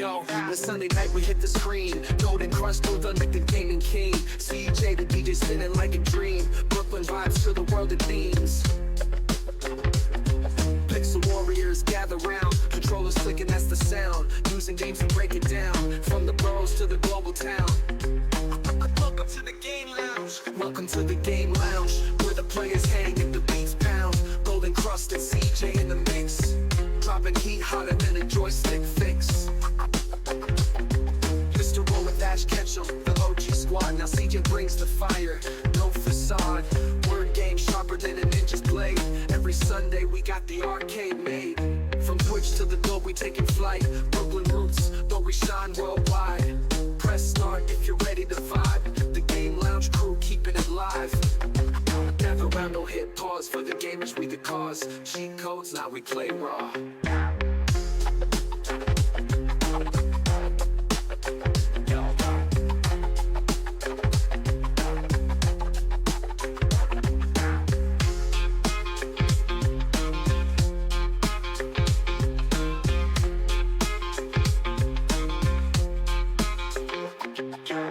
Yo, the Sunday night we hit the screen. Golden Crush, no thunder, the gaming king. CJ, the DJ spinning like a dream. Brooklyn vibes to the world of themes. Pixel warriors gather round. Controllers clicking, that's the sound. Using games to break it down. From the boroughs to the global town. Welcome to the Game Lounge. Welcome to the Game Lounge, where the players hang and the beats pound. Golden Crust and CJ in the mix. Dropping heat hotter than a joystick fix. Used to roll with Ash Ketchum, the OG squad. Now CJ brings the fire, no facade. Word game sharper than a ninja's blade. Every Sunday we got the arcade made. From Twitch to the globe we taking flight. Brooklyn roots, though we shine worldwide. Press start if you're ready to vibe. The Game Lounge crew keeping it live. Gather round, no hit pause. For the gamers we the cause. Cheat codes, now we play raw.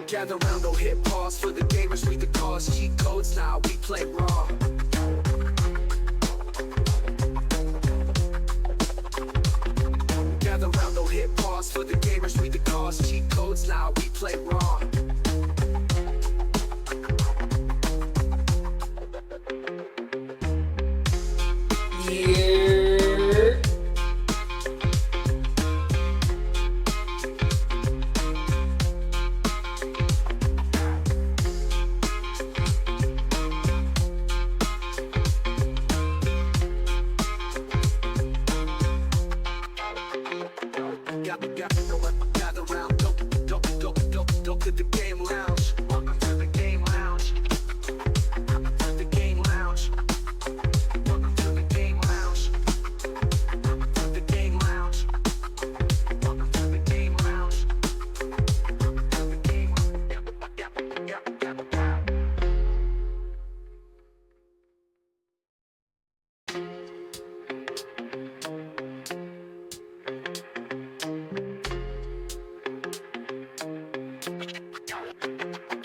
Gather round, no hit pause. For the gamers we the cause. Cheat codes, now we play raw. Gather round, no hit pause. For the gamers we the cause. Cheat codes, now we play raw. Gather round, go to the Game Lounge. Welcome to the Game Lounge. The Game Lounge. Welcome to the Game Lounge. The Game Lounge. Welcome to the Game Lounge. The Game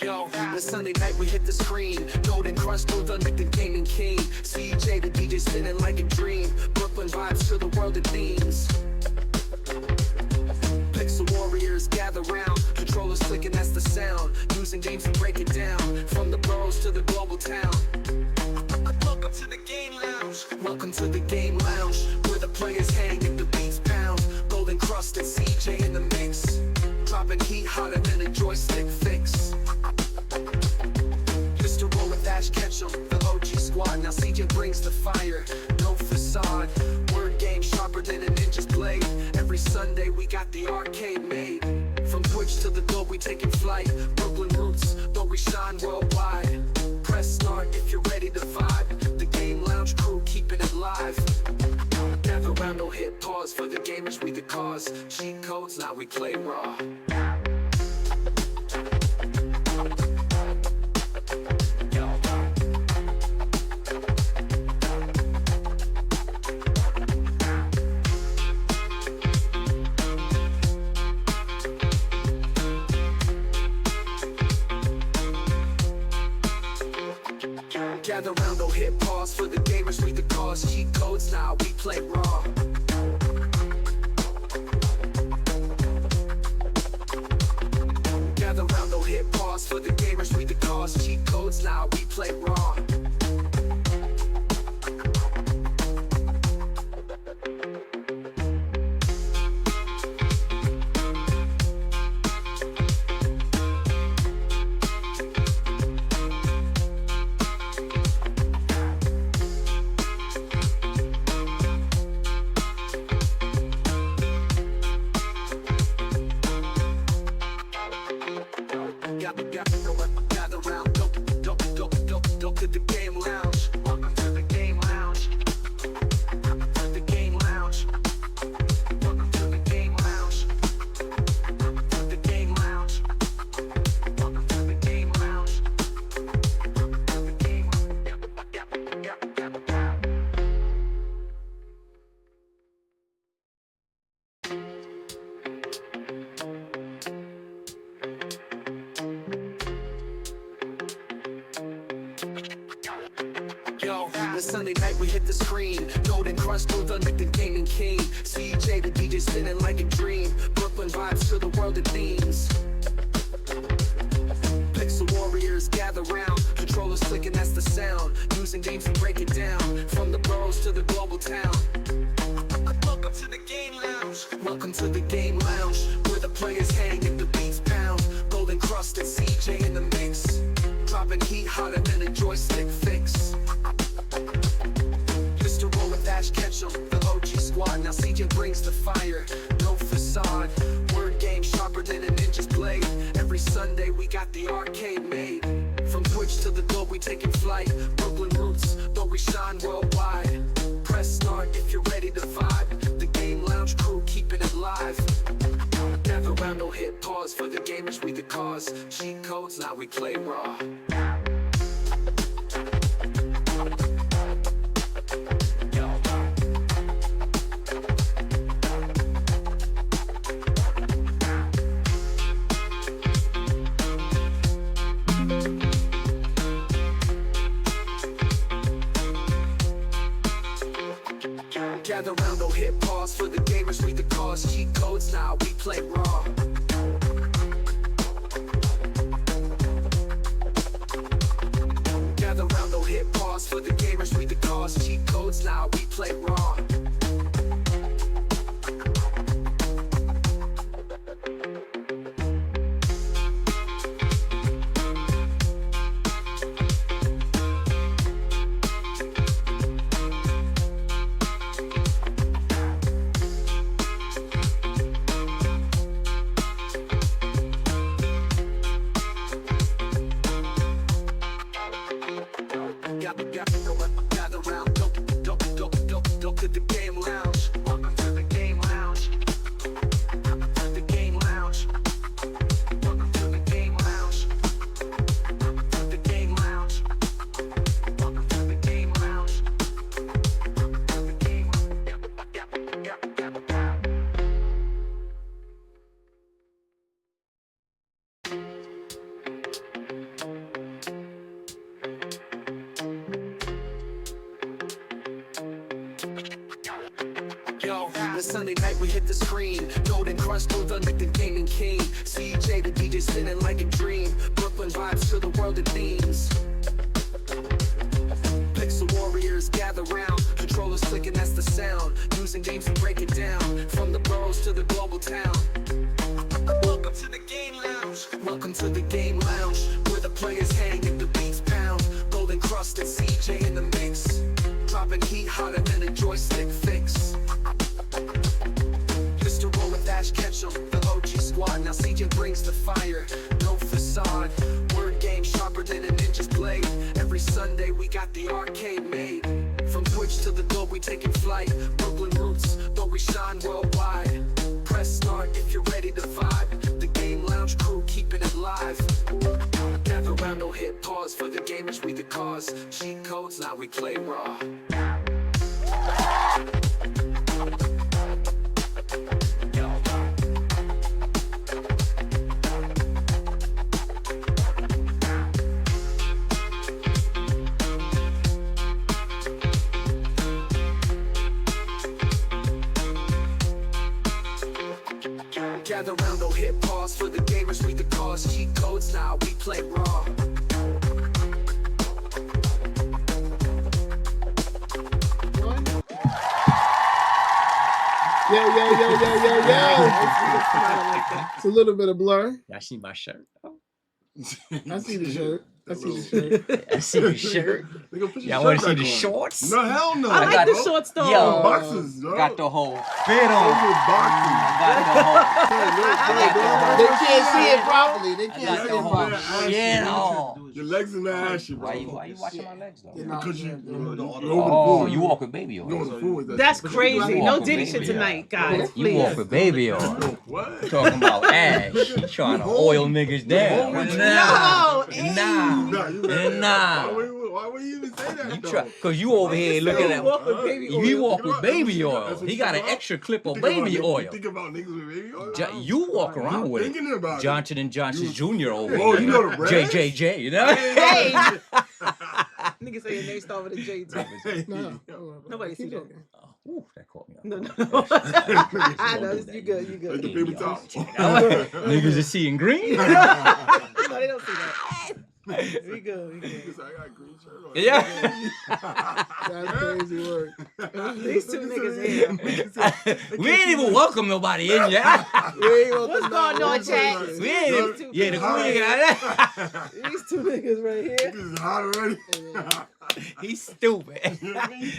Yo, the Sunday night we hit the screen. Golden Crush, no thunder, the gaming king. CJ, the DJ spinning like a dream. Brooklyn vibes to the world of themes. Pixel warriors gather round. Controllers clicking, that's the sound. Using games to break it down. From the boroughs to the global town. Welcome to the Game Lounge. Welcome to the Game Lounge, where the players hang and the beats pound. Golden Crust and CJ in the mix. Dropping heat hotter than a joystick fix. Used to roll with Ash Ketchum, the OG squad. Now CJ brings the fire, no facade. Word game sharper than a ninja's blade. Every Sunday we got the arcade made. From Twitch to the globe we taking flight. Brooklyn roots, though we shine worldwide. Press start if you're ready to vibe. The Game Lounge crew keeping it live. Gather round, no hit pause. For the gamers we the cause. Cheat codes, now we play raw. Gather round, no hit pause. For the gamers we the cause. Cheat codes, now we play raw. Gather round, no hit pause. For the gamers we the cause. Cheat codes, now we play raw. Gather round, go to the Game Lounge. Welcome to the Game Lounge. The Game Lounge. Welcome to the Game Lounge. The Game Lounge. Welcome to the Game Lounge. The Game Lounge. The Sunday night we hit the screen. Golden Crush, Blue Thunder, the gaming king. CJ, the DJ spinning like a dream. Brooklyn vibes to the world of themes. Pixel warriors gather round. Controllers clicking, that's the sound. Using games to break it down. From the boroughs to the global town. Welcome to the Game Lounge. Welcome to the Game Lounge, where the players hang and the beats pound. Golden Crust and CJ in the mix. Dropping heat hotter than a joystick fix. Mr. Roll with Ash Ketchum, the OG squad. Now CJ brings the fire, no facade. Word game sharper than a ninja's blade. Every Sunday we got the arcade made. From Twitch to the globe we taking flight. Brooklyn roots, though we shine worldwide. Press start if you're ready to vibe. The Game Lounge crew keeping it live. Gather round, no hit pause. For the gamers we the cause. Cheat codes, now we play raw. Gather round, no hit pause. For the gamers we the cause. Cheat codes, now we play raw. Gather round, no hit pause. For the gamers we the cause. Cheat codes, now we play raw. Gather round, go to the Game Lounge. Welcome to the Game Lounge. The Game Lounge. Welcome to the Game Lounge. The Game Lounge. Welcome to the Game Lounge. The Game Yo, the Sunday night we hit the screen. Golden Crush, Blue Thunder, the gaming king. CJ, the DJ spinning like a dream. Brooklyn vibes to the world of themes. Pixel warriors gather round. Controllers clicking, that's the sound. Using games to break it down. From the boroughs to the global town. Welcome to the Game Lounge. Welcome to the Game Lounge, where the players hang and the beats pound. Golden Crust and CJ in the mix. Dropping heat hotter than a joystick fix. Mr. Roll with Ash Ketchum, the OG squad. Now CJ brings the fire, no facade. Word game sharper than a ninja's blade. Every Sunday we got the arcade made. From Twitch to the globe we taking flight. Brooklyn roots, though we shine worldwide. Press start if you're ready to vibe. The Game Lounge crew keeping it live. Gather round, no hit pause. For the gamers we the cause. Cheat codes, now we play raw. Gather round, no hit pause. For the gamers we the cause. Cheat codes, now we play raw. Yo. It's a little bit of blur. Y'all see my shirt? I see the shirt. I see the shirt. Y'all want to see the shorts? No, hell no. I like the shorts though. Yo, boxes, bro. got the whole fit on. They can't see it properly. They Got can't see the it whole properly. shit on. Your legs in the ashy, bro. Why you watching my legs though? Because you over the Oh, food. you walk with baby You over the oil. food with that. That's But you crazy. walk No with Diddy baby shit oil. tonight, guys. You Please. walk with baby oil. What? Talking about Ash. He trying to oil niggas down. Nah. Why would you even say that? You though? try, cause you over here looking at. walk with baby oil. He walk with That's baby what oil. you He got an think extra clip of You think baby about- oil. You think about niggas with baby oil? You walk around You with it. thinking about it. Johnson and Johnson Jr. over Oh, here. you know the brand? JJJ, you know? Hey. Nigga say your name start with a J too. No. Nobody see Keep that. talking. Ooh, that caught me up. No. Niggas I know. You good. You good. Like the paper towel. Niggas are seeing green. No, they don't see that. We good. We good. I got green shirt on. Yeah. That's crazy work. These two niggas here. We ain't even welcome nobody in yet. What's going on, chat? We ain't even. Yeah, the queen got These two niggas right here. This is hot already. He's stupid.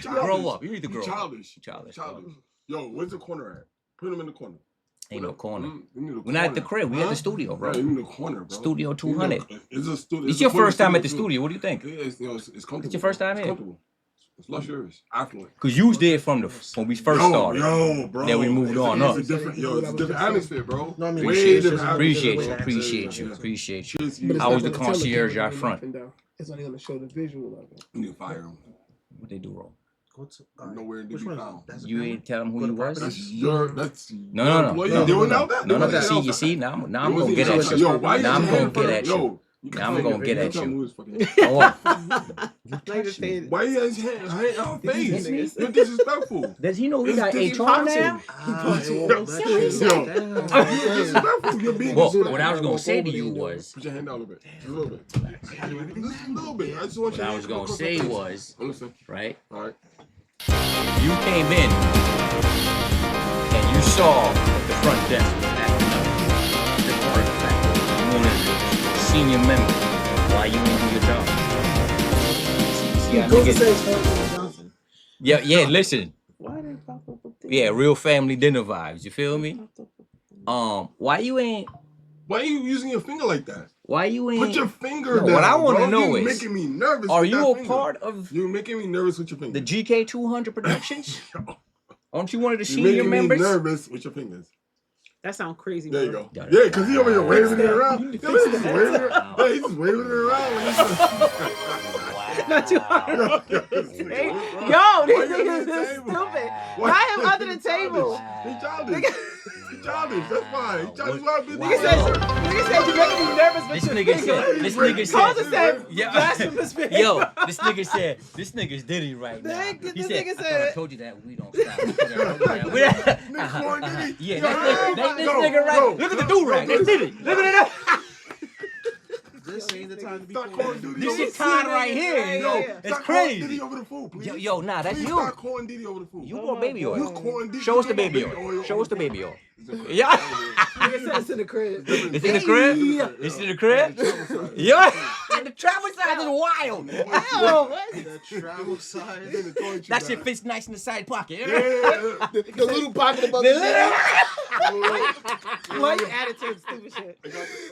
Grow up. You need to grow up. Childish. Childish. Yo, where's the corner at? Put him in the corner. Ain't no corner. We need a We're not at the crib. We at the studio, bro. Yeah, you need a corner, bro. Studio 200. It's a studio. It's your first time at the studio. What do you think? Yeah, it's comfortable. It's your first time It's here? comfortable. It's luxurious. Affluent. Cause you was there from when we first started. Yo, bro. Then we moved on up. It's a different atmosphere, bro. No, I mean, Appreciate you. different Appreciate you. atmosphere. Appreciate you. Yeah. Appreciate you. But it's How not was the gonna tell concierge camera out front? nothing, though. It's only gonna show the visual of it. You need to fire him. What they do wrong? Go to, Nowhere to be which one is found. it? That's You ain't tell them who you was? That's No. employee. They wouldn't know that. No. They wouldn't know You that. see. Now I'm It gonna wasn't get even at like, you. Yo, why Now I'm you gonna just get hand at for- you. Yo, Now I'm gonna get at you. Like the thing. Why you guys hand our face? Niggas. You're disrespectful. Does he know he It's got HR now? You're disrespectful. You're being Well, disrespectful. what I was gonna say to you was, Put your hand down a little bit. Just a little bit. Just a little bit. I just want what you I was gonna say was, Listen. right? All right. You came in and you saw the front desk was acting up. The fact you wanted a senior member. Why you ain't do your job? See how Go to niggas- say it's Johnson. Yeah, listen. Why they pop up a thing? Yeah, real family dinner vibes. You feel me? Why you ain't? Why are you using your finger like that? Why you ain't? Put your finger No, down. what I wanna bro. know You're is, making me nervous. Are with you that a finger. part of You're making me nervous with your fingers. the GK 200 Productions? Aren't you one of the You're senior making members? me nervous with your fingers. That sounds crazy. There you bro. go. Yeah, because he over here waving it around. Yeah, he's just waving it around. Yeah, he's just waving it around. Not too hard. Yo, these niggas is stupid. Why him under the table? He childish. He childish. That's fine. He childish. Nigga said you making me nervous with This your nigga finger. said. This nigga Carlton said. said Yeah. blasphemous finger. Yo, this nigga said. This nigga's Diddy right now. This He nigga said. I said- told you that we don't stop. Corn Diddy. Yeah, Yo, this yo, nigga right. yo, Look at the do-rag. That's Diddy. Look at it. This ain't the time to be Start corny. calling Diddy. This over shit the tied food. right here. Yo, Yo, It's start calling Diddy crazy. over the food, please. Yo, nah, that's Please you. start calling Diddy over the food. You bought baby You oil. calling Diddy. Show us the You bought baby oil. Show us the baby oil. Yeah. Nigga said it's in the crib. It's in the crib? It's in the crib? Yeah. And the travel size is wild. Oh, what? The travel size. That shit fits nice in the side pocket. The little pocket above The the little- Why you added to the stupid shit?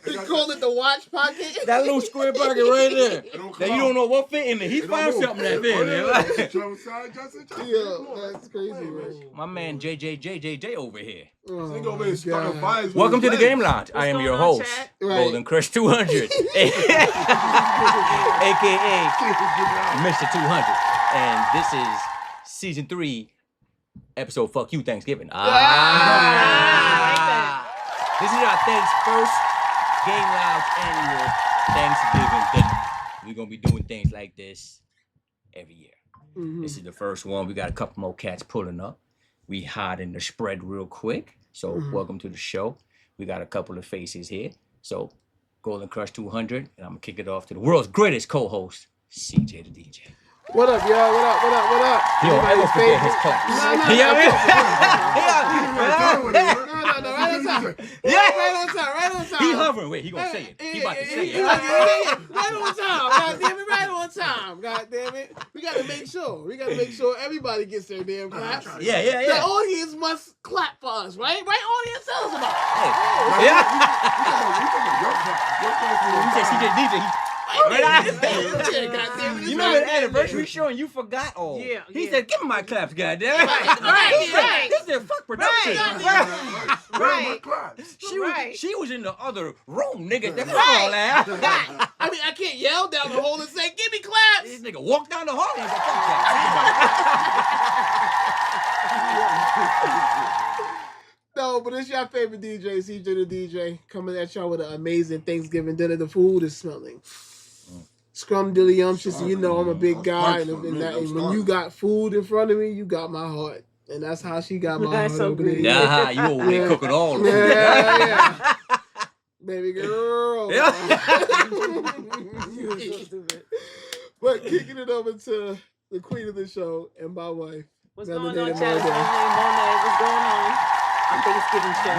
They call it the watch pocket. That little square pocket right there. don't Now come you don't out. know what fit in there. He found something that fit in there. Yo, that's crazy, man. My man JJ over here. Oh, Nigga over here my starting God. fires with Welcome to his the Game legs. Lounge. I am your going on, host, chat? Right. Golden Crush 200, aka Mr. 200, and this is season 3, episode Fuck You Thanksgiving. This is our first Game Lounge annual Thanksgiving dinner. We're gonna be doing things like this every year. Mhm. This is the first one. We got a couple more cats pulling up. We hiding the spread real quick. So welcome to the show. We got a couple of faces here. So Golden Crush 200, and I'm gonna kick it off to the world's greatest co-host, CJ the DJ. What up, y'all? What up? What up? What up? He don't ever forget his claps. No, no, You know what I mean? No, right on time. Yeah. Right on time. Right on time. He hovering. Wait, he gonna say it. He about to say it. Right on time. God damn it, right on time. God damn it. We gotta make sure. We gotta make sure everybody gets their damn claps. Yeah, yeah, The yeah. audience must clap for us, right? Right, audience, tell us about it. Yeah. He said CJ the DJ. Yeah, goddamn it, You remember the anniversary show and you forgot? Oh, Yeah, He yeah. said, "Give me my claps, goddamn." Right. He said, "Fuck production." Right. She was in the other room, nigga. That's Right. all that. I mean, I can't yell down the hall and say, "Give me claps." This nigga walked down the hall and said, "Fuck that." No, but it's your favorite DJ, CJ the DJ, coming at y'all with an amazing Thanksgiving dinner. The food is smelling scrumdiddlyumptious. You know I'm a big guy, and when you got food in front of me, you got my heart, and that's how she got my That's heart. so over there. good. Nah, you over there Yeah. cooking all of Yeah, it. yeah. Baby girl. You was so stupid. But kicking it over to the queen of the show and my wife. What's Melanated going on, Chad? Monet. Monet, what's going on? On Thanksgiving show.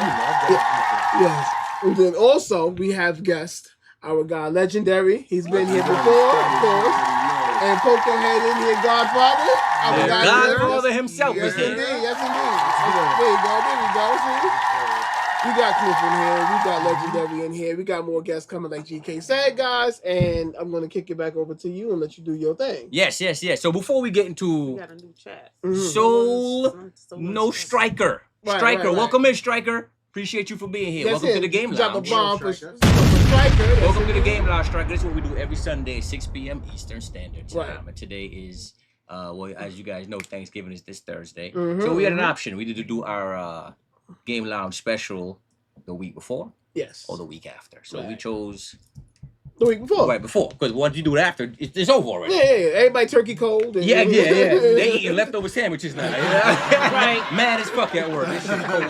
Yes. And then also we have guest, our guy Legendary. He's been here before, of course. And poking head in here, Godfather. Our The guy Godfather himself Yes, is here. indeed. Yes, indeed. There you go. There we go. See? We got Cliff in here. We got Legendary in here. We got more guests coming, like GK said, guys. And I'm going to kick it back over to you and let you do your thing. Yes. So before we get We into got a new chat. Soul Someone- No Striker. Right, Striker, right. welcome in, Striker. Appreciate you for being here. Yes, Welcome to the Game Drop a Lounge. bomb for Striker. Striker. Welcome to the Game Lounge, Striker. This is what we do every Sunday, 6 p.m. Eastern Standard Time. Right. And today is, well, as you guys know, Thanksgiving is this Thursday. Mhm, So we had an option. We either do our Game Lounge special the week before Yes. or the week after. So we Right. chose The week before. right before. Because once you do it after, it's over already. Yeah. Everybody turkey cold. And, Yeah. They eating leftover sandwiches now. Right. Mad as fuck at work. This shit cold,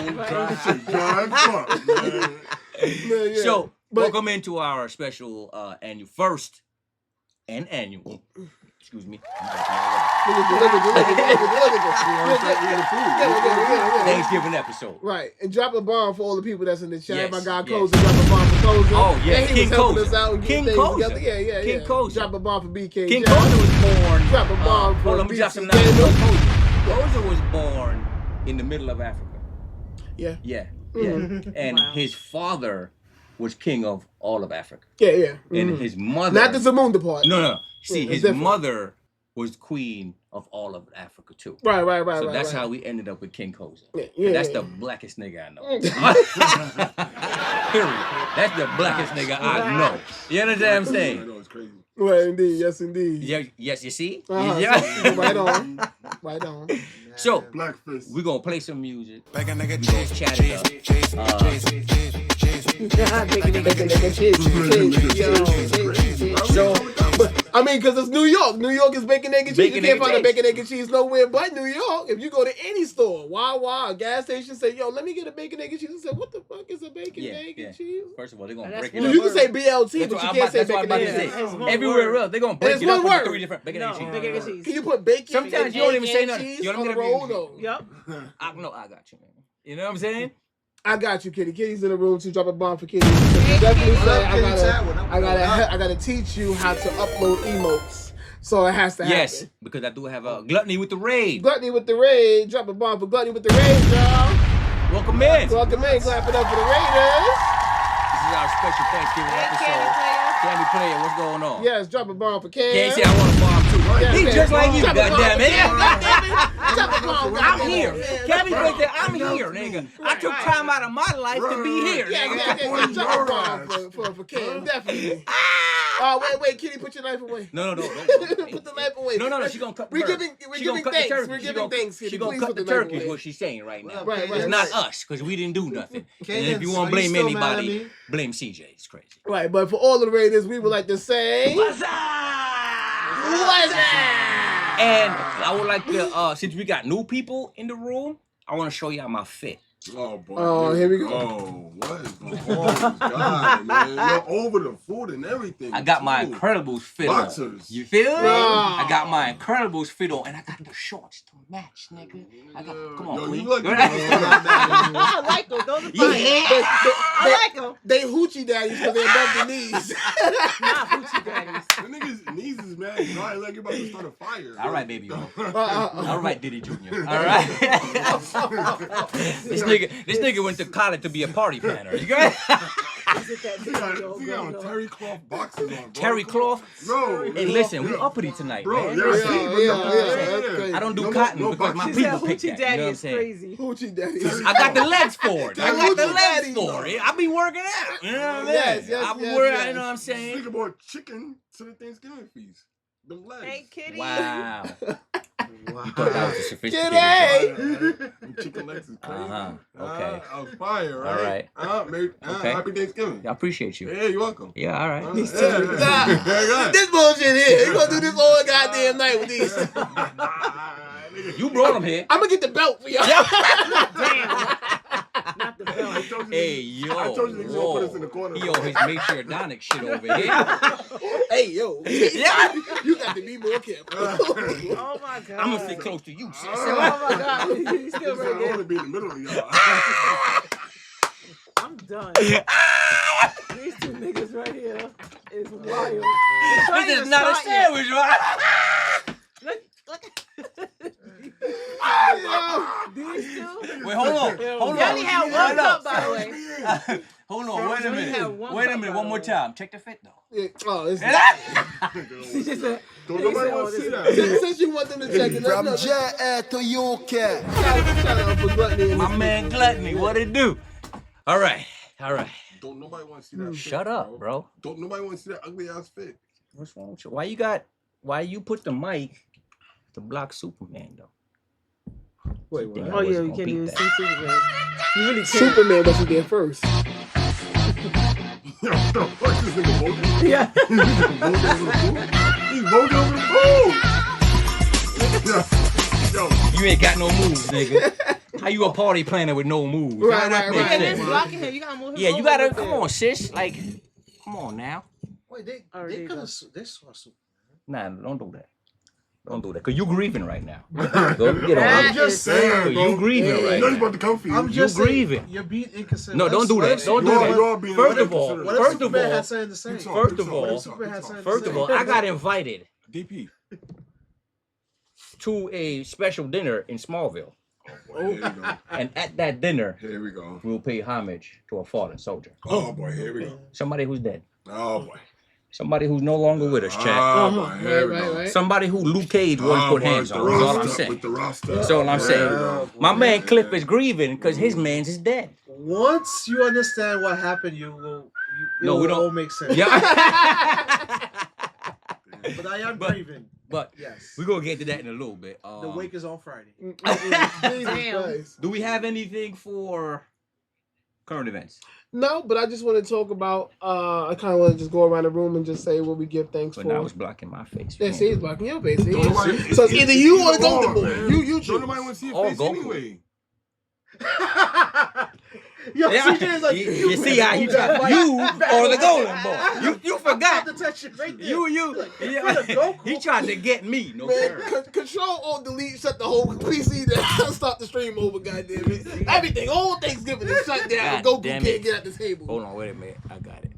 dry. God, fuck, man. Yeah. So, But- welcome into our special first annual. Excuse me. Look at. Thanksgiving episode. Right, and drop a bomb for all the people that's in the chat. Yes, My guy yes. Koza, drop a bomb for Koza. Oh, yeah, and he King was helping Koza. us out and getting King things Koza. together. Yeah. King Koza. Drop a bomb for BK. King Jack. Koza was born. Drop a bomb for Hold on, let me drop BC some knowledge. Daniel. Koza was born in the middle of Africa. Yeah. Yeah. Mhm. And Wow. his father was king of all of Africa. Yeah. And Mhm. his mother. Not the Zamunda part. No. See, it's his different. mother was queen of all of Africa too. Right. So that's right. how we ended up with King Koza. Yeah. That's the blackest nigga I know. Period. That's the blackest nigga I know. You understand what I'm I saying? know, it's crazy. Right, indeed. Yes, indeed. Yeah, yes, you see? Uh-huh. Yeah. Right on. Right on. So, Black fist. we're going to play some music. Back a nigga We're going to chat it up. So, I mean, because it's New York. New York is bacon, egg, and cheese. Bacon, You can't egg, find a and bacon, egg, and cheese nowhere but New York. If you go to any store, Wawa, a gas station, say, yo, let me get a bacon, egg, and cheese. I say, what the fuck is a bacon, Yeah, egg, yeah. and cheese? first of all, they're going to That's break it one up. You can say BLT, That's but you what I'm can't say that's what I'm bacon, about egg, to and say. cheese. It's one Everywhere word. else, they're going to break it's it up one into word. 3 different bacon, egg, and No, cheese. bacon, egg, and cheese. Can you put bacon, Sometimes and you don't egg, even say and nothing. cheese You don't on the get a- roll, though? Yup. No, I got you, man. You know what I'm saying? I got you, Kitty. Kitty's in the room to drop a bomb for Kitty. Definitely say I gotta teach you how to upload emotes. So it has to happen. Yes, because I do have a gluttony with the raid. Gluttony with the raid. Drop a bomb for Gluttony with the raid, y'all. Welcome in. Welcome in. Clap it up for the Raiders. This is our special Thanksgiving episode. Candy Player, what's going on? Yes, drop a bomb for Cam. Can't say I want a bomb too. Yeah, He's yeah. just like you, Drop a bomb goddamn for it. Cam, goddammit. Drop a bomb, I'm goddammit. here. Yeah, Cabby drop a right there. bomb. I'm here, nigga. I took time out of my life to be here, Yeah, nigga. drop a bomb for Cam, definitely. Wait, Kitty, put your knife away. No. Put the knife away. No. She gonna cut. We're the giving She gonna cut the thanks. turkey. We're She giving gonna- thanks. She Kitty. gonna Please cut put the knife turkey. Is away. what she's saying right now. Right, It's right, not right. us, because we didn't do nothing. And Cadence, if you are want to blame still mad at anybody, me? blame CJ. It's crazy. Right, but for all of the Raiders, we would like to say... What's up? And I would like to, since we got new people in the room, I want to show y'all my fit. Oh boy. Oh, here we go. Oh, what is going on? God, man. You're over the food and everything. I got my too. Incredibles fit on. Boxers. You feel me? Wow. I got my Incredibles fit on, and I got the shorts to match, nigga. I got, come on, Yo, Queen. you look Go good. ahead. I like them. Those are fine. I like them. They hoochie daddies because they're above the knees. Not hoochie daddies. The nigga's knees is mad dry like you're about to start a fire. All right, baby. All All right, Diddy Jr. All right. This nigga went to college to be a party planner. You got Is it that He got terry cloth boxes on, bro. terry cloth. Bro. And listen, we uppity tonight, Bro, man. yeah, that's crazy. I don't do No, cotton no because my boxes. She people said pick hoochie that. You daddy know what I'm is saying? crazy. Hoochie daddies. I got the legs for it. I got the Hoochie legs daddy. for it. I be working out. You know what I'm saying? Yes, I be yes, working. yes. You know what I'm This saying? nigga brought chicken to the Thanksgiving feast. Them legs. Hey, kitty. Wow. Wow. You thought that was a sophisticated Kitty! joke. Them chicken legs is crazy. Okay. I was fire, right? All right. Okay. Happy Thanksgiving. I appreciate you. Yeah, you're welcome. Yeah, all right. Nah, Yeah. this bullshit here. You gonna do this all goddamn night with these. You brought him here. I'm gonna get the belt for y'all. Damn. Not the I belt. told you, Hey, yo. I told you niggas gonna put us in the corner. He on his Matriarchonic shit over here. Hey, yo. Yeah. You got to be more careful. Oh my god. I'm gonna sit close to you, sis. Oh my god. He's still I right want there. to be in the middle of y'all. I'm done. These two niggas right here is wild. This is not a sandwich, right? These two. Wait, hold on. Hold You on. only had one Hold cup, up. by the way. Hold on. Wait a You only had minute. one Wait a cup, minute. by One the more way. time. Check the fit, though. Yeah, oh, it's She just said, Don't nobody want to see that. since you want them to check it out. Jet to UK. Shout out for Gluttony. My man Gluttony, what it do? All right. All right. Don't nobody want to see that. Shut fit, up, bro. Don't nobody want to see that ugly ass fit. What's wrong with you? Why you put the mic to block Superman, though? Wait, Think what? I oh yeah, wasn't you gonna can't beat even that. see Superman. You really can't. Superman wasn't there first. Yo, what the fuck this nigga voting? Yeah. He's voting over the food. Yo, You ain't got no moves, nigga. How you a party planner with no moves? Right, How that right, make right. And sense? it's blocking him. You gotta move him. Yeah, you over gotta a little come bit. on, sis. Like, come on now. Wait, they Oh, there you could go. have. They saw Superman. Nah, don't do that. Don't do that. Cause you grieving right now. Go get That on. I'm just saying, bro. You grieving You right know he's now. about to come for you. I'm You just saying, grieving. You're being inconsiderate. No, don't do that. Don't do You're that. being First of all, inconsiderate. What if first of Superman all, had saying the same? Pixar, First of Pixar, all- Pixar, Superman had Pixar. saying first of all, I got invited DP. to a special dinner in Smallville, Boy, here we go. and at that dinner, Here we go. we'll pay homage to a fallen soldier, Oh boy, here we go. somebody who's dead, Oh boy. somebody who's no longer with us, Chad. Oh boy, here we Right, go. right. Somebody who Luke Cage wouldn't Oh, put boy, hands with on. the That's all I'm roster, saying. With the roster. That's all I'm There saying. we go. My man Cliff is grieving because his man's is dead. Once you understand what happened, you will. No, we will don't- all make sense. Yeah. But I am But- grieving. But Yes. we're gonna get to that in a little bit. The wake is on Friday. Jesus Damn. Christ. Do we have anything for current events? No, but I just want to talk about. I kind of want to just go around the room and just say what we give thanks But for. now it's blocking my face. Yeah, see, it's blocking your face. See? Don't nobody- So it's either you or the either Golden Boy. man. You Don't choose. nobody want to see your Oh, face Goku. anyway. Yo, Yeah, CJ is like, you see how you try. You are the golden boy. You forgot. the touch right there. You. Yeah. Goku. He tried to get me. No Man, fair. control or delete, shut the whole PC down, stop the stream over, goddamn it. Everything, all Thanksgiving is shut down. God Goku damn can't it. get at the table. Hold on, wait a minute. I got it.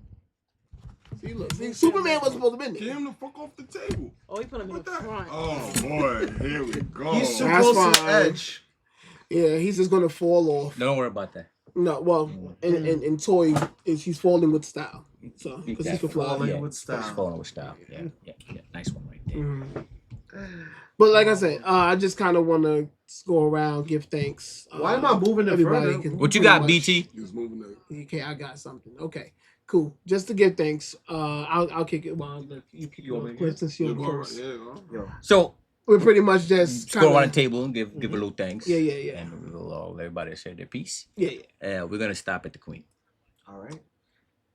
See, look, see, Superman wasn't supposed to be Get there. him the fuck off the table. Oh, he put him in What the the? front. Oh boy, here we go. He's too That's close to the fine. edge. Yeah, he's just gonna fall off. Don't worry about that. No, well, and Toy is he's falling with style. So because he can fly. Falling Yeah, with style. He's falling with style. Yeah. Nice one right there. Mhm. But like I said, I just kind of want to go around, give thanks. Why am I moving it everybody further? can What you pretty got, much- BT? He was moving the. Okay, I got something. Okay, cool. Just to give thanks. I'll kick it while you kick it off. Cliff, since you're Yeah, go first. right, yeah, go. Yo, So We're pretty much just let's go around the kinda, table and give a little thanks. Yeah. And we'll all everybody say their piece. Yeah. We're gonna stop at the Queen. all right.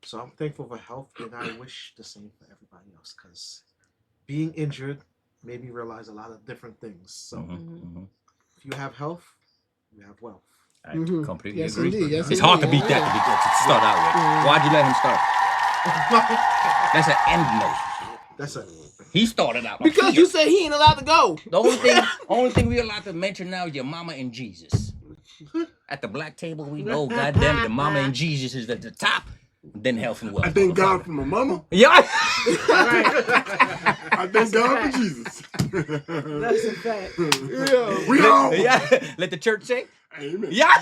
So I'm thankful for health, and I wish the same for everybody else, because being injured made me realize a lot of different things. So Mhm. if you have health, you have wealth. I Mhm. completely Yes, agree. indeed. Yes, It's hard to indeed. beat that to start out with. Why'd you let him start? That's an end note. That's it. He started out Because here. you said he ain't allowed to go. The only thing we're allowed to mention now is your mama and Jesus. At the black table, we know, goddamn it, the mama and Jesus is at the top. Then health and wealth. I thank God for my mama. Yeah. I thank God for Jesus. That's a fact. Yeah. We all. Yeah. Let the church say. Amen. Yeah.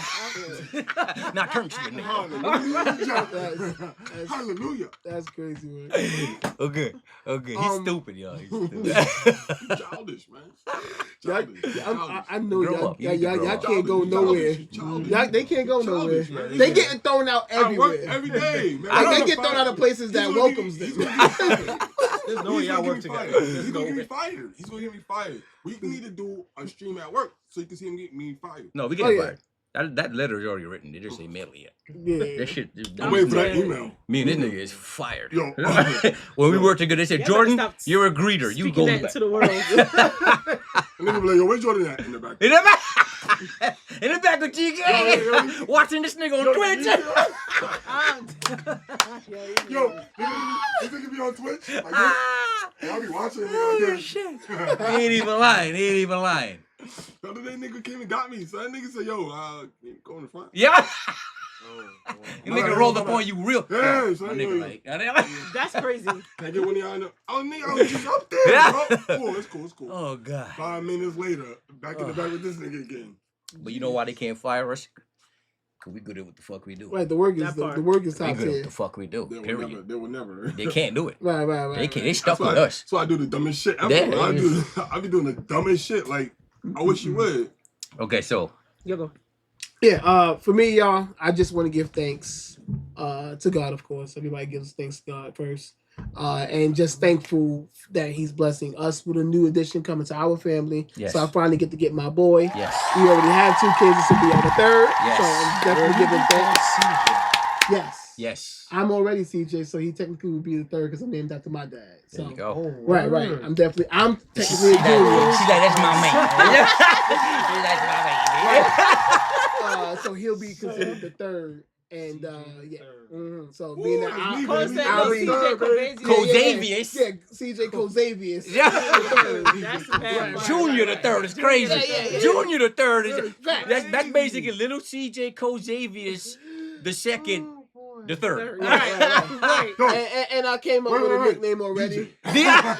Not turn shit, nigga. Hallelujah. That's, Hallelujah. that's crazy, man. Okay. He's stupid, y'all. He's stupid. You childish, man. Y'all, Childish. I know Grow y'all, up. You need to y'all grow up. can't go nowhere. Childish. Y'all, they can't go nowhere. Childish, man. They getting thrown out I work everywhere. every day, man. Like, don't they know get thrown out of places that welcomes them. There's no way He's y'all gonna work get me together. fired. There's He's no gonna get me way. fired. He's gonna get me fired. We need to do a stream at work so you can see him get me fired. No, we Oh, get yeah. fired. That letter is already written. They just say mail it yet. Yeah. That shit. I'm waiting for that email. Me and this nigga is fired. Yo. When we worked together, they said, Y'all better Jordan, stop you're a greeter. You Speaking go that back. into the world. And then be like, yo, where's Jordan at in the back? In the back, in the back of GK, watching this nigga on Twitch. Yo, this nigga be on Twitch. Like, Ah, I'll be watching. oh, Nigga, shit. He ain't even lying. He ain't even lying. the other day, nigga came and got me. So that nigga said, yo, go in the front. Yeah. Oh, You nigga rolled up on you real. Yeah, son, My nigga yo. like. That's crazy. Can I get one of y'all? Oh, nigga, I was just up there, Yeah. bro. Cool, it's cool, it's cool. Oh God. 5 minutes later, back in the back with this nigga again. But you know why they can't fire us? Cause we good at what the fuck we do. Right, the work is That part. the work is We top good at what tier. the fuck we do. They will Period. never. They will never. They can't do it. Right. They can't. They That's stuck why, with us. that's why I do the dumbest shit ever. That I be doing the dumbest shit. Like, I wish you would. Okay, so You go. Yeah, for me, y'all, I just want to give thanks to God, of course. Everybody gives thanks to God first. And just thankful that he's blessing us with a new addition coming to our family. Yes. So I finally get to get my boy. yes. We already have 2 kids. This will be our third. Yes. So I'm definitely giving thanks. Yes. Yes. I'm already CJ, so he technically would be the third because I'm named after my dad. So There you go. Oh, right. word. I'm technically a She's junior. like, that's my man. She's like, that's my baby. So he'll be considered the third. And yeah. Third. So Ooh, being that's that me, Cole baby. said I'll no be- CJ Cobazy. Cozavius. Yeah, CJ Cozavius. Yeah. That's the bad part. Junior the third is crazy. Yeah. Junior the third is Facts. that's basically little CJ Cozavius the second, the third. Right. And I came up with a Wait. nickname already. Yeah.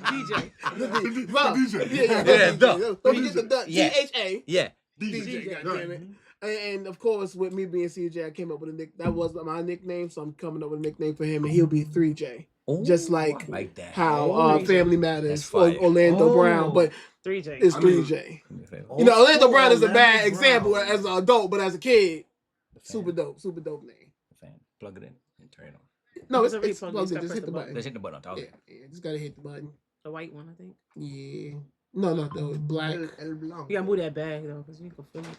DJ. Well, DJ. yeah, the. Don't forget the duck. Yeah. THA. Yeah. DJ, goddammit. And of course, with me being CJ, I came up with a nick. That was my nickname, so I'm coming up with a nickname for him, and he'll be 3J. Just like Like that. how Family Matters That's or fire. Orlando Brown, but 3J. it's I mean- 3J. Oh, You know, Orlando Brown is a bad Orlando example Brown. as an adult, but as a kid, The fan. super dope name. The fan. Plug it in and turn it on. No, Doesn't it's refund, plugged you in. just Just hit the gotta button. Let's hit the button on top. Yeah, just gotta hit the button. The white one, I think. Yeah. No, the black. El Blanco. You gotta move that bag though, because you can feel it.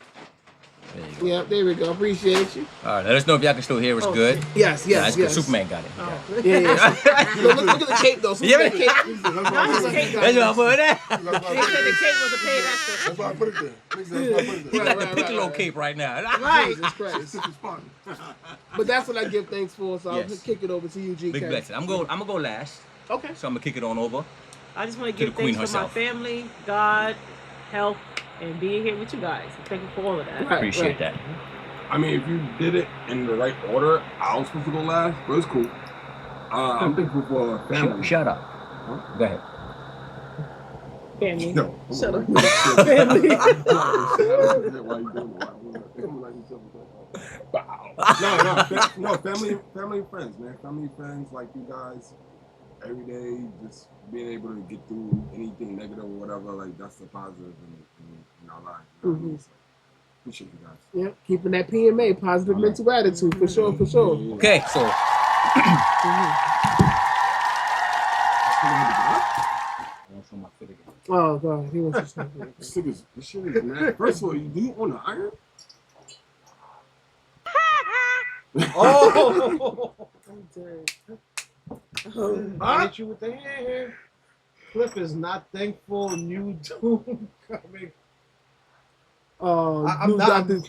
There you go. Yeah, there we go. Appreciate you. All right, let us know if y'all can still hear us Oh, good. shit. Yes, Nah, yes, it's good. yes. Superman got it. Oh. Yeah, yeah. look at the cape though. Yeah. Superman cape. That's why I put it there. That's what I put that. That's They said the cake was a paid extra. That's why I put it there. That's why I put it He there. got the Right, Piccolo right. cape right now. Right. Jesus Christ. It's a spot. But that's what I give thanks for. So I'll Yes. just kick it over to you, GK. Big blessing. I'm gonna go last, Okay. so I'm gonna kick it on over. I just want to To give the queen thanks for my herself. family, God, health, and being here with you guys. Thank you for all of that. Right. Appreciate that. I mean, if you did it in the right order, I was supposed to go last, but it's cool. I'm thankful for family. Shut up. Go ahead. Family. No, Shut up. Family. No, family and friends, man. Family and friends like you guys. Every day, just being able to get through anything negative or whatever, like that's the positive in our lives. You know what I mean? So, appreciate you guys. Yeah, keeping that PMA, positive mental attitude, for sure, for sure. Okay, so Oh God, he wants to say that. This shit is mad. First of all, do you own an iron? Oh! Huh? Hit you with the hand. Cliff is not thankful. New doom coming. I'm Blue not- Doctor-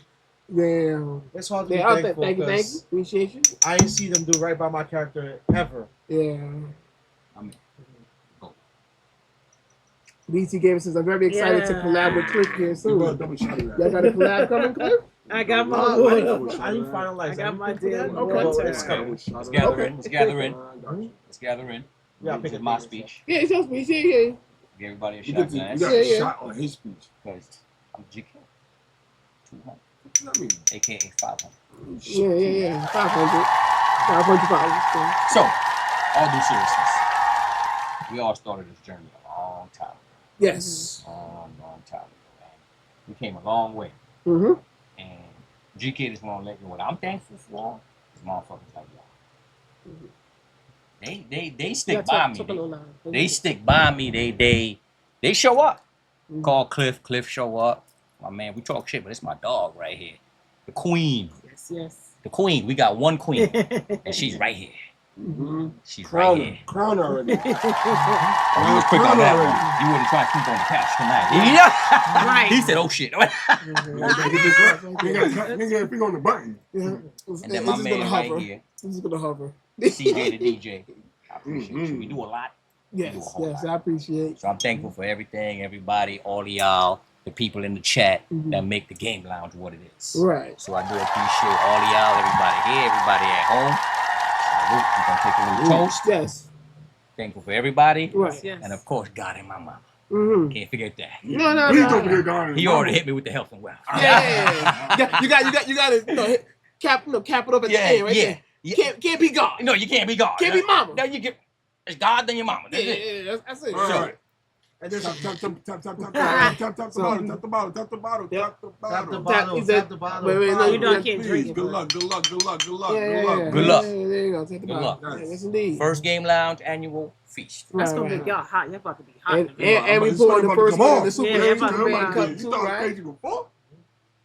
Yeah. It's hard to be Yeah, I'll thankful thank you. because Appreciate you. I ain't see them do right by my character ever. Yeah. I'm BT Games says, I'm very excited to collab with Cliff here You soon. brought a double shot of Y'all that. got a collab coming, Cliff? I got my I boy. didn't finalize. I got my anything for that. deal. Okay. Well, Yeah. it's coming. Let's gather in. Let's gather in. Okay. Let's gather in. Yeah, This pick is a my thing. speech. Yeah, it's your speech. Yeah. Give everybody a You shot, got guys. Yeah, a yeah. shot on his speech. Because I'm GK. 200, What does that mean? aka 500. Yeah. 500. 500 followers. So, all due seriousness, we all started this journey a long time ago. Yes. Long time ago, man. We came a long way. Mm-hmm. And GK just want to let you know what I'm thankful for is motherfuckers like y'all. They stick Yeah, by talk a me. little louder. They stick by me. They show up. Mhm. Call Cliff. Cliff show up. My man, we talk shit, but it's my dog right here. The queen. Yes. The queen. We got one queen, and she's right here. Mhm. She's right Crown here. her. Crown her already. Oh, you were quick on that one. You wouldn't try to sleep on the couch tonight. Yeah. Right. He said, "Oh shit." Nigga, finger on the button. Yeah. And It's then my just gonna man hover. right here, It's just gonna hover. CJ the DJ. I appreciate you. We do a lot. Yes, yes, I appreciate. So I'm thankful for everything, everybody, all of y'all, the people in the chat that make the Game Lounge what it is. Right. So I do appreciate all of y'all, everybody here, everybody at home. Salute. I'm gonna take a little toast. Yes. Thankful for everybody. Right. Yes. And of course, God and my mama. Mm-hmm. Can't forget that. No. Please over here, guys. He already hit me with the health and wealth. Yeah. You got to cap it up at the end right there. Yeah. Can't be God. No, you can't be God. Can't be mama. No, you get it's God then your mama. That's it. Yeah, that's it. All So, right. Tap the bottle. Yep. Tap the Tap- bottle. he said- Tap the bottle. wait, no, You know I can't Please, drink it. good but- luck. yeah. Good luck. There you go. Take the Good bottle. luck. Yeah, yes, indeed. First Game Lounge annual feast. That's Right, gonna right. make y'all hot. Y'all about to be hot. And in a minute. we It's pouring the about to first come one on. in the Super Yeah, Man about to be Cup hot. too, You thought I right? paid you before?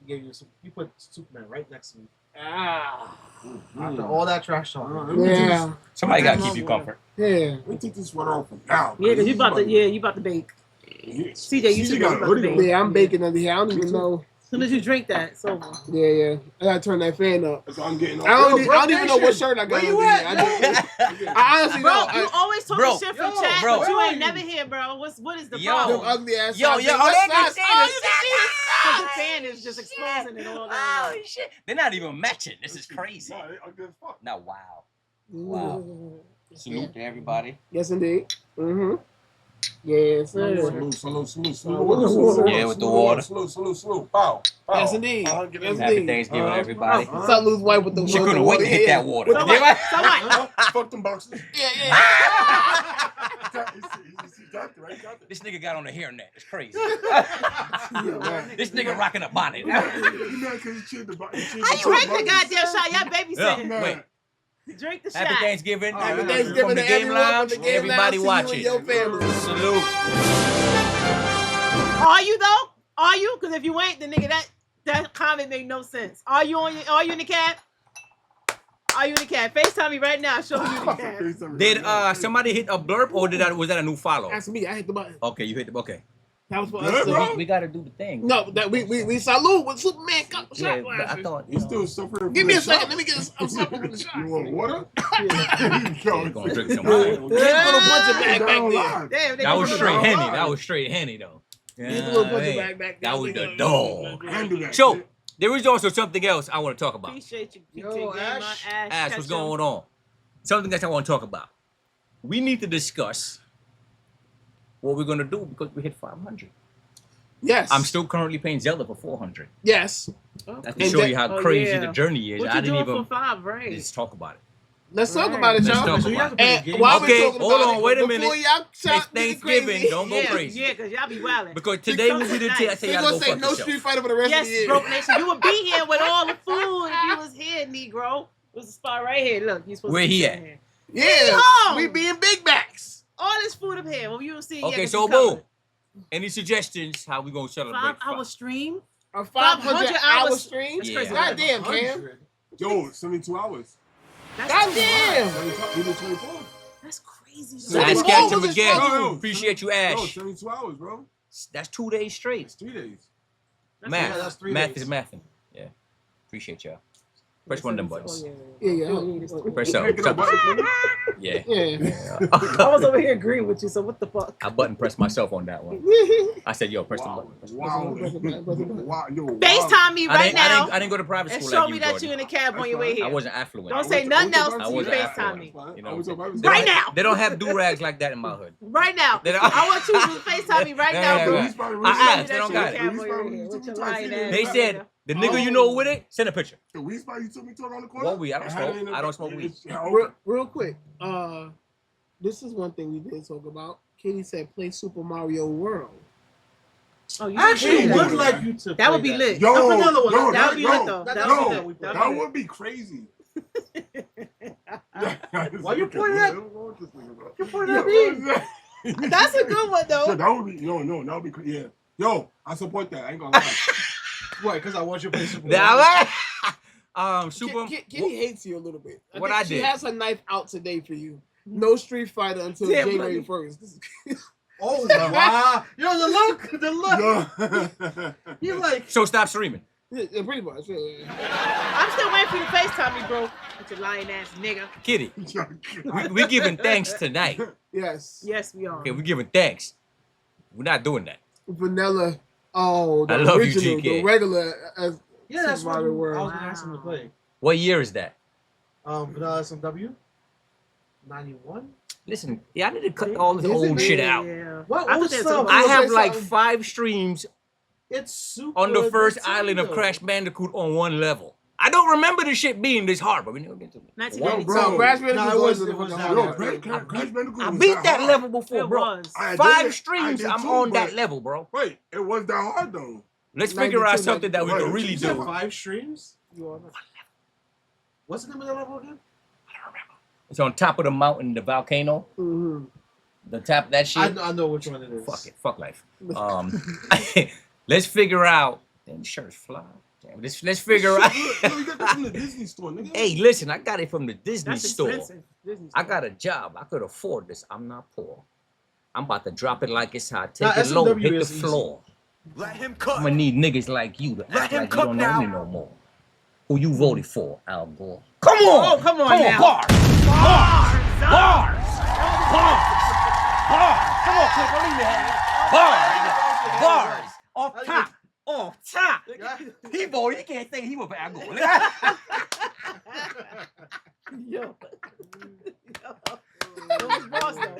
You put Superman right next to me. Ah. After all that trash talk. Yeah. Somebody gotta Come keep you on, comfort. Yeah. We take this sweater off for now. Yeah, because you about to bake. CJ, you should got know a about the hoodie bake. Yeah, I'm baking under here. I don't even know. As soon as you drink that, it's over. Yeah. I gotta turn that fan up. So I'm getting I don't even know what shirt I got Where you under at, here. I honestly Bro, don't. you always talking Bro, shit from yo, chat, bro. but you Where ain't are never you? here, bro. What is the Yo. Them problem? ugly ass. Yo, shots. yo, West oh, they can side- see oh, this. you can see this. Because the fan is just exposing it all down. Oh shit! They're not even matching. This is crazy. No, they ugly as fuck. Now, wow. Wow. Salute to everybody. Yes, indeed. Mm-hmm. Yes, sir. Salute. Yeah, with the water. Salute. Pow. Yes, indeed. Yes, Happy indeed. Thanksgiving, everybody. Salute white with the She with couldn't the wait to water. hit Yeah, that water. So what? So what? Fuck them boxes. Yeah. This nigga got on a hairnet. It's crazy. right. This nigga rocking a bonnet. You mad because you cheered the boxes? How you drink the goddamn shot? Y'all babysitting. Yeah, wait. Drink the shot. Happy Thanksgiving. Happy From Thanksgiving the to Game everyone Lounge. from the Game Everybody Lounge, to watching. you and your family. Salute. Are you though? Are you? Because if you ain't, the nigga, that comment made no sense. Are you in the cab? Are you in the cab? FaceTime me right now. Show me you in the cab. Did somebody hit a blurb or was that a new follow? That's me. I hit the button. Okay, you hit the okay. That was for Yeah, us. bro. We gotta do the thing. No, that we salute with Superman cup Yeah, shot but I glasses. thought You still suffering? Give me a from the second. shot? Let me get something from the shot. You want water? you're gonna drink some He's wine. gonna punch it back there. Damn, they That was put it straight on. Henny. That was straight Henny though. He's gonna punch Yeah, it back there. that was the dog. Handle that. So there is also something else I want to talk about. Appreciate you. Yo, Yo, Ash. Ash, what's going on? Something that I want to talk about. We need to discuss what we're gonna do because we hit 500. Yes. I'm still currently paying Zelda for 400. Yes. That's to And show that- you how oh, crazy yeah. the journey is. What I you didn't doing even for 5, right? just talk about it. Let's talk Right. about it, Let's y'all. talk So you about have it. to And play the while game. we're Okay, talking hold about on, it, wait a before minute. y'all It's shot Thanksgiving. crazy, Don't go Yeah, crazy. yeah, because y'all be wilding. Because today will be the day I Nice. say We're y'all gonna go say fuck no yourself. Street Fighter for the rest of the Yes, year. Broke Nation. You would be here with all the food if you was here, Negro. There's a spot right here. Look, you supposed Where to be he sitting at? here. Yeah, home. we being big backs. All this food up here. Well, you don't see it yet Okay, 'cause so you covered. boom. Any suggestions how we gonna celebrate? 5-hour stream. A 500 hour hours. stream. That's Yeah. crazy. God damn, Cam. Yo, 72 hours. That's God too damn. much. We did 24. That's crazy. So Ask the Captain goal was again. just- No. Appreciate you, No, Ash. 72 hours, bro. That's 2 days straight. It's 3 days. That's Math. that's 3 Math days. is mathing. Yeah. Appreciate y'all. Press one of them buttons. Yeah. Press up. Picking up buttons, nigga. Yeah. Yeah. I was over here agreeing with you, so what the fuck? I button pressed myself on that one. I said, yo, press the button. Press the button. Wow. Yo, wow. FaceTime me right now I didn't go to private and school show like me you, that Jordan. you in the cab on your way here. I wasn't affluent. Don't say nothing else. I You wasn't FaceTime affluent. me You know, They right now. They don't have do-rags like that in my hood. Right now. They don't- I want you to FaceTime me right now, bro. Yeah. Show me I that asked, they you don't in got the it. cab on your way here. With your lying ass. They said, the nigga you know with it, send a picture. The weed spot you took me to around the corner? What weed? I don't smoke. I don't smoke weed. Real quick. This is one thing we did talk about. Katie said play Super Mario World. Oh, you Actually, did would that. like you to. That would play be lit. Yo, That's another one. yo, That would be lit, yo, though. That- That that's would what be lit. that that would be crazy. Why you pointing at? fuck this nigga, bro. You point at me. That's a good one Yo, though. that would be that would be crazy. Yeah. Yo, I support that. I ain't gonna lie. What? Because I want you to play Super That Super. Kitty hates you a little bit. What think I she did? has her knife out today for you. No Street Fighter until Damn, January buddy. 1st. Oh wow! Yo, the look, the look. Yo. You like? So stop streaming. Yeah, pretty much. Yeah. I'm still waiting for you to FaceTime me, bro. With your lying ass nigga. Kitty, we're giving thanks tonight. Yes. Yes, we are. Okay, we're giving thanks. We're not doing that. Vanilla. Oh, the I love you, original, GK. the regular. Yeah, that's Super what Mario I World. was gonna ask him to play. What year is that? Vanilla SMW. 91. Listen, yeah, I need to cut all this Is it old really? shit out. Yeah. What I old thought that's stuff? a- I gonna have say like something. 5 streams It's super. on the first Nintendo. island of Crash Bandicoot on one level. I don't remember the shit being this hard, but we never get to it. 1982. Bro, So, Crash No, Bandicoot it was was- the it was fucking that Yo, hardest. Crash Bandicoot I was beat that hard. level before, It bro. was. I 5 did. I streams, did I'm too, on but- that level, bro. Wait, it was that hard though. Let's figure out 92, something that we can Right. really You said do. 5 streams. You are. What's the name of the level again? It's on top of the mountain, the volcano. Mm-hmm. The top of that shit. I know which one it is. Fuck it. Fuck life. Let's figure out. Damn, the shirt's fly. Damn, let's figure out. Yo, you got that from the Disney store, nigga. Hey, listen, I got it from the Disney That's store. expensive. Disney I store. got a job. I could afford this. I'm not poor. I'm about to drop it like it's hot. Nah, Take it low, SMW hit the is easy. floor. Let him I'm cook. gonna need niggas like you to act him like you cook don't know now. me no more. Who you voted for, Al Gore? Come on! Oh, come on now. Bars! Bars! Bars! Bars! Bars! Come on, Cliff, don't leave me hanging. Bars! Bars! Off top! Off top! He voted. He can't say he was for Al Gore. Yo. It was bars though.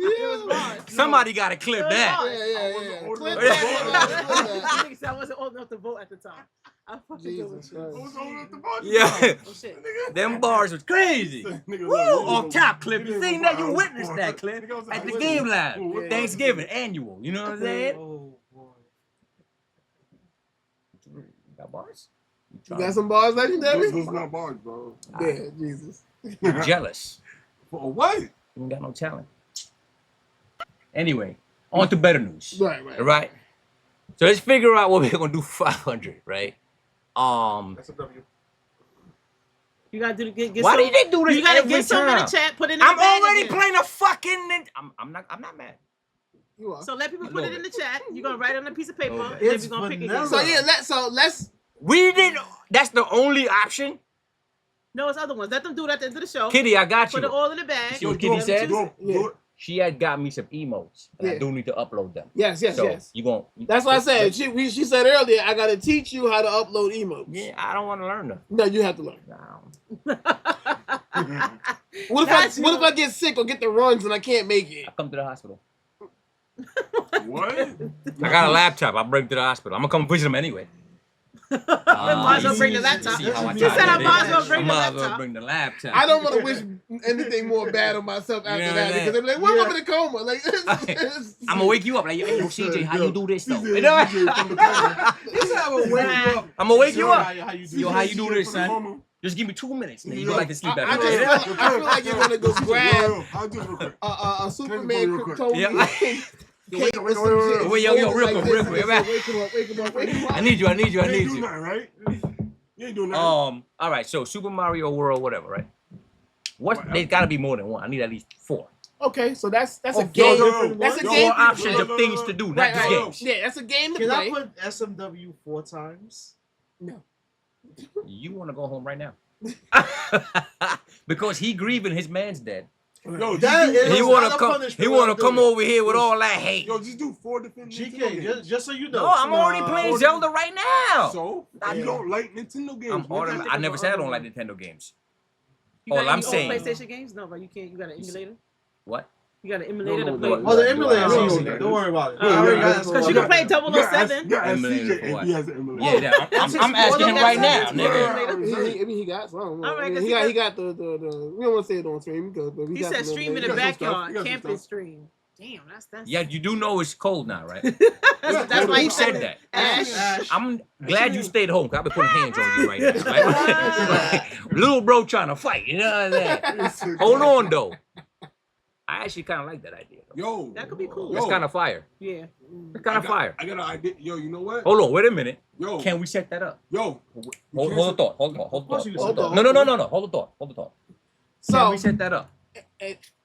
It was bars. Somebody gotta clip It was that. bars. Yeah. old Clip enough that, to clip vote. that, clip that. Nigga said I wasn't old enough to vote at the time. I fucking do Jesus with you. I was Christ. old enough to vote. Yeah. Oh shit. Nigga. Them bars was crazy. Nigga, Woo! look, Off nigga, top, Clip. You nigga, seen that? You nigga, witnessed that, nigga, Clip. nigga, At the nigga, game nigga, line. nigga, Thanksgiving, annual. You know what I'm saying? Oh boy. You got bars? You got some bars, legendary? Those not bars, bro. Yeah, Jesus. You jealous. For what? You ain't got no talent. Anyway, on to better news. Right. All right. So let's figure out what we're gonna do for 500, right? That's a W. You gotta get Why some, did they do this You gotta every get some in time? the chat, put it in the I'm bag already again. playing a fucking. I'm not mad. You are. So let people A put it little in the chat. You're gonna write it on a piece of paper, Little and bit. then It's we're gonna pick vanilla. again. So let's We didn't. That's the only option. No, it's other ones. Let them do it at the end of the show. Kitty, I got Put it you. all in the bag. See what Kitty Let them said? choose it. Yeah. She had got me some emotes, and I Yeah. do need to upload them. Yes. So you gon' That's what I said. She said earlier, I gotta teach you how to upload emotes. Yeah, I don't want to learn them. No, you have to learn. What That's if you. I get sick or get the runs and I can't make it? I come to the hospital. What? I got a laptop. I bring it to the hospital. I'm gonna come visit them anyway. Might as well bring the laptop. See how I She tie said I that might as in. well bring I the might as well laptop. bring the laptop. I don't want to wish anything more bad on myself after You know that what I'm because they're like, "What am I in a coma?" Like, I'm gonna wake you up like, yo, CJ, how you do this though? CJ, You know? CJ from the coma. This how I wake you up. I'm gonna wake you up. How you do Yo, this? how you do this, From the son? coma. Just give me 2 minutes. Nigga. You Yeah. like to sleep I after just that. feel, I feel like you're gonna go grab I'll do it real quick. a Superman real quick. Kryptonian Yeah. cape or some wait, shit. wait, yo, Hold it real like quick, this real and quick, say, man. Wake him up, wake him up, wake him up. I need you. I need you. I You need ain't do you. nothing, right? You ain't doing nothing. All right. So Super Mario World, whatever, right? What? Whatever. There's got to be more than one. I need at least 4. Okay, so that's a Oh, game. yo, That's a yo, game. Four options yo, of yo, things yo. to do, not Right, just right. games. Yeah, that's a game to Can I play. put SMW 4 times? No. You want to go home right now? Because he grieving his man's dead. Yo, That just do, is- He not want a to come. punishment He when want I to do come it. over here with all that hate. yo, just do 4 different Nintendo GK, games. just so you know. No, I'm already playing Nah. Zelda right now. So, I you know. don't like Nintendo games. I'm what automatic. the- I never said I don't like Nintendo games. You got All I'm any old saying- PlayStation games? No, but you can't. You got an emulator. What? You got an emulator No, to no, play. no. Oh, the emulator No, is no, easy. no. Don't worry about it. Yeah, I already yeah, got yeah. it. Because you can play 007. Yeah, ask Emulator CJ for if what? he has an emulator. Yeah, I'm asking him right now, nigga. He got some. I don't know. All right, I mean, 'cause he got the we don't want to say it on stream because but He got said some stream in the emulator. got some stuff. backyard, He got some camping stuff. stream. Damn, that's. Yeah, you do know it's cold now, right? that's why Who you said that? Ash. I'm glad you stayed home, because I've been putting hands on you right now. Like, little bro trying to fight, you know what I'm saying? Hold on, though. I actually kind of like that idea. Though. Yo, That could be cool. That's kind of fire. Yeah. It's kind of fire. I got an idea. Yo, you know what? Hold on, wait a minute. Yo, Can we set that up? yo, Hold the thought. Hold the thought. Hold course the you thought. can Hold set the that thought. up. No. Hold the thought. Hold the thought. Can So, we set that up?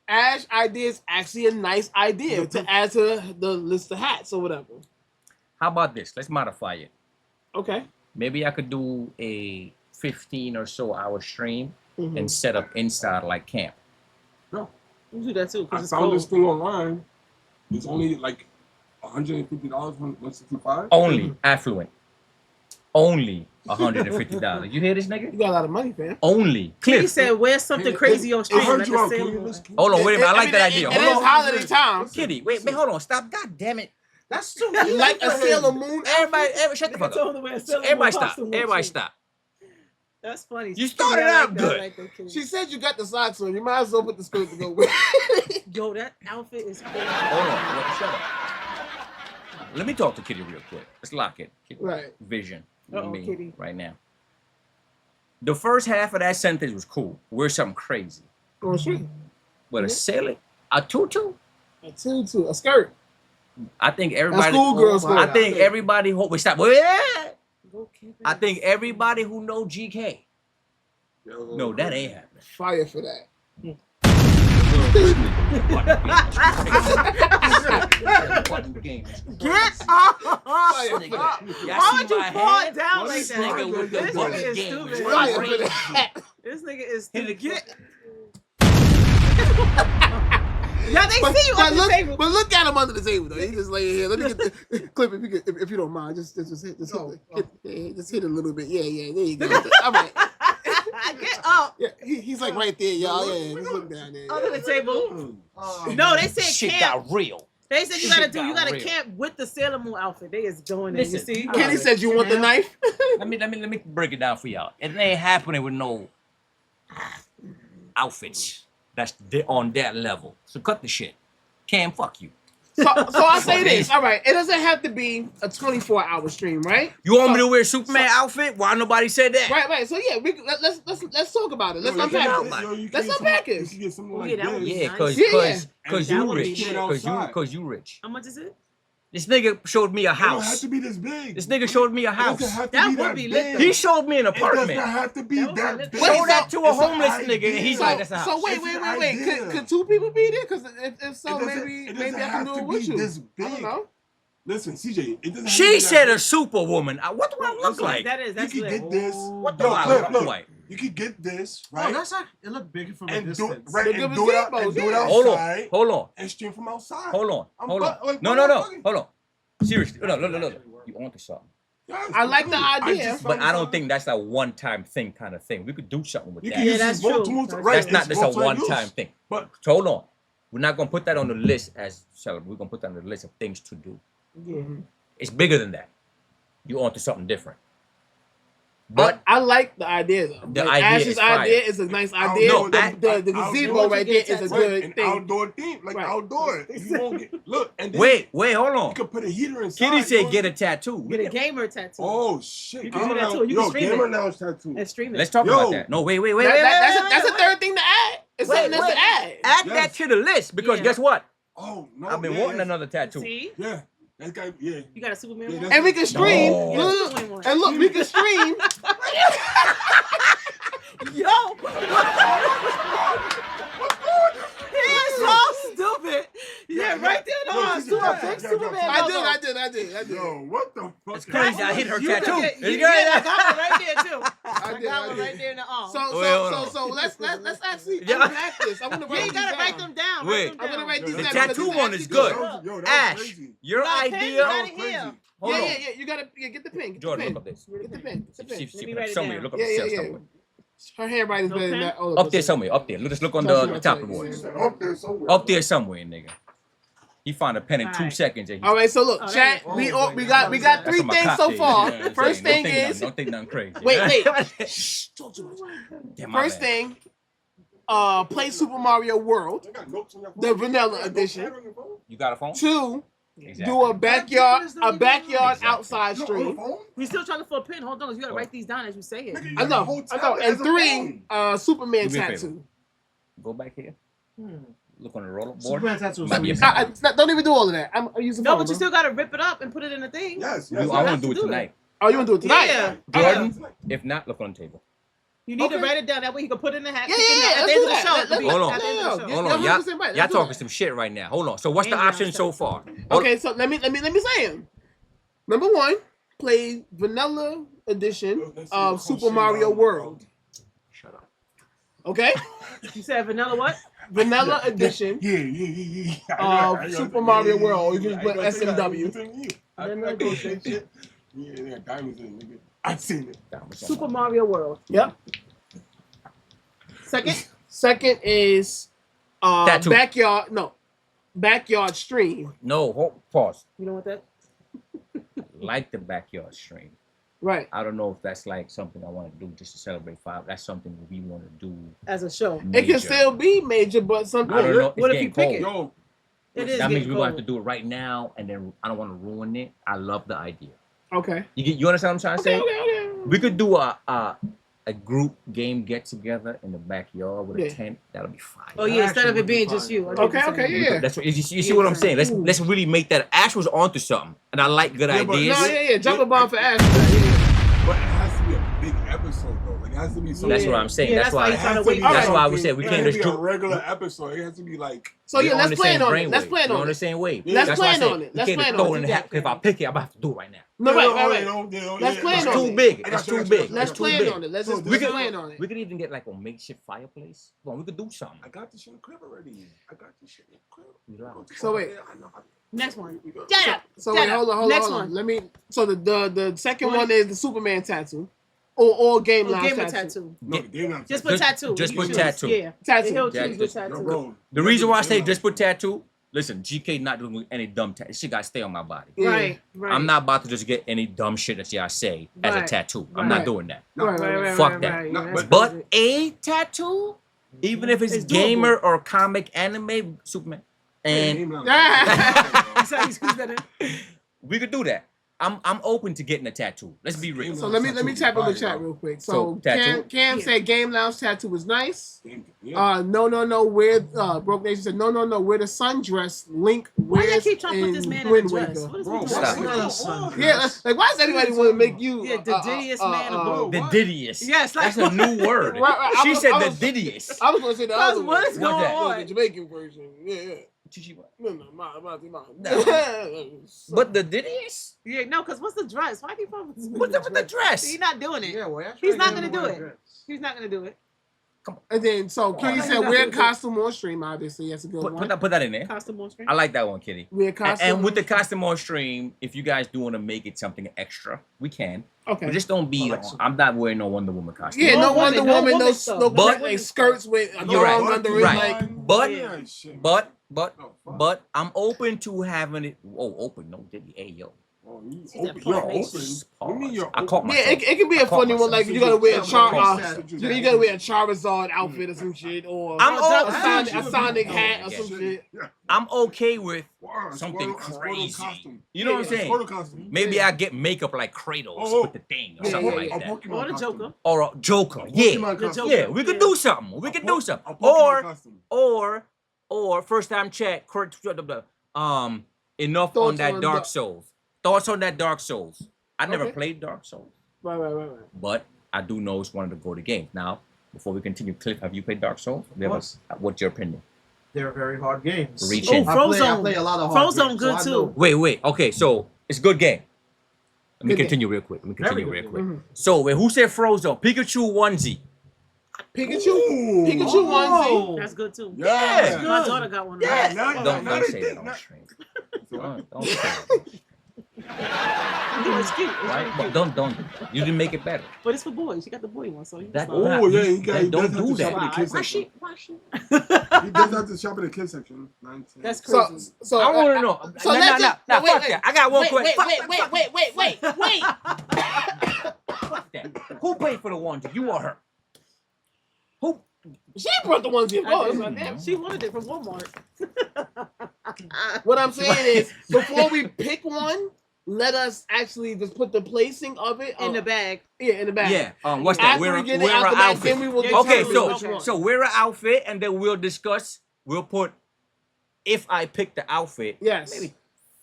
Ash idea is actually a nice idea to add to the list of hats or whatever. How about this? Let's modify it. Okay. Maybe I could do a 15 or so hour stream Mhm. and set up inside like camp. You do that too, I because it's found this cold. thing online. It's only like $150 from 165. Only affluent. Only $150. You hear this You nigga? got a lot of money, fam. Only. He Cliff. said, "Where's something crazy on I stream?" heard Let you the out. Sailor Can you Moon. listen? Hold on, wait a minute. I like that idea. It Hold is on. holiday time. Kitty, wait, hold on. Stop. God damn it. That's too Like a Sailor Moon. Everybody, shut the fuck Nigga told up. him to wear a Sailor Moon Everybody stop. costume on Everybody stream. stop. That's funny. You started I like out that, I good. like that, Kitty. She said you got the socks on. You might as well put the skirt to go with it. Yo, that outfit is crazy. Hold on. Shut up. Let me talk to Kitty real quick. Let's lock it. Kitty. Right. Vision. Uh-oh, Me Kitty. right now. The first half of that sentence was cool. Wear something crazy. On street. But a sailor, a tutu. A tutu, a skirt. I think everybody. schoolgirl skirt. I think everybody. Wait, stop. Wait, Go camping. I think everybody who know GK. Yo, No, that ain't happening. Fire for that. Get off! Fire for that. Why would you fall down like This that? nigga with the This button nigga is game stupid. is Fire for that. This nigga is stupid. Get. Yeah, they see you under the table. But look at him under the table though. He just laying here. Let me get the clip if you don't mind. Just hit it a little bit. Yeah. There you go. All right. Get up Yeah, he's like right there, y'all. Yeah, just look down there. under the table. Oh, No, they said Shit camp. got real. They said you Shit gotta got real. camp with the Sailor Moon outfit. They is going there. You Listen, see? Kenny said you want the knife. Let me break it down for y'all. It ain't happening with no outfits that's on that level. So cut the shit. Cam, fuck you. So I say this. All right, it doesn't have to be a 24-hour stream, right? You want me to wear a Superman outfit? Why nobody said that? Right. So yeah, let's talk about it. Let's unpack it. Let's unpack it. You can get something Oh, like yeah, that would be this. Yeah, nice. cause Yeah. That you would be rich. nice. Cause you rich. How much is it? This nigga showed me a It don't have house. to be this big. This nigga showed me a It doesn't house. have to That be would that be lit, big. though. He showed me an It does apartment. not have to be That would that be big. lit. Show that to a It's an homeless nigga and he's idea. like, that's a house. So wait. It's an idea. Could two people be there? Because if so, It doesn't- maybe it maybe doesn't I can have do to it with be you. this I don't big. know. Listen, CJ, it doesn't have to She be said that a superwoman. What do I look like? That is. That's You can lit. get this. What do Yo, I Cliff, look look. like? You can get this, Oh, right? that's like it looked bigger from a And do distance. right The and do it out gazebos, and do it yeah. Hold outside on. Hold on. and stream from outside. Hold on. I'm Hold on. bu- like, No. what I'm fucking- Hold on. Seriously. Look. You onto something. Yes, I like the I idea. just But found I don't out. think that's a one-time thing kind of thing. We could do something with You that. can Yeah, use that's this multiple true. right, That's not it's just a multiple one-time use. thing. But So hold on. We're not gonna put that on the list as so we're gonna put that on the list of things to do. Yeah. It's bigger than that. You onto something different. But I like the idea though. The Like, idea Ash's is fire. idea is a nice idea. No, the I- gazebo right there is a right, good an thing. outdoor theme, like Right. outdoor. If you won't get look and then wait, hold you on. can put a heater inside. Kitty said you get know? a tattoo. Get a gamer tattoo. Oh shit! You can do that too. You can Yo, stream gamer it. now is tattoo. And stream it. Let's talk Yo. about that. No, wait. That's a third thing to add. It's Wait, something that's to add. Add Yes. that to the list because Yeah. guess what? Oh no! I've been yeah, wanting yeah. another tattoo. See? Yeah, that's got yeah. You got a Superman Yeah, one? that's- And we can stream. No. Look, and look, we can stream. Yo! He is so stupid. Yeah, right there in the Yo, arms. she's Do a a cat, big cat, Superman. cat. I did. Yo, what the fuck? It's crazy. I hit her You tattoo. can get- It's you- good. Yeah, I got one right there too. I I did, got I one did. right there in the arm. So let's actually Yeah. unpack this. I want to yeah, write you gotta these write down. them down. Wait. Write them I'm gonna down. write these The down. tattoo because one it's is actually good. Yo, that was Ash, crazy. your You got a pen? idea. You got it That was here. crazy. Hold on. Yeah. You gotta get the pen. Get the Jordan, pen. look up this. Get the pen. Get the pen. See, Let me look write it somewhere. down. Look up Yeah, the yeah, cell yeah. somewhere. Her handwriting's No better than pen? that. Oh, Up there somewhere. Up there. Let's look on Tell the me top of what the I board. tell Up there somewhere. Up there somewhere, nigga. He found a pen in 2 Alright. seconds. And he, All right, so look, Oh, chat. that- We oh, we got That's three what my things cop so did, far. you know what I'm First saying? thing is Don't think nothing crazy. wait. Shh, talk too much. Damn, my First bad. thing, play Super Mario World, You got notes on your phone? the vanilla edition. You got a phone? 2, Exactly. do a backyard Exactly. outside You don't own a stream. phone? We still trying to fill a pin. Hold on, you gotta write these down as you say it. Nigga, you I got a know. whole And tablet as a 3, phone. Superman Do me a favor. tattoo. Go back here. Look on the roller board. Superman tattoo. Might be a Don't even do all of that. I'm using No, phone, but you bro. still gotta rip it up and put it in the thing. Yes, I yes. want have to do to it do tonight. Oh, you want to do it tonight? Yeah. Jordan, if not, look on the table. You need to Okay. write it down. That way you can put it in the hat. Yeah, At let's the do end of the that. show. Let's- It'll be Hold on. at the end of the show. Yeah, Hold on, yeah, y'all, 100% right. y'all Let's do talking that. some shit right now. Hold on. So what's the And option y'all so far? Hold- Okay, so let me say them. Number 1, play vanilla edition of Super Mario World. Shut up. Okay, You said vanilla what? vanilla edition. Yeah. Super Mario World. You just put SMW. I go shit. Yeah, diamonds in it, nigga. I seen it. Super Mario World. Yep. Second is Tattoo. backyard stream. No, pause. You know what that? Like the backyard stream. Right. I don't know if that's like something I want to do just to celebrate 5. That's something we want to do. As a show. It Major. can still be major, but something. I don't know. It's What if you getting pick it? cold. Yo, It is That means getting we're gonna have cold. to do it right now, and then I don't want to ruin it. I love the idea. Okay. You understand what I'm trying to say? Okay. We could do a group game get together in the backyard with Yeah. a tent. That'll be fire. Oh yeah, instead of Actually it being would be just fine. you. I get what you're Okay, saying. yeah. That's what you see what I'm saying. Let's really make that. Ash was onto something, and I like good Yeah, but- ideas. No, yeah. Jump a bomb for Ash. but it has to be a big episode though. Like it has to be something. That's what I'm saying. Yeah, That's that's why. why you trying to wait. That's why I Alright. would say we It can't can't just be a do. regular episode. It has to be like. So yeah, We're on let's the plan same on it. brainwave. Let's plan We're on on the it. same wave. Let's That's why I plan said on it. we Let's can't plan just on throw it. it in the hat. If I pick it, I'm about to do it right now. No, right. Let's It's plan It's on too it. big. I got It's you, I too got you, I big. got Let's It's too plan big. on it. Let's So just we could- plan on it. We could even get like a makeshift fireplace. Well, we could do something. I got this shit in the crib already. I got this shit in the crib. You know. So wait. I know. Next one. We go. Shut up. So Shut wait, up. hold on. Next one. Let me. So the second What? one is the Superman tattoo, or game Oh, lounge gamer tattoo. tattoo. No, the game not Just put tattoo. just You put choose. tattoo. Yeah. Tattoo. He'll Jack, choose the just- Yo, tattoo. bro. The reason why I say Game just put tattoo. Listen, GK not doing any dumb tattoo. She got to stay on my body. Yeah. Right. I'm not about to just get any dumb shit that y'all say as a Right. tattoo. I'm Right. not doing that. No, Right, Right. Fuck that. No, That's But crazy. a tattoo, even if it's It's gamer or comic anime, Superman, and Game not- You said you squeezed that in? we could do that. I'm open to getting a tattoo. Let's be real. So let me tap in the chat real quick. So So, tattoo? Cam Yeah. said game lounge tattoo was nice. Yeah. No. Where Broke Nation said no. Where the sundress Link Why wears you keep trying to put this in man in a Wind dress? Waker. What is Bro, he stop. doing? What's going on? Yeah, like why does anybody want to make you? Yeah, the diddiest man of all. The What? Diddiest. Yes, like That's a new word. Right, She I said was- the Diddiest. I was going to say the Cause other what one. is What's going that? on? The Jamaican version. Yeah. No, But the Diddiest? Yeah, no, because what's the dress? Why keep on? What's up with the dress? He's not doing it. Yeah, well, that's He's right, not yeah, gonna do wear it. a dress. He's not gonna do it. And then Kitty no, said no, wear no. costume on stream. Obviously, that's a good one. Put that in there. Costume on screen. I like that one, Kitty. Wear costume. And with the costume on stream, if you guys do want to make it something extra, we can. okay. But just don't be. Like I'm not wearing no Wonder Woman costume. Yeah, no Wonder no Woman, no woman stuff. no But- like skirts with a You're right, thong under it. right. Like But- Yeah. But I'm open to having it. Oh, open. No, Diddy. Hey, yo. Oh, you See that open. part You're face? open. What do you mean you're I caught open? myself. yeah, it can be a I caught funny one. myself. Like you gotta wear a Yeah, you gotta wear a Charizard outfit or some shit, or I'm a open. Sonic hat or Yeah. some shit. Yeah. I'm okay with Wow, something Squirtle crazy. costume. You know what I'm Yeah, saying? Squirtle costume. Maybe I get makeup like Kratos Oh, with the thing or yeah, something yeah, like yeah. that. Or the costume. Joker. Or a Joker. A Yeah. Pokemon The costume. Joker. Yeah, we could Yeah. do something. We could do A something. Pokemon costume. Or first time check. Enough on Thoughts that on Dark Dark- Souls. Thoughts on that Dark Souls. I never Okay. played Dark Souls, Right. but I do know it's one of the go-to games. Now, before we continue, Cliff, have you played Dark Souls? Of course. What's your opinion? They're very hard games. Reach Oh, in. I Frozone. play a lot of hard Frozone games, good so I too. know- Wait. Okay, so it's a good game. Let me Good game. continue real quick. Very good quick. Mhm. So, wait, who said Frozone? Pikachu onesie. Pikachu Ooh. onesie. Oh. That's good too. Yeah. My daughter got one. Of Yeah. those. Now- Don't now they say that think- on now- stream. So I- Don't say that. No, it's cute. It's Right? really But cute. don't do that. You didn't make it better. But it's for boys. She got the boy one, so you That- can slide. Oh, yeah, you got- That- he don't does have do to shop that. at the kids Why section. she? He does have to shop in the kids section. 19. That's So crazy. so I want to know. So Nah, let's nah, just- nah, wait, fuck wait. that. I got one wait, question. wait. Fuck that. Who paid for the onesie? You or her? Who? She brought the onesie, of I course. did. Goddamn. She wanted it from Walmart. What I'm saying is, before we pick one, let us actually just put the placing of it In the bag. Yeah, in the bag. Yeah. What's that? After Wear we get it wear out an the bag, outfit. then we will Yeah, Okay, determine which one. so wear an outfit, and then we'll discuss. We'll put if I pick the outfit. Yes. Maybe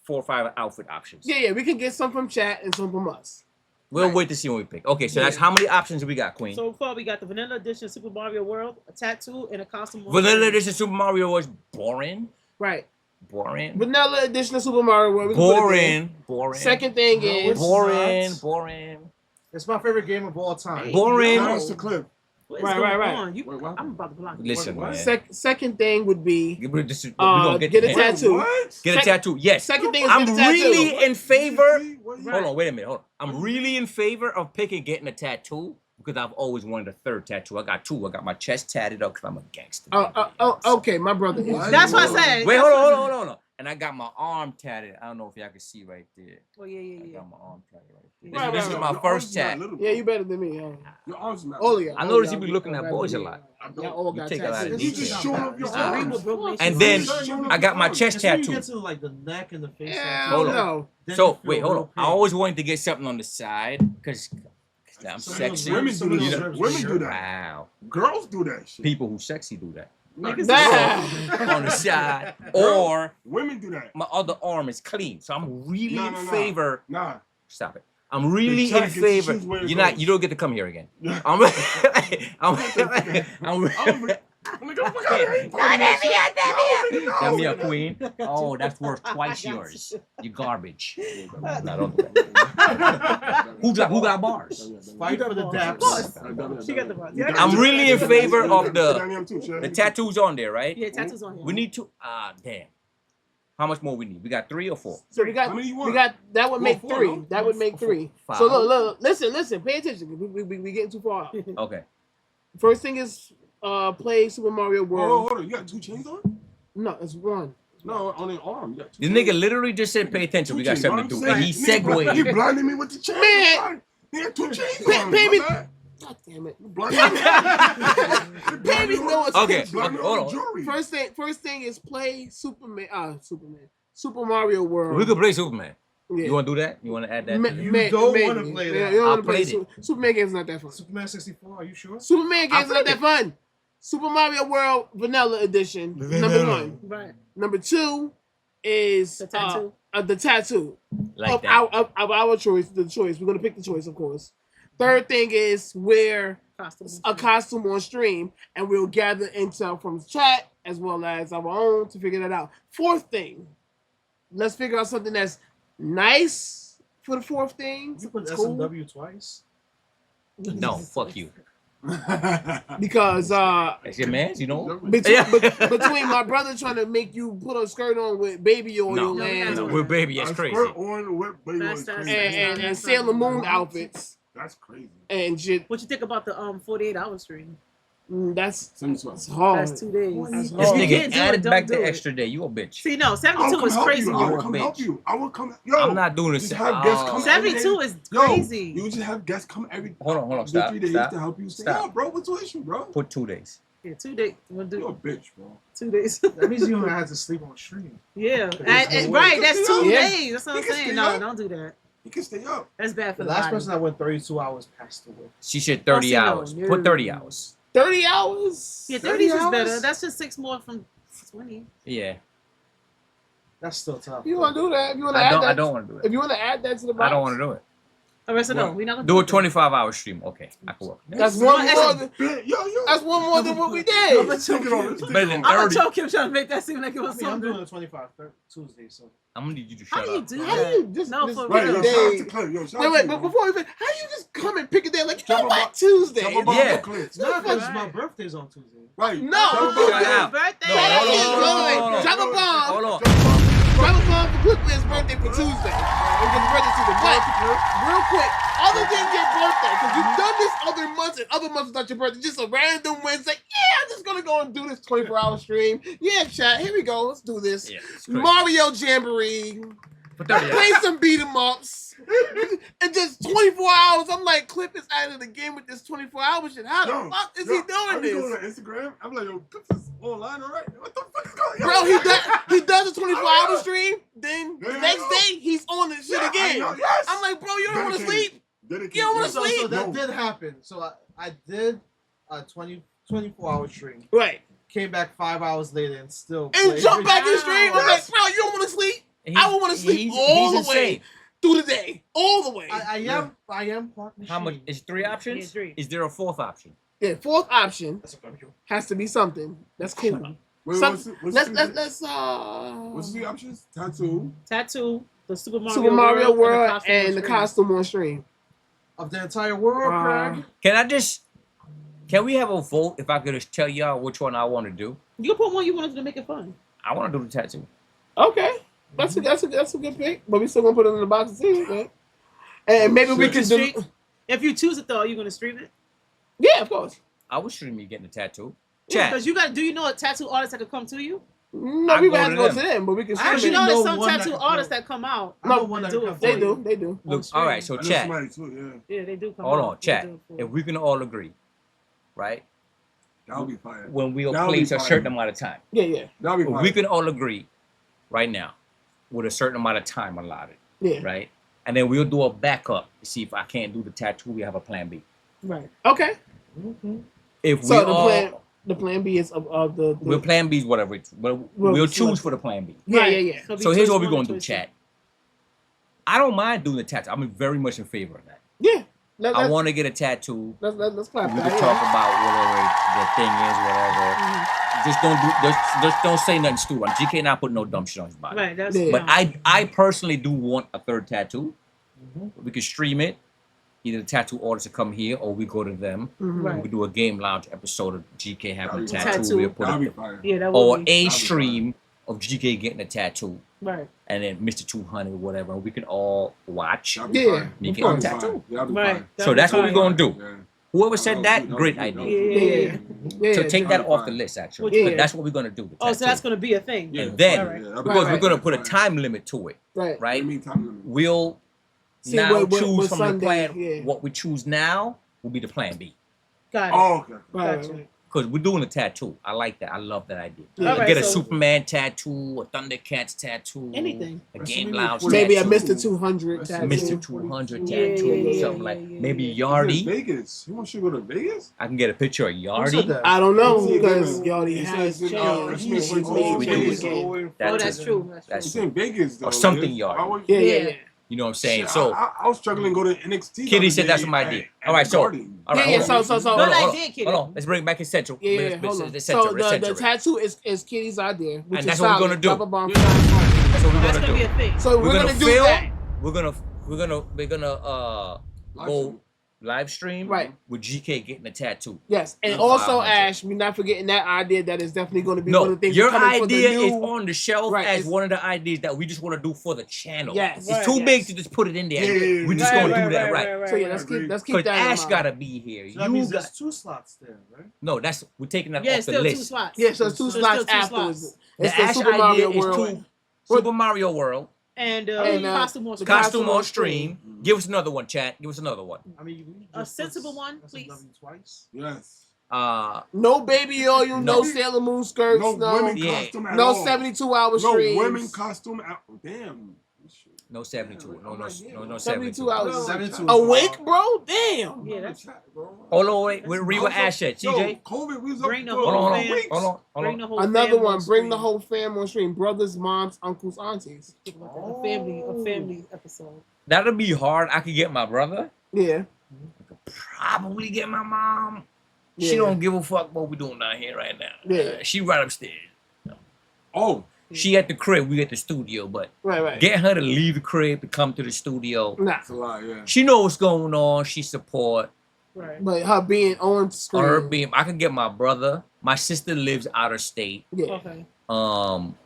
4 or 5 outfit options. Yeah, we can get some from chat and some from us. We'll Right. wait to see when we pick. Okay, so that's Yeah. how many options we got, Queen? So far, we got the Vanilla Edition Super Mario World, a tattoo, and a costume. Vanilla Edition Super Mario was boring. Right. Boring. Vanilla edition of Super Mario World. we can put it there. Boring. Second thing No, is it's Boring. not. Boring. It's my favorite game of all time. Boring. Shout outs to Cliff. What is Right, going right. on? You, Wait, what? I'm about to block you. Listen, What? man. second thing would be We gonna get to a that. tattoo. What? Get a Sec- tattoo. Yes. second thing is I'm get a tattoo. really in favor. What? Hold on, wait a minute. Hold on. I'm really in favor of picking getting a tattoo because I've always wanted a third tattoo. I got 2. I got my chest tatted up because I'm a gangster. Okay, my brother is. What? That's what I said. Wait, That's hold what- on. And I got my arm tatted. I don't know if y'all can see right there. Oh yeah, I yeah, yeah. got my arm tatted right there. Right, This right, is right. my Your first arms not tat. little, Yeah, bro. you better than me. Your arms not All of little. y'all. I all noticed y'all you be looking at better boys a than me. lot. Y'all all got You take a lot of tattoos. You just detail. showing off your Mr. Ah. Green arms. will broke And nations. then Just showing off I got your my arms. chest As soon as tattoo. you get to like the neck and the face. Yeah, tattoo, Hold on. no. then So you feel wait, hold real on. I pain. always wanted to get something on the side because I'm Some of sexy. those Women some do of this. those ribs Women for do sure. that. Wow. Girls do that shit. People who sexy do that. Niggas Nah. On the side. Girls- Or Women do that. my other arm is clean. So I'm really No, in no, no. favor. Nah. Stop it. I'm really Check in it, favor. choose where it You're not. goes. You don't get to come here again. Yeah. I'm. I'm. Damn me a queen. Oh, that's worth twice yours. You garbage. No, don't do that. Who got bars? Fight for the daps. She got the bars. I'm really in favor of the tattoos on there, right? Yeah, tattoos on here. We need to. Damn. How much more we need? We got 3 or 4. So we got How many you we want? got that would make Well, 3. no. That would make 3. Five. So look, listen, pay attention. We getting too far out. Okay. First thing is play Super Mario World. Hold on. You got 2 chains on? No, it's 1. No, on the arm. You got 2 This chains. nigga literally just said, "Pay attention. We got Two something to chains, do," what I'm and he saying. Nigga, You segued. blinded me with the chain. Man. He had 2 chains Pay- on. pay my me- man. God damn it. You blinded me. You blinded me know it's- Okay, blinded hold on on. jewelry. First thing is play Super Mario World. We could play Superman. Yeah. You want to do that? You want to add that? Ma- to the- You ma- don't maybe. wanna play Yeah, that. you don't I'll wanna play play it. Superman game's not that fun. Superman 64. Are you sure? Superman game's I'll not play that fun. Super Mario World Vanilla Edition. Number 1. Right. Number 2 is The tattoo. the tattoo Like of that. our choice. The choice. We're gonna pick the choice, of course. Third thing is wear Costume. a costume on stream, and we'll gather intel from the chat as well as our own to figure that out. Fourth thing, let's figure out something that's nice for the fourth thing. You put It's cool. SMW twice. No, fuck you. Because That's your man. You know. between my brother trying to make you put a skirt on with baby oil No, and no, we're baby. That's A crazy. skirt on with baby That's- is that's- crazy. and Sailor Moon outfits That's crazy. and shit. What you think about the 48-hour stream? That's Send me it's hard. That's 2 days. That's This hard. You nigga can't do it, added don't back do the it. extra day. You a bitch. See, no, I will 72 come is help crazy. you. I will You're a come bitch. help you. I will come. Yo, I'm not doing this. just have guests come. 72 is Yo, crazy. You just have guests come every. Hold on. 2, Stop. 3 days Stop. to help you. Stay Stop. out, bro. What's the issue, bro? Put 2 days. Yeah, 2 days. We'll You're a do bitch, bro. 2 days. That means you don't have to sleep on stream. Yeah, That's and, the right. way. That's 2 Yeah. days. That's what You I'm can saying. stay No, up. don't do that. You can stay up. That's bad for The the last body. person that went 32 hours passed away. She said 30 Oh, see, no, hours. no. Put 30 hours. 30 hours. Yeah, 30 30 is hours? better. That's just 6 more from 20. Yeah. That's still tough. You want to do that? If you want to I add don't. that, I don't want to do If it. you want to add that to the box, I don't want to do it. All right, so no, What? we're not gonna Do a it. 25-hour stream. Okay, I can work. That's You one want more. extra- Than, Yo. that's one more than what we I'm did. gonna choke him. Better than I'm gonna 30. choke him trying to make that seem like it was I mean, I'm doing something. the 25 Tuesday, so I'm gonna need you to How shut do you up. do How do that? you just No, just for Right, real. yo, pick a shout out day? to Cliff. Yo, shout Wait, out wait, to but you. before we finish, how you just come and pick a day like you Jump know what about- Tuesday? Jump about Yeah. the Cliff. no, because Right. my birthday's on Tuesday. Right. No. Jump Shut about- up. Birthday. No, That hold is on, good. hold on. Drop a bomb. Hold on. Drop a bomb for Cliffman's birthday for Tuesday. We'll get the birthday Tuesday. But real quick, other than your birthday, because you've done this other months and other months without your birthday, just a random Wednesday. Yeah, I'm just gonna go and do this 24-hour stream. Yeah, chat. Here we go. Let's do this. Yeah, it's crazy. Mario Jamboree For I 30 played some beat 'em ups. And just 24 hours, I'm like, Clip is out of the game with this 24-hour shit. How the fuck is he I doing be going this? on Instagram. I'm like, yo, Clips is online, all right? What the fuck is going on? Bro, he does a 24-hour stream, then the Yeah, I next know. day he's on this shit Yeah, I again. know, yes. I'm like, bro, you don't want to Dedicated. sleep? Dedicated. You don't wanna So sleep? that No. did happen. So I did a 24-hour stream. Right. Came back 5 hours later and still And played. jump back in stream. I'm like, Yes. bro, you don't want to sleep? He's- I would want to sleep he's all the insane. way through the day. All the way. I am part machine. How much is 3 options? Yeah, 3. Is there a 4th option? Yeah, fourth option That's a barbecue. has to be something. That's cool. Wait, Some- what's Let's the let's three options? Tattoo. Tattoo, the Super Mario, Super Mario World and and the costume on stream. Of the entire world, Craig. Can we have a vote if I could just tell y'all which one I want to do? You can put one you wanted to make it fun. I want to do the tattoo. Okay, that's a good pick. But we still gonna put it in the box to see. Okay? And maybe we You can can do. stream- If you choose it though, are you gonna stream it? Yeah, of course. I would stream me getting a tattoo. Yeah, Chat. because you got. Do you know a tattoo artist that could come to you? No, I we go would have to to go them. to them, but we can I stream But you it. know, there's know some one that tattoo can artists play. that come out. I know No, one that do can it for They you. do. They do. Look, stream. all right, so I know chat. somebody too, yeah. Yeah, they do come Hold out. on, They chat. do it for If you. we can all agree, right? That'll be fire. When we'll That'll be place a fire. certain amount of time. Yeah, yeah, That'll be If fire. we can all agree right now with a certain amount of time allotted, yeah. right? And then we'll do a backup to see if I can't do the tattoo. We have a plan B. Right. Okay. If So we the plan B is of the. we'll plan B's whatever. We'll Well, choose select- for the plan B. Yeah, Right. yeah, yeah. it'll be So here's choice what we're one gonna and do, choice chat. I don't mind doing the tattoo. I'm very much in favor of that. Yeah. I want to get a tattoo. Let's clap We that. can talk about whatever the thing is, whatever. Just don't say nothing stupid. GK not putting no dumb shit on his body. Right. That's. Yeah. But I personally do want a third tattoo. We can stream it. Either the tattoo artist to come here or we go to them. Mhm. Right. We can do a game lounge episode of GK having a That'd be tattoo. tattoo. We'll put That'll be it, fire. Yeah, that or would be. a be stream of GK getting a tattoo. Right. And then Mr. 200 or whatever. We can all watch. That'd be Yeah, fire. You of get course. a tattoo. That'd be Right. fire. So that's what we're going to do. Yeah. Whoever said That that, was good. great That was idea. good. Yeah. Yeah. So take that Yeah. off the list, actually. Yeah. But that's what we're going to do. the Oh, so tattoo. that's gonna be a thing. Yeah, And then- fire. Yeah, that'd be Because Right, we're going to fire. put a time limit to it, Right. right? What do you mean time limit? We'll See now what choose from Sunday, the plan. yeah. What we choose now will be the plan B. Got it. Oh, okay. Right. Gotcha. Because we're doing a tattoo. I like that. I love that idea. Yeah. Alright, Get a so- Superman tattoo, a Thundercats tattoo, Anything. a That's Game really Lounge cool. Maybe a tattoo, Mr. 200 That's tattoo. Mr. 200 Yeah, tattoo, yeah, something yeah, like yeah, maybe yeah. He's in Yardy. Vegas. You want to go to Vegas? I can get a picture of Who said Yardy. that? I don't know Who's he because giving? Yardy He has says, changed. Smith He's went to made Vegas. changes. That's Oh, that's it. true. That's That's He's true. in Vegas though. Or something man. yard. I was- Yeah, yeah, Yeah. yeah. You know what I'm saying? Shit, So, I was struggling to go to NXT. the Kitty other said that's day my at- idea. at All right, the so- Garden. all right, Yeah, yeah, hold on. so- Hold on, Good hold on, idea, Kitty. hold on. Let's bring it back in central. Yeah, Let's- hold let's- on. let's So center, let's the center it. tattoo is Kitty's idea, which And is that's what we're solid. gonna do. Drop a bomb. That's what we're That's gonna gonna be do. a thing. So we're gonna do film. that. We're gonna Live go stream. live stream Right. with GK getting a tattoo. Yes, and And also 500. Ash, we're not forgetting that idea that is definitely going to be one No, of the things. your coming for the idea new- is on the shelf Right, as it's- one of the ideas that we just want to do for the channel. Yes. It's Right, too yes. big to just put it in there. Yeah, We're just Right, gonna right, do that, right? So yeah, I let's agree. keep Because that in Ash mind. gotta be here. So that You means got there's 2 slots there, right? no. That's we're taking that Yeah, off it's the still 2 list. slots. Yeah, so it's 2 So slots still 2 afterwards. slots. The It's the Ash Super idea Mario is World. Super Mario World. And And, costume or the stream. Costume on stream. Give us another one, chat. Give us another one. I mean, you A just sensible put one, SMW please. Twice. Yes. No baby oil, no No. Sailor Moon skirts, No no women Yeah. costume at no all. 72-hour No streams. women costume at Damn. No 72. No, no, no, no 72 72. hours. 72 Awake, bro? Damn. Yeah, that's Hold on, wait. Read what Ash said. CJ. COVID, we was up Bring the for Hold on, hold on, fam. weeks. hold on, hold bring on. the whole Another fam one. on Bring the stream. whole fam on stream. Brothers, moms, uncles, aunties. A family episode. That'll be hard. I could get my brother. Yeah. Probably get my mom. She Yeah. don't give a fuck what we doing down here right now. Yeah. She right upstairs. Oh, She at the crib. We at the studio. But Right. get her to leave the crib to come to the studio. Nah. that's a lot, yeah. She know what's going on. She support. Right. But her being on screen. Her being, I can get my brother. My sister lives out of state. Yeah. Okay.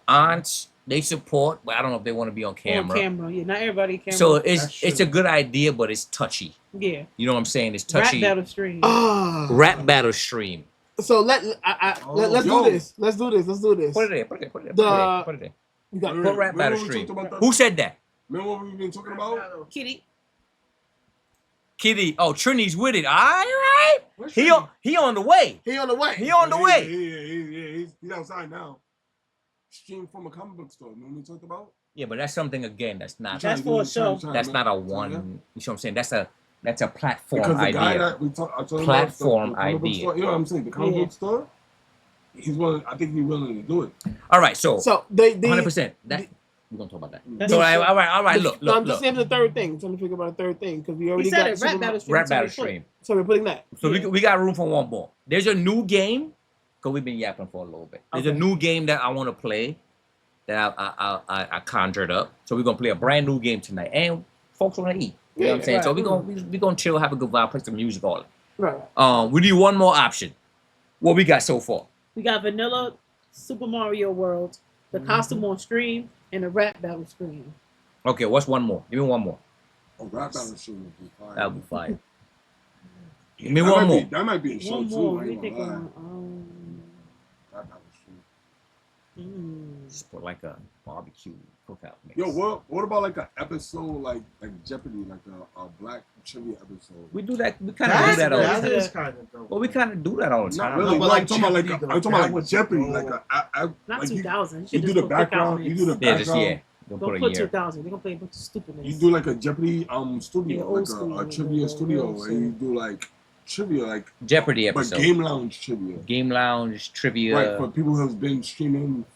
Aunts, they support, but I don't know if they want to be on camera. On camera. Yeah, not everybody camera. So That's it's true. a good idea, but it's touchy. yeah. You know what I'm saying? It's Rap touchy. battle stream. Ah. Rap battle stream. So let's Yo. do this. Let's do this. Put it there. Put it there. Put it there. The- Put it there. You got Put rap battle we stream. talked about that. Who said that? Remember what we've been talking about? Kitty. Kitty. Oh, Trinity's with it. All right. Where's He Trinity? he on the way. He on the way. He on the way. He's outside now. Stream from a comic book store. Remember we talked about? Yeah, but that's something again. That's not. That's for a show. That's not a one. You know what I'm saying? That's a platform Because the guy idea. that we talk, I told him Platform about the comic book idea. store, you know what I'm saying? The comic book store. He's willing. I think he's willing to do it. All right. So So they 100%. That we're gonna talk about that. That's So for all sure. right. Look. I'm just saying the third thing. Trying to figure about the third thing because we He already said got it. Rap Super battle stream. Rap so we battle put- stream. So we're putting that. So Yeah. we got room for one more. There's a new game, because we've been yapping for a little bit. There's a Okay. new game that I want to play that I conjured up. So we're going to play a brand new game tonight. And folks want to eat. You know what I'm saying? right, So we're gonna chill, have a good vibe, play some music, all that. Right. We need one more option. What we got so far? We got Vanilla Super Mario World, the costume on stream, and the rap battle stream. Okay, what's one more? Give me one more. Oh, rap battle show would be fire. That'll be fine. Yeah, Give me that one might more. Be, that might be a show One too. more. I We ain't think gonna lie. on. Rap battle show. Just put like a barbecue cookout mix. Yo, what about like an episode like Jeopardy, like a black trivia episode? We do that. We kind of do that all the time. That is kind of dope. Well, we kind of do that all the Not time. really. No, But but I'm like talking about Jeopardy, I'm talking that about was Jeopardy, dope. like Not like 2000. You do the background. You do the Yeah, just background. We'll Don't put put a year. 2000. They're gonna play a bunch of stupidness. You do like a Jeopardy studio, Yeah, old like school, a trivia yeah, studio, old and you do like trivia, like Jeopardy but episode. game lounge trivia. Game lounge trivia. Right, for people who've been streaming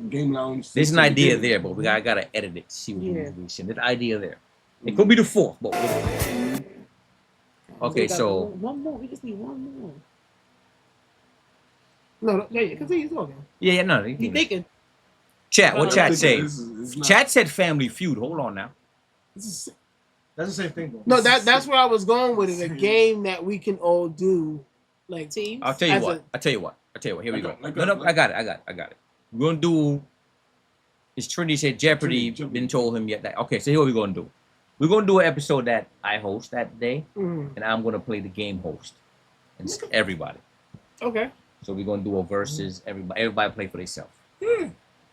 game lounge. There's an since the idea beginning. there, but I gotta edit it. See what Yeah. we see. There's an idea there. It could be the fourth, but okay. We got So one more. We just need one more. No, yeah, continue talking. yeah, no. You thinking? Chat. What I chat think say? this is not- Chat said Family Feud. Hold on now. This is- That's the same thing, though. No, that's where I was going with it. A game that we can all do, like Teams. I'll tell you As what. a- I'll tell you what. Here we Like go. a- like No, a- no, like- I got it. We're gonna do. Is Trinity said Jeopardy? Jeopardy. Didn't told him yet. That okay. So here we're gonna do. We're gonna do an episode that I host that day, and I'm gonna play the game host, and it's everybody. Okay. So we're gonna do a versus. Everybody play for themselves.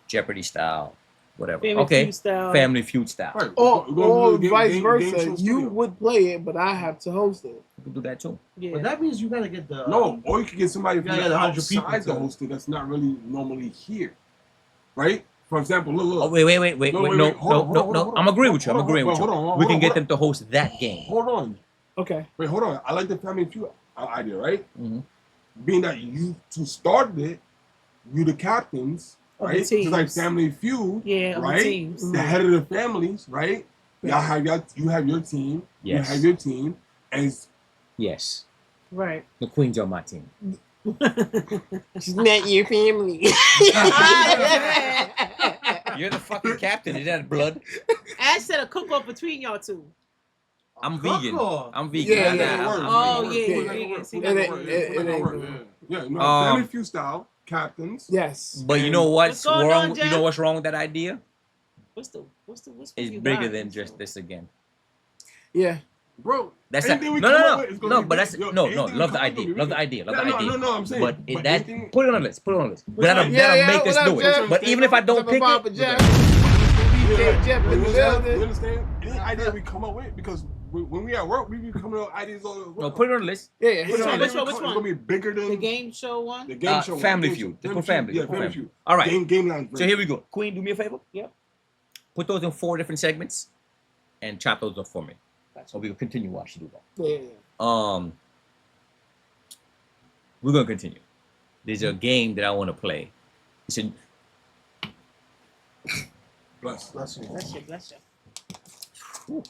Jeopardy style, whatever. Family okay. Feud style. Family Feud style. Right, Or, we're gonna or do a vice game versa. show You studio. would play it, but I have to host it. We can do that too. Yeah. But that means you gotta get the. No, or you could get somebody from Yeah, yeah, the 100 people outside the to- host that's not really normally here, right? For example, look. Oh wait. No, No, wait, no, wait. no, Hold on, no, hold no. on, I'm agreeing with you. I'm hold on, agreeing with you. hold on, We can hold get on. them to host that game. Hold on. Okay. Wait, hold on. I like the Family Feud idea, right? Mhm. Being that you two started it, you the captains, Of the right? Just like teams. Family Feud, Yeah, of the right? teams. The head of the families, right? Y'all have you have your team. Yes. You have your team, and it's Yes. Right. The Queen's on my team. She's not your family. You're the fucking captain. Is that blood? Ash said a cook-off between y'all two. I'm vegan. Cook-off. I'm vegan. Yeah, I'm yeah, not- It Oh, works. yeah, It yeah, works. yeah, It yeah. works. See, It that works. works. It It ain't works. good. Yeah, no, Um, Family Feud style captains. Yes. But you know what's What's going wrong? on, You Jeff? know what's wrong with that idea? what's It's you bigger got? than just this again. Yeah. Bro, That's that. anything we No, come no, up no, with is gonna no. be But big. that's Yo, no. anything we Love the come up idea. with, Love the we- idea. Love Yeah, the idea. No, I'm saying. But but that anything- put it on the list. Put it on the list. That'll Yeah, make us what do up, it. Jeff? But even if I don't pick Papa it, Jeff. Yeah, Jeff but in the you building. understand? Any idea we come up with, because when we at work, we be coming up with ideas all the no, put it on the list. Yeah. Any Which one, idea which one, we which come- one? It's gonna be bigger than The game show one? the game show. Family Game Feud. show. Just put family. Yeah, Just put Family family. Feud. All right. Game lounge. So here we go. Queen, do me a favor. Yep. Put those in 4 different segments, and chop those up for me. Gotcha. So we will continue while she do that. Yeah. We're gonna continue. There's a game that I want to play. It's a Bless. Bless you. Bless you, bless you.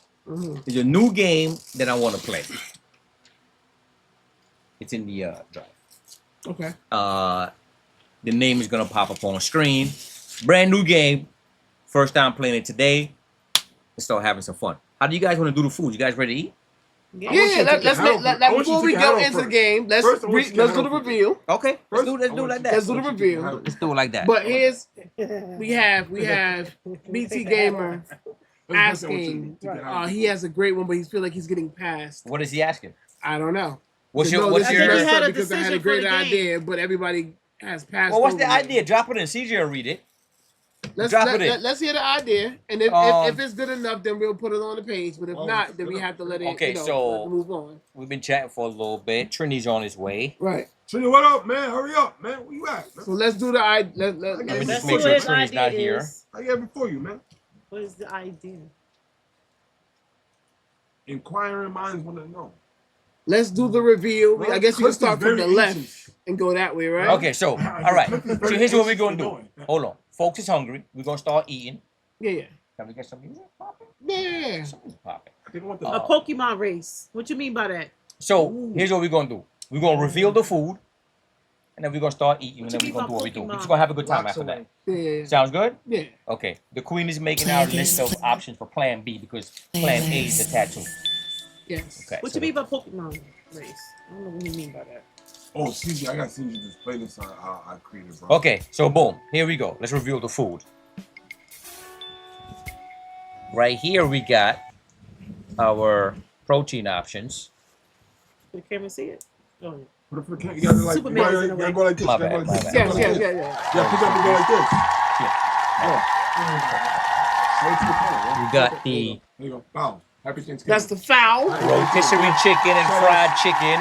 It's a new game that I want to play. It's in the drive. Okay. The name is gonna pop up on screen. Brand new game. First time playing it today. Let's start having some fun. How do you guys want to do the food? You guys ready to eat? Yeah, I want you to let's take your hat off. I want you before to we take your go hat off into the first. game, let's First, I want you to take your let's do hat the off. reveal. Okay. First, Let's do it like that. Let's do the reveal. Let's do it like that. But here's we have BT Gamer asking. He has a great one, but he feel like he's getting passed. What is he asking? I don't know. What's No, your this what's is I think your he messed had up a because I had a decision for great the game. idea, but everybody has passed. well, what's over the it. idea? Drop it in. CJ will read it. Drop it in. Let's hear the idea, and if it's good enough, then we'll put it on the page. But if not, then we have to let it. Okay, you know, so- move on. We've been chatting for a little bit. Trini's on his way. Right. Trini, what up, man? Hurry up, man. Where you at? Man? So let's do the Let me Let's just see make what sure his Trini's idea not here. is. I got before you, man. What is the idea? Inquiring minds want to know. let's do the reveal. I guess we can Cliff is start from the very left anxious. and go that way, right? Okay, so all right. So here's what we're gonna do. Hold on, folks is hungry. We're gonna start eating. Yeah. Can we get some music popping? Yeah. Something's popping. They want the A Pokemon race. What you mean by that? So here's what we're gonna do. We're gonna reveal the food, and then we're gonna start eating, and What then you we're gonna do mean what by we do. We're Pokemon? just gonna have a good time Blocks after away. that. Yeah. Sounds good? Yeah. Okay. The queen is making our list of options for Plan B because Plan A is the tattoo. Yes. Okay. What so you mean by Pokemon race? I don't know what you mean by that. Oh, CJ, I got to see you display this. I created, bro. Okay, so boom, here we go. Let's reveal the food. Right here we got our protein options. Can the camera see it? Go ahead. What if we can't? You gotta like, you Superman's gotta, in the you gotta way. go like this. My You gotta go bad, like my this. bad. Yes. Yeah. Yeah, pick up and go like this. Straight to the point, right? We got the There you go. Bow. Happy Thanksgiving. That's the foul. rotisserie chicken and fried chicken.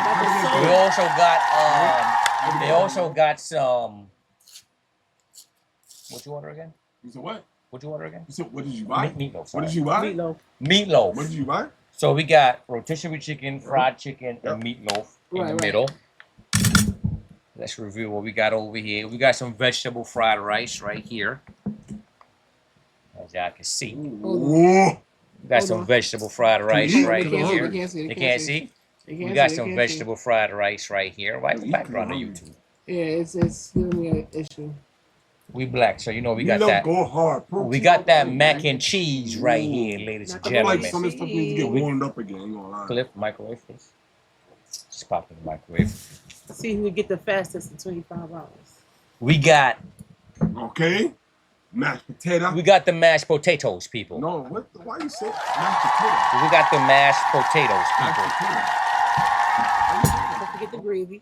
We also got they also got some. What you order again? You said what? What you order again? You said what did you buy? Meatloaf. What Sorry. did you buy? Meatloaf. Meatloaf. What did you buy? So we got rotisserie chicken, fried chicken, and meatloaf in the Right. middle. Let's review what we got over here. We got some vegetable fried rice right here. As y'all can see. Ooh. We got Hold some on. vegetable fried rice They right They can't see. here. They can't see. You can't see? They We can't got see, they some can't vegetable fried rice right here. Why is the background on YouTube? see. Yeah, it's giving me an issue. We black, so you know we got don't that. go hard. We got that mac and cheese right here, ladies and Mac I feel like gentlemen. some of this stuff needs to get warmed up again. Ain't gonna lie. Cliff, microwave, please. Just pop in the microwave. See who would get the fastest in 25 hours. We got Okay. Mashed potato. we got the mashed potatoes, people. No, what? Why you say mashed potato? We got the mashed potatoes, people. Mashed potato. Don't forget the gravy.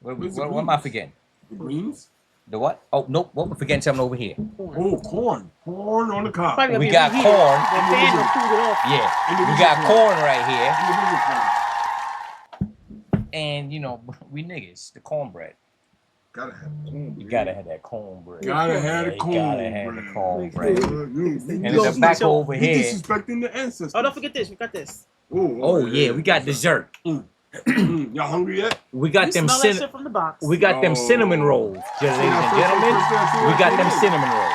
What am I forgetting? The greens. The what? Oh, nope. What? We're forgetting something over here. Corn. Oh, corn. Corn on the cob. Probably gonna We be got reheated. corn. The fan will cool it off. Yeah. We Individual got corn. corn right here. Individual corn. And, you know, we niggas, the cornbread. Gotta have corn. You gotta have that cornbread. Gotta have the You gotta have cornbread. the cornbread. And And in the back over You here. disrespecting the ancestors. Oh, don't forget this. We got this. Oh, yeah. We got dessert. Y'all hungry yet? We got You them smell that shit from the box. We got them Oh. cinnamon rolls, ladies and gentlemen. We got them cinnamon rolls.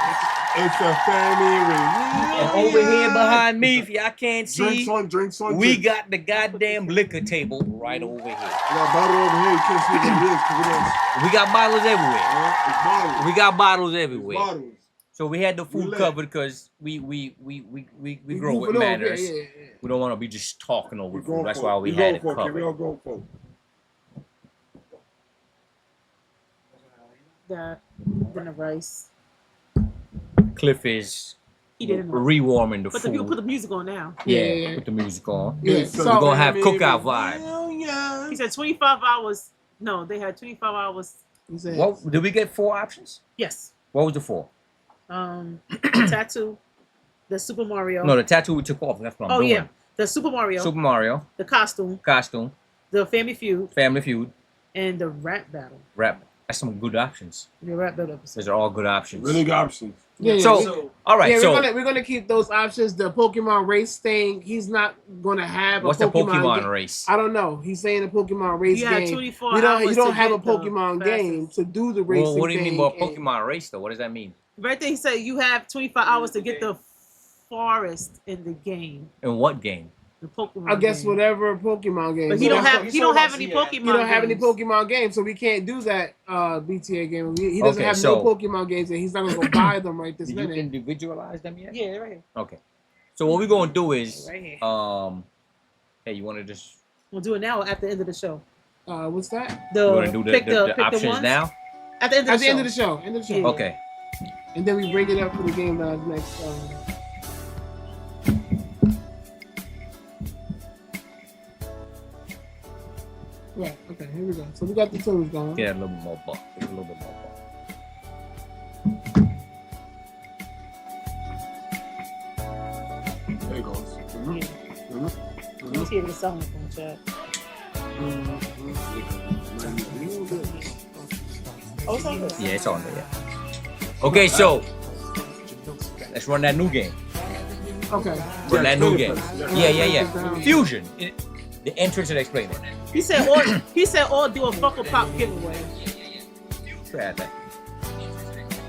It's a family reunion. And over here behind me, if y'all can't see, Drinks on. we drinks. got the goddamn liquor table right over here. We got bottle over here. You can't see what it is because it is. We got bottles everywhere. It's bottles. We got bottles It's everywhere. bottles. So we had the food lit. covered because we grow with moving over, manners. Yeah. We don't want to be just talking over We food. going That's for why it. we We had going it for it. We all covered. going for it. The rice. Cliff is He didn't know. rewarming the But the people put food. the music on now. Yeah. Put the music on. Yeah. It's a So We're gonna have family cookout vibe. reunion. He said 25 hours. No, they had 25 hours. he said, What did we get? 4 options? Yes. What was the 4? The tattoo. The Super Mario. No, the tattoo we took off. That's what I'm oh, doing. yeah. The Super Mario. Super Mario, The costume. costume, The Family Feud. Family Feud, And the rap battle. rap. That's some good options. The rap battle episode. Those are all good options. Really good options. Yeah. So, all right. yeah, So, we're gonna keep those options. The Pokemon race thing, he's not gonna have what's a the Pokemon game. race? I don't know. He's saying a Pokemon race You had game. 24 You don't hours to have a get the Pokemon game fastest. to do the racing Well, what do you mean by thing, and- Pokemon race, though? What does that mean? Right there, he said you have 25 hours to get the forest in the game. In what game? The Pokemon I guess game. whatever Pokemon game. But he So don't that's have what- he don't have any Pokemon. He don't have any games. Pokemon games, so we can't do that BTA game. He doesn't Okay, have so- no Pokemon games, and he's not gonna go buy them right this Did you minute. individualize them yet? Yeah, right here. Okay. So what we're gonna do is, Right here. hey, you want to just We'll do it now or at the end of the show. What's that? you want to do the, pick the pick options ones. now? At the end of At the the show. end of the show. End of the show. Yeah. Okay. And then we bring it up for the game next. Right. Okay. Here we go. So we got the tunes going. Get a little bit more buck. Get a little bit more buck. He's here to sell them, Chad. Oh, it's on good. Yeah, it's on there. Yeah. Okay, so let's run that new game. Okay. Run that new game. Yeah. Fusion. The entrance and explain it. He said, or do a Funko Pop giveaway. Try that.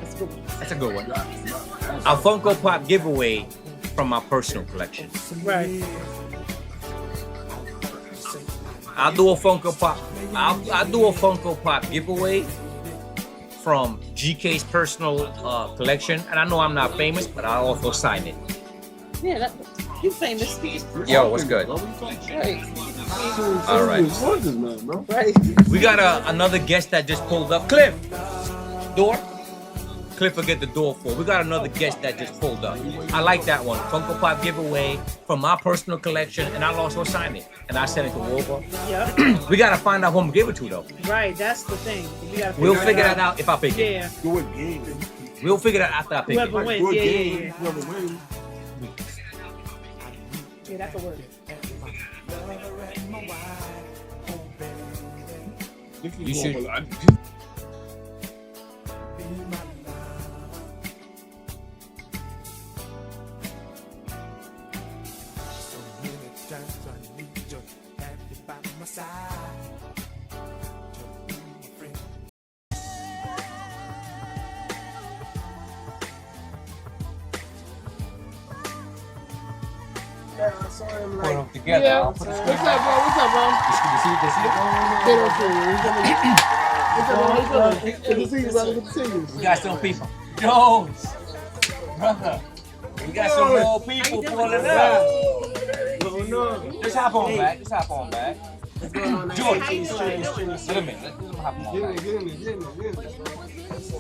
That's a good one. That's a good one. A Funko Pop giveaway from my personal collection. Right. I'll do a Funko Pop. I'll do a Funko Pop giveaway from GK's personal collection, and I know I'm not famous, but I'll also sign it. Yeah, you famous. Yo, what's good? Right. All right. Right. We got another guest that just pulled up. Cliff, door. Cliff will get the door for. We got another guest that just pulled up. I like that one. Funko Pop giveaway from my personal collection, and I'll also sign it. And I send it to Wolver. Yeah. We gotta find out who I'm gonna give it to though. Right. That's the thing. We'll figure that out if I pick it. Yeah. Good game. We'll figure that out after I pick Whoever it. wins. Good Yeah. game. Whoever wins. Yeah, that's a word. You should. Yeah, I saw him Put like. them together. Yeah. I'll What's put up, the bro? screen. What's up, bro? You see it? They don't see you. What's up, bro? Good to see you, brother. Good to see you. We got some people. Jones, brother. We got some more people pulling up. Just hop on back. Just hop on back. George, How you doing? wait a minute. Let them hop on back.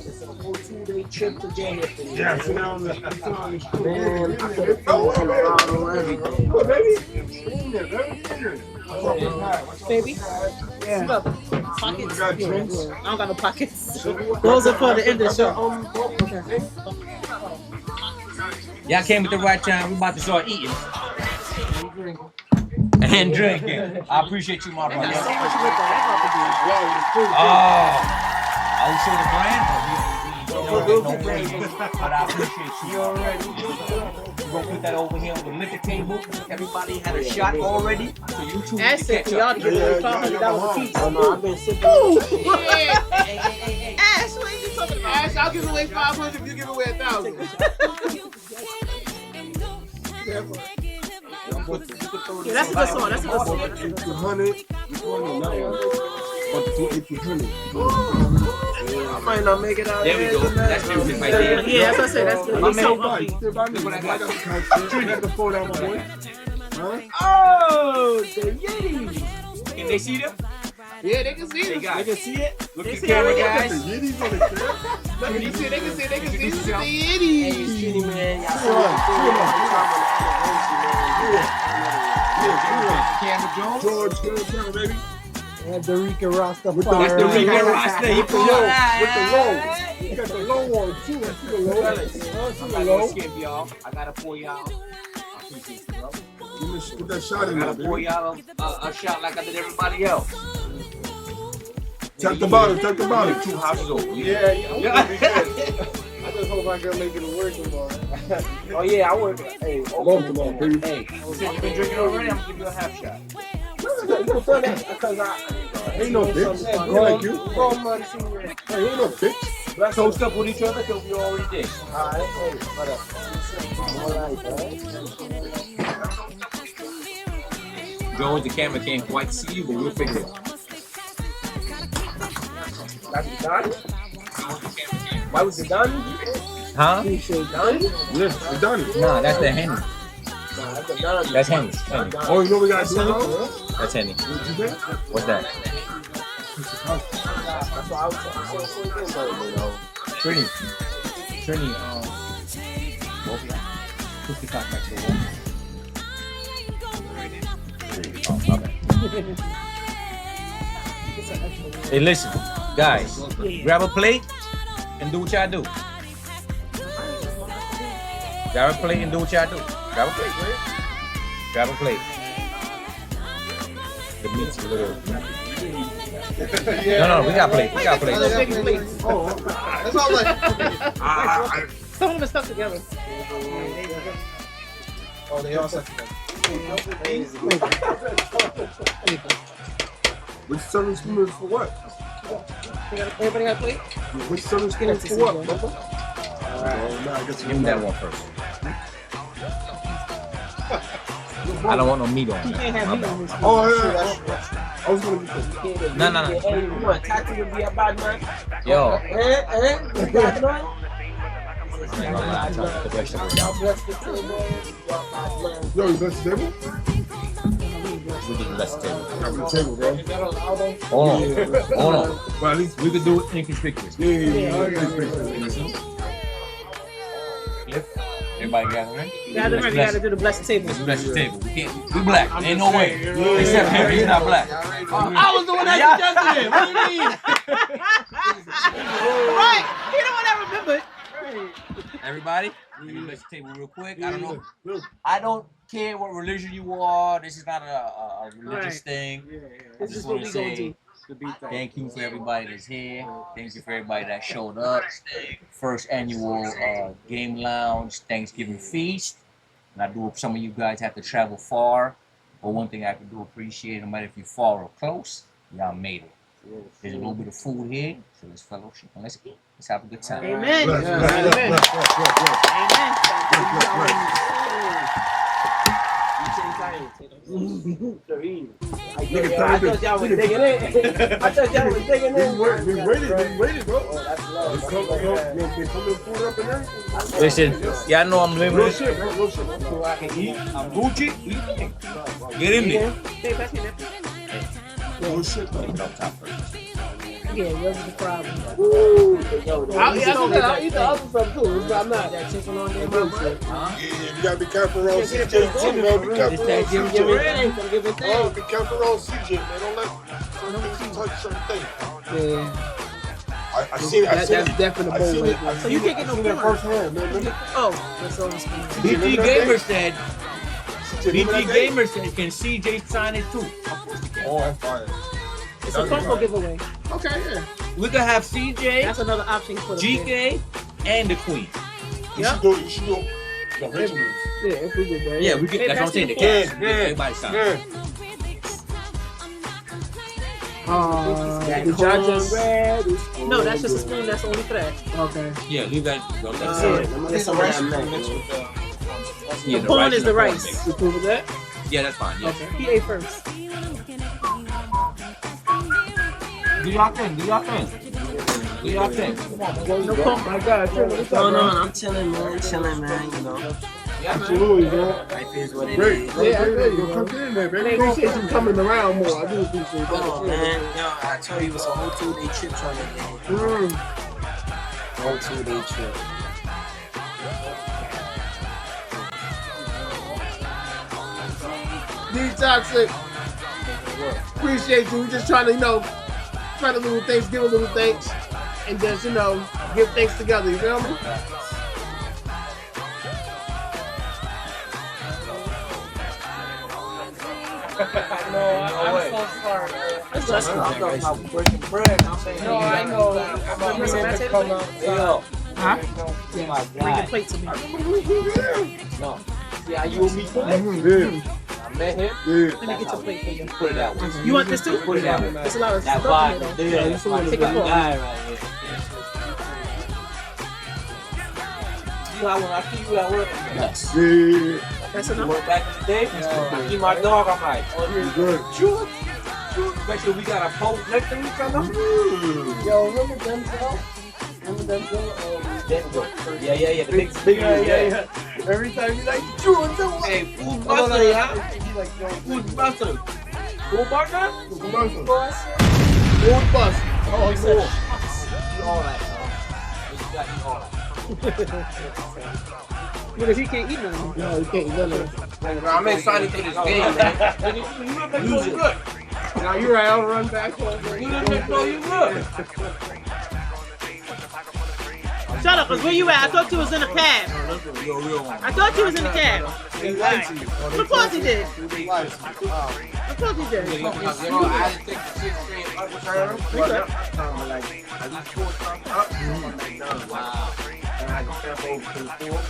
It's a whole 2-day trip to January. Yeah. Man, I could have flown Colorado and everything. Baby. Yeah. You got pockets. got drinks? I don't got no pockets. Those are for the end of the show. Y'all came at the right time. We about to start eating and drinking. I appreciate you, my brother. I will show the brand. No brand, but I appreciate you. We're gonna put that over here on the liquor table. Everybody had a shot already, so you two need to That's it. catch Y'all up. give away $500 a piece. Oh, no, I've been sipping. Ash, what are you talking about? Ash, I'll give away 500 if you give away 1,000. Yeah, that's a good song. That's a good song. 1,800. I might not make it out. There we go. That's music right there. Yeah, that's what I said. That's good. My He's so man, upbeat. Oh, the Yetis. Can they see them? Yeah, they can see They it. got it. see it. Look at the see camera, it. guys. They can see it. They can see it. This is the Yetis. Camera Jones. George, good baby. That's the Rika Rasta. That's the Rico Rasta. He pulled With the low. out. You got the low one too. See the low. I'm See not the gonna low. skip y'all. I gotta pour y'all. I appreciate you, bro. Put that shot in I there, gotta pour baby. y'all a shot like I did everybody else. Tap the bottle. Tap the bottle. Two houses over. Yeah, Yeah. I just hope I can make it to work tomorrow. Oh yeah, I work. Hey, Love tomorrow, baby. Hey, since you've been drinking already, I'm gonna give you a half shot. because Ain't no bitch. Go like you. Grown money, senior. Hey, ain't no bitch. Let's toast up with each other because we already did. All right, hey, what up? All right, Jones, the camera can't quite see you, but we'll figure it out. That's done. Why was it done? Huh? You say done? Yes, we're done. Nah, that's the Henny. Nah, that's a done. That's Henny. Henny. Oh, you know what we gotta do now? That's Henny. What you think? What's that? That's why I was saying. Trini. Trini, both of y'all. Push the cock back to the wall. Oh, okay. Hey, listen, guys, grab a plate and do what y'all do. Grab a plate and do what y'all do. Grab a plate. Grab a plate. The meat's a little. No, we got plates. We got plates. Little big plates. Oh, that's all like. Some of them are stuck together. Oh, they all stuck together. Which serving spoon is for what? Everybody got a plate? Which serving spoon is for what, brother? No, I guess Give me that one first. I don't want no meat on You it. can't have meat on this. Oh, yeah. I was gonna be cool. No. You want Tati to be a bad man? Yo. Bad man? I ain't gonna lie, I tried to put the vegetables Y'all down. bless the table. Y'all bad man. Yo, you bless the table? We can bless the table. Have the table, bro. Is that on auto? Hold on. Well, at least We could do it inconspicuous. Everybody got it, right? You gotta do the blessed table. Let's bless the table. We black. Ain't no way. Except him, he's not black. I was the one that suggested it. What do you mean? Right. He the one that remembered. Everybody, let me bless the table real quick. I don't know. I don't care what religion you are. This is not a religious Right. thing. I This just is what want to we gonna say do. thank you for everybody that's here. Thank you for everybody that showed up. First annual Game Lounge Thanksgiving feast. And I do hope some of you guys have to travel far. But one thing I can do appreciate, no matter if you're far or close, y'all made it. There's a little bit of food here, so let's fellowship and let's eat. Let's have a good time. Amen. Bless, bless, Amen. bless, bless, bless, bless. I thought y'all was digging in. I thought y'all was digging in. We waited, bro. Oh, that's love. They coming food up and everything. Listen, y'all know I'm living Real with shit, bro. Real shit. So I can eat. I'm Gucci. Eat. Get in there. Hey, pass me that. Real shit, bro. Yeah, what's the problem? I'll eat the other stuff too. I'm not. that chicken on there, my boy. Yeah, you gotta be careful around CJ too, man. Be careful around CJ. Oh, be careful around CJ, man. Don't let him touch certain things. Yeah, I seen that's definitely I bold seen right it. there. So you can't get no I seen that porn. firsthand, man. Remember? Oh, that's all I'm saying. BT Remember that Gamer day? said, CJ, remember BT that day? Gamer said, can CJ sign it too? Oh, that's fire. It's a Funko giveaway. Okay, yeah. We could have CJ, That's another option for the GK, and the Queen. You Yep. should do the originals. Yeah, if we get that. Yeah, we get. That's what I'm saying. The Yeah, cast. yeah, Everybody sign. Yeah. Did y'all just? No, that's just a spoon. That's only for that. Okay. Yeah, leave that. Don't let Yeah, get some rice. Yeah, The corn is and the corn rice. mix. You cool with that? Yeah, that's fine. Yeah. Okay. He ate first. Do y'all thing. Do y'all thing. Do y'all thing. Come on, man. No pump. My God, Trevor, what's up, No, bro? I'm chilling, man, you know. Absolutely, bro. Life is what it Great. is. Yeah, I feel you, Go bro. come in there, I baby. appreciate you coming around more. I do appreciate that. Oh, man. Yo, I told you it was a whole 2-day trip trying to get Mm. whole 2-day trip. Detoxic. Appreciate you. We just trying to, spread a little things, give a little thanks, and just, give thanks together. You feel me? I'm so sorry. That's less I'm than talking about breaking bread. I'm saying, No, I know. I'm about Remember that to table? come out. Yo. Huh? Oh my Bring your God. plate to me. No. See how you and me put it? Yeah, I met him. yeah. Let me get your plate for you. Put it that way. You want this too? Put it that way. There's a lot of That stuff in vibe. there. Yeah, though. that's my Take it for guy right here. You know, when I see you at work, yes. Yeah, That's You enough. work back in the day, I see my dog, I'm like, oh, you here's good. Chua. Especially we got a post next to each other. Yo, remember Denzel? Remember Denzel? Denver. Yeah. The big dude. Yeah. Every time you like, Hey, food buster, yeah? Food buster. Food buster? Food bus. Oh, he said, all that. You got to eat all that. Because he can't eat nothing. No, you can't eat none of it. I'm excited for this game, man. You look like you're good. Now you're right, I'll run back over. You look like you're good. Shut up, because where you at? I thought you was in a cab. I thought you was in a cab. He likes you. Of course he did. He likes you. Wow. Of course he did. I didn't take the 6 string underturn. Well, that time, like, I just pulled something up. I'm like, no, wow. And I just step over to the 4.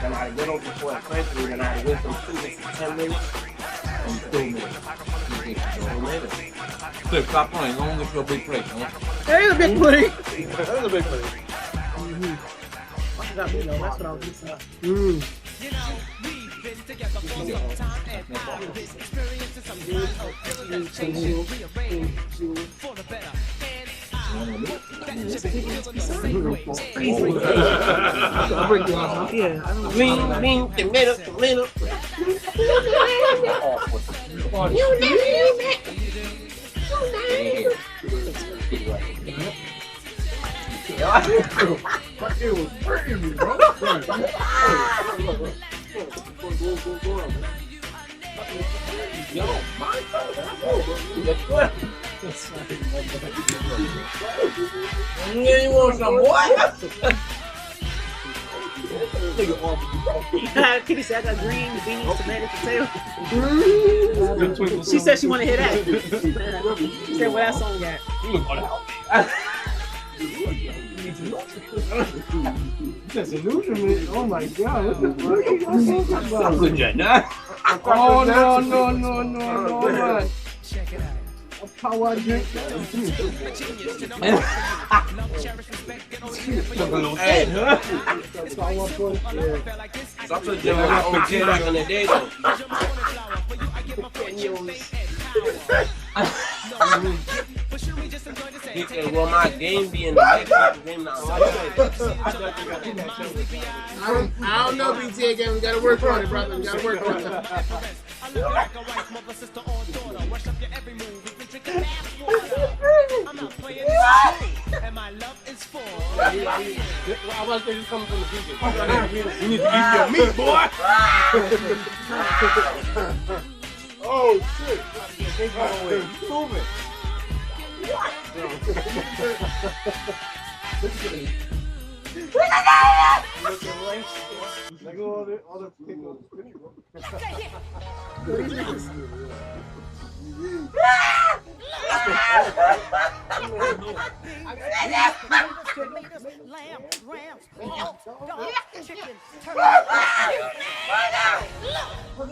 Then I went over for a country. Then I went from 2 minutes to 10 minutes. And 2 minutes. 2 minutes. Flip, stop playing. Go and get your big plate, man. There is a big play. That was a big play. That's what I was just saying. Green, tomato. It was freaking me, bro. You want some what? Kitty said I got green beans, tomato, potato. She said she wanted to hear that. She said, "Where that song at?" Oh my god. Oh, no, man. A power drink. Hey, Stop the gym back in the day though. He said, well, my game be in the next game now. I don't know, BTA game. We gotta work on it, brother. We gotta work on it. You need to eat your meat, boy. Oh shit! Move it.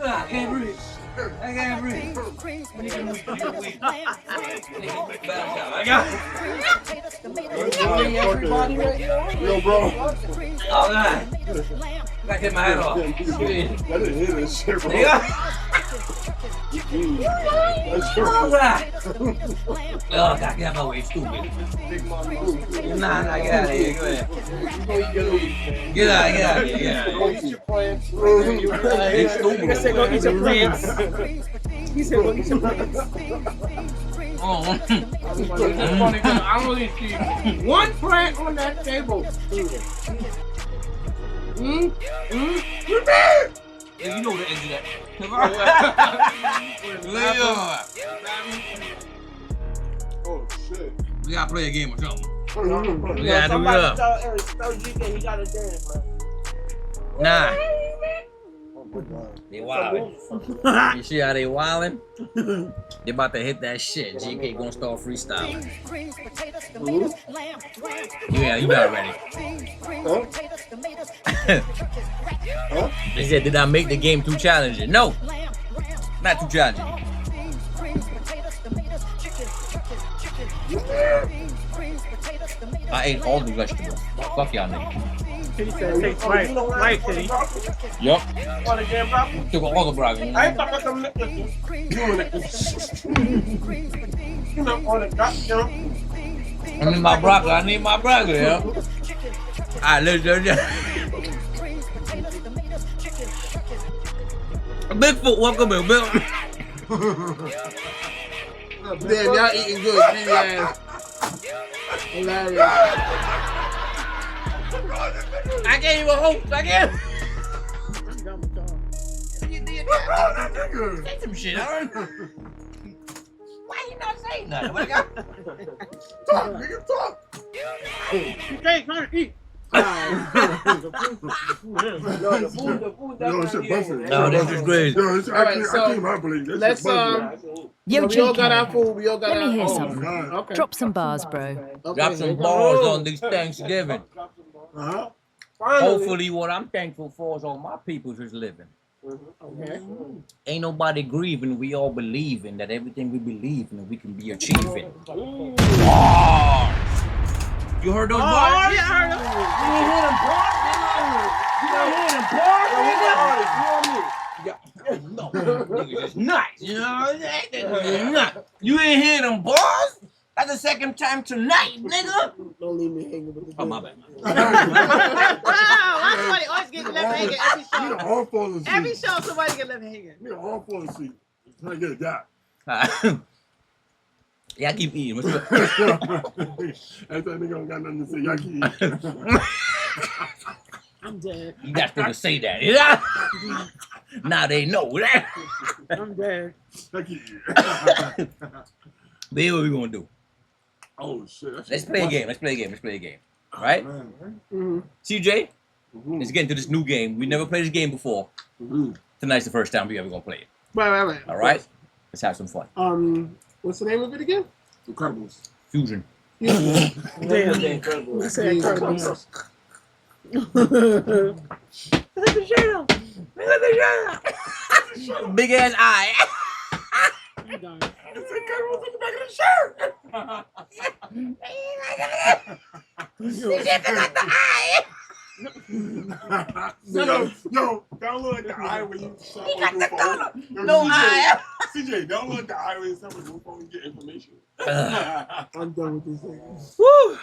I can't breathe. I can't breathe. I got Yo, bro. Oh, God. I hit my head off. I didn't hear this shit, bro. Yeah. That's Oh, true. God. Oh, God, get out of my way, stupid. Nah, get out of here. Go ahead. Get out of here. Get out of here. It's He said, stupid. "Go eat your plants." He said, "Go eat your plants." Oh. Funny, 'cause I only see one plant on that table. Yeah, you know the end of that. Oh shit. We gotta play a game or something. Somebody We gotta do it up. tell Eric, tell GK he gotta dance, man. Nah, Oh my god. they wildin'. You see how they wildin'? They about to hit that shit. GK gonna start freestyling. Yeah, you got it ready. They said, did I make the game too challenging? No, not too challenging. I ate all the vegetables. Fuck y'all niggas. He said, "Take right, Kitty." Yup. Want a damn broccoli? Took all the broccoli. I ain't talking about them niggas. You know, on the goddamn. I need my broccoli. I need my broccoli, yeah. Alright, let's do it. Bigfoot, welcome in, Bill. Damn, y'all eating good, greedy ass. Hilarious. I can't even host. I can't. Say some shit, Aaron. Why you not saying nothing? What I got? Talk, nigga, talk. Hey, come on, eat. No, the food Yo, shit busting. No, that's just crazy. Yo, this- All right, I can't so even believe that let's, shit buzzing. Yo, we all got our JK, food. We all got let our me hear Oh, something. God. Okay. Drop some bars, bro. Okay, Drop here some we go. balls on this Thanksgiving. Huh? Hopefully, what I'm thankful for is all my peoples is living. Okay. Ain't nobody grieving. We all believing that everything we believe in, we can be achieving. Bars. You heard those Oh, bars? yeah, I heard him. You ain't hear them bars, nigga? No, niggas is nice. You know what I'm saying? You ain't hear them bars? That's the second time tonight, nigga. Don't leave me hanging with the Oh, my bad. Why somebody always get left hanging every Nigga show? all falling asleep. Every show, somebody get left hanging. Nigga all falling asleep. Trying to get a gap. Yeah, I keep eating. What's up? Every time nigga don't got nothing to say, y'all keep eating. I'm dead. You not supposed to say that. Yeah? Now they know that. I'm dead. Y'all keep eating. But here's what we gonna do. Oh, shit. that shit Let's play a game. Let's play a game. Let's play a game. Right? Mhm. CJ, Mhm. let's get into this new game. We never played this game before. Mhm. Tonight's the first time we ever gonna play it. Right. All right? Let's have some fun. What's the name of it again? Incredibles. Fusion. Damn. Incredible. I said incredible. Look at the shadow. Look at the shadow. Big ass eye. I'm done. It's Incredibles in the back of the shirt. Yo, don't look at the eye when you shop on your phone. Yo, No eye. CJ, don't look at the eye when you shop on your phone and get information. I'm done with this thing. Woo.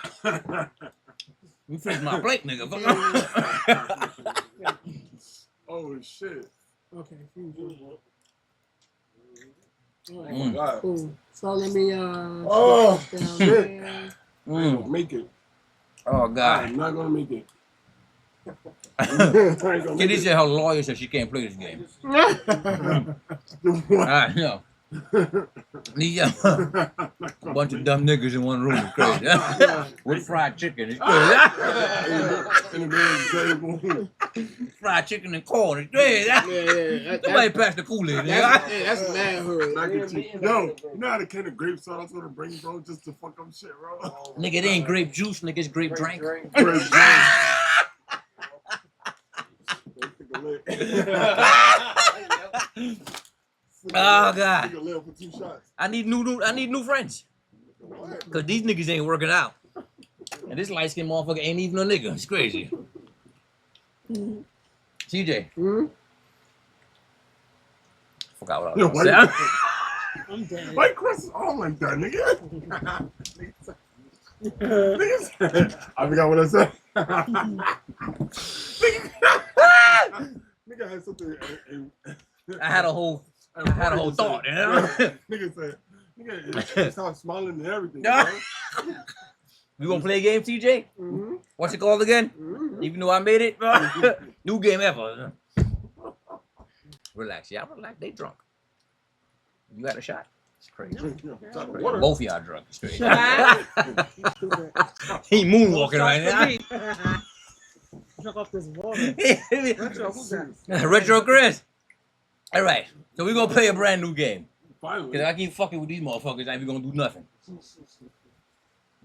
You fix my plate, nigga. Oh, shit. Okay. Fusion. All right. Mm. God. Cool. So let me Oh, down shit. there. I ain't Mm. gonna make it. Oh, God. I'm not gonna make it. I ain't gonna Kitty make it. said her lawyer said she can't play this game. What? I know. These a bunch of dumb niggas in one room is crazy. With fried chicken, it's crazy. In the grand table. Fried chicken and corn, it's crazy. Yeah. Somebody pass the Kool-Aid, nigga. That's manhood. Mac and cheese. Yo, you know how the can of grape soda I was gonna bring, bro, just to fuck up shit, bro? Nigga, it ain't grape juice, nigga, it's grape drink. Grape drink. Oh, God. Nigga live for 2 shots. I need new friends. Cause these niggas ain't working out. And this light skinned motherfucker ain't even a nigga. It's crazy. CJ. Hmm? Forgot what I Yo, was gonna say. I'm dead. Why Chris is all like that, nigga? Nigga, I forgot what I said. Nigga had something. I had a whole thought, you know? Nigga said, nigga, start smiling and everything. Bro. We gonna play a game, TJ? Mm-hmm. What's it called again? Even though I made it, new game ever. Relax, yeah, relax. They drunk. You got a shot. It's crazy. Shot of Crazy. water. Both of y'all drunk. It's crazy. Stupid. He moonwalking right now. Drunk off this water. Retro, who's that? Retro Chris. All right, so we're gonna play a brand new game. Finally. Cause I keep fucking with these motherfuckers, I ain't gonna do nothing.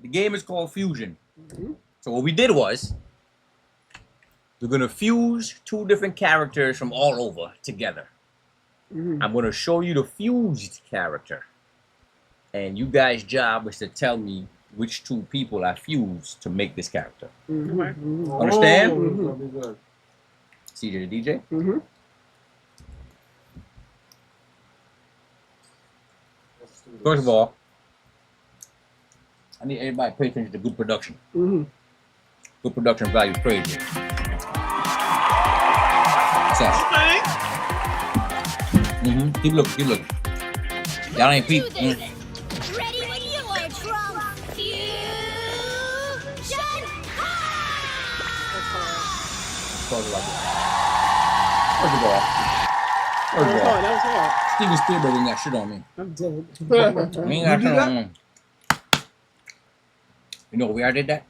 The game is called Fusion. So what we did was, we're gonna fuse 2 different characters from all over together. I'm gonna show you the fused character, and you guys' job is to tell me which 2 people I fused to make this character. Understand? Oh, CJ the DJ. First of all, I need everybody to pay attention to good production. Good production value is crazy. So, keep looking. Y'all ain't peep. Ready when you are, Trump. Fusion! First of all, That was hard. Steven Spielberg ain't got shit on me. I'm dead. He ain't got shit on me. You know where I did that?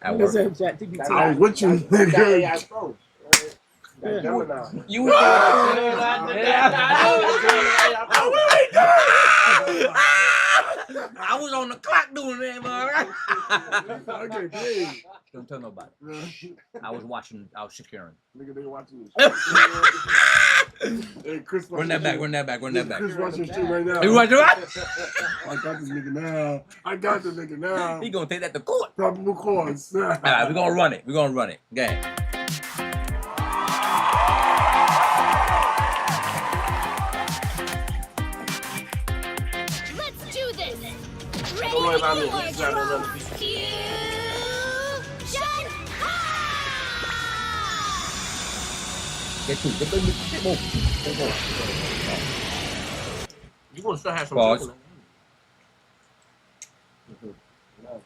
At What's work. up, ChatGPT? I was with you, That nigga. AI first. Right? That Gemini. You was I was on the clock doing that, man. Okay, paid. Don't tell nobody. I was securing. Nigga watching this. Hey, Chris, Run that back. Chris watching shit right now. You watch it? I got this nigga now. He gonna take that to court. Probable cause. All right, we're gonna run it. Gang. Let's do this. Ready Don't worry when about you me. are, This is not another Trunks. piece. Fusion. Get two. Get more. You gonna still have some Pause. chicken.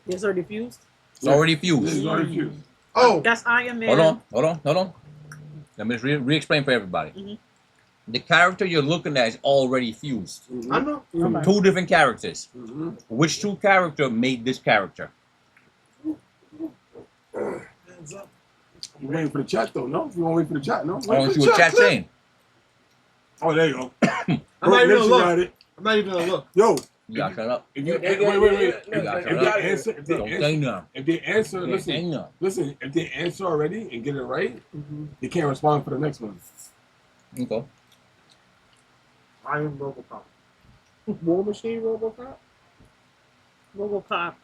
It's already fused. It's already This is fused. already fused. Oh, That's Iron Man. Hold on. Let me just re-explain for everybody. Mhm. The character you're looking at is already fused. I know. From Okay. two different characters. Mm-hmm. Which two character made this character? Hands up. You waiting for the chat though, no? You want to wait for the chat, no? I want to see what chat saying. Oh, there you go. I'm Bro, not even Mitch, gonna you look. got it. I'm not even gonna look. Yo, You gotta shut up. if you Yeah, wait. You gotta If shut they up. answer, if they Don't say answer, nothing. if they answer, Don't say nothing. listen. If they answer already and get it right, they can't respond for the next one. Okay. Iron Robocop. War Machine RoboCop. RoboCop.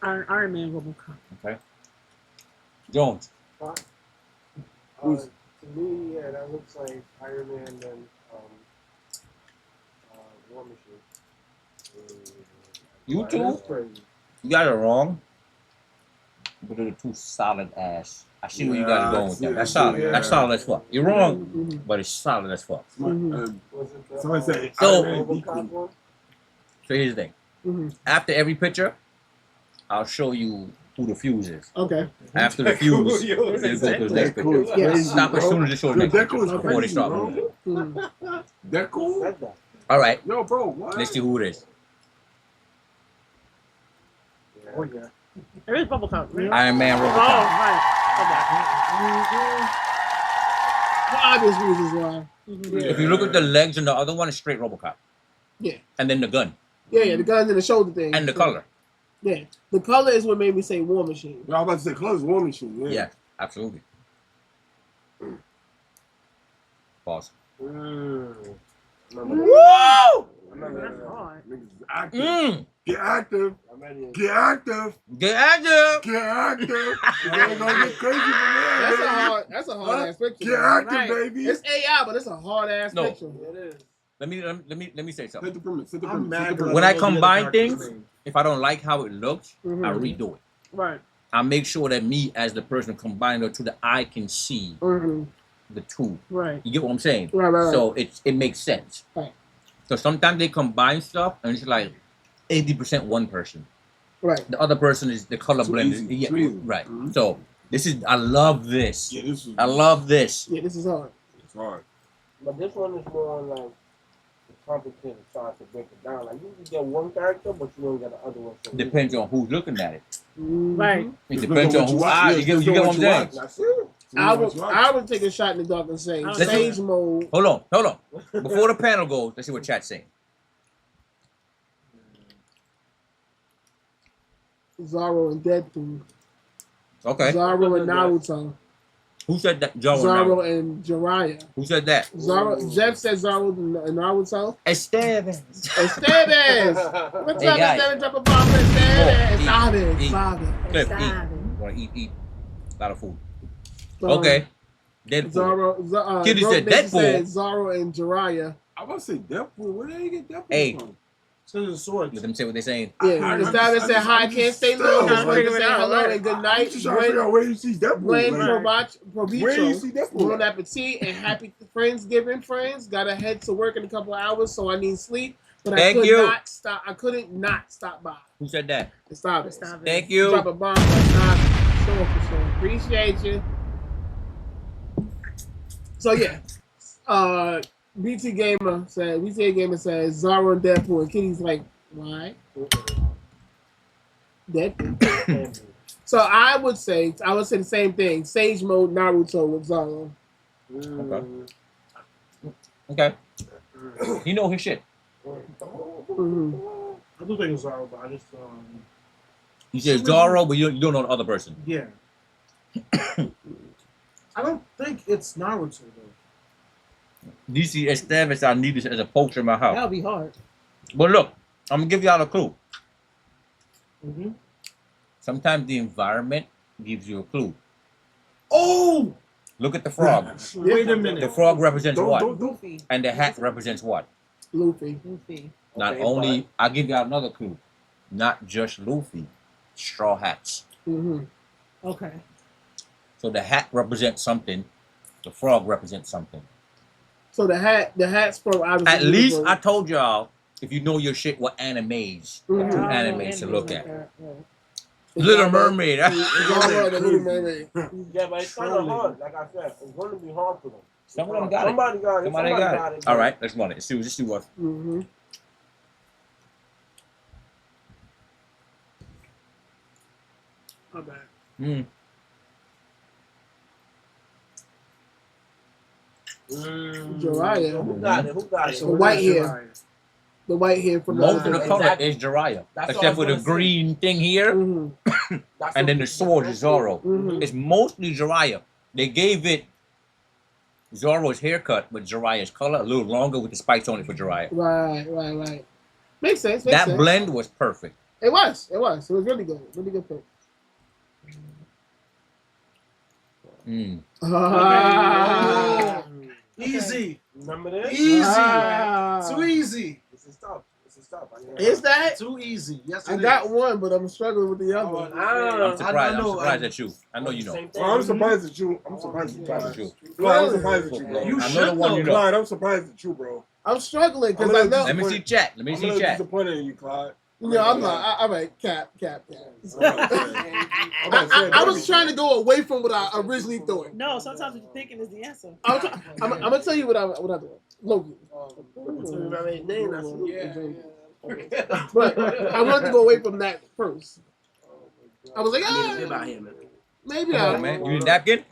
Iron Man RoboCop. Okay. Jones. Who's- To me, yeah, that looks like Iron Man and War Machine. You That's two? crazy. You got it wrong. But they're two solid ass. I see where you guys are going with that. That's solid. Yeah. That's solid as fuck. You're wrong, but it's solid as fuck. Was it the, Somebody said So- Iron Man RoboCop one? So here's the thing. Mhm. After every picture, I'll show you who the fuse is. Okay. After the fuse, Yo, you go to the next Deku picture. is crazy, Stop as bro. soon as you show the Yo, next Deku picture is before they crazy, start bro. moving. Mhm. Deku? Said that. All right, Yo, bro, what? let's see who it is. Yeah. Oh yeah. There is RoboCop. Right? Iron Man Oh, RoboCop. right. For obvious reasons why. Okay. If you look at the legs and the other one, it's straight RoboCop. Yeah. And then the gun Yeah, the guns and the shoulder thing. and the color. Yeah. The color is what made me say War Machine. Yo, I was about to say Close War Machine. Yeah. Yeah, absolutely. Pause. Remember Woo! That's hard. Niggas active. Get active. Get active. Get active. Get active. You're gonna get crazy from there. That's a hard ass picture. Get active, Right. baby. It's AI, but it's a hard ass No. picture. It is. Let me say Set something. the premise. Set the I'm premise. mad. Set the because When I I know the other combine character's things- name. If I don't like how it looks, I Mhm. redo it. Right. I make sure that me as the person combining the two, that I can see Mm-hmm. the two. Right. You get what I'm saying? Right. So it makes sense. Right. So sometimes they combine stuff and it's like 80% one person. Right. The other person is the color Too blend. easy, Yeah, too easy. right. Mhm. So I love this. Yeah, this is I love this. Yeah, this is hard. it's hard. But this one is more like the complicated side to break it down. Like you can get one character, but you don't get the other one. So Depends on who's looking at it. Mhm. Right. It depends on who. You get what I'm saying? That's it. I would take a shot in the dark and say Listen. Sage mode. Hold on. Before the panel goes, let's see what chat's saying. Zoro and Deadpool. Okay. Zoro and Naruto. Who said that? Zoro. Zoro and Jiraiya. Who said that? Zoro. Jeff said Zoro and Naruto. Esteban. Esteban. What's Hey, up, guys. Esteban? Drop a bomb for Esteban. Eat, Sabe. eat. Sabe. Clip, Stop. Want to eat a lot of food. So, Okay. Deadpool. Zoro. Kitty Rogue said Nation Deadpool. said Zoro and Jiraiya. I was about to say Deadpool. Where did you get Deadpool Hey. from? So the swords. Let them say what they're saying. Yeah, I Esteban said hi. I'm Can't stay still, long. I'm like, going to say hello and good I'm night. just trying to figure out where you see Deadpool. Gwen Like, where do you Provicho. see Deadpool? Bon at? appetit and happy Friendsgiving, friends. Gotta head to work in a couple of hours, so I need sleep. But I Thank could you. not stop. I couldn't not stop by. Who said that? Stop it. Stop it. Thank you. Drop a bomb. For sure. Appreciate you. So yeah, BT Gamer says Zoro and Deadpool, and Kitty's like, why? Deku. So I would say the same thing. Sage mode Naruto with Zoro. Okay. He know his shit. Mm-hmm. I do think it's Zoro, but I just He says Zoro, but you don't know the other person. yeah. I don't think it's Naruto though. DC established I need this as a poster in my house. That'll be hard. But look, I'm gonna give y'all a clue. Mm-hmm. Sometimes the environment gives you a clue. Oh, Look at the frog. wait a minute. The frog represents what? Luffy. And the hat represents what? Luffy. Luffy. Not Okay, only, I'll give y'all another clue. Not just Luffy, straw hats. Mm-hmm. Okay. So the hat represents something. The frog represents something. So the hat's from obviously. At least I told y'all, if you know your shit, what animes, Mhm. two I don't know animes to any look like at. that, yeah. Little Mermaid. Zoro, the Little Mermaid. Yeah, but it's kind of hard. Like I said, it's going to be hard for them. Some of them got it. Somebody got it. Somebody got it. All right, let's run it. Let's see what. Mm-hmm. My bad. Hmm. Jiraiya. Who got it? Who got it? The white hair. The white hair from Most of the Exactly. color is Jiraiya, That's what I except for was the gonna say. green thing here, Mm-hmm. and then the sword is Zoro. Mm-hmm. It's mostly Jiraiya. They gave it Zoro's haircut with Jiraiya's color, a little longer with the spikes on it for Jiraiya. Right. Makes sense. That sense. blend was perfect. It was really good. Really good pick. Mm. Ah. Easy, Remember this? easy, Ah. too easy, This is tough. This is tough. Is that? too easy. Yes, I it got is. one, but I'm struggling with the other one. I'm surprised. I I'm know, surprised at you. I know you know. Same thing. Well, I'm surprised at you. I'm surprised Surprised at at you. you. Clyde, I'm surprised at you, bro. You I know should the one know. you know. Clyde, I'm surprised at you, bro. I'm struggling because I'm I gonna know. Let me see chat. Let me I'm see really chat. disappointed in you, Clyde. No, I'm not. All right, cap. I'm about to say, I was trying to go away from what I originally thought. No, sometimes what you're thinking is the answer. I'm gonna tell you what I do. Loki. But I wanted to go away from that first. I was like, maybe Come on, not. man. You need a napkin?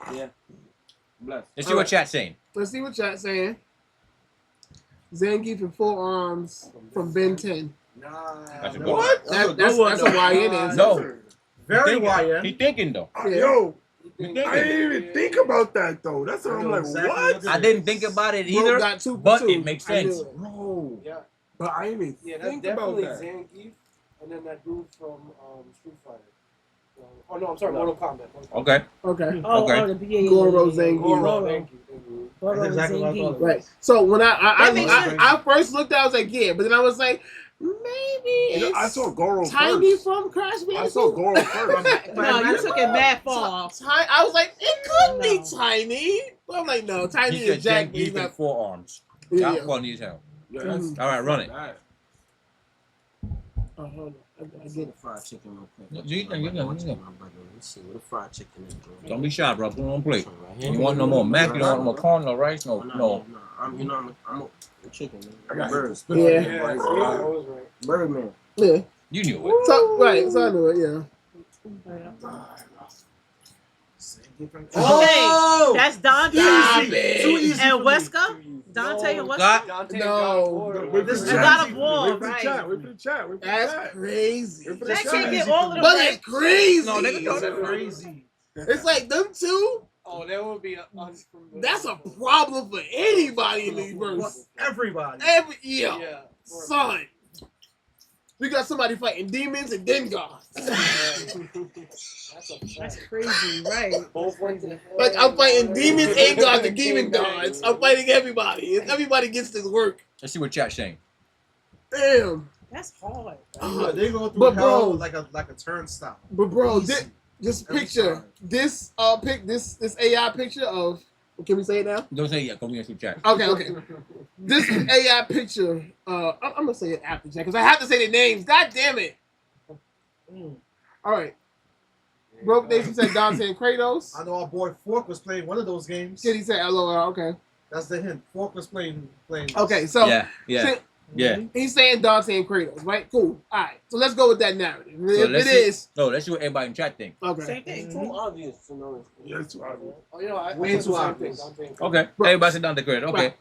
Bless. Let's see what chat's saying. Let's see what chat's saying. Zangief and 4 arms from Ben 10. That's a good What? That's a YN answer. No. Very He YN. thinking though. Yeah. Yo, He I thinking. didn't even think about that though. That's what I'm like. Exactly What? what I didn't think about it Bro either, got 2 for but 2. it makes I knew sense. it. Bro. Yeah. But I didn't even Yeah, that's think about definitely that. Zangief, and then that dude from Street Fighter. Oh no, I'm sorry, Mortal Kombat. Okay. Okay. Oh, Okay. yeah. Goro Zangief. Goro, thank you. Goro That's exactly what I Zangief. thought. Right. So when That makes sense. I first looked, I was like, yeah, but then I was like, maybe You know, it's I saw Goro Tiny first. from Crash Bandicoot. I saw Goro first. No, you took it mad far. I was like, it could be No. Tiny. But I'm like, no, Tiny He is said Jack. He's Zangief and not. 4 arms. Yeah. Not funny as hell. Yeah, Mhm. All right, run it. Oh, hold on. I Get get the it. fried chicken real quick. No, you can, you can. Let's see what the fried chicken is doing. Don't be shy, bro. Put it on plate. Right here. You want no more mac? You don't want no more corn, no rice, no. I'm a chicken, man. I got Bird. some Yeah. Birdman. Yeah. You knew it. So, right. So I knew it. Yeah. Okay, that's Dante Easy. Too easy and for me. Wesker. Dante and Wesker. Scott, No. Wait for This the is chat. God of War, Wait for the right. chat. Wait for the chat. Wait for the That's chat. crazy. Wait for the That chat. can't get all of them But right. it's crazy. No, nigga, no, That's crazy. It's like them two. Oh, there will be a. That's a problem for anybody in the What? universe. Everybody. Yeah. Yeah. Son. We got somebody fighting demons and then gods. That's crazy, right? Both went to the Like I'm fighting demons and gods and demon gods. I'm fighting everybody. If everybody gets this work. let's see what chat's saying. Damn. That's hard. They go through But hell bro- like a turnstile. But bro, Easy. this Every picture, time. this this AI picture of, can we say it now? Don't say yeah. Go into chat. Okay. This AI picture, I'm gonna say it after Jack because I have to say the names. God damn it! All right. Broke Nation said Dante and Kratos. I know our boy Fork was playing one of those games. Kitty said LOL. Okay. That's the hint. Fork was playing. Okay. So Yeah, yeah. Yeah. He's saying Dante and Kratos, right? Cool. All right. So let's go with that narrative. So If let's it see- is, No, let's see what everybody in chat think. okay. Same thing. Too obvious to know. Yeah, it's too obvious. Oh, you know, Way said the too same obvious. thing. Okay. Bro. Everybody sit down to credit. Okay. Right.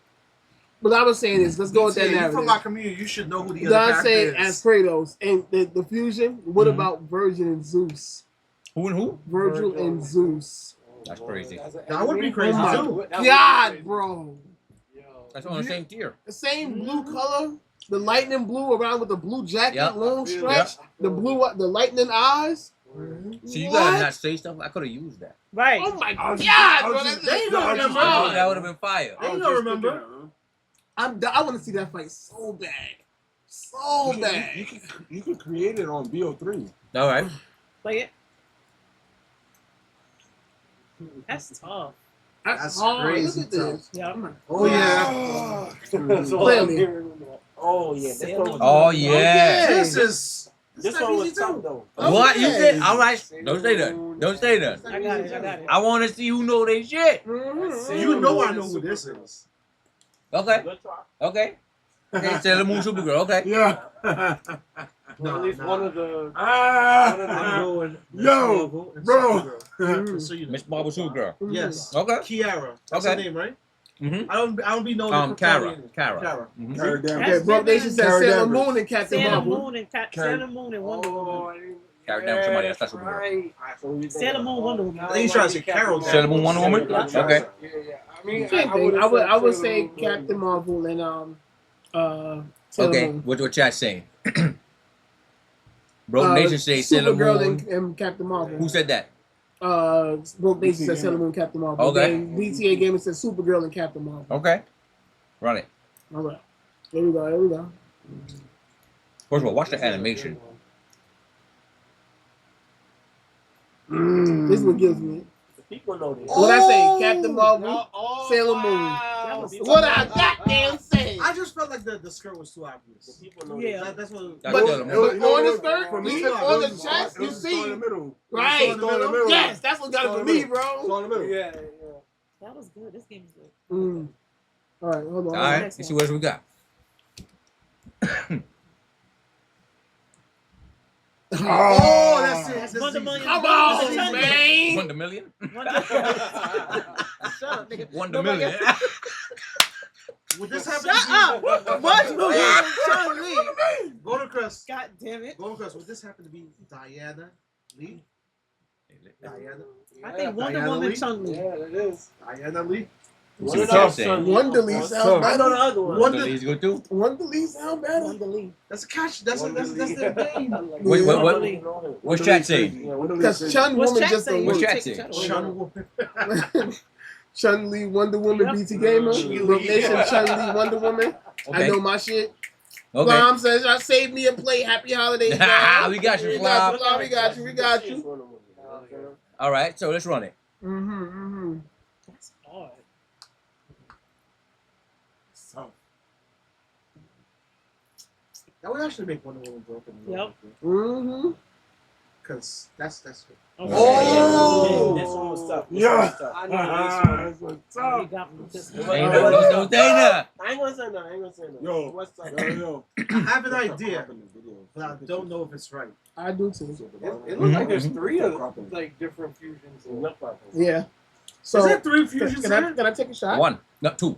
What I was saying is, let's go with that You from narrative. my community, you should know who the other Dante character as is. Kratos and the fusion. What Mhm. about Virgil and Zeus? Who and who? Virgil and Zeus. That's crazy. That would be crazy Oh my too. God, bro. That's on the same tier. The same blue color, the lightning blue around with the blue jacket, Yep. long stretch, the lightning eyes. So you What? gotta not say stuff. I could have used that. Right. Oh my I was God, just- bro. I was That's just- They ain't no, gonna I was just remember. thinking That would have been fire. I was They just don't thinking remember. that, huh? I want to see that fight so bad, so bad. You can create it on BO3. All right. Play it. That's tough. That's hard. crazy Look at this. Yeah. Oh yeah. Clearly. Oh yeah, this one was Oh yeah. This is This not one was easy tough too. though. What you Okay. said? All right. Don't say that. Don't say that. I got it. I got it. I want to see who know they shit. Mhm. You know I know who this is. Okay. Good try. Okay. Okay. Sailor Moon Supergirl. Okay. Yeah. Well, at least one of the. I'm Ah, going Yo, Marvel and bro. Supergirl. Just so you know. Miss Marvel Supergirl. Yes. Okay. Kiara. That's Okay. her name, right? Mm-hmm. I don't be knowing Kara. the Kara. Kara. Mhm. Carry down. Okay, bro, they should say Carry Sailor Danvers. Moon and Captain Sailor Marvel. Moon and Carry- Sailor Moon and Wonder Woman. Carry down somebody else. That's Supergirl. Right. Sailor Moon, Wonder Woman. I think he's trying to say Carol. Sailor Moon, Wonder Woman? Yeah. Okay. Yeah, yeah. I mean, Same thing. I would say Sailor Moon, Captain Marvel and Sailor Okay. Moon. What chat saying? Bro Nation say Sailor Supergirl Moon. and Captain Marvel. Who said that? Broke Nation said Sailor Moon, Captain Marvel. Okay. Then BTA Gamer said Supergirl and Captain Marvel. Okay. Run it. All right. Here we go. Here we go. First of all, watch the animation. This is what gives me. The people know this. What I say, Captain Marvel, Sailor Moon. That was What I goddamn say. I just felt like the skirt was too The obvious. people know Yeah. That's what. That's But Sailor Moon. on the skirt, For me, on the it was- chest, it you was see. in the middle. Right. It was in the middle. Yes, that's what got it for me, bro. It's in the middle. Yeah, yeah. That was good. This game is good. Mm. All right, hold on. All right. Let's see what else we got. Oh, that's it. That's Wonder Million. Come Wonder on, Million. man. 1 million? Wonder- Shut up, nigga. 1 Nobody million. else- Would this happen Shut up. What? Chun Li. Golden Crest. God damn it. Golden Crest. Would this happen to be Diana Lee? Diana. I think Wonder Diana Woman Lee? Chun Li. Yeah, it is. Diana Lee. What's the One chat of saying? those Wonder Lee sons- sound I know the better. other one. Wonder Lee's good too. Wonder Lee sound better. Wonder Lee. That's a catch. That's their thing. What- What's chat saying? Because Chun What's Woman chat just a saying? What's woman. chat Take saying? Chun away. Chun Woman. Chun Li, Wonder Woman, Yep. BT Gamer, Chun-Li. Broke Nation, Chun Li, Wonder Woman. I Okay. know my shit. Okay. Flom says, I saved me a plate. Happy holidays, man. We got you, We got you, Flom. Flom. We got you. We got you. All right. So let's run it. Mm-hmm. That's hard. That would actually make Wonder Woman broken. Yep. Mm-hmm. Because that's Okay. Oh! This one was tough. This Yeah. one was tough. I know this one. You got me with this one. Ain't no don't say that. I ain't gonna say no. I ain't gonna say no. Yo. What's tough? Yo. I have an idea, but I don't know if it's right. I do too. It looks like there's Mhm. three of like different fusions. Yeah. So, Is there three can, fusions can I, here? can I take a shot? 1, not 2.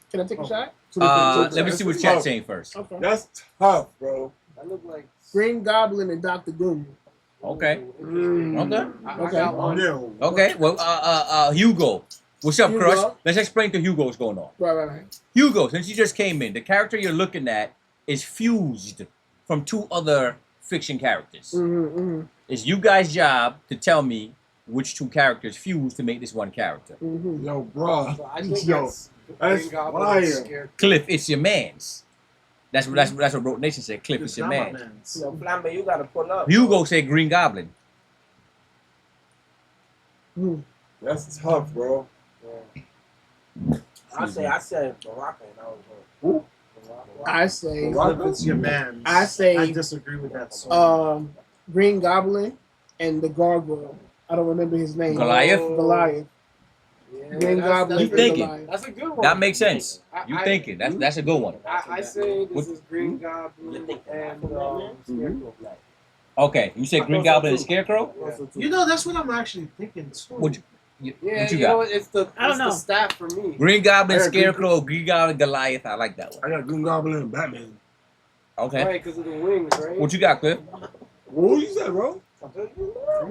Can I take a shot? Let me see what chat's saying first. Okay. That's tough, bro. That look like. Green Goblin and Dr. Doom. Okay. Mm. Okay. I got one. No. Okay. Well, Hugo. What's up, Hugo. Crush? Let's explain to Hugo what's going on. Right. Hugo, since you just came in, the character you're looking at is fused from 2 other fiction characters. Mm-hmm. It's you guys' job to tell me which 2 characters fused to make this one character. Mm-hmm. Yo, bro. So I think Yo, that's that's Green Goblin fire. is scared. Cliff, it's your man's. That's what Rogue Nation said. Cliff, it's It's your not my man. man's. So Flambe, you gotta pull up. Hugo said Green Goblin. That's tough, bro. I said Baraka, and I was like, I say, If it's your man. I say, I disagree with that song. Green Goblin and the Gargoyle. I don't remember his name. Goliath? Goliath. Green Goblin. You and thinking. Goliath. That's a good one. That makes sense. I- Thinking. That's a good one. I say this What- is Green Goblin and Scarecrow Black. Okay, you said Green Goblin and Scarecrow. You know, that's what I'm actually thinking too. What you Yeah, what you you know got? it's the I don't know. the stat for me. Green Goblin, I got Green- Scarecrow, Green Goblin, Goliath. I like that one. I got Green Goblin and Batman. Okay. Right, because of the wings, right? What you got, Cliff? Who you said, bro? Read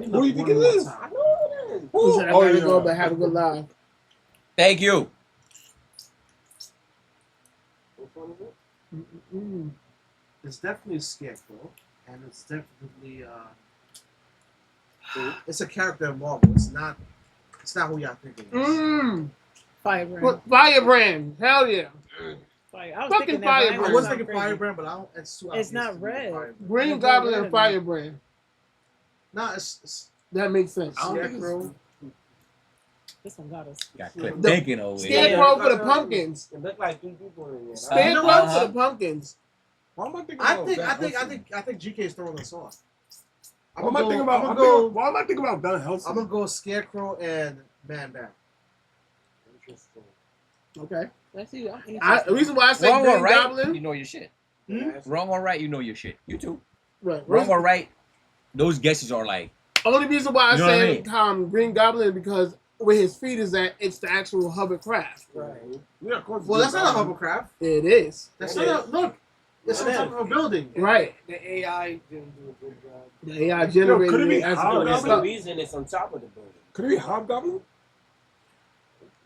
Who you think it one more is? time. He said, I Oh, gotta yeah. go, but have a good life. Thank you. Which one is it? Mm. It's definitely a Scarecrow, and it's definitely it's a character in Marvel. It's not who y'all think it is. Mm. Firebrand. What- Firebrand. Hell yeah. Fire. I was Fucking thinking that. Firebrand. I but was it's thinking crazy. Firebrand, but I don't. It's too obvious not to be red. Firebrand. Green There's Goblin no and red in Firebrand. Nah, it's That makes sense. I don't think it's- Scarecrow. This one got us. Got Cliff The- thinking over here. Scarecrow for the pumpkins. It looked like 2 people in there. Scarecrow Uh-huh. for the pumpkins. Why am I thinking I about think Van I think GK is throwing us off. Why am I thinking about? Why am I thinking about Van Helsing? I'm gonna go Scarecrow and Man Bat. Interesting. Okay. Let's see. The reason why I say Wrong Green or right? Goblin. You know your shit. Hmm? Wrong or right? You know your shit. You too. Right. Wrong or right? Those guesses are like. Only reason why I You know what I say mean? Green Goblin is because where his feet is at, it's the actual hovercraft. Right. Yeah, of course. Well, that's not a hovercraft. It is. That's It not a look. It's on top of a building. Right. The AI didn't do a good job. The AI generated could it be it as how No, a there's stuff. a reason it's on top of the building. Could it be Hobgoblin?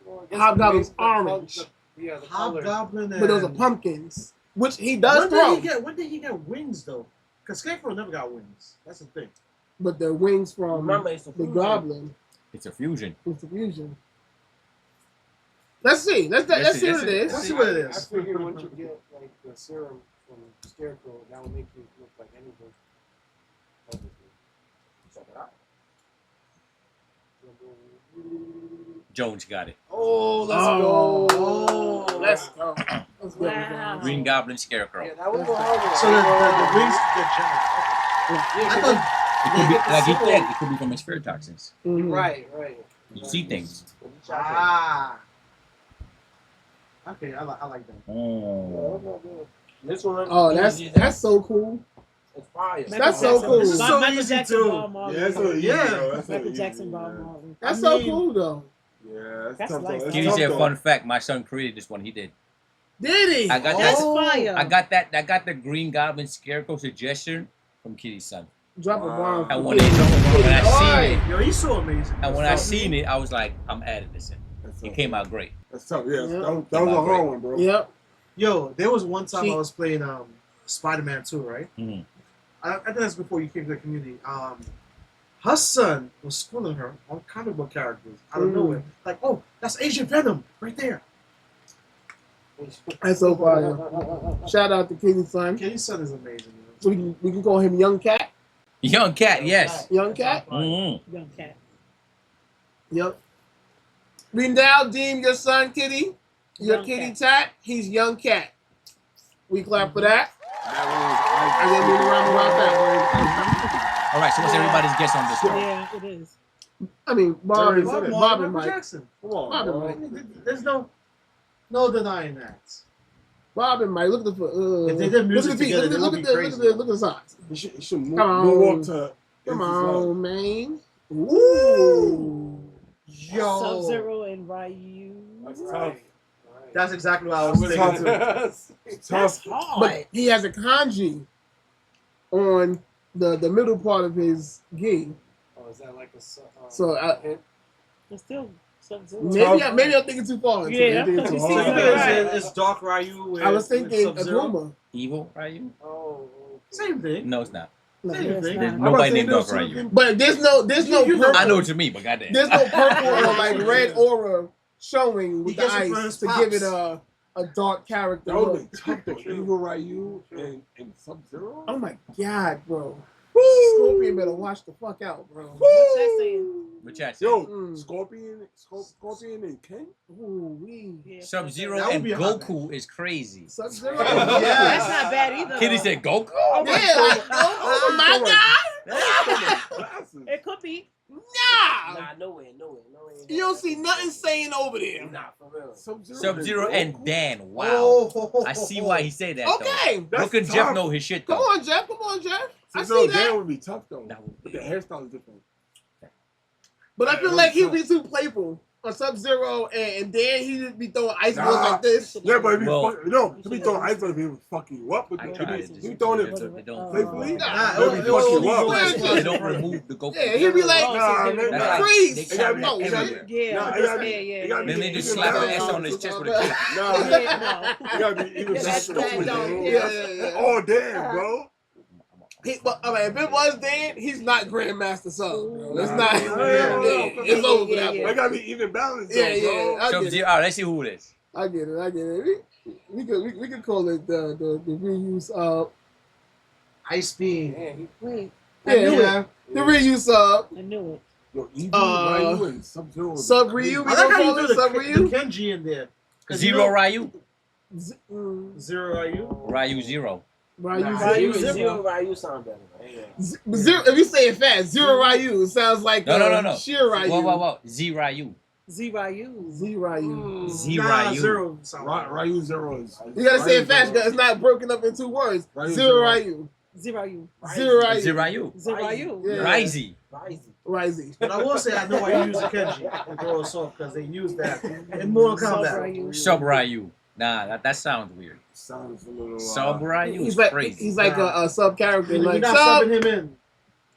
Well, I guess Hobgoblin's the color- orange. Yeah, the color. Hobgoblin and. But those are pumpkins, which he does When throw. did he get wings though? Because Scarecrow never got wings. That's the thing. But the wings from Remember, it's a the fusion. Goblin It's a fusion. with the fusion. Let's see. Let's see what it is. Let's see what it I is. figured once you get like the serum from Scarecrow, that would make you look like anything. Check it out. Jones got it. Oh, let's Oh, go. let's go. Let's go. Wow. Green Goblin, Scarecrow. Yeah, that was the hard So the wings get general. Yeah, I 'cause thought It could be get the like he symbol. said. It could be from his spirit toxins. Mhm. right, right. You see things. ah. Okay, I like that. Oh. This one. Oh, that's so cool. It's fire. That's so cool. This is so Michael easy Jackson too. Ball Marley. Yeah, that's so easy. Yeah. though. That's so Michael easy, Jackson Ball yeah. Marley. That's I so mean- cool though. Yeah, that's That's tough. like- though. That's Kitty tough, said, though. "Fun fact: my son created this one. He did. Did he? I got That's that. fire. I got that. I got the Green Goblin Scarecrow suggestion from Kitty's son. Drop a bomb. And when I seen it, Yo, he's so amazing. and when I seen it, I was like, I'm adding this in. That's It tough. came out great. That's tough. Yeah, Yeah. that was a hard one, bro. Yep. Yo, there was one time See- I was playing Spider-Man 2, right? Mhm. I think that's before you came to the community. Her son was schooling her on comic book characters out of Mm. nowhere. Like, oh, that's Agent Venom right there. That's so fire. Shout out to Kitty's son. Kitty's son is amazing. We can call him Young Cat. Young Cat, yes. Young Cat. Mm-hmm. Young cat. Yep. We now deem your son Kitty. Your Young Kitty Cat. Tat. He's Young Cat. We clap for that. That I didn't mean to rhyme about that. All right, so what's everybody's guess on this one? Yeah, it is. I mean, Bob and Bob Bob and Michael Mike. Jackson. Come on, Bob and bro. Mike. There's no denying that. Bob and Mike. Look at the If they did music look at the feet. together, Look they at would the be look at crazy. the look at the size. He should move, Come on. move to. Come This Is Love. on, man. Ooh. Yo, Sub Zero and Ryu. That's tough. that's exactly what I was thinking too. It's That's tough. hard. But he has a kanji on the middle part of his gi. Oh, is that like a So It's still Sub Zero. maybe I'm thinking too far. Yeah, Thinking too you So see hard. you that, think right. it's Dark Ryu with I was thinking Sub-Zero? Akuma. Evil, Ryu? Oh, Same thing. No, it's not. No. Same Yes, thing. There's man. nobody named Dark Ryu. But there's no You know- purple. I know what you mean, but goddamn. There's no purple or like red aura showing with He the gets it for ice his to pops. give it a dark character That would look. be tough though. Evil Ryu and Sub-Zero. Oh my god, bro. Scorpion better watch the fuck out, bro. What's that saying? What y'all say? Yo, Mm. Scorpion and King. Ooh, wee. Yeah, Sub-Zero That would and be a hot Goku is crazy. Sub-Zero. That's not bad either. Kitty though. said Goku? Yeah, like, oh my god. It could Peak. Nah. Nah, nowhere. You don't see nothing saying over there. Nah, for real. Sub-Zero and Dan. Wow. Oh, I see why he said that, Okay. though. Look at Jeff tough. know his shit, Come though. on, Jeff. Come on, Jeff. I So see Dan that. would be tough though. That would But be- the hairstyle is different. But I feel like he'd be too playful on Sub-Zero, and then he'd be throwing ice balls Nah. like this. Yeah, but if he Well- he'd be throwing ice on if he was fucking you up. But I he tried be it. he throwing it They don't, playfully. Nah, He'll be it fucking was- you up. was- they don't remove the go. Yeah, he'd be like, Oh, Nah, so man, That's nah. like, freeze. they It gotta carry be- that no, everywhere. Yeah, Nah, it yeah, gotta be- yeah, it yeah. gotta be Then they just even slap an better. S on his chest with a kick. Nah, Yeah, no. it gotta be even Yeah, that's better. that dog. Yeah. Yeah. Oh damn, bro. But I mean, if it was Dan, he's not Grandmaster Sub. Bro. It's Nah, not. yeah. It's over for that Yeah. one. It gotta be even balanced. Yeah, though, yeah. bro. I get it. Sub-Zero. All right, let's see who it is. I get it. We could call it the reuse Ice Beam. Man, he played. the reuse I knew it. Yo, Eevee, Uh, Ryu, and Sub-Zero. Sub Ryu. We I like gonna how you call threw it Sub the Ryu. Kenji in there. 'Cause Zero you Ryu. Zero are you? Ryu Zero. Ryu Ryu Zero. Zero. Ryu sound better. Yeah. Zero. If you say it fast, Zero Ryu sounds like No. Sheer Ryu. Whoa. Z Ryu. Z-Ryu. Z Ryu. Z Nah, Ryu. Zero sound Ryu Zero is. You gotta say it Ryu fast Zero. because it's not broken up in two words. Ryu Zero Zero. Ryu. Z-Ryu. Zero Ryu. Z Ryu. Z-Ryu. Yeah. Ryzy. Ryzy. But I will say I know why you use the Kenji to throw us off because they use that in Mortal Kombat. Sub-Ryu. Sub Ryu. Nah, that sounds weird. Sounds a little. Sub Ryu He's is like crazy. he's like a sub character. You're Like not sub subbing him in.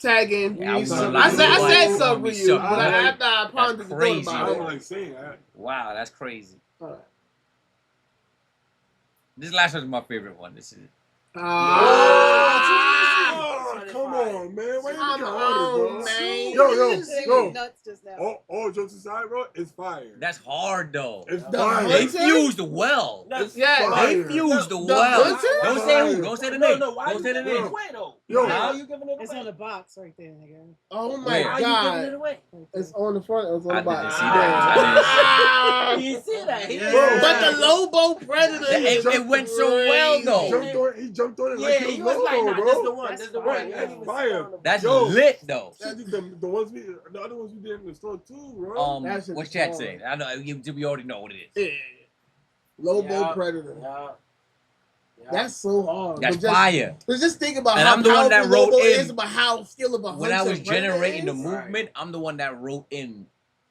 tagging. Yeah, I was gonna I lie. I said Nobody sub called me Ryu, Sub but Ryu. after I pondered the thought crazy, I about don't it. like saying that. Wow, that's crazy. Alright. This last one's my favorite one. This is Oh, come on, man. Why you Come making on, hard, bro? man. Yo. Nuts just now. All jokes aside, bro, it's fire. that's hard though. It's The fire. They Hunter? fused well. Yeah. fire. They fused The well. Hunter? Don't say who. Don't say the name. Why Don't you say the giving it name. away though? Yo. Why you giving it It's away? on the box right there, nigga. Oh my Where? Why you giving it god. away? It's on the front. It's on I the box. didn't see that. You didn't see that. He Yeah. didn't see But that. the Lobo Predator. It went so well though. He jumped on it Yeah, like he he was was like, Lobo, nah, bro. that's the one. That's That's the fire. one. That's He was fire. on the- That's Yo. lit though. The ones the other ones we did in the store too, bro. That shit What's is chat hard. saying? I know we already know what it is. Yeah. Lobo Yeah. Predator. Yeah. Yeah. That's so hard. That's But just, fire. but just think about And how I'm the one that powerful wrote Lobo in- is, about how skilled of a When I hunter was Predator generating the is. movement, I'm the one that wrote in,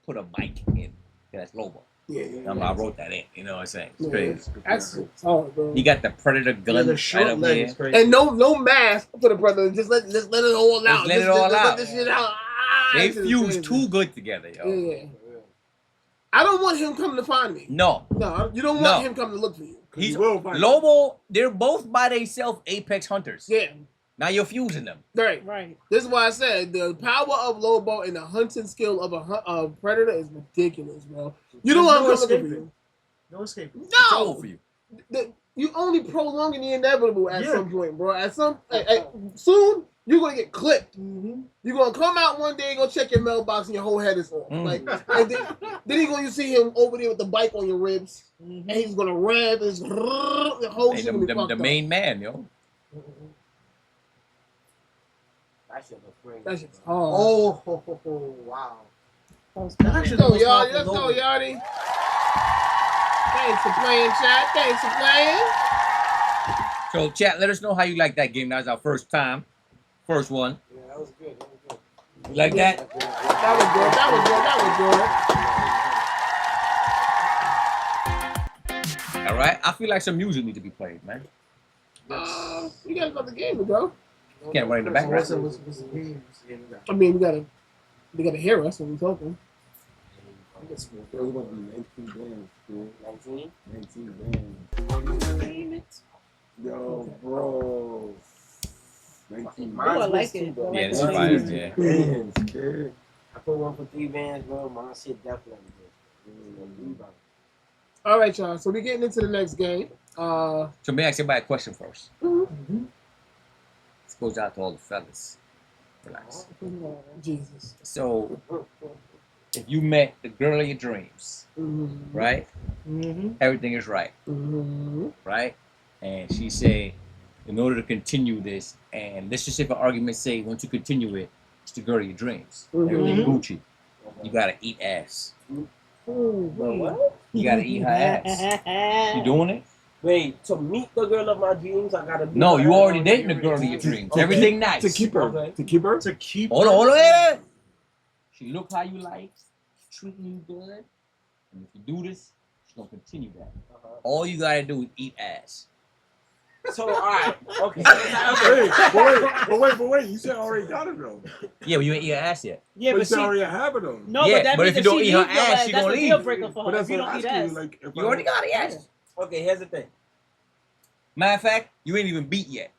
put a bike in. That's Lobo. Yeah. I wrote that in. You know what I'm saying? It's Yeah. crazy. That's hard, bro. You got the Predator gun Yeah, the right short up leg here. is crazy. And no mask for the Predator. Just let it all out. let it all Let out. this shit out. They This is fused crazy. too good together, yo. Yeah. I don't want him coming to find me. No, No, you don't want No. him coming to look for you. he's will find Lobo. They're both by themselves apex hunters. Yeah. Now you're fusing them. Right. Right. This is why I said the power of Lobo and the hunting skill of a Predator is ridiculous, bro. You don't There's want no him coming for escaping. you. No escape. It's over No. for you. You only prolonging the inevitable at Yeah. some point, bro. Soon you're gonna get clipped. Mm-hmm. You're gonna come out one day, go check your mailbox, and your whole head is off. Mm. Like, and then you're gonna see him over there with the bike on your ribs, and he's gonna rev. His the whole Hey, shit gonna be the fucked up. main man, yo. That shit look crazy. That shit's bro. hard. Wow. Let's Actually, go, the most Yardy. Let's powerful go, Lobo. Yardy. Thanks for playing, chat. Thanks for playing. So, chat, let us know how you like that game. That was our first time. First one. Yeah, that was good. That was good. You like that? That was good. That was good. All right. I feel like some music need to be played, man. We got another game to go. Can't run in the background. What's the games? I mean, they gotta hear us when we talking. There's gonna be 19 bands, dude. 19? 19 bands. Yo, bro. 19 Oh, I Mine's like too, it. bro. Yeah, this is 19 fire, yeah. bands, kid. I put one for 3 bands, bro. My shit definitely good. All right, y'all. So we're getting into the next game. So, let me ask everybody a question first. This goes out to all the fellas. Relax. Jesus. So, if you met the girl of your dreams, Mm-hmm. right? Everything is right, Mm-hmm. right? And she say, in order to continue this, and let's just say for argument's sake, once you continue it, you get married, right? What would you do? Mm-hmm. Would you continue it? Or would you say, no, I'm not gonna continue it? What would you do? Mm-hmm. It's the girl of your dreams. Mhm. Everything Gucci. You gotta eat ass. What? You gotta eat her ass. You doing it? Wait, to meet the girl of my dreams, I gotta. No, you already dating the girl of your dreams. Everything nice. To keep her. Okay. To keep her. To keep. Hold on, hold on. Yeah. She look how you like. She's treating you good. And if you do this, she's gonna continue that. All you gotta do is eat ass. So, alright. Okay. But wait. You said I already got it though. Yeah, but you ain't eat her ass yet. Yeah, But but you said I she. already have it though. No, Yeah, but that but means if you don't she eat her leave your ass, she that's gonna a deal leave. breaker for But her that's if you what don't I'm eat asking ass. you. Like, if You already got it, ass. Okay, here's the thing. Matter of fact, you ain't even beat yet.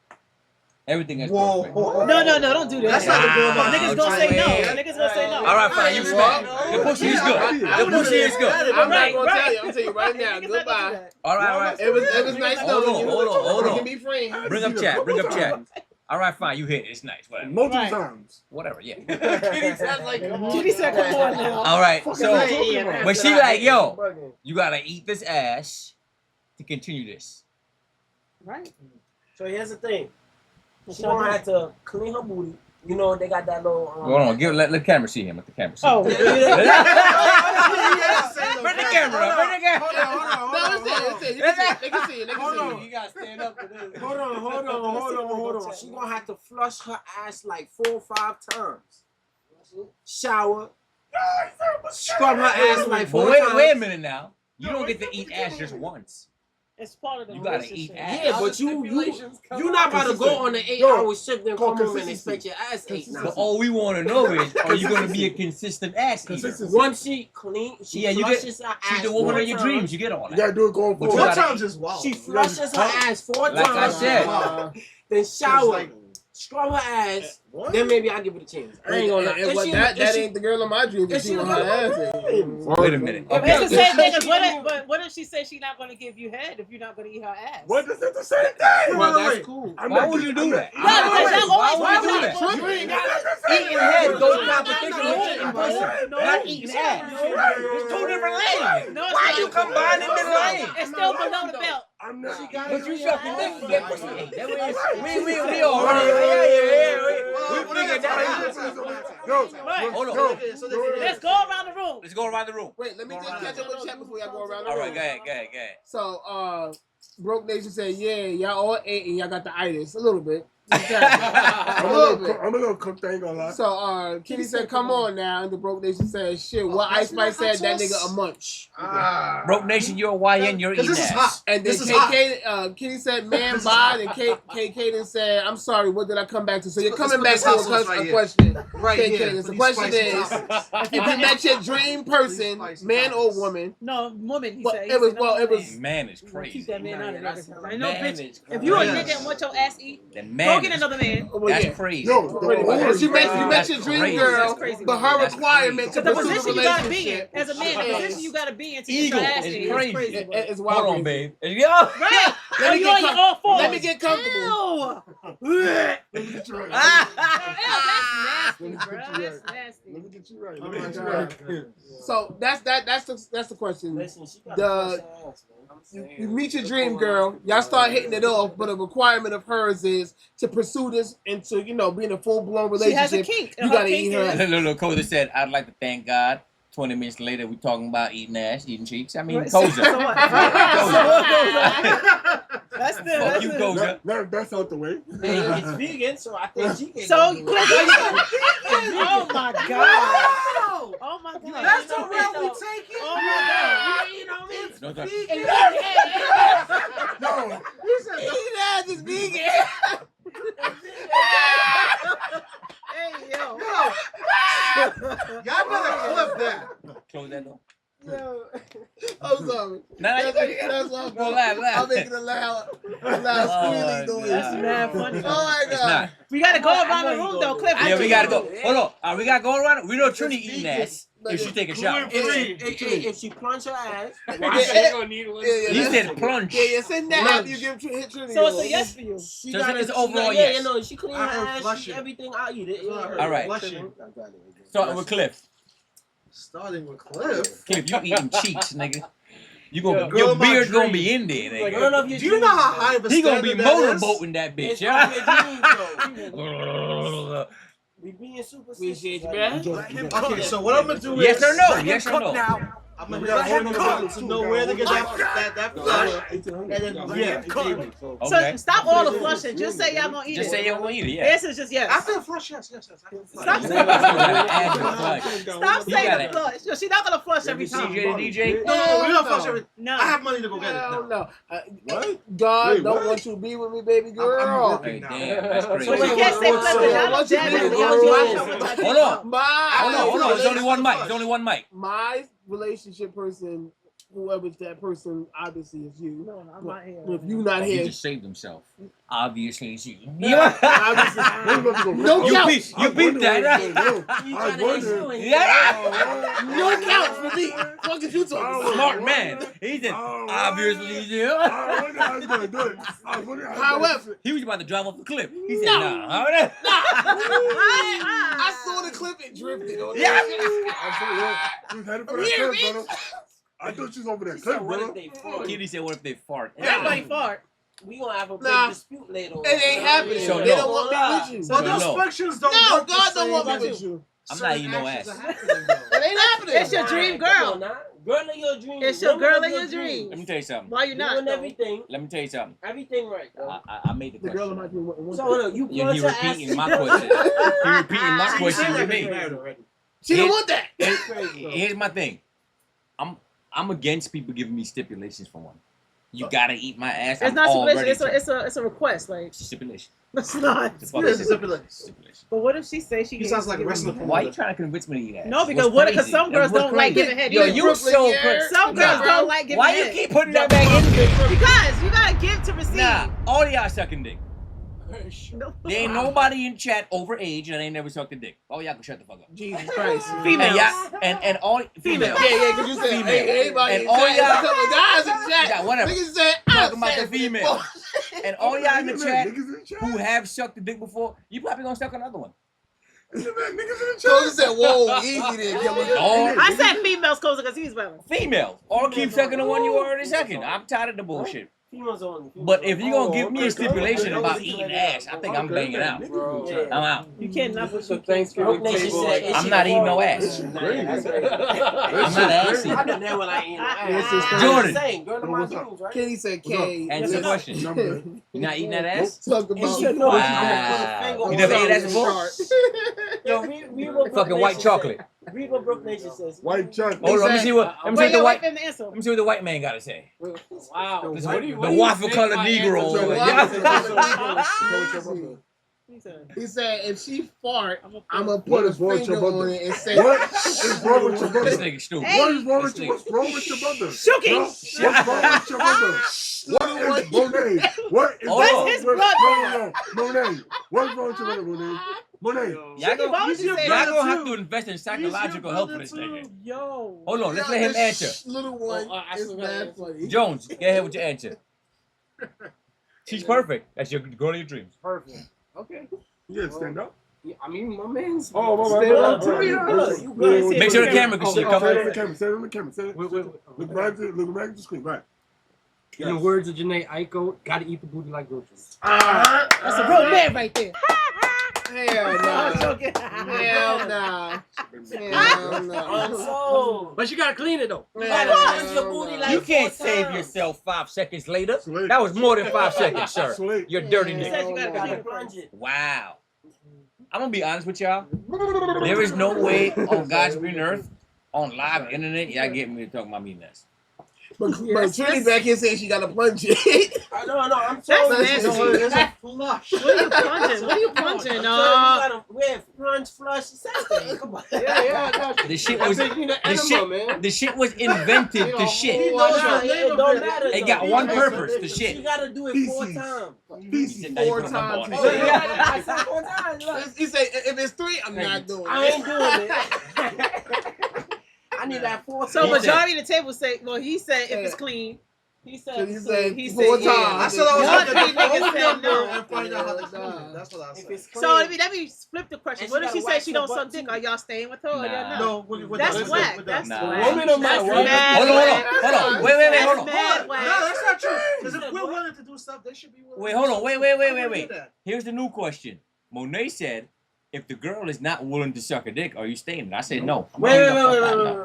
Everything is Whoa. perfect. No, don't do that. That's not the girl of my Niggas dreams. gonna say no. Yeah. Niggas gonna say no. All right, fine. You smack. The pussy is good. The pussy is good. I'm Right, not gonna right. tell you. I'm telling you right now. Niggas not gonna do Goodbye. that. All right. It was nice Hold knowing on, you. hold We on. can be friends. Bring up chat. Bring up chat. All right, fine. You hit it. It's nice. Whatever. multiple Right. times. Whatever. Yeah. Kitty said like, come on. Kitty said, "Come on now." All right. So, Yeah, when she like, yo, you gotta eat this ass to continue this. Right. So here's the thing. What's She up, gonna man? have to clean her booty. You know they got that little. Hold on. Let the camera see him. Let the camera see. Oh. Him. Bring the camera up. Bring the camera. No, it's it. They can see it. They Hold can on. see it. gotta stand up for this. Hold on. She gonna have to flush her ass like 4 or 5 times. Shower. Scrub her ass like 4 But times. wait a minute now. You don't get to eat ass just once. It's part of the You gotta relationship. eat ass. Yeah, but you not about to go on an 8-hour shift and come home and expect your ass ate now. But all we want to know is, are you gonna be a consistent ass eater? Once she clean, she Yeah, you get. flushes her She's ass the woman 4 of your times. dreams. You get all You that. gotta do it going But you forward. gotta- Four times is wild. She flushes her ass 4 Like I times. said. Then shower, scrub her ass. Then maybe I give it a chance. I ain't gonna lie. And what, that ain't the girl of my dreams. Is She she want the her girl of ass. my ate. Wait a minute. It's Okay. the same thing as but what if she says she's not gonna give you head if you're not gonna eat her ass? What is it the same thing? Well, that's cool. Why would you do that? Yeah, because y'all Why always would you do want that? You ain't got Eating head goes in No, competition no, with eating no, pussy. no, Not eating ass. It's 2 different lanes. No, it's Why not. you combining the lanes? It's still below the belt. I'm not. But you sucking dick to get pussy. We all right. We figured that out. Right. Hold on. Let's go around the room. Let's go around the room. Wait, let me just catch up with chat before y'all go around the All room. right, go ahead. So, Broke Nation said, yeah, y'all all ate and y'all got the itis. A little bit. A I'm little bit. a little cooked. I ain't gonna lie. So, Kitty said, come on now. And the Broke Nation said, shit, what Ice Spice said, that nigga a munch. Broke Nation, you're a YN, you're eating This is ass. hot. And then This is hot. Kitty said, man, bod. And KK then said, I'm sorry, what did I come back to? So you're Let's coming put back this to hot sauce a right here. question. Right KK, here. the question is, if you met your dream person, man or woman, No, woman. He well, said. it was Man is Keep crazy. that man out of Yeah, there. that's- I know, Man bitch. is If you a crazy. nigga and want your ass eat, The go man get is, another man. well, that's yeah. crazy. Yo, Pretty much. the If you met That's your dream crazy. girl, That's crazy. but her That's requirement to Because the pursue the position you gotta be in, relationship as a man, the is- position you gotta be in to get Eagle your ass is in crazy. is bro. It's wild. Hold on, crazy. babe. Yo. Right. Let me you get on your all fours. Let me get comfortable. Ew. Let me get you right. That's nasty, bro. That's nasty. Let me get you right. Oh Let me my get you God. right. So that's the question. Listen, she got The- a flush her ass, man. You meet your dream girl, y'all start hitting it off, but a requirement of hers is to pursue this into, being a full-blown She has a relationship. kink. You Her gotta kink eat her is- ass. Look, Koza said, I'd like to thank God. 20 minutes later, we talking about eating ass, eating cheeks. I mean, Right, so Koza. what? That's the. Fuck That's you, the- Koza. That's out the way. Hey, it's vegan, so I think she can. So, go do Cliff, it. oh my god. Oh my god. That's the route we take it. Oh my god. You know what I mean? No, no. No. Eat ass is vegan. Hey, yo. Y'all better clip that. Close that door. Yo, I'm sorry. Nah, you good. That's all. No, laugh. I'm making a loud squealing noise. That's mad funny. Oh my It's god. not. We gotta go around the room though, Cliff. Yeah, we gotta go. Hold on. All right, we gotta go around. We know Trini eating ass if she take a shower. If she plunge her ass, He said plunge. Yeah, send that after you give hit Trinity. So it's a yes for you. she So gotta, it's she overall gotta- yes. Yeah, she clean her I heard ass, flushing. everything. I eat it. All right. Flushing. Starting with Cliff. Starting with Cliff. Cliff, you eating cheeks, nigga. You Yeah, gonna girl your of my beard gonna dreams. be in there, nigga. Girl of your Do you know how high of a He gonna be standard that is? motorboating that bitch, It's yeah. of your dreams, though. We being super Appreciate you, right man. now. Okay, so what I'm gonna do Yes is or no? Yes or no? I'm gonna hit a whole nother button to know where to get that flush. And then Okay. So stop all the flushing. Just say y'all gonna eat Just it. say you want to eat it. Yeah. Answer is just yes. after the flush, yes. I can flush. Stop You saying gotta add the flush. Stop You saying got the it. flush. Yo, she's not gonna flush every CJ time. the DJ. No, we don't flush everything. No. I have money to go get it. Hell No. no. What? God Wait, don't what? want you to be with me, baby girl. I'm Hey, working now. damn, that's crazy. So you can't say flush. Y'all don't jab it. Y'all jab it. Hold on. My Hold on. There's only one mic. There's only one mic. My relationship person, whoever's that person, obviously is you. No, I'm not here. If you not He here, just saved himself. Obviously, it's you. obviously, no You counts. beat that. I wonder. Yeah. No counts for me. Fuck is you talking about? Smart man. He said, obviously, it's you. I wonder how he's gonna do it. I wonder how. However, He was about to drive off the cliff. He said, No. nah. I saw the clip and drifted on Yeah. She was headed for I'm that here, cliff, bitch. brother. I thought she was over that She cliff, said, what brother. if they fart? Kitty said, what if they fart? Everybody fart. We gonna have a big Nah. dispute later. It ain't happening. So They no. don't want me with you. So But those no. functions don't No, work the God don't same want me as with you. I'm not eating no actions ass. are happening, though. It ain't happening. It's your dream Come girl. on now. Girl of your dreams. It's your Woman girl of of your Let dreams. me tell you something. Why you not? Doing though? everything. Let me tell you something. Everything right, though. I made the The girl in my question. dream. So hold on, you Yeah, punch he her ass. repeating my question. He repeating my She question said to that me. already. She don't want that. Here's my thing. I'm against people giving me stipulations for one. You gotta eat my ass. It's I'm not already stipulation. It's a request. Like It's a stipulation. it's not. It's a fucking It's a stipulation. stipulation. But what if she say she? He sounds like a wrestling Why are you trying to convince me to eat ass? No, because What's what? Because crazy? some girls What's don't like crazy? giving head. Yo, either. you so yeah. crazy. Some girls Nah. don't like giving Why head. you keep putting that back in me? Because you gotta give to receive. Nah, all y'all sucking dick. No. There ain't nobody in chat over age that ain't never sucked a dick. Oh, y'all can shut the fuck up. Jesus Christ. Females. And all females. Yeah, because you said Female. hey, everybody And in all chat, y'all- a couple of guys in chat. Yeah, whatever. Niggas said, Talking about said the female. And all y'all in the chat Niggas in the chat. who have sucked a dick before, you probably gonna suck another one. Niggas in the So chat. he said, whoa, easy there, killer. Or I said females closer because he's better. females. Or keep sucking the one you already sucking. I'm tired of the bullshit. Females only. But if you're gonna give me a okay. stipulation Okay. about eating ass, I think I'm banging out. Yeah. I'm out. You can't not It's a put Thanksgiving Broke Nation table. said, Like, is I'm she not eating no hard? ass. Nah, that's crazy. I'm not assy. I've been there when I ain't no This is ass. crazy. Jordan. Saying, girl of my dreams, right? Kenny said K. Answer the question. You not eating that ass? Talk And about she know Wow. she gonna put a finger You on never ate her. ass before? Yo, read what Brook Fucking white Nation chocolate. said. Read what Brook Nation says. White chocolate. Hold on, let me see what Wait, the white wait for the answer. let me see what the white man gotta say. Wow. This What is do you- the what do you waffle think colored my Negro. answer over was? there. He said, He said, if she fart, I'm gonna going to put a What is wrong with finger your brother? on it and say, What is wrong with your brother? This nigga stupid. Hey. What is wrong with This you? What's wrong with your brother? Shuki. No, what's wrong with your brother? What is Monet? What is Hold wrong on. his with brother. Monet? What's wrong with your brother, Monet? Monet. Y'all Shuki, why would you say y'all that? gonna have to invest in psychological help for this nigga. Yo. Hold on, let's "Yo, let him this answer. Little one I is still mad gotta funny. Jones, go ahead with your answer. She's perfect. That's your girl of your dreams. Perfect. Okay. You gotta stand up. Yeah, I mean, my man's. Oh, my stand bad. up Oh, too. You Yeah. good, you good. Make sure the camera can see you. Stand Come on on. the camera. Stand on the camera. Stand. Look right at the screen. Right. In the words of Janae Aiko, gotta eat the booty like groceries. That's a real man right there. Hell I'm no. joking. Hell no. Hell no. So, But you gotta clean it though. you gotta punch your booty like You can't 4 save times. yourself 5 seconds later. Slick. That was more than 5 seconds, sir. Slick. You're dirty He nigga. said you gotta You gotta clean it plunge first. it. Wow. I'm gonna be honest with y'all. There is no way on God's green earth, on live internet, y'all get me to talk about me mess. But Trinity back here saying she got to plunge it. No, I'm That's telling you. nasty. There's a flush. What are you punching? What are you punching? You No. gotta wear plunge, flush, same thing. Come on. Yeah, I got you. The shit I'm was taking the the enema, shit man. the shit was invented to shit. No, it don't matter. It though. got one purpose, the shit. You gotta do it 4 Feces. times. He said, now you Four put a number times. on Oh, it. yeah, I said 4 times. Look. He say, if it's 3, I'm not doing I it. ain't doing it. I need that 4 So times. majority of the table say, well, he said if it's clean. He said, He said he 4 said, yeah. times. I said I was One gonna big get the nigga whole said number no. and find out how to Nah. clean it. That's what I If said. it's clean. So let me flip the question. And What she if she gotta said wax she her don't butt suck dick? too. Are y'all staying with her or y'all not? No, with That's with whack. with That's Nah. whack. Women are That's mad. mad Hold on, whack. hold on. Wait, hold That's on. mad No, whack. that's not true. Because if we're willing to do stuff, they should be willing. Wait, to hold do on. stuff. Wait. I wanna hear that. Here's the new question. Monet said, if the girl is not willing to suck a dick, are you staying? I said no. Wait.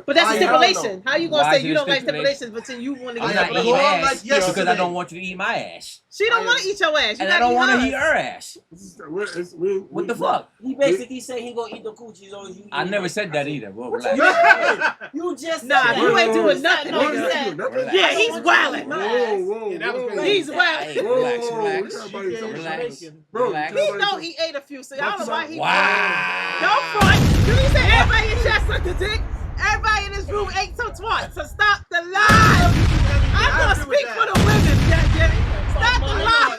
But that's a I don't stipulation. How you gonna Why say is you it a don't like stipulation? stipulations, but then you want to I'm get not stipulations? eating Well, ass like yesterday. because I don't want you to eat my ass, She don't want to eat your ass. You and I don't want to eat her. her ass. What the fuck? He basically said he gonna eat the coochie as long as you eat I it. never said that either. Well, What relax. You just Nah, said you that. ain't doing nothing. What Nigga. is that? Relax. Yeah, he's wildin'. Yeah, that was crazy. He's wild. Hey, relax, relax, Everybody Chicken, relax, bacon. relax. He know he ate a few, so I don't know why he. Wow. Don't front. You need to say everybody in chat sucked the dick. Everybody in this room ate some twat. So stop the lie. I'm gonna speak for the women, Jimmy. Stop the lie.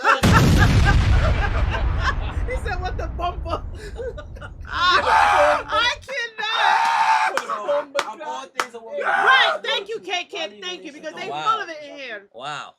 He said, "What the bumper?" I cannot. Of all things, a woman. Right, thank you, KK. Thank you, because they Wow. full of it in here. Wow.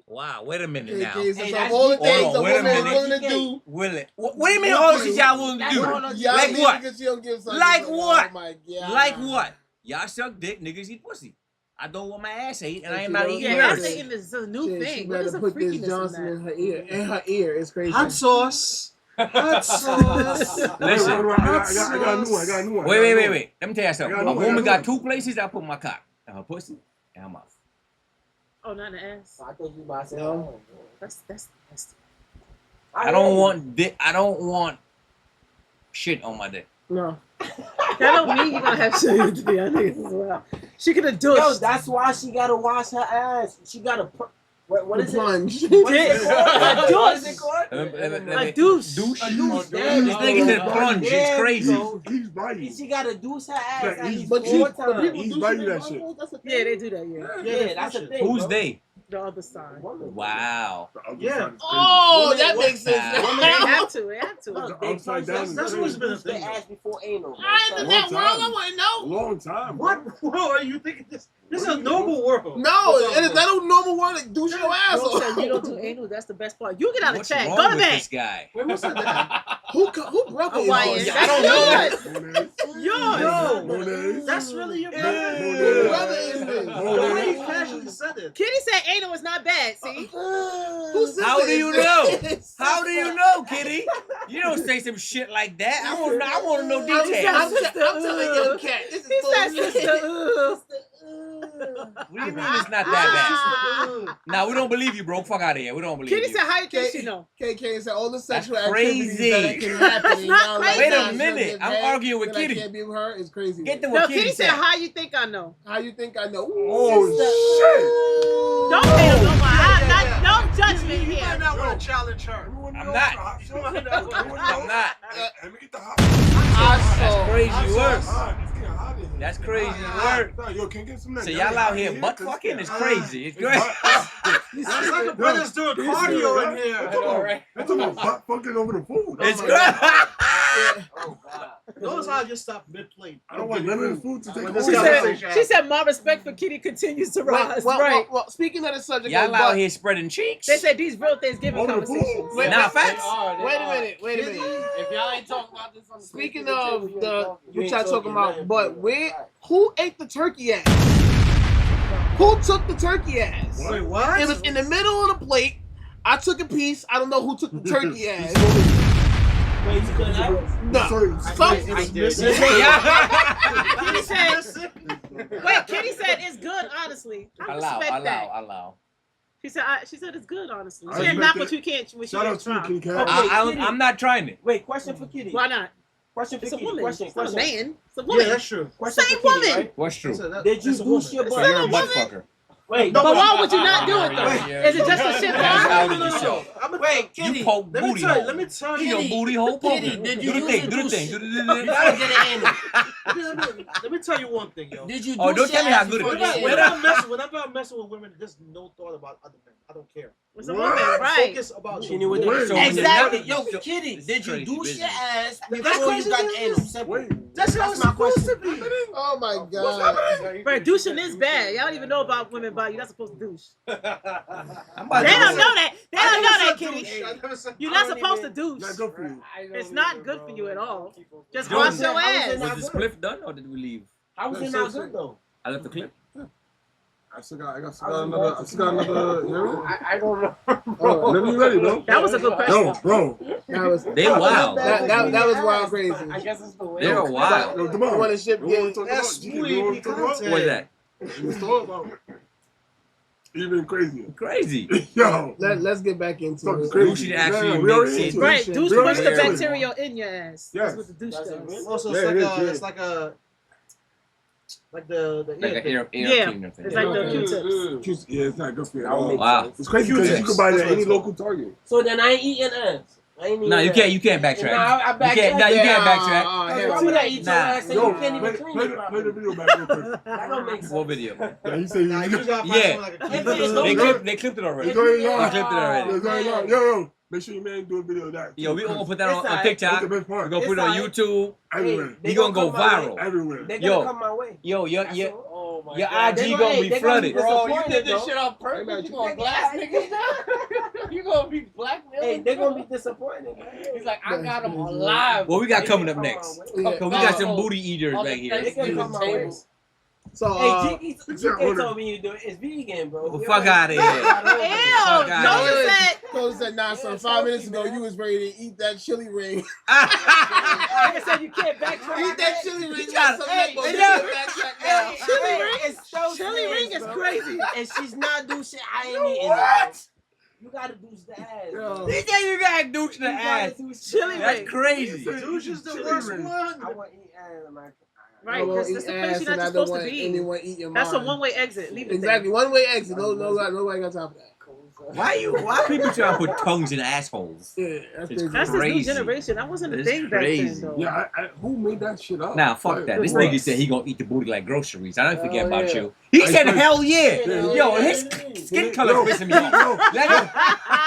Wow. Wait a minute now. KK, so Hey, of that's all the GK. things Hold a on, wait a woman is minute. willing to do, Will it? What do you mean all shit y'all willing to That's do? all I- y'all Like leave what? because you don't give something. Like what? Oh my God. Like what? Y'all suck dick, niggas eat pussy. I don't want my ass ate, and I am not eating Yeah, yours. that's eating is a new Shit, thing. she What is better a put this freakiness Johnson in in her ear. In her ear, it's crazy. Hot sauce. Hot sauce. Listen. I got a new one. I got a new one. Wait. Let me tell you something. I got A one, I woman got got two places I put my cock. In her pussy and her mouth. Oh, not in the ass. I thought you about to say, No. That's. I don't want dick. I don't want shit on my dick. No. That don't mean you're gonna have shit to be honest as well. She could have Yo, douched. that's why she gotta wash her ass. She gotta. What is it? Plunge. What is it called? A What is it called? A douche. Douche. A douche. This nigga said plunge. There It's we crazy. go. He's biting. She gotta douche her ass at least But 4 the times. people He's do biting shit that in shit. buttholes, that's a thing. Yeah, they do that. Yeah, Yeah, that's the thing. Who's bro. they? the other side. Wow. Yeah. Oh, that makes sense. Women- They have to. They have to. Look, The they upside punch down us. is That's crazy. what's been a Douche their thing. ass before anal. I ain't in that world. I want to know. Long time. What world are you thinking this? This is a noble world. No, it is that a normal word to douche your ass Bro said you don't off. do anal. That's the best part. You get out of What's check. wrong Go to with bed. this guy? Wait, who said that? Who broke it? Hawaiian. I don't That's know. Yours. Yours. Yo, Monet. that's really your Who Monet. brother is this? The way you casually said it. Kitty said anal is not bad. See. Who said How do this? you know? How do you know, Kitty? You don't say some shit like that. I want to know I'm details. telling your cat. This is He said bullshit. sister. What do you mean it's not that bad? Nah, we don't believe you, bro. Fuck out of here. We don't believe Kitty you. said, how you think she know? KK said all the sexual That's activities crazy. that can happen. That's and not y'all crazy. like, Wait a nah, she'll minute. get I'm mad arguing with that I Kitty. can't be with her. It's crazy. Get the No, what Kitty Kitty said, said. how you think I know? How you think I know? Oh, Don't pay him no more. Yeah. No judgment You might here. not want to challenge her. I'm not. I'm not. Let me get the hot. That's crazy work. It's getting hot in here. That's crazy work. Yo, can you get some of that? So y'all out here butt fucking? It's crazy. It's great. It's like the brothers doing cardio in here. That's about butt fucking over the food. It's great. Notice how I just stopped mid-plate. I don't want none of this food to take This She over. she said, my respect for Kitty continues to rise. right. Well, speaking of the subject, Y'all of out butt, here spreading cheeks. They said these real Thanksgiving Over the conversations. food? Nah, facts. wait a minute. If y'all ain't talking about this on the Speaking of the, what y'all talking about, but who ate the turkey ass? Who took the turkey ass? Wait, what? It was in the middle of the plate. I took a piece. I don't know who took the turkey ass. Wait, you couldn't have it? No. I did. Kitty said, wait, Kitty said it's good, honestly. I respect that. Allow. She said it's good, honestly. I She said respect not it. what you can't, what she Shout out can't to you, try. Kitty Cat. I'm not trying it. Wait, question for Kitty. Why not? Question for It's a Kitty. woman. Question. It's not a Question. man. It's a Yeah, woman. that's true. Question Same for Kitty, woman. right? What's true? Did you It's a douche your It's So butt? you're a a butt woman. fucker. Wait, But why would you not do it though? Yeah. Is it just a shit That's bar? out of yourself. Wait, Kitty. You poke Let me booty tell you. hole. Let me tell You your you. booty hole poke. Kitty, did Do you the use thing. a Do the douche? thing. You gotta get it in. Let me tell you one thing, yo. Did you Oh, douche don't tell your me how ass good it before is. you get Whenever I'm messing with women, there's no thought about other men. I don't care. It's a woman, right? Focus about She knew what Wait. So when Exactly. the- Yo, so- Kitty, This did you crazy douche business. your ass That's before you crazy got business. anal? Simple. Wait. That's how it's my supposed question. to be. Oh my god. But douching is bad. Y'all don't even know about women body. You're not supposed to douche. I'm They about to don't go. know that. They I don't know never that, said Kitty. douche. I never said- You're I not don't supposed to even- douche. Not good for you. It's not good for you at all. Just Jordan, wash your how is ass. it not Was the spliff done or did we leave? How was it not good though? I left the clip. I still got another. Hearing? I don't know. Oh, whenever you ready, bro. That was a good question. Yo, bro. That was They wild. that was wild crazy. I guess it's the way. They're wild. Yo, come on. You want to ship You wanna game? talk That's about- smoothie you wanna talk about- content. What's that? Let's talk about even crazier. Crazy. Yo. Let's get back into Something it. crazy. Douche actually Yeah, we makes already it- into Right, Douche. douche We puts the already into it. bacteria in your ass. Yes. That's what the douche Does it does. really? Also, Yeah, it is, it's like a the Like an air Yeah, cleaner thing. it's like the Okay. Q-tips. Yeah, it's not good for you. That would make Wow. sense. It's crazy because you can buy that at any local Target. So then I ain't eating ass. I ain't eating No, you ass. can't. You can't backtrack. Nah, I You can't. No, backtrack. you can't backtrack. Cause why would I eat your Nah. ass and Yo, you can't even clean play it the properly? video back real quick. That don't make sense. What video? Yeah, he said Nah, you you gotta find Yeah. someone like a kid. They clipped it already. It's already They live. clipped it already. It's already live. Yo, make sure your man do a video of that. Yo, we gonna put that It's on alright. TikTok. That's the We're best part. gonna put it on It's YouTube. Everywhere. They He gonna go come my way. viral. Everywhere. They Yo. gonna come my way. Yo, your Oh my your God. IG gonna be flooded. Bro, you did this shit on purpose. You gonna blast niggas down? You gonna be blackmailing? Hey, they're gonna be disappointed. Man. He's like, I got him alive. What we got They coming can up come next? my way. Yeah. Cause we got some booty eaters all back the here. They can come my way. So Hey, GK told me you do it. It's vegan, bro. Well, You fuck already- outta here. Ew! Fuck outta Joe here. said. Cole said, nah, son, 5 minutes ago you was ready to eat that chili ring. Like I said, you can't backtrack. Eat that chili ring. got- Some Hey, limbo. hey, You yo. can't backtrack now. Hey, Chili hey, ring? it's so Chili serious, ring is bro. crazy. And she's not do shit. I ain't eating it. You gotta douche the ass. Yo. They say you got douche in the You gotta ass. douche the Chili ass. That's ring. crazy. Douche is the Chili worst ring. one. I want to eat ass. Right, I won't that's eat the place ass you're not and I don't supposed to want be eating. anyone eat your That's a mind. one-way exit. Leave it Exactly, one-way exit. Nobody got time for that. Why people trying to put tongues in assholes? Yeah, that's It's crazy. That's this Crazy. new generation. That wasn't a It's thing back crazy. then, though. Yeah, who made that shit up? Nah, fuck Like, that. This bro. nigga said he gonna eat the booty like groceries. I don't forget Hell about yeah. you. He I said think- hell yeah. Yeah, Yo, yeah. his skin color pissing me off. Let him-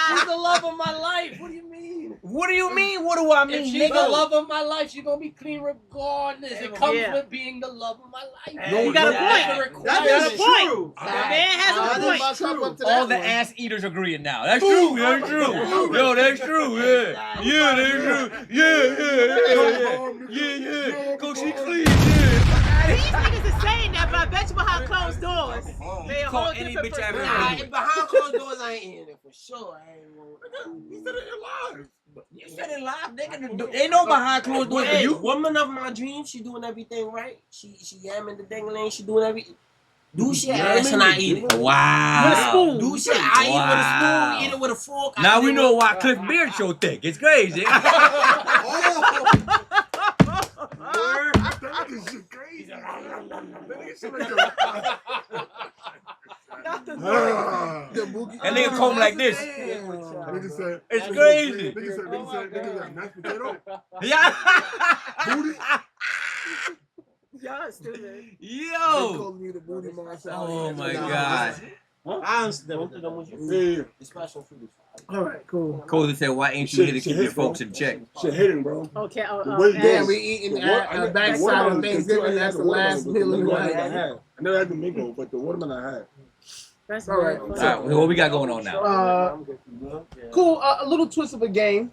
She's the love of my life. What do you mean? What do you mean? What do I If mean, she's nigga? the love of my life, she's gonna be clean regardless. It comes Yeah. with being the love of my life. No, you got a no, point. that That's is a point. true. The man has a point. All the ass eaters agreeing now. That's true. That's true. Yo, that's true. Yeah. Yeah, that's true. Yeah. Go she clean. Yeah. These niggas are saying that, but I bet you behind closed doors, they a Call whole any different bitch I ever person. heard. Behind closed doors, I ain't eating it for sure. I ain't gonna. He said it live. You said it live, nigga. Ain't no behind closed doors for Hey, you. woman of my dreams, she doing everything right. She yamming the dangling, she doing everything. Do shit ass and I eat it. Wow. With a spoon. Do shit, I eat it with a Wow. spoon, eat it with a fork. I Now eat we it know with- why Cliff Beard show thick. It's crazy. That nigga shit crazy. That nigga shit like That nigga comb like this. Nigga said, It's crazy. Nigga said, mashed potato. Yeah. Booty. Y'all stupid. Yo. Oh my god. I understand. Both of them was you. Yeah. The special food. All right, cool. Cody said, "Why ain't you here to keep your folks in check?" Shit hitting, bro. Okay, Yeah, we eating at backside of Thanksgiving. That's the last meal of the night. I never had the mango, but the watermelon I had. That's All right. All right, what we got going on now? Cool. A little twist of a game.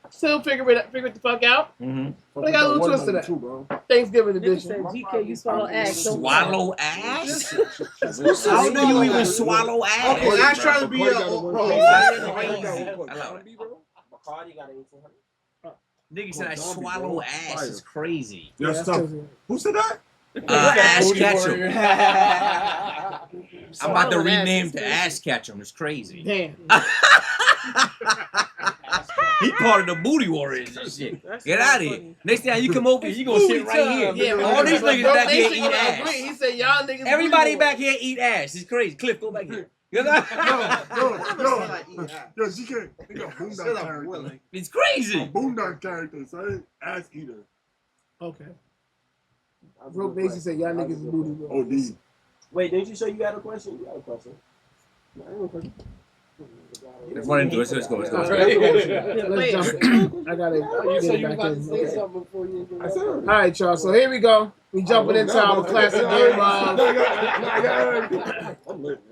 Still figure it the fuck out. Mm-hmm. But I got a little twist to that. Too, bro. Thanksgiving Nigga edition. said, GK, you swallow ass. Don't Swallow ass? Who How do you even swallow ass? Okay, Ash trying to be a. Bacardi got 1800. Nigga said I swallow ass. It's crazy. That's that's tough. crazy. Who said that? Ass Ketchum. I'm about to Swallow ass rename is to crazy. Ass Ketchum. It's crazy. Damn. He part of the booty warriors and shit. That's Get so out of here. funny. Next time you come over, you gonna sit right here. Yeah, All these niggas back here eat agree. ass. He said y'all niggas. Everybody booty back here eat ass. It's crazy. Cliff, go back here. Yo, GK, they got Boondock character. It's crazy. Boondock character, son. Ass eater. Okay. Broke Mason said y'all niggas is booty warriors. OD. Wait, didn't you say you had a question? You had a question. Let's run into it. Let's go. Let's go. Let's jump in. I gotta get back in. Okay. I said All right, y'all. So here we go. We jumping into our classic game.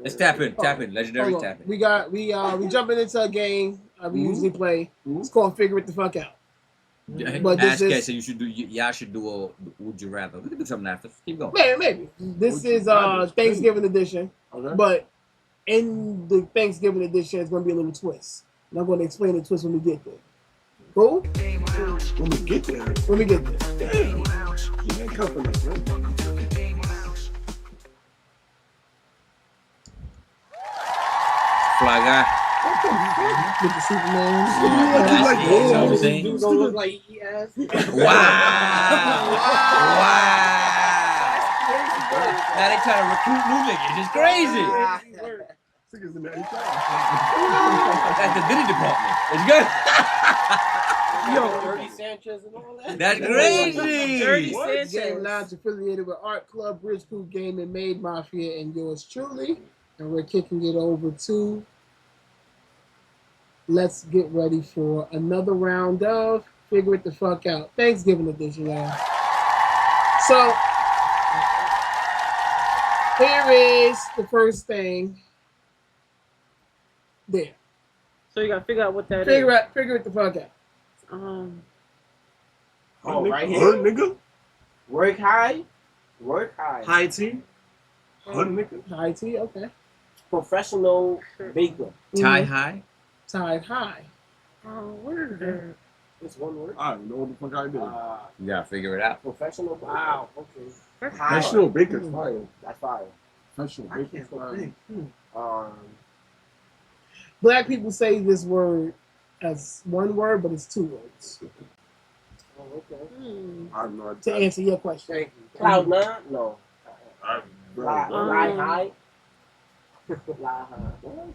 Let's tap in. Tap in. Legendary Hold on. tap in. We jumping into a game we usually play. It's called Figure It the Fuck Out. But this Ask is- Cat said you should do. Y'all should do a Would You Rather. We can do something after. Keep going. Maybe. This is Thanksgiving edition. Okay. But in the Thanksgiving edition, it's going to be a little twist. And I'm going to explain the twist when we get there. Cool? When we get there, When we get there. dang, you ain't come from this, man. Fly guy. With the Superman. That's like, it, you know what I'm oh, saying? Dudes don't look like he ass. Wow. Now they trying to recruit new niggas. It's crazy. Niggas in the HR. That's the Diddy department. It's good. Yo, Dirty Sanchez and all that. That's crazy. Dirty Game Sanchez. Lounge affiliated with Art Club, Bridge Crew Gaming, Made Mafia, and yours truly. And we're kicking it over to. Let's get ready for another round of Figure It the Fuck Out. Thanksgiving edition, y'all. So, here is the first thing. There. So you gotta figure out what that is. Figure it the fuck out. Oh, right Hood here. nigga. Work high. Work high. High tea. Hood nigga. High tea, okay. Professional baker. Tie high. Tied high. Where is that? It's one word. I don't know what the fuck I did. You gotta figure it out. Professional. Wow. Okay. High. Professional baker's fire. That's fire. Professional I baker's can't fire. think. Black people say this word as one word, but it's two words. Oh, okay. I have no To idea. answer your question. Thank you. Cloud nine? No. Bro, Fly bro. high. Fly high. What?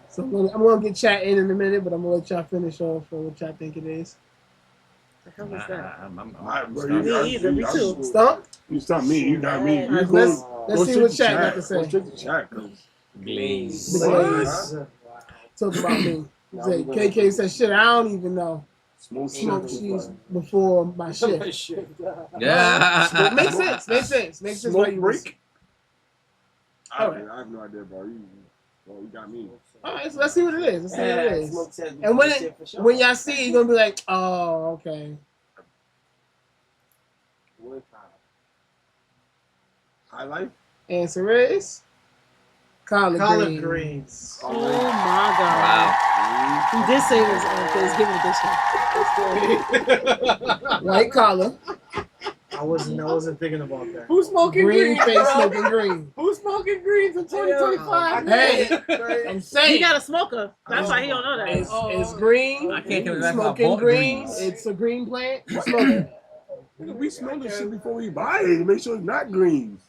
So I'm gonna get chat in a minute, but I'm gonna let y'all finish off for what y'all think it is. The hell is that? Alright, bro, Me you- either, me too. Stump? You stop me. You got me. You Alright, go- let's go see straight what to chat got to say. Go straight to chat, cause Glaze. The What? Glaze. Talk about me. Now Say, we gonna- KK said, shit, I don't even know. smoke Smoke shit. cheese before my shift. Shit. Yeah. Smoke, makes sense. Makes sense. Makes sense. why Smoke you break. Alright. I have no idea, bro. You got me. All right, so let's see what it is. Let's see what it is. Smoke says And when shit for sure. when y'all see it, you're gonna be like, oh, okay. Work high. High life. Answer is collard Collard greens. greens. Oh my god. Wow. He did say it was Thanksgiving edition. White collar, I wasn't thinking about that. Who's smoking green green? face smoking green. Who's smoking greens in 2025? Hey, I'm He saying got a smoker. That's why he don't know that. it's green. I can't think of that. I Smoking bought green. greens. It's a green plant. You smoke it. We smell this shit before we buy it. Make sure it's not greens.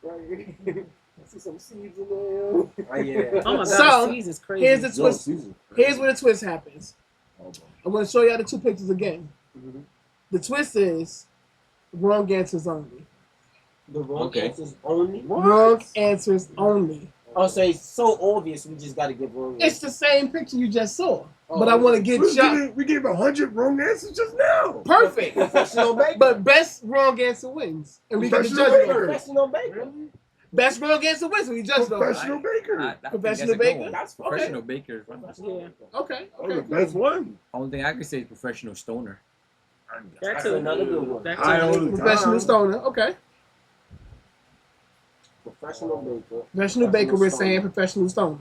I see some seeds in there. Oh, yeah. Oh my god, So, seeds is crazy. Here's the Yo, twist. Caesar. Here's where the twist happens. Oh, bro. I'm gonna show y'all the two pictures again. The twist is wrong answers only. The wrong Okay. answers only. Wrong answers only. Oh, so it's so obvious. We just gotta give wrong. It's the same picture you just saw, Oh, but I want to get y'all We gave 100 wrong answers just now. perfect. Professional baker. But best wrong answer wins, and we got to Professional judge it. baker. on it. Professional baker. Best wrong answer wins, and we judge it. on it. Professional baker. I think Professional that's a good baker? one. That's Professional baker is one. Yeah. Okay. Oh, the Okay. best one. Only thing I can say is professional stoner. That That's too. another good one. That High all too. the Professional time. stoner. Okay. Professional baker. Professional baker. We're saying professional stoner.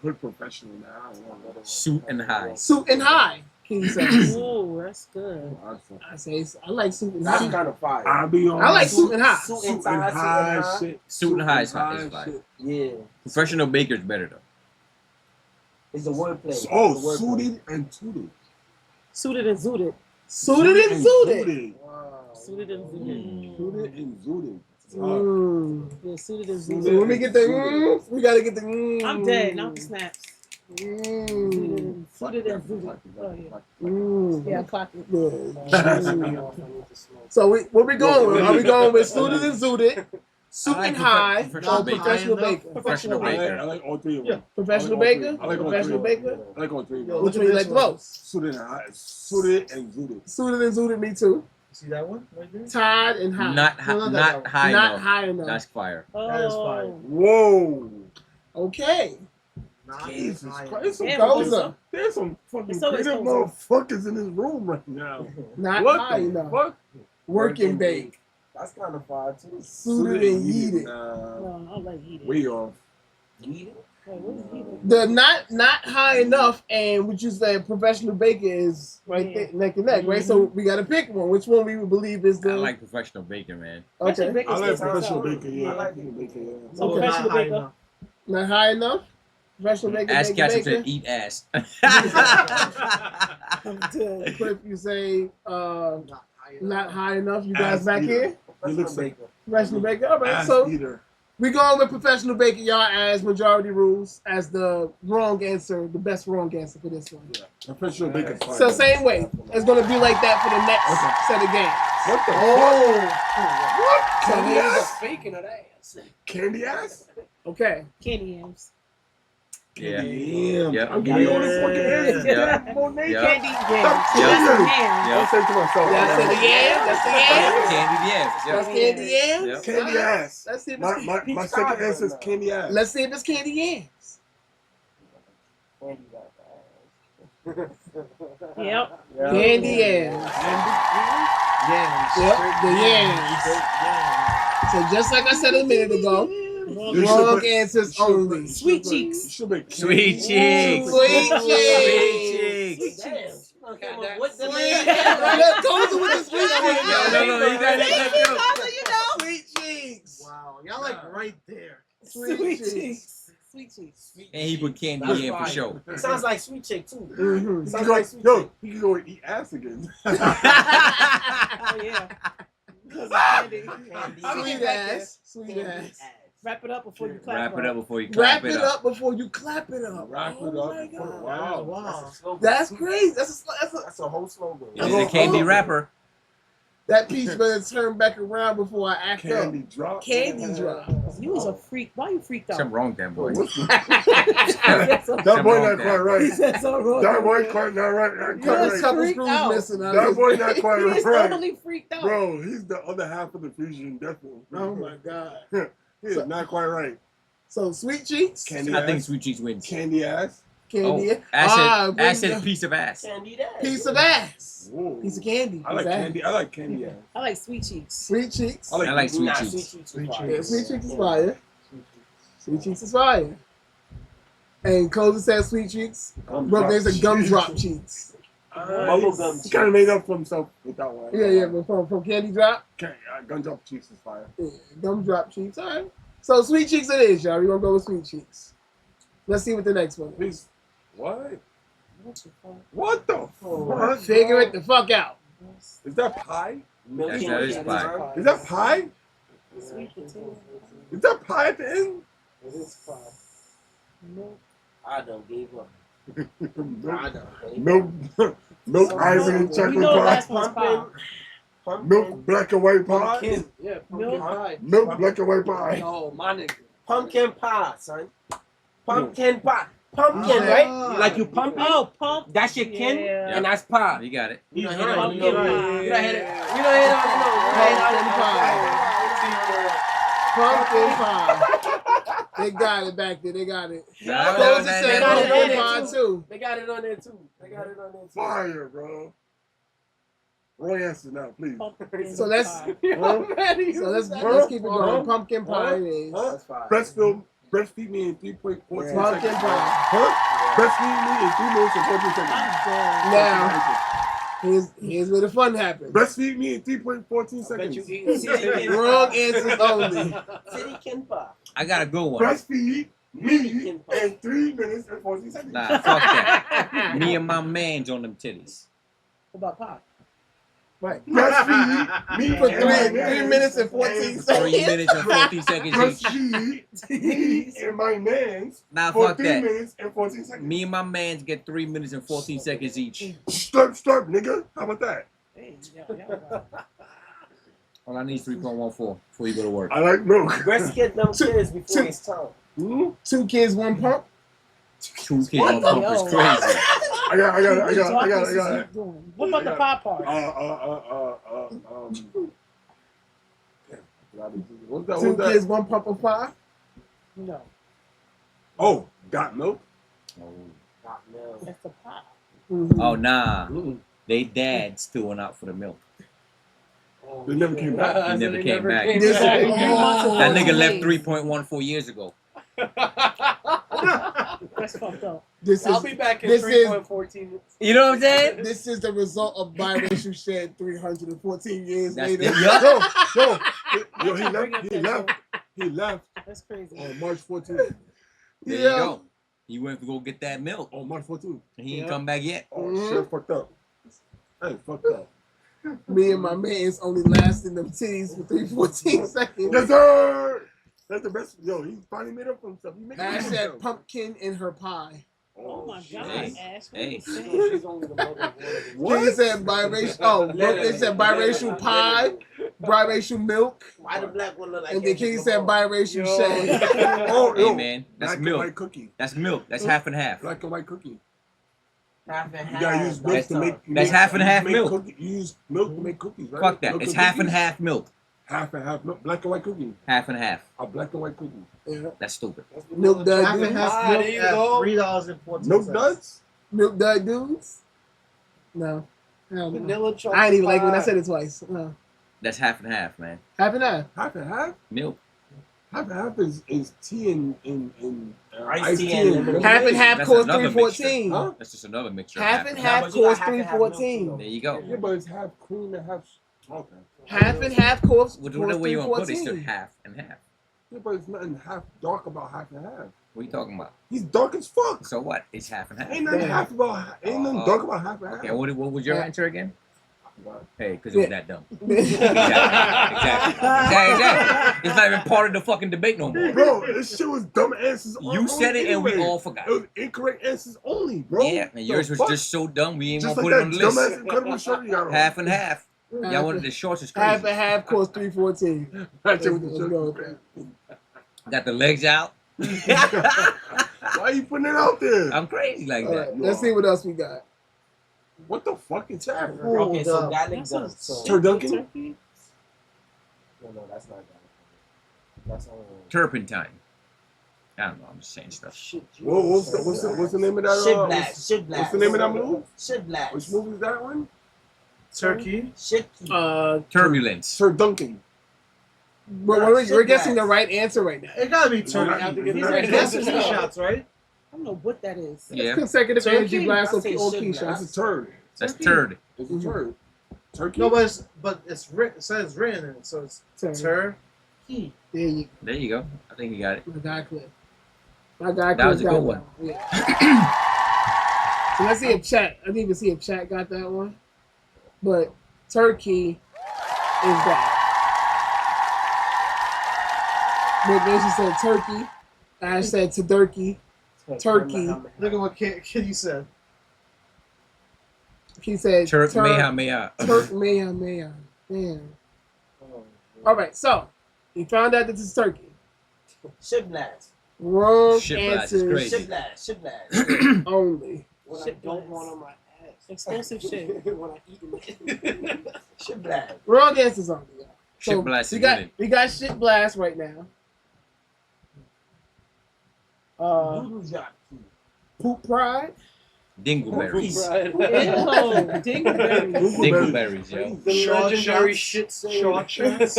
Hood professional now. I don't know. Suit and high. Suit and high. King says. Ooh, that's good. I say I like suit and That's high. kind of fire. I'll be on I like suit and high. Suit suit and tie, shit. Suit and high is fine. shit. Yeah. Professional baker is better though. It's the wordplay. Oh, It's the wordplay. suited and tooted. Suited and zooted. Suited and zooted. Suited and zooted. Suited and zooted. Mm. Yeah, suited and So zooted. when we get the we gotta get the I'm dead. Not the snaps. Mm. Suited and zooted. Oh yeah. Mm. Yeah, I clocked it. Good. So what we going with? Are we going with suited and zooted, suit I like and high, professional or baker. professional baker? Professional I baker. like all three of them. Professional I like all baker? three. I like all Professional three. baker? I like all three of them. Which one you like most? Suited and high. Suited and zooted. Suited and zooted, me too. See that one right there? Tied and high. Not hi- No, not no. high Not enough. high enough. That's fire. That is fire. Oh. Whoa. Okay. Jesus high Christ, some Yeah, Goes but up. there's some fucking It's always creative goes up. motherfuckers in this room right now. Not What high the enough. fuck? Work and bake. That's kind of fire too. Suited and yeeted. Nah, No, I don't like eating. way off. Yeeted? Wait, what is eating? The not high enough, and what you say professional baker is right there, neck and neck, right? So we got to pick one. Which one we would believe is the I like professional bacon, man. okay? Bacon I like stands out. professional bacon, yeah. I like Professional bacon, yeah. So Okay. professional High baker. enough. Not high enough. Professional baker. Ask baker, Ketchup baker. to eat ass. Cliff, you say Not high enough. not high enough. You guys Ass back eater. here? He looks like Professional baker. All right, ass so eater. we going with professional baker, y'all, as majority rules, as the wrong answer, the best wrong answer for this one. Yeah. Professional bacon. So same way, it's gonna be like that for the next set of games. What the Oh, What? So Candy here's ass? Speaking of that, Candy ass? okay. Candy yams. Yeah. Damn. Yep. I'm giving you all the Yeah. fucking answers. Yeah. Monet. Yeah. Candy Stop yams. cheating. That's the I yams. say to myself. That's the yam. That's the yam. Candied yams. That's Yep. candy yams. Yep. Candy ass. Let's see if My, it's, my second answer is candy ass. let's see if it's candy yams. Candy got the ass. Yep. Candy yams. Yep, the yams. So just like I said a minute ago, You should wrong put- answers you should only. put- Sweet you cheeks. should make Sweet cheeks. Sweet cheeks. Sweet cheeks. Damn. What the Look, Cozy with the sweet cheeks. No, you got that. You know? Sweet cheeks. Wow, y'all like right there. Sweet cheeks. Sweet cheeks. And he put candy That's in for fire. sure. It sounds like sweet chick too. Mhm. He Sounds can like go, sweet yo, chick. he can go and eat ass again. Oh yeah. Because of candy. Sweet ass. Sweet ass. Wrap it up before you clap. Wrap it up before you clap Wrap it it up. up before you clap it up. Wrap it Oh up. my God. Wow. Wow. That's crazy. That's a That's a whole slogan. He's a candy wrapper. that piece better turn back around before I act Candy up. drop. Candy drop. You was a freak. Why you freaked out? Something wrong with that boy. That boy not quite He right. said so wrong. That boy quite not right. Not There's quite a right. couple freaked screws out. missing. That boy not quite He's right. totally freaked out. Bro, he's the other half of the fusion, definitely. Oh my God. He is not quite right. So sweet cheeks, Candy I think ass. Sweet Cheeks wins. Candy ass. candy. Oh, acid, wait, acid no. piece of ass. Candy that. Piece of ass. Whoa. Piece of candy. I like Piece of candy. I like candy ass. I like sweet cheeks. Sweet cheeks. I like Sweet Nah, Cheeks. sweet cheeks. Sweet is fire. Yeah, sweet cheeks is fire. Sweet cheeks is fire. And Cozy said sweet cheeks. Bro, there's a gumdrop cheeks. Bubble gum. He kind of made up for himself with that one. Yeah, but from candy drop. Gumdrop cheeks is fire. Yeah, gumdrop cheeks. All right. So sweet cheeks it is, y'all. We're gonna go with sweet cheeks. Let's see what the next one is. Please. What? What the fuck? Figure it the fuck out. Is that pie? Milky Yes, that is Way. pie. Is that pie? Sweet potato. Is that pie at the end? it is fire. Milk. I done gave up. Milk, milk ice and You chocolate know the pie. last one's pie. Milk black and white pie. Pumpkin. Yeah, pumpkin Milk. pie. Milk black and white pie. No, my nigga. Pumpkin pie, son. Pumpkin pie. Pumpkin, right? Like you pump it. Oh, pump. That's your kin, Yeah. and that's pie. You got it. You don't Pumpkin hit on. You pie. don't hit it. Yeah. You don't hit Pumpkin pie. They got it back there. They got it. Nah, Cozy nah, said nah, nah, nah, pumpkin nah. pie too. They got it on there too. They got it on there too. Fire, bro. Wrong answer now, please. Pumpkin So let's- pie. Let's keep it going. Pumpkin pie it is. That's fire. Breastfeed me in 3.14 seconds. Pumpkin pie. Huh? Breastfeed me in 3 minutes and 14 seconds. Now, here's where the fun happens. Breastfeed me in 3.14 Bet you seconds. eat city Wrong answers only. City kin pie. I got a good one. Breastfeed me in 3 minutes and 14 seconds. Nah, fuck that. Me and my man's on them titties. What about pie? Right. Breastfeed me For and my 3 man. minutes and 14 3 seconds. minutes and 14 seconds each. Breastfeed me and my man's Nah, for fuck 3 that. minutes and 14 seconds. Me and my man's get 3 minutes and 14 seconds each. Slurp, nigga. How about that? Hey, yeah. All I need is 3.14 before you go to work. I like milk. Breastfeed them kids before it's time. Hmm? 2 kids, 1 pump. 2 kids on pump is Yo. crazy. I got it. What about the pie part? What's that? 2 What's kids, that? 1 pump of pie. No. Oh, got milk? Not milk. That's the pop. Mhm. Oh nah, Mm. they dads still went out for the milk. They never came back. He never came back. This- That nigga left Days. 3.14 years ago. That's fucked up. This I'll is be back in this is 3.14. You know what I'm saying? this is the result of biracial shed 314 years That's later. the- yup. Yo, he left. He left That's crazy. on March 14th. There Yeah. you go. He went to go get that milk. On March 14th. And he ain't Yeah. come back yet. Oh Mhm. shit, fucked up. Hey, fucked up. Me and my man's only lasting them titties for 314 seconds. Yes, sir. That's the best. Yo, he finally made up for himself. He made up Ash for said himself. pumpkin in her pie. Oh my shit. God, Hey. Ash. What Hey. are you saying? She's only the mother of one of them. What? They said biracial. Oh, they said biracial pie, biracial milk, Why the black one look like and then Kendrick Kitty said Lamar? biracial Yo. shade. Oh, Hey yo. man, that's Black and milk. white cookie. That's milk. That's half and half. Black and white cookie. Half and You half. gotta use milk to make. you That's make- half and you half make milk. Cookie, you use milk to make cookies, right? Fuck that. Milk It's and half and cookies? half milk. Half and half milk. Black and white cookie. Half and half. A black and white cookie. Yeah. That's stupid. Milk dud Half and dudes. half Ah, milk there you at go. $3.14. Milk duds? Milk dud dudes. No. Hell no. Vanilla chocolate. I ain't even like when I pie. said it twice. No. That's half and half, man. Half and half. Half and half? Milk. Half and half is tea and Iced tea and lemonade. Half and half That's costs another 314. Huh? That's just another mixture. Half and Yeah, half but you got costs half and half milk, 314. too, There you go. Yeah, but it's half cream and half. Okay. Half and half costs Whatever way you want to put it, it's still 314. half and half. Yeah, but it's nothing half dark about half and half. What are you talking about? He's dark as fuck. So what? It's half and half. Ain't nothing Damn. half about. Ain't nothing Oh. dark about half and half. Okay, what was your Yeah. answer again? What? Hey, because it was that dumb. Exactly. Exactly. It's not even part of the fucking debate no more. Bro, this shit was dumb answers. You said it and we all forgot. It was incorrect answers only, bro. Yeah, and yours was fuck? just so dumb we ain't Just gonna like put it on that the list. dumbass incredible shirt you got on. Half and half. Y'all wanted the shorts is Half crazy. and half costs 314. That shit with Let's the shirt go. was crazy. Got the legs out. Why are you putting it out there? I'm crazy like All that. right, let's see what else we got. What the fuck is that? Okay, so Hold garlic That's guns. a So Turducken? turkey. no, that's not garlic. That's Turpentine. I don't know. I'm just saying stuff. Shit, What's the name of that? Shit blast. Shit blast. What's the name of that movie? Shit blast. Which movie is that one? Turkey. Shit. Turbulence. Sir Duncan. We're guessing the right answer right now. It gotta be No, not- turkey. These These are are guesses guesses now. shots, right? I don't know what that is. Yeah, Consecutive Turkey? energy blast I on say on shit key blast. shots. That's a turd. that's turd. It's a turd. Turkey? No, but it's written. It says written in it, so it's turkey. There you go. I think you got it. My guy Cliff. My guy Cliff. That was a got good one. Yeah. So let's see if chat. I didn't even see if chat got that one. But turkey is that. But Nation said turkey. Ash said Tadurkey. Turkey. Look at what Kitty said. He said Turk meha meha. Turk meha. Damn. All right, so he found out that this is turkey. Shit blast. Wrong Shit blast is answer crazy. Shit blast. Shit blast. only. What I Shit don't blast. want on my ass. Explosive shit. When I eat it. Shit blast. Wrong answers only. Y'all. Shit blast we is got good. we got shit blast right now. Doodle jockey. Poop pride. Dingleberries. Ew, dingleberries. Dingleberries, yo. The Short legendary shots. shit saying. Short shots.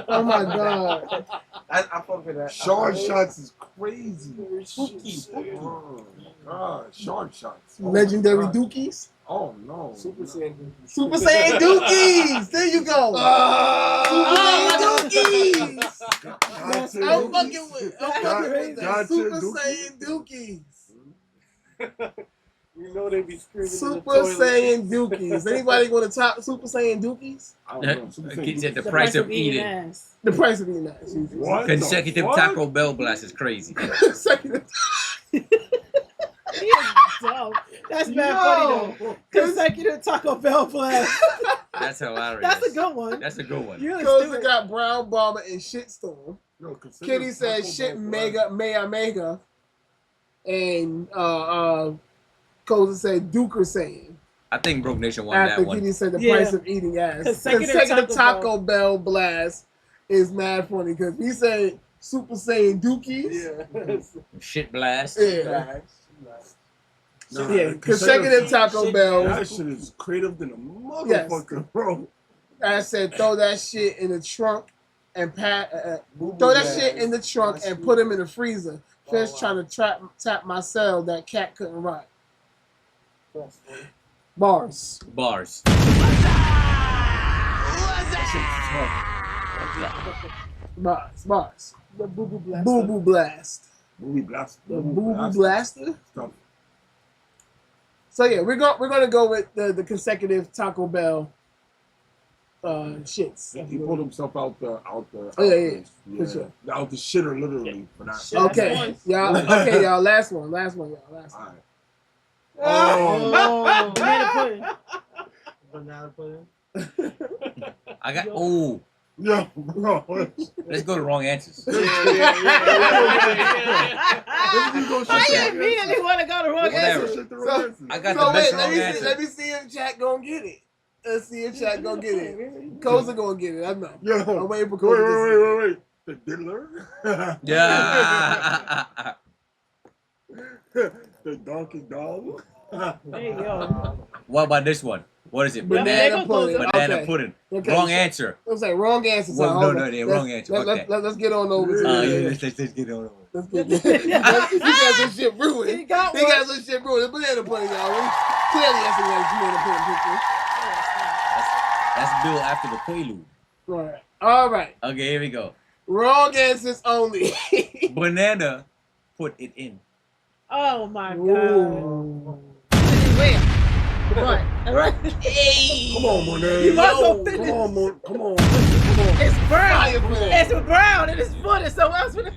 Oh my god. I fuck with that. Shard shots is crazy. Spooky. Oh, God. Shard shots. Oh, Legendary God. dookies. Oh, no. Super Saiyan. Super Saiyan dookies. There you go. Super Saiyan dookies. Gotcha. I'm fucking with that. Gotcha, Super dookies. Saiyan dookies. You know they be screaming in the Super toilet. Saiyan dookies. Anybody want to top Super Saiyan dookies? I don't know. Super Saiyan Kids at the dookies. price of eating. ass. The price of eating ass. What the Consecutive fuck? Taco Bell blast is crazy. Second. He is dumb. That's bad funny though. Consecutive Taco Bell blast. That's hilarious. That's a good one. That's a good one. You're Costa stupid. got Brown Bomber and Shitstorm. No, consider Kitty said Taco shit Bell mega. And Costa said Duker saying. I think Broke Nation won After that one. Kitty said the Yeah. price of eating ass. Consecutive Taco Bell blast is mad funny because we say Super Saiyan Dookies. Yeah. Shit blast. Yeah. Nah, Yeah, consecutive Taco Bell. That shit is creative than a motherfucker, bro. I said throw that shit in the trunk and throw that shit in the trunk and put him in the freezer. Fish trying to tap my cell that cat couldn't rock. Bars. Bars. Bars. The Boo Boo Blast. Boo Boo Blast. Movie blast. The Boo Boo Blaster. Stuff. So yeah, we're gonna go with the consecutive Taco Bell shits. He pulled himself out the Oh, yeah, for sure. Out the shitter literally for that. Shit. Okay, y'all. Okay, y'all. Last one, y'all. Last All one. right. Oh, banana pudding. Banana pudding. I got. Oh, Yo, bro. let's go to wrong answers. Why you immediately want to go to wrong Whatever. answer? I got So the best wait, wrong answer. let me see if chat gonna get it. Let's see if chat gonna get it. Koza gonna get it. I know. Yo, I'm waiting for Koza to wait. The diddler? Yeah. The donkey dog? Hey, yo. What about this one? What is it? Banana pudding. Banana Okay. pudding. Okay, Wrong so- answer. I was like wrong answer. So Well, hold no, on. yeah, Let's- wrong answer. Fuck that. Let's get on over to Yeah, it. let's get on. Let's get he got some shit brewing. He got He one. got some shit brewing. The banana pudding, y'all. Clearly, that's some banana pudding picture. That's Bill after the prelude. Right. All right. Okay, here we go. Wrong answers only. Banana, put it in. Oh my God. Ooh. Where? What? Right. Hey. Come on, Monet. You might as well Yo, finish. Come on, come on. It's brown. Fire for that. It's brown and it's footed. So else would it?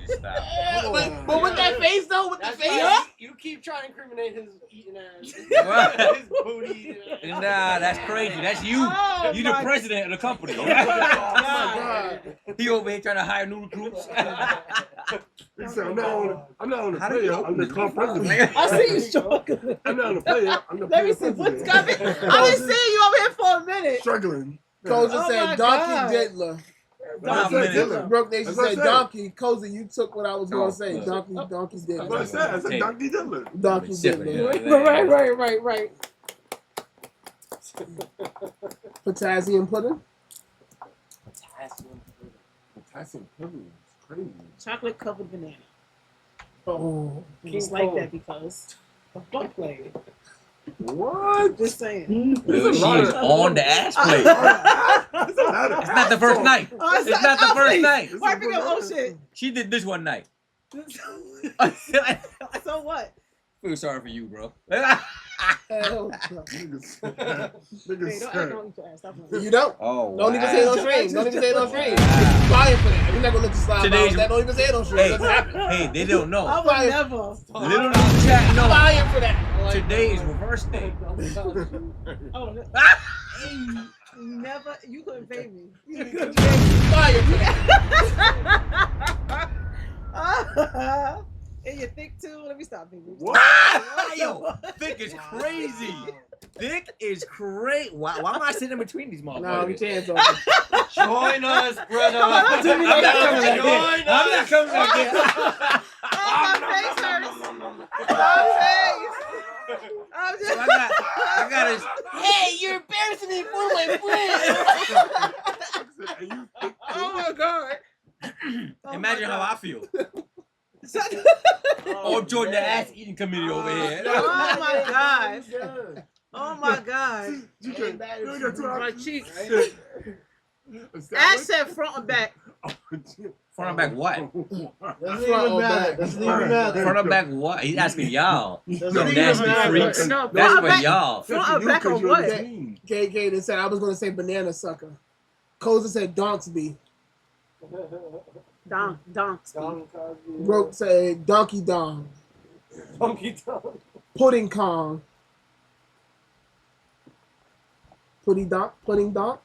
But with that face though, with the That's face. why you keep trying to incriminate his eating ass. His booty. Nah, that's crazy. That's you. Oh, You the my- president of the company. Oh my God. He over here trying to hire new recruits. He said, I'm not on the How did player, you I'm the club president. I see you struggling. I'm not on the player, I'm the Let me player see what's president. coming. I've been seeing you over here for a minute. Struggling. Koza Oh my said God. Donkey Diddler. Wow, That's minute. Broke Nation That's what I said said. Donkey. Koza, you took what I was Oh, gonna say. yeah. Donkey That's what I Diddler. said. I said Donkey Diddler. Donkey Sipping, Diddler. yeah. Right. Potassium pudding. Potassium pudding is crazy. Chocolate covered banana. Oh. It's like that because don't play it. What? Just saying. Dude, she is on the ass plate. It's not the first night. Oh, It's not the first night. Wiping up oh shit. She did this one night. So what? Feel sorry for you, bro. Hell no. Niggas Hey, don't eat your ass. Stop playing. You don't. Oh, Don't even say no wow. stream. Don't even say no stream. Wow. Fire for that. We're not gonna let you slide Today's- by that. Don't even say no stream. Hey, Doesn't happen. hey, they don't I know. would Fire. never. Little chat know. Fire for that. Today is reverse day. Oh, no. Hey, never. You couldn't pay me. You couldn't Fire for that. And you thick too? Let me stop thinking. What? Yo, thick is crazy. Thick is crazy. Why am I sitting in between these No, motherfuckers? we can't talk. Join us, brother. Come on, don't do me like that. Join us. I'm not coming back here. Oh, my face hurts. My face. I'm just. So I got this. Hey, you're embarrassing me for my friend. Oh my God. Oh Imagine my how God. I feel. Oh, Jordan, the ass eating committee over here. Oh my God. Oh my God. You can My cheeks. Ash said front and back. Front and back what? Let's leave it matter. Let's leave it matter. Front and back what? He's asking y'all. Let's Them leave it nasty matter. freaks. No, That's front for and back. y'all. Front and back on what? KK that said I was gonna say banana sucker. Koza said Donksby. Donk. Don Cosby. Broke said Donkey Dong. Donkey Kong. Pudding Kong. Pudding Donk.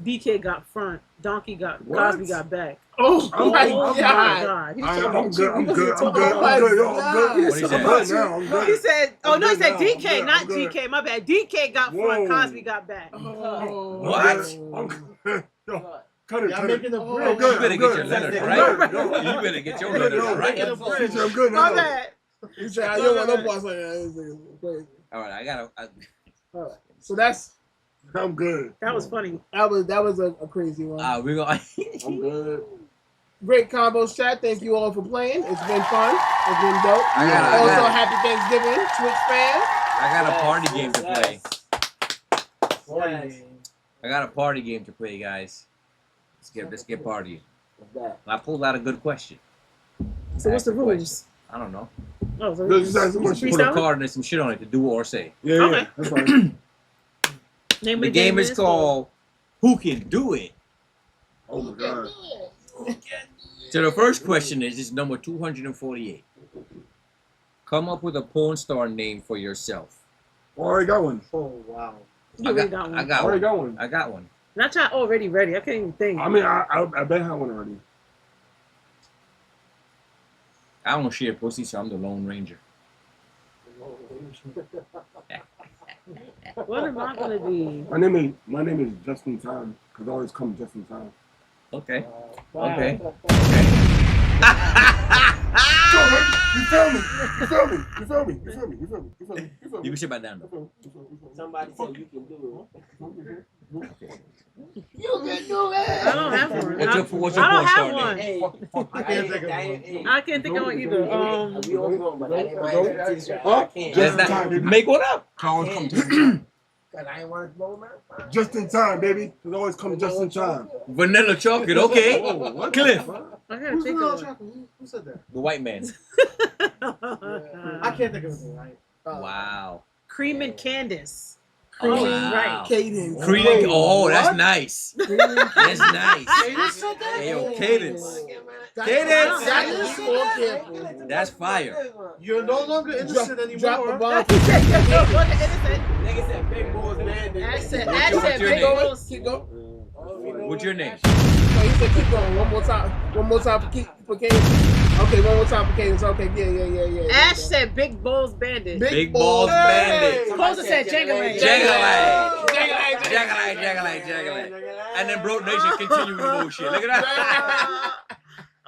DK got front. Donkey got. What? Cosby got back. Oh my Oh my God. God. He's I'm talking good. I'm good. I'm good. Oh my I'm good. Yo, I'm God. good. What he I'm said? good now. I'm He good. said, oh I'm no, he good said now. DK, I'm good. not I'm good. GK. My bad. DK got front. Whoa. Cosby got back. Oh. What? I'm good. Yo, cut it. Y'all Cut making it. the Oh, bridge. You better get your letters right. You better get your letters right. I'm good My now. bad. You said I don't want no parts like that. This nigga's crazy. All right, I gotta. All right. So that's I'm good. That was funny. that was a crazy one. We're gonna. I'm good. Great combos chat. Thank you all for playing. It's been fun. It's been dope. I Also, got happy Thanksgiving, Twitch fans. a party game to play. Yes. I got a party game to play, guys. Let's get partying. What's that? I pulled out a good question. So what's the Ask a question. rules? I don't know. Oh, so Just ask the question. Put a freestyle? card and there's some shit on it to do or say. Yeah, Okay. that's fine. Name The of game is called Who Can Do It? Oh my god. So the first question is number 248. Come up with a porn star name for yourself. Already got one. Oh wow. You already got one. I got Already one. got one. I got one. Not y'all already ready. I can't even think. I mean, I bet I have one already. I don't share pussy, so I'm the Lone Ranger. What am I gonna be? My name is Just in Time because I always come just in time. Okay. Wow. Okay. You feel me? You feel me? You feel me? You feel me? You feel me? You feel me? You feel me? You can sit back down though. Somebody said you can do You can do it. I don't have one. What's your I porn don't have star one. name? it. Hey, I can't think of one either. we on phone, but I didn't want to I can't. Just in That's time, not, baby. make one up. Always come just in time. Cause I didn't want to blow my phone. Just in time, baby. Cause always come just in time. Vanilla chocolate. Okay. Cliff. I gotta Who's think real of chocolate? Who said that? The white man. I can't think of it. Right? Wow. Cream and Candace. Oh, Cream, wow. right? Cadence. Cream. Wait, Oh, that's what? nice. That's nice. Cadence said that? Hey, yo, Cadence. Cadence. That is more careful. That's fire. You're no longer innocent anymore. Drop the bomb. He said, "Yo, what the innocent?" Nigga said big boys, man. Ash said, What's Ash your said, name? big balls. Keep going. What's your name? No, he said keep going. One more time. One more time for Cadence. Okay, one more time for Cadence. Okay, yeah. Ash said, big balls bandit. Big Balls Bandit. Poser said, Jangalay. Jangalay. And then Broke Nation continue with bullshit. Look at that.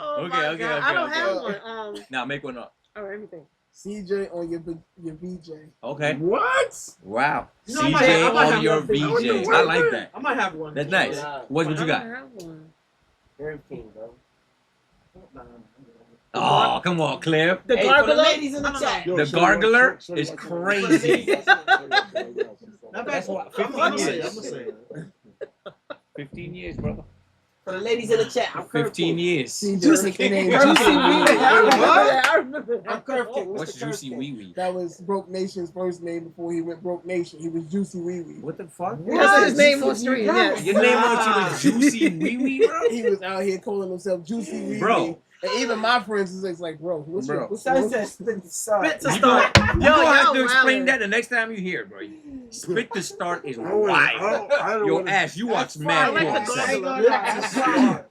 Oh Okay, my okay, God. I okay, don't okay. have one. Now make one up. All right, let me think. CJ on your VJ. Okay. What? Wow. You know, I might CJ have on your one. VJ. I like that. I might have one. That's nice. What you I got? don't have one. Very king, bro. Oh, come on, Cliff. The Hey, for the gargler. ladies in the chat. The Gargler is crazy. That's what, I'm 15 gonna say years. it. I'm gonna say it. 15 years, brother. For the ladies in the chat, I'm Curve 15 King. years. CJ nickname Juicy Juicy Wee. Wee. Yeah, I remember I'm Curve King. What's the Curve Juicy King? Wee Wee? That was Broke Nation's first name before he went Broke Nation. He was Juicy Wee Wee. What the fuck? That's his name on screen. Yes. Your name on you was Juicy Wee Wee, bro? He was out here calling himself Juicy Wee Bro. Wee. And even my friends is like, bro, what's your Son said spit the sun. Spit to You start. gonna have to y'all explain wildin'. that the next time you hear it, bro. Spit the start is I wild. don't Yo, wanna- Ash, you watch mad I like porn. the son. gargler. That's fire.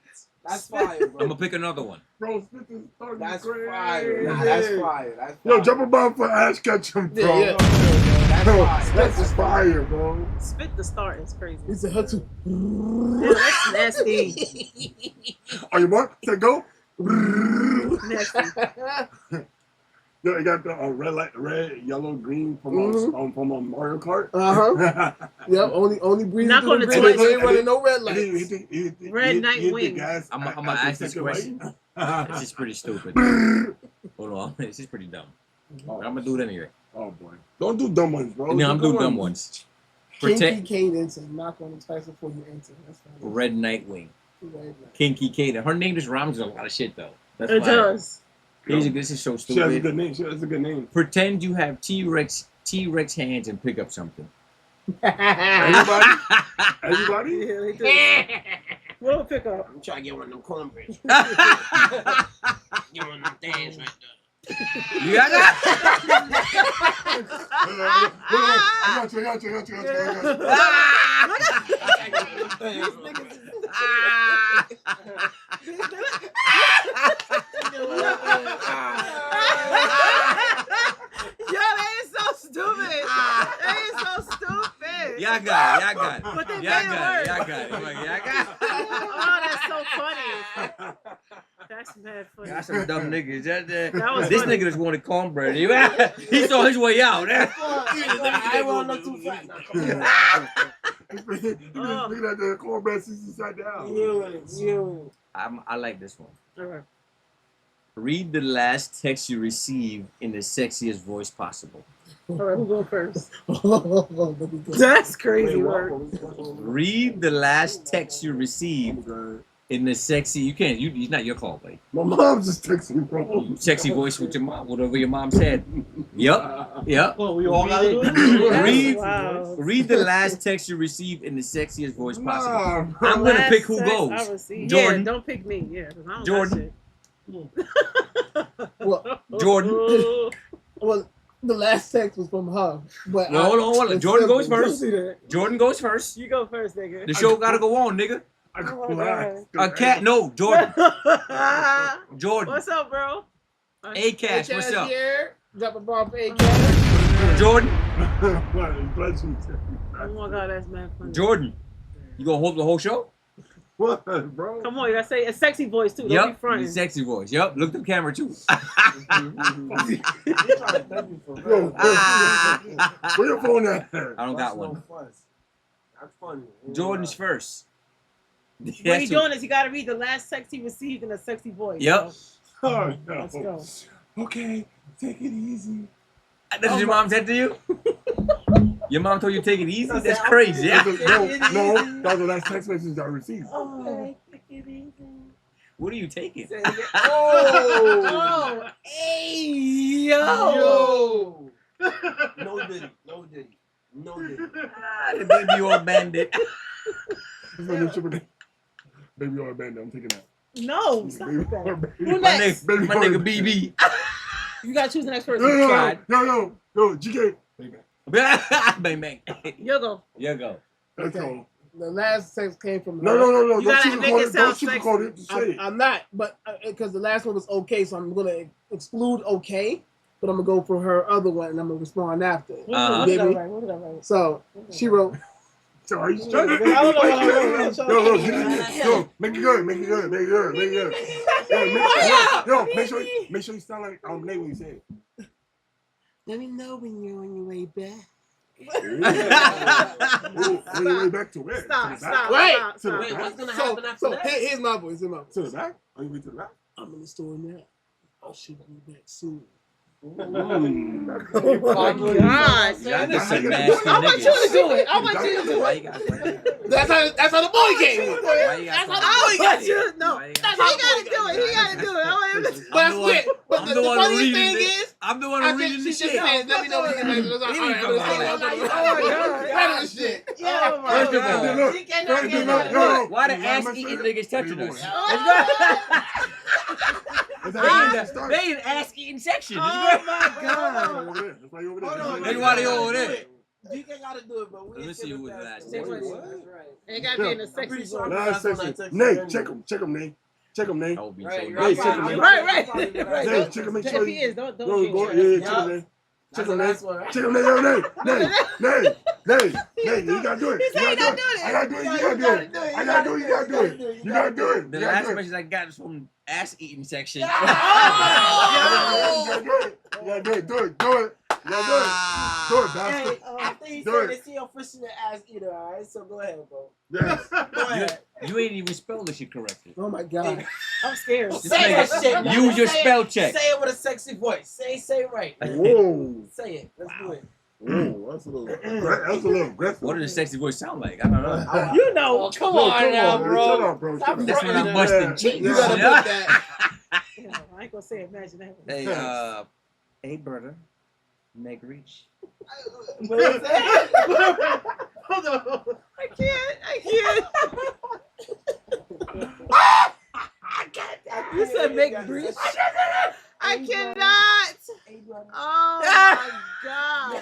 That's fire, I'm bro. gonna pick another one. Bro, spit this start. That's crazy. fire. Nah, that's fire. That's fire. Yo, jump a bomb for Ash Ketchum, bro. Yeah. That's Bro, fire. that's fire, bro. Spit the start is crazy. He said, her too. Yeah, that's nasty. Are you what? Say go. Nasty. Yo, you got the red, yellow, green from Mario Kart. Yep, only breathing Not through on the the vents. Twitch. He ain't running no red lights. Red Night Wing. I'ma ask this question. This is pretty stupid. Hold on, this is pretty dumb. I'm gonna do it anyway. Oh boy, don't do dumb ones, bro. No, I'm Do doing good dumb ones. Kinky Protect cadence and knock on the twice before you enter. That's fine. Red Nightwing. Red Night. Kinky Kate. Her name just rhymes with a lot of shit though. That's It fire. does. This is so She has a stupid. good name. She has a good name. Pretend you have T-Rex hands and pick up something. Everybody? Everybody? Yeah, they do. We'll pick up. I'm trying to get one of them cornbreads. Get one of them things right there. You got that? I got you. Yo, they is so stupid. They is so stupid. Y'all got it. But they Y'all made it got it. work. Y'all got it. Oh, that's so funny. That's mad funny. Got some dumb niggas. That was This funny. nigga just wanted cornbread. He saw his way out. I want no too fat. Now, come on. Looking at the cornbread since he sat down. You. I like this one. Okay. Read the last text you received in the sexiest voice possible. All right, who going first? Let me go. That's crazy work. Read the last text you received in the sexy. You can't. It's not your call, buddy. My mom just texted me, bro. Sexy voice with your mom, whatever your mom said. Yep. Well, we all gotta do it. Read. Wow. Read the last text you received in the sexiest voice possible. Nah, I'm gonna Last pick who text goes. I received. Jordan. Yeah, don't pick me. Yeah, 'cause I don't Jordan. Well, Jordan. well, the last text was from her. But No, hold on. Jordan goes first. See that? Jordan goes first. You go first, nigga. The show gotta go on, nigga. I Oh go my last. A cat. No, Jordan. Jordan. What's up, bro? A Cash. What's up? Here. Drop a bar for A-Cash. Jordan. Bless you. Oh my god, that's mad funny. Jordan. You gonna hold the whole show? What, bro? Come on, you gotta say a sexy voice too. Don't be Yep. fronting. Sexy voice. Yep. Look at the camera too. Yo, where your phone at? I don't got one. That's funny. Jordan's first. What That's you doing is you gotta read the last text he received in a sexy voice. Yep. So, Oh, no. let's go. Okay, take it easy. That's what your mom said to you? Your mom told you to take it easy? I That's said, crazy. No, that was the last text message I received. Oh, What are you taking? oh, hey, yo. Yo. No Diddy. Ah, the baby old bandit. That's my new triple name. Baby or bandit, I'm taking that. No, stop Baby with or that. bandit. Who My next? nigga, my nigga BB. You gotta choose the next person. No, GK. Bang, bang. You go. You go. Let's go. The last text came from her. No. You Don't gotta make sugarcoat it it. Don't sound sugarcoat it. Just say it. I'm not, but because the last one was okay, so I'm gonna exclude okay, but I'm gonna go for her other one and I'm gonna respond after. What Get did I me? write? What did I write? So she wrote, So are you struggling? I don't know what I wrote. Yo, make it good. Yo, make sure you sound like Nate when you say it. let me know when you're on your way back. On your way back to where? Stop, To the back? stop. Wait. stop, To the stop. Wait, back? what's gonna happen after that? Here's my voice. To the back? Are you going to the back? I'm in the store now. I should be back soon. Oh Mm. my God. Y'all just some I nasty I want you to niggas. do it. I want you to do Why it. you got that? That's how the boy came. Why you got That's how that? the boy got I want you to know. Why you He got gotta do it. He gotta do it. I want him to. But I'm the one- but I'm the the one funny reading thing it. is, I'm the one I think reading she the just shit. said, let me know when you're ready. He didn't come out. Handle the shit. Oh my First of all, God. He cannot First get of all, that. no. why the Not ass my eating favorite. niggas touching us? That's They how in you the, start. they in ass eating section. Oh my God. Over there. That's why you over there. Hold on, That's why they over there. DK gotta do it, but we Let me see who was last. Take What? one. That's right. It gotta be in a sexy pretty voice. sure- Last That's on section. that text Nate, again. check him, Nate. Check him, Nate. That would be so Right, nice. Right, check him, right, Nate. Right. Nate, check him, make If sure he is, don't Yo, change go, it. yeah, check Yeah. him, Nate. Check That's the him, Nate. last one, right? Check him, Nate. Yo, Nate. You gotta do it. He said he not doing it. I gotta do it. You gotta do it. I gotta do it. You gotta do it. You gotta do it. The You gotta last do it. message I got is from ass eating section. You gotta do it. You gotta do it. Do it. Do it. You gotta do it. Do it, bastard. Hey, after he Do said it. it's he official ass eater, alright? So go ahead, bro. Yes. Go ahead. You ain't even spelled this shit correctly. Oh my God. I'm scared. Just Say make that it- shit. man. Use your Say it- spell check. Say it with a sexy voice. Say it right. Whoa. Say it. Let's do it. Whoa. That's a little aggressive. What does the sexy voice sound like? I don't know. You know. Come No, on now, man. bro. Shut up, bro. Stop Shut up. That's when I'm Yeah. busting cheeks. You gotta Yeah. put that. I ain't gonna say imagine that. Hey, hey, brother. Meg Reach. What is that? Hold on. I can't. You said make breach. I cannot. Oh my God.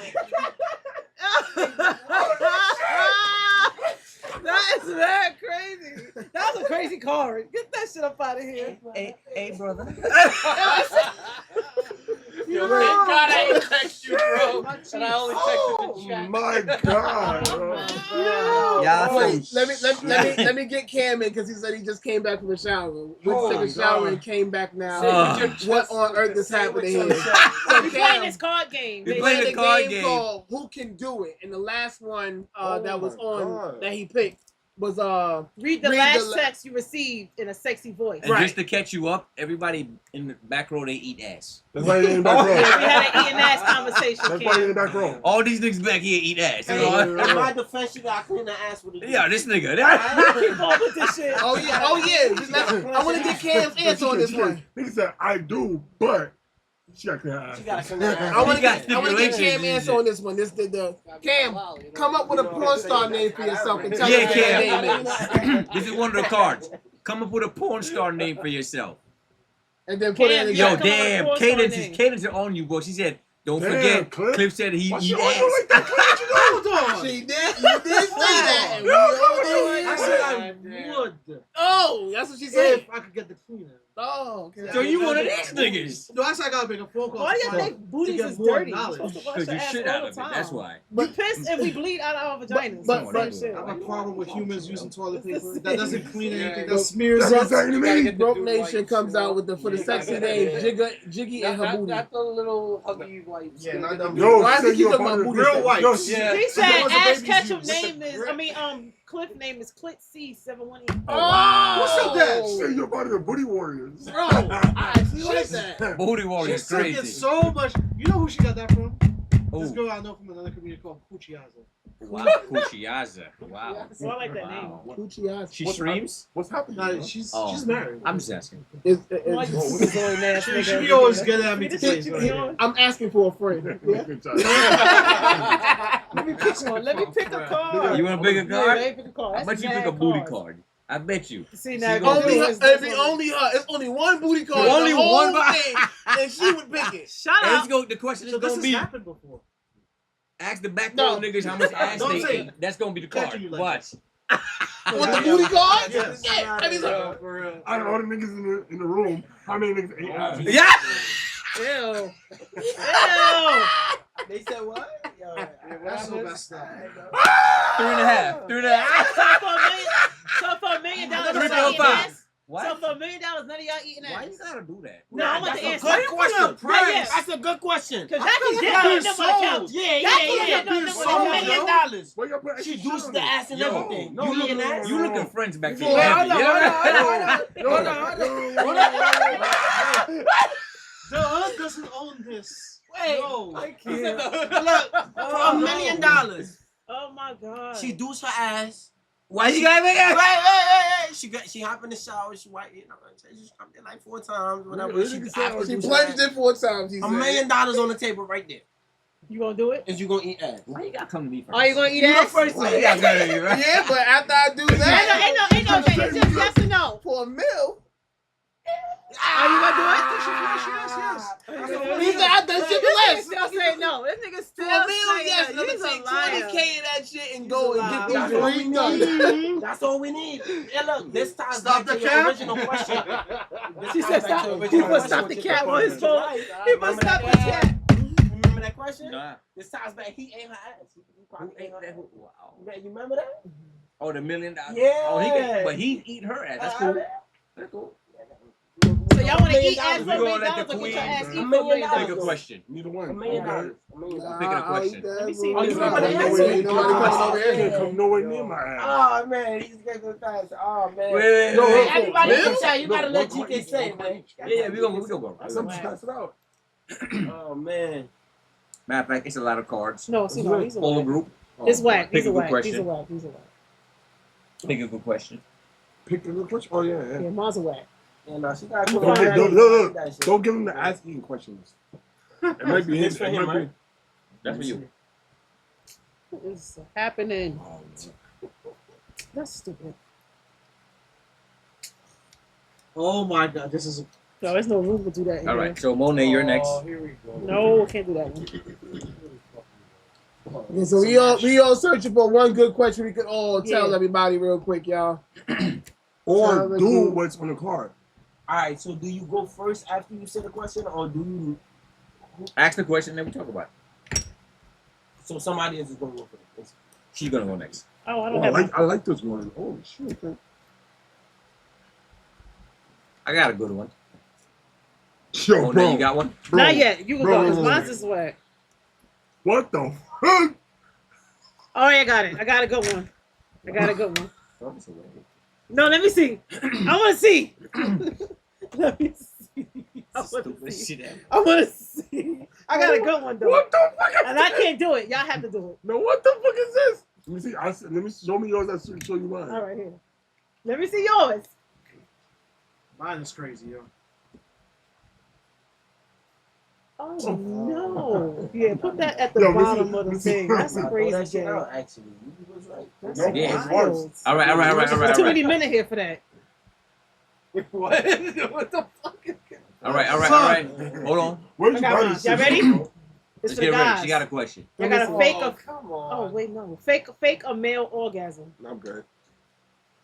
That is that crazy. That was a crazy card. Get that shit up out of here. Hey, brother. You Yo, thank God I didn't text you, bro. And I only texted the chat. My God. Y'all Wait, some let me get Cam in because he said he just came back from the shower. Went to Oh, take a shower God. and came back now. Say What on earth is happening here? We So playing Cam, this card game. We they playing played the a card game game. called Who Can Do It, and the last one that was my on God. that he picked was Read the Read last the- text you received in a sexy voice. And just to catch you up, everybody in the back row, they eat ass. That's why you're in the back We row. had an eating ass conversation, That's why you're in the Cam. back row. All these niggas back here eat ass. You Hey, know? in my defense, you gotta clean the ass with a Yeah, this nigga. Keep on with this shit. Oh yeah. Just I want to get Cam's answer on this one. Nigga said, I do, but she got clean her ass. You gotta clean the ass. I want to got get stipulations Cam and answer shit. on this one. The Cam, come up with a porn star name for yourself and tell Yeah, me what that name is. This is one of the cards. Come up with a porn star name for yourself. And then put Cam, it in Yeah, Yo, the come on, damn. porn star Cadence name. is on you, bro. She said, don't Damn, forget. Cliff. Cliff said he Why eat she on ass. you like that? Cliff? You know Hold on. She did. You did say that. And we all did. I said I would Oh, that's what she said. if I could get the cleaner. Oh, okay. So you one of these niggas. No, I said I gotta make a phone call. Why do to you find- think booties get is more dirty? You're knowledge. supposed to wash Because your you ass shit all out the of it. time. That's why. You piss and we bleed out our vaginas. but- Same shit. I have a problem with humans using toilet paper. That This doesn't clean anything. Yeah. That smears That's up. exactly me. Broke Nation comes out with for the sexy name Jiggy and her booty. Not the little huggy wipes. Yeah, not them. Yo, Why she do you said keep you a talking part about of the booty real sex? white. Yo, Yeah. He She said was a Ash baby Ketchum juice. name is, Cliff name is Clit C718. Oh, Who said that? She said you're part of the booty warriors. Bro, I actually like that. Booty She warrior is said crazy. it so much. You know who she got that from? This Ooh. girl I know from another community called Puchiaza. Wow, Kuchiaza. Wow. So I like that name. Wow. Coochie eyes. She streams? What's happening? Nah, she's Oh. married. I'm just asking. Why you scissoring ass She nigga? be always getting at me to See say this shit something. you on? I'm asking for a friend. Yeah. Good job. Let me pick one. Let me pick a card. You want a bigger Yeah, card? let me pick a card. How That's much you mad pick a booty cards. card? I bet you. See now, She gonna Only do her, it. it'd be only her. It's only one booty card. Only the whole one? thing, and she would pick it. Shut And up. let's go. The question So is this gonna has be: happened before. ask the back No. row niggas how much ass Don't they say eat. That's gonna be the card. Catching you like Watch. With the booty card? Yes. Yeah. I mean, so- For real. I don't know the niggas in the room. How many niggas ate ass? Yeah. Ew. Ew. They said what? Yo, That's so messed up. 3.5. 3.5. So for $1 million, y'all Three, eating four, five. ass? What? So for $1 million, none of y'all eating Why ass? you gotta do that? No, I want that's the a answer. good question. Yeah, yeah. That's a good question. Cause y'all keep you're getting being them on the couch. Yeah, Y'all yeah, keep yeah. getting them You're on $1 the being couch. million. Why y'all put She extra douches shit the on it? ass and Yo, everything. no, You eating no, no, ass? You looking friends back there? Hold on, heavy, The hood doesn't own this. Wait, No. look, for $1 million, Oh my god. she douches her ass. Why you gotta make Wait, that? She hop in the shower. She wipe, she jumped in like 4 times. Whatever. Really? She She after She douche plunged ass. in 4 times. He $1 said. million on the table right there. You gonna do it? Is you gonna eat ass? Why you gotta come to me first? Are you gonna eat You the ass? first Why one. you gotta come to me, right? Yeah, but after I do Ain't that, no, it's just yes or no. for a meal, Are you gonna do it? he said I done shit less. Still saying no. This nigga For still a meal, saying yes. no. Let me You's a take liar. 20K of that shit and go and get That's these all we dreams done. need. That's all we need. Hey, look, this ties Stop back the to your cap. original question. She said stop. He put stop the cat on his phone. He put Remember stop that the cat. Remember that question? Nah. This ties back. He ate her ass. He probably ate her ass. Wow. You remember that? Oh, the $1 million. Yeah. Oh, he can, but he eat her ass. That's cool. That's cool. So y'all want to eat ass We for $1 gonna million let the or get queen- your ass eat for $1 $1 million? Pick a $1 question. Neither $1 one. million. Okay. $1 million. Pick a question. Let me see. Oh, you remember the Ain't answer? nobody coming over You here. can't come nowhere near my ass. Oh man, he's getting fast. Oh man. Wait. Hey, everybody Bill? can say. You gotta let One GK say, question man. each. Yeah, we gonna go. That's Let a me whack. pass it out. Oh man. Matter of fact, it's a lot of cards. No, see, no, he's a Full whack. group. It's whack. Pick He's a a good whack. He's question. a whack. He's a whack. Pick a good question. Pick the good question. Oh yeah, yeah. Yeah, mine's a whack. Yeah, no, she gotta come Don't, on. get, That don't, shit. don't give him the ass eating questions. It might be his. It's for It him, might be. right? That's for you. What is happening? That's stupid. Oh my god, this is. No, there's no room to do that. in All here. right. So Monet, you're next. Oh, here we go. No, can't do that one. Okay, so we all searching for one good question we could all tell Yeah. everybody real quick, y'all. Or Sounds do like what's on the card. All right, so do you go first after you say the question, or do you Ask the question, then we talk about it. So somebody is just gonna go for it. She's gonna go next. Oh, I Oh, don't I have like I like this one. Oh shit. I got a good one. Yo, Oh, bro. now you got one? Bro. Not yet. You can Bro, go. Cause bro, mine's bro. is wet. What the fuck? Oh, yeah, I got it. I got a good one. I got a good one. No, let me see. I want to see. Let me see. I want Stupid to see. shit. I want to see. I got a good one though. What the fuck is And I this? can't do it. Y'all have to do it. No, what the fuck is this? Let me see. Let me show me yours. I'll show you mine. All right, here. Let me see yours. Mine is crazy, yo. Oh no! Yeah, put that at the Yo, bottom listen, of the listen. thing. That's I crazy. throw that shit Jay. out, actually. You was right. That's No, Yeah. it's wild. worse. All right. There's too many minutes here for that. What? What the fuck is that? All right. Hold on. Where'd I you got buy mine. this Y'all shit? ready? bro? It's Let's for get the ready. guys. She got a question. Y'all got a fake. Come on. Oh wait, no. Fake a male orgasm. I'm good.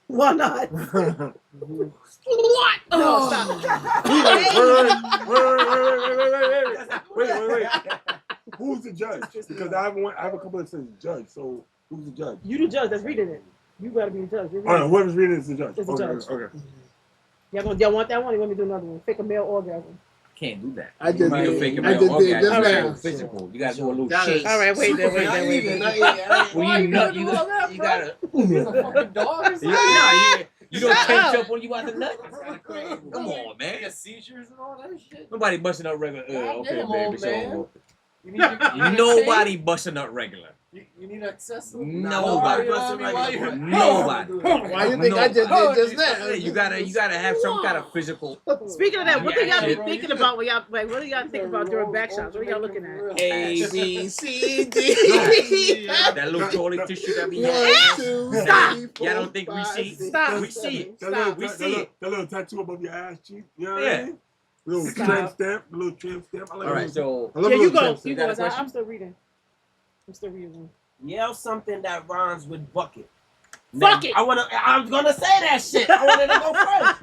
Why not? Wait, What? No, stop. wait. Who's the judge? Because I have a couple that says judge. So who's the judge? You the judge that's reading it. You gotta be the judge. You're All right, reading it. whoever's reading is the judge. It's the Okay, judge. okay. Y'all want that one? Or you want me to do another one? Fake a male orgasm. Can't do that. I just You did. fake a I male just did orgasm. just All right. now. Physical. You gotta do a little That shake. is- All right, wait there. Well, you nut. You gotta. He's a fucking dog or something? You don't Shut tense up. up when you want to nut. Come on, man. Seizures and all that shit. Nobody busting up regular. Okay, Goddamn, baby. old man. So You need nobody busting up regular. You need accessible. Nobody. Nobody. Nobody. Why you think I just did just now? You gotta have some kind of physical. Speaking of that, what do y'all be Yeah. thinking about when y'all like? What do y'all think about during back shots? What are y'all looking at? A, B, C, D. That little toilet tissue that we One, have. two, Stop. three, Y'all don't four, think we five, see? six, Stop. We see it. Stop. We see it. That little tattoo above your ass cheek. You know what Yeah. I mean? Little Stop. tramp stamp. Little tramp stamp. I like All right, those. so I love Yeah, you little go. tramp You stamp. got a go. question? I'm still reading. I'm still reading. Yell something that rhymes with bucket. Fuck it. I'm gonna say that shit. I wanted to go first.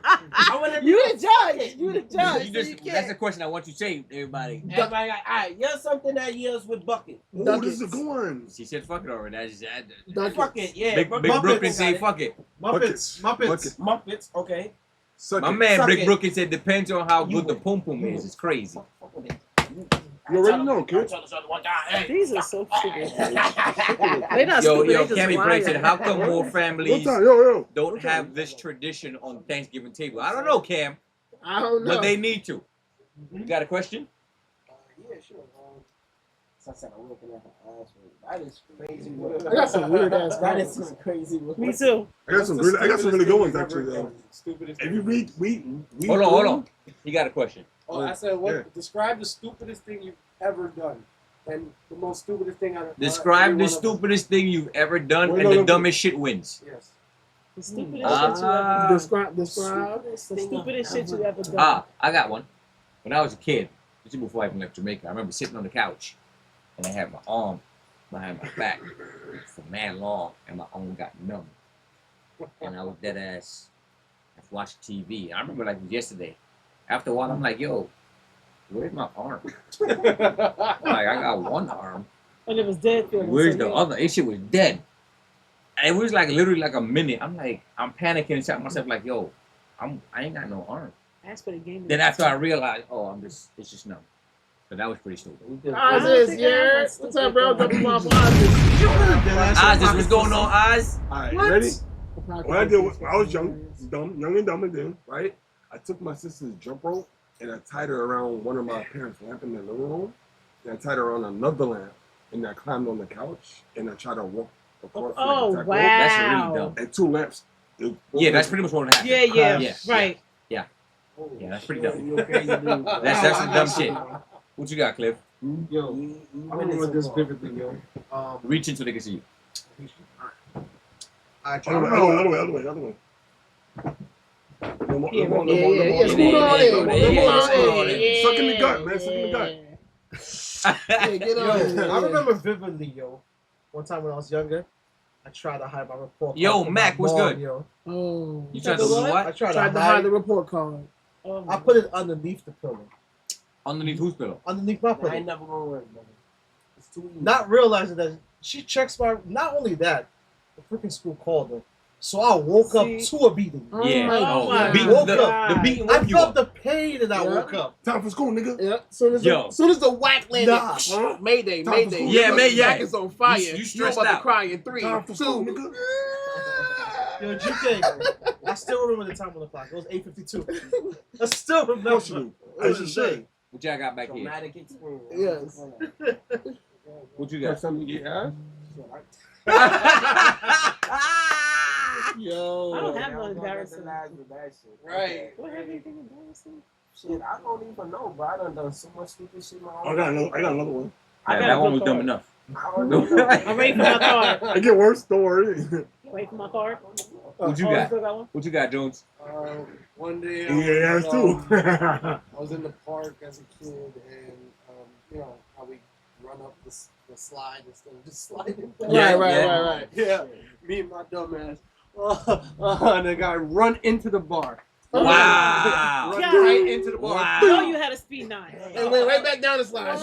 I wanted to You go the judge. first. You the judge. you so just, you that's the can't. question I want you to say, everybody. Everybody, all right, yell something that yells with bucket. Oh, this is a good one. She said fuck it already. That's Duck Fuck it, yeah. Big Muppets Brooklyn say got it. fuck it. Muppets. Muppets, okay. Suck My it. man Suck Big it. Brooklyn said depends on how You good the win. pum pum is. It's crazy. Fuck with it. You already know, kid. These are so stupid. They're not Yo, stupid. yo, they just Cammy Break said, wild. how come more What families time? Yo. don't have this tradition on Thanksgiving table? I don't know, Cam, I don't know. but they need to. You got a question? Yeah, sure. So I said I'm looking at her ass. That is crazy. Work. I got some weird ass That is comments. some crazy. Work. Me too. I got some really good ones actually. Though. Stupidest If you read, Hold on. He got a question. Oh, I said, what? Yeah. Describe the stupidest thing you've ever done, and the most stupidest thing I've. Describe the stupidest thing you've ever done, Wait, and no, the no, dumbest shit wins. Yes. The stupidest Ah. shit you ever done. Describe. The stupidest shit you ever done. I got one. When I was a kid, this is before I even left Jamaica, I remember sitting on the couch, and I had my arm behind my back for mad long, and my arm got numb. And I was dead ass watching TV. I remember like it was yesterday. After a while, I'm like, yo, where's my arm? Like, I got one arm. And it was dead feeling. Where's so the yeah. other? It shit was dead. And it was like literally like a minute. I'm panicking inside myself, like, yo, I ain't got no arm. Ask for the game. Then after I realized, oh, it's just numb. So that was pretty stupid. Ozzy, yeah. What's up, bro? Double off Ozzy. Oz, what's going on, Oz? All right, What? ready? What I did was, I was young and dumb and then, right? I took my sister's jump rope and I tied her around one of my parents' lamp in the living room. And I tied her around another lamp and I climbed on the couch and I tried to walk across. Oh, like, wow. That's really dumb. And 2 lamps. Yeah, that's pretty much what happened. Yeah, right. Yeah, that's pretty dumb. You're a crazy dude. That's some dumb shit. What you got, Cliff? Yo, I remember this vividly, yo. Reach into they can see you. I tried. Other way. No more. Yeah. Scoot on yeah, in. yeah, Scoot on in. yeah. Suck in the gut, man. Suck in the gut. Yeah, get Yo, on in. I remember vividly, yo. One time when I was younger, I tried to hide my report. Yo, card from Mac, my what's mom, good? Yo. Oh. You tried to do I what? tried Tried to to hide hide. the report card. Oh, I put it underneath the pillow. Underneath whose pillow? underneath my I pillow. ain't never gonna work, brother. It's too easy. Not realizing that she checks my. Not only that, the freaking school called her, so I woke up See? to a beating. Oh Yeah. my Oh, God. the beating, Woke the up. beating I woke you felt up. the pain and I Yeah. woke up. Time for school, nigga. Yeah. Soon as Yo. soon as the whack landed, Nah. Mayday, Time for Mayday. school. Yeah, Your May- yeah. back is on fire. You You stressed about to out. cry in 3, Time for school, 2. nigga. Yo, GK, I still remember the time on the clock. It was 8:52. I still remember. Of course you do. As you should. What y'all got back here? Traumatic experience. Yes. What you got? First time you get ass? Yo. I don't have Yeah, no I'm gonna embarrassing. recognize with that shit. Right. What have anything embarrassing? Shit, I don't even know, bro. I done so much stupid shit. My I got another one. I Yeah, got that a one good was dumb card. enough. I don't know. I'm waiting for my card. It get worse, don't worry. Wait for my card. What you Oh, got? still got one? What you got, Jones? One day Yeah, ass too. I was in the park as a kid, and you know how we run up the slide instead of just sliding. Yeah, right. Yeah, me and my dumb ass. And the guy run into the bar. Wow. Run God. right into the bar. Wow. I know you had a speed 9. And went right back down the slide.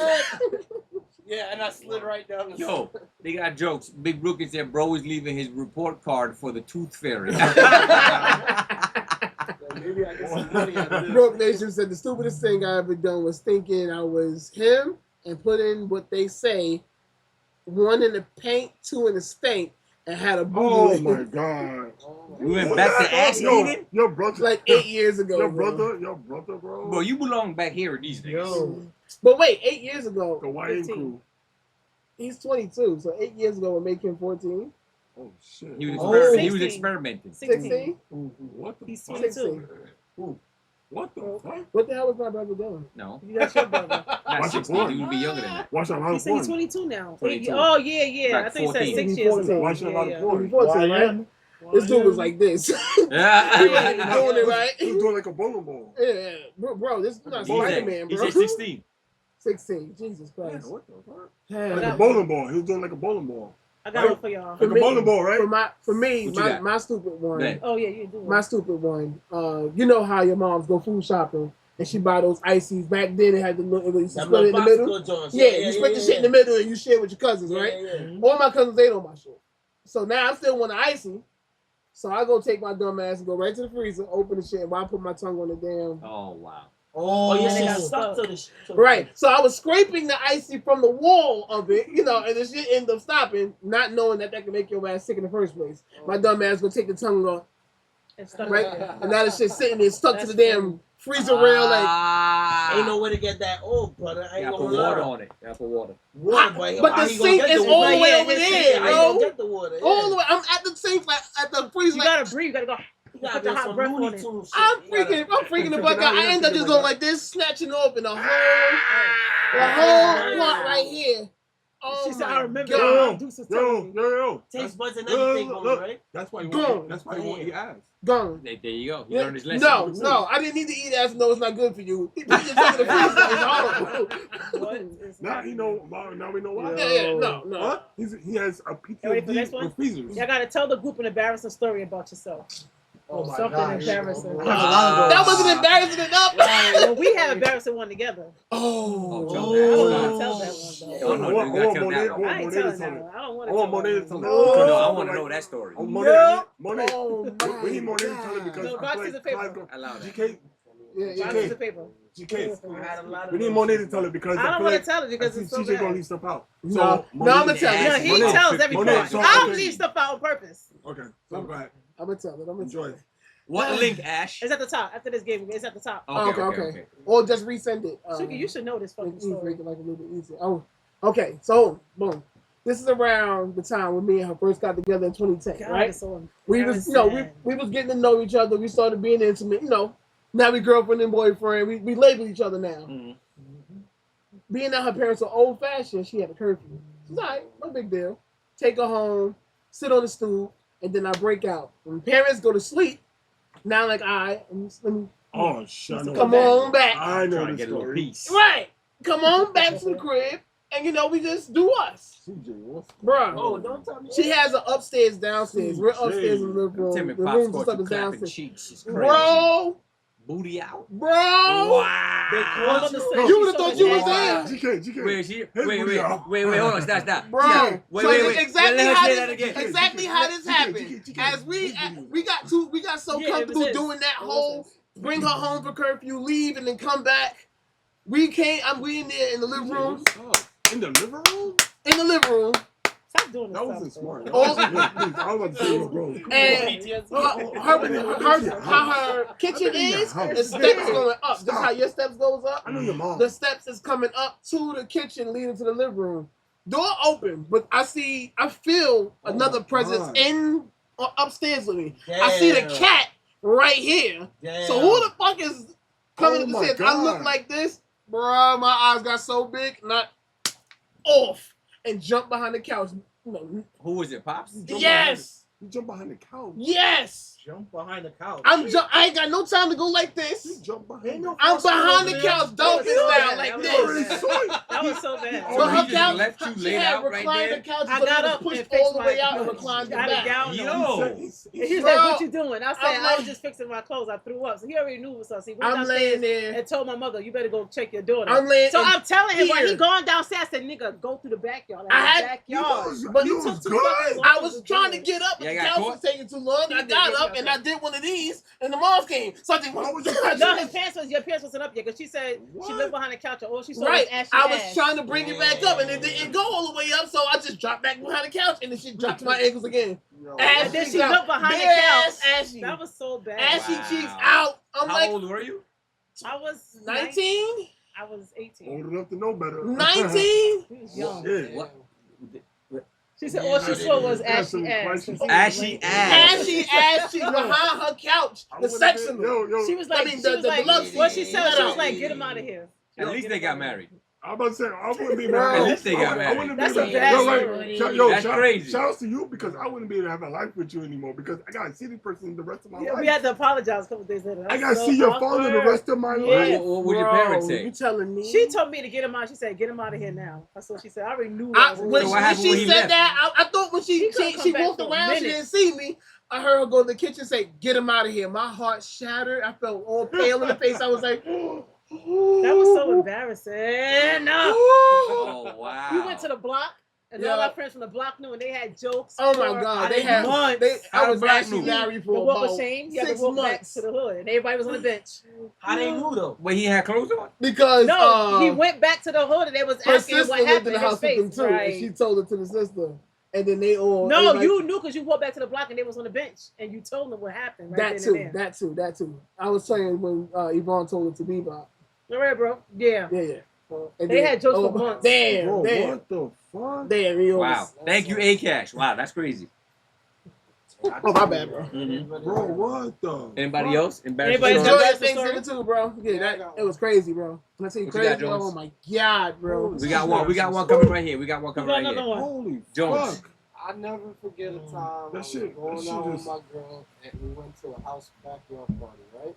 Yeah, and I slid right down the Yo, they got jokes. Big Rookie said bro is leaving his report card for the Tooth Fairy. Maybe I get some money out of this. Broke Nation said the stupidest thing I ever done was thinking I was him and put in what they say, 1 in the paint, 2 in the stank, and had a Oh booty my god. We went back to ass Yo, eating? your brother. like 8 years ago. Your bro. brother, bro. Bro, you belong back here these days. Yo, But wait, 8 years ago, The Hawaiian 15. crew. he's 22, so 8 years ago would make him 14. Oh shit. He was, Oh. he was 16. experimenting. 16? What the He's fuck? 22. What the fuck? What the hell was my brother doing? No, That's your brother. not Watch it 16. porn. He would be younger than that. Watch out, a lot He of said he's porn. 22 now. 22. Oh, yeah. Like I think he said 14. 6 years ago. Watch a lot of Yeah, porn. He's 14, right? This dude was like this. He Yeah. wasn't doing it right. He was doing like a bowling ball. Yeah, bro, this is not He said, Spider-Man, he bro. said 16. 16, Jesus Yeah, Christ. what the fuck? Yeah. Like a bowling ball. He was doing like a bowling ball. I got one for y'all. Like a bowling ball, right? For me, What you got? my stupid one. Man. Oh, yeah, you do. My stupid one. You know how your moms go food shopping and she buy those ices. Back then, it had the little, you split it in the middle. Yeah, you split the shit in the middle and you share with your cousins, right? All my cousins ate on my shit. So now I still want an icy. So I go take my dumb ass and go right to the freezer, open the shit, and while I put my tongue on the damn. Oh, wow. oh, yeah, they yeah. got stuck to the Right. So I was scraping the icy from the wall of it, and the shit ended up stopping, not knowing that can make your ass sick in the first place. My dumb ass gonna take the tongue off, It's stuck right? there. And now the shit sitting there stuck to That's the damn freezer rail, like. Ain't no way to get that old, brother. I You ain't gotta put gonna water lie. on it. You gotta put water. Water, But how the you gonna sink get is the all water? the way Yeah, over the sink, there, how you bro. gonna get the water? All the way. I'm at the sink, like at the freezer. You Like, gotta breathe. You gotta go. You gotta Put the do hot some breath on Looney it. Tunes shit. I'm You gotta- freaking the fuck out. I end up just going like this, snatching off, and the whole part right here. Oh She said, my I remember God. that. Deuce was telling me. Yo. Taste buds and Look, everything, look, going, look. right? That's why you Boom. want. That's why you want to eat ass. Gone. There you go. He Yeah. learned his lesson. No, I didn't need to eat ass. No, it's not good for you. He put your tongue in the freezer. It's horrible. What is Now happening? you know. Now we know why. Yeah, no. Huh? He has a Ready for the next PTSD one? with freezers. Y'all gotta tell the group an embarrassing story about yourself. Oh my Something gosh. embarrassing. That wasn't embarrassing enough. Well, we have embarrassing one together. Oh, I tell don't that. want to tell that one though. Oh, no, you gotta tell that one. I ain't telling that one. I don't want I to want tell Monet to that tell one. it. No, I want to know that story. Oh, Monet. Oh, We need my Monet to tell it God. because No, I box feel is like a paper. Clive's gonna- Allow that. GK, Yeah, Box yeah. is a paper. GK. I had a lot of We need those. Monet to tell it because I don't feel want like to tell it because it's so CJ gonna bad. leave stuff out. No, I'm gonna tell Yeah, you. Yeah, he Monet, tells every Monet, part. so- I don't okay. leave stuff out on purpose. Okay, so go ahead. I'm gonna tell it. I'm gonna Enjoy tell it. it. What link, Ash? It's at the top. After this game, it's at the top. Okay. Or just resend it. Suki, you should know this fucking Make it story. like a little bit easier. Oh, okay. So, boom. This is around the time when me and her first got together in 2010, God, right? it's so We was, embarrassing. we was getting to know each other. We started being intimate. Now we girlfriend and boyfriend. We label each other now. Mhm. Being that her parents are old fashioned, she had a curfew. She's all right, no big deal. Take her home, sit on the stool, and then I break out. When parents go to sleep, now like, all right, let me Oh shit! I know come it. on back. I know Trying to the get a little story. piece. Right. Come on back to the crib, and we just do us. CJ, what's Bruh. Oh, don't tell me. She has an upstairs, downstairs. We're upstairs in the living room. Tim and The Pops rooms and caught stuff you is clapping downstairs. cheeks. It's crazy. Bro, Booty out. Bro. Wow. They called him to say You would've she thought you was showed there. ass. GK. Wait, she, His wait, booty out. hold on, stop. Bro, Yeah, wait, so wait. exactly Let her how say this, that again. exactly how this happened. As we got so Yeah, it comfortable was his. doing that It was whole his. bring her home for curfew, leave, and then come back. We in there in the living room. In the living room? In the living room. Stop doing this That stuff, wasn't bro. smart. Oh. I was about to say, bro. And how her kitchen is, the steps going up. Just how your steps goes up. I know your mom. The steps is coming up to the kitchen, leading to the living room. Door open, but I feel another presence God. upstairs with me. I see the cat right here. So who the fuck is coming up the stairs? I look like this, bro. My eyes got so big, not off, and jump behind the couch. No. Who was it, Pops? Yes. You jump behind the couch. Yes. Jump behind the couch. I ain't got no time to go like this. You jump behind I'm behind the couch, dolphin style, like That this. That was so bad. So her he just couch, left you she laid had out right reclined there? the couch, I so got it was up pushed and fixed all the way my- out and reclined it got a back. gown. Yo. And he was Bro, like, "What you doing?" I said, I'm "I like- was just fixing my clothes. I threw up." So he already knew it was us. He went I'm downstairs laying there. and told my mother, "You better go check your daughter." I'm laying. So in I'm telling him, while fear. he going downstairs, I said, "Nigga, go through the backyard." Like, I had- backyard. you But was- he you took was too good. fucking long. I was trying to get up, but Yeah, the got couch caught? was taking too long. I did, got yeah, up he and got I did one of these, and the mom came. So I did one. No, your pants wasn't up yet because she said she lived behind the couch and all she saw Right, was ashy I was ass. trying to bring it back up, and it didn't go all the way up, so I just dropped back behind the couch, and then she dropped to my ankles again. And then she out. looked behind the Bare couch. ass ashy. That was so bad. Ashy Wow. cheeks out. I'm How like old were you? I was 19, I was 18. Old enough to know better. 19. He was young. Shit. What? She said all she saw was That's some ashy ass. crisis. Ashy ass. Ashy ass cheeks behind her couch. I The would've sex been- in them. Yo, She was like, I mean, she was the like, deluxe what she season. said, she was Shut like, up. get him out of here. At least they got married. I'm about to say, I wouldn't be Bro. married. At least they got I wouldn't married. be That's a able- bad yo, story. yo, That's shout, crazy. Shout out to you because I wouldn't be able to have a life with you anymore because I gotta see this person the rest of my Yeah, life. we had to apologize a couple days later. I That's gotta so see your awkward. father the rest of my Yeah. life. What would your parents Bro, say? You telling me? She told me to get him out. She said, get him out of here now. That's what she said. I already knew I, that. when, So what when happened she when he said left? that, I thought when He couldn't she come back walked for a around, she minute. didn't see me. I heard her go in the kitchen and say, "Get him out of here." My heart shattered. I felt all pale in the face. I was like, That was so embarrassing. No. Oh, wow. We went to the block, and all our friends from the block knew, and they had jokes. Oh my for God, they months. had. I was Black actually knew? married The for walk about of shame. You had 6 to walk back months to the hood, and everybody was on the bench. How they knew though? Wait, he had clothes on? because No, he went back to the hood, and they was her asking sister what lived happened in the in his house with them face. too, and she Right. told it to the sister, and then they all. No, everybody- you knew because you walked back to the block, and they was on the bench, and you told them what happened. Right That then too. and there. That too. I was saying when Yvonne told it to me about. All right, bro. Yeah. Yeah. And They had jokes for months. Damn. Bro, Damn. what the fuck? Damn. He Wow. always- Thank you, A-Cash. Wow, that's crazy. Oh my bad, bro. Bro, what the? Anybody fuck? else? Embarrassing Anybody Enjoy story? else? that Thanksgiving too, bro. Yeah, that it was crazy, bro. When I say What you crazy, got, bro, Jones? oh my God, bro. We got one. We got one coming right here. We got one You coming got right another here. one. Holy Jones. fuck. I never forget a time That I shit- was that going out shit with is- my girl and we went to a house backyard party, right?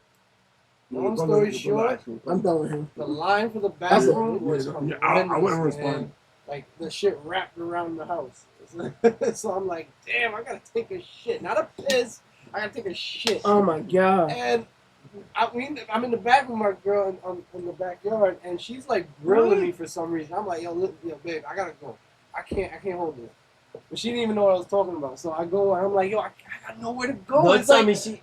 Yeah, Long go story ahead, short, I'm done with him. the line for the That's a- bathroom was yeah, horrendous, I wouldn't respond. and, like the shit wrapped around the house. So I'm like, damn, I gotta take a shit, not a piss. I gotta take a shit. Oh my God. And I'm in the bathroom, my girl, in the backyard, and she's like grilling me for some reason. I'm like, yo, babe, I gotta go. I can't hold this. But she didn't even know what I was talking about. So I go, and I'm like, yo, I got nowhere to go. Don't It's tell like, me she.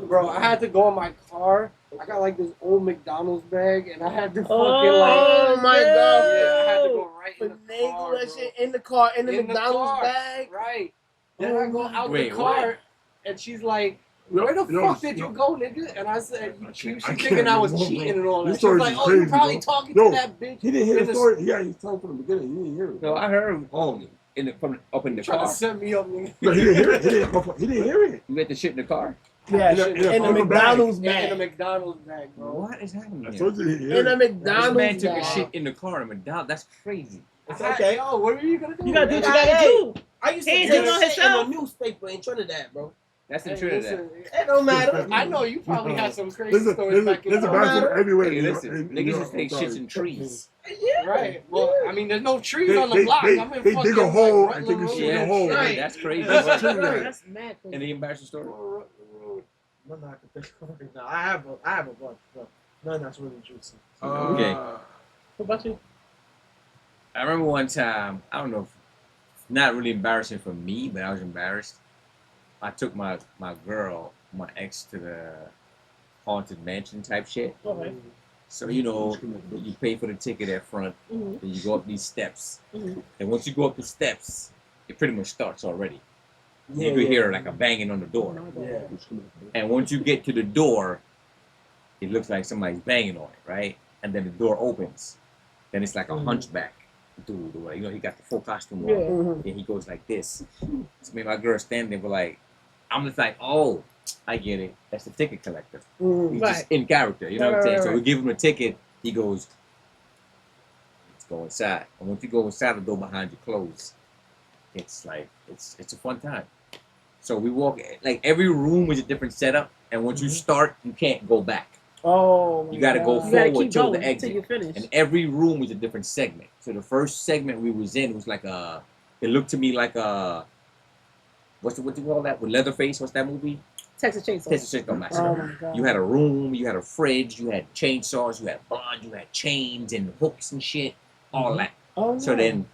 bro, I had to go in my car. I got like this old McDonald's bag, and I had to fucking Oh my yeah, God. I had to go right in the Finagle car, that bro. shit in the car, in the In the McDonald's car. bag. Right. Then I go out Wait, the car, what? and she's like, No, where the no, fuck did no. you go, nigga? And I said, I she can't thinking I was remember, cheating bro. and all This that. She was story like, is oh, you crazy, probably bro. talking Yo, to that bitch. He didn't hear in the story. Yeah, he's telling from the beginning. He didn't hear it. No, I heard him. Oh, in the from up in the Trying car. to set me up, nigga. No, he didn't hear it. He didn't hear it. You get the shit in the car. Yeah, In a in the paper McDonald's Yeah, in a bag. McDonald's bag, bro. What is happening I here? told you he didn't hear In a it. This McDonald's man took a bag. shit in the car in McDonald's. That's crazy. It's okay. Yo, what are you gonna do? You gotta do what you man? gotta do. I used to He ain't read doing it shit in himself. the newspaper in Trinidad, bro. That's in Hey, Trinidad. listen, It don't matter. I know you probably had some crazy There's a stories back in the day. bathroom everywhere. Hey, in listen, New York, niggas York, just take I'm sorry. shits in trees. Yeah. Right. Well, I mean, there's no trees They- on the they- block. they- I'm in they fucking dig a hole like, and take a Rutland shit in Road. a hole. Right. That's crazy. That's work. Trinidad. That's mad. Any embarrassing story? None I can think of right now. I have a bunch, but none that's really juicy. Okay. What about you? I remember one time, I don't know, not really embarrassing for me, but I was embarrassed. I took my girl, my ex, to the haunted mansion type shit. Okay. So you know, you pay for the ticket at front, Mhm. and you go up these steps. Mhm. And once you go up the steps, it pretty much starts already. Yeah, You could yeah. hear like a banging on the door. Yeah. And once you get to the door, it looks like somebody's banging on it, right? And then the door opens. Then it's like a hunchback dude, or you know, he got the full costume on. Yeah. And he goes like this. So me and my girl standing there, but like, I'm just like, oh, I get it. That's the ticket collector. He's just Right. in character, you know what I'm saying? Right, So right. we give him a ticket. He goes, let's go inside. And once you go inside, the door behind you closes. It's like it's a fun time. So we walk, like every room is a different setup, and once you start, you can't go back. Oh, You got to go you gotta forward keep till going the exit. until you finish. And every room was a different segment. So the first segment we was in was like a, it looked to me like a, what you call that with Leatherface? What's that movie? Texas Chainsaw. Texas Chainsaw Massacre. Oh my god. You had a room, you had a fridge, you had chainsaws, you had blood, you had chains and hooks and shit, all that. Oh, So no. then,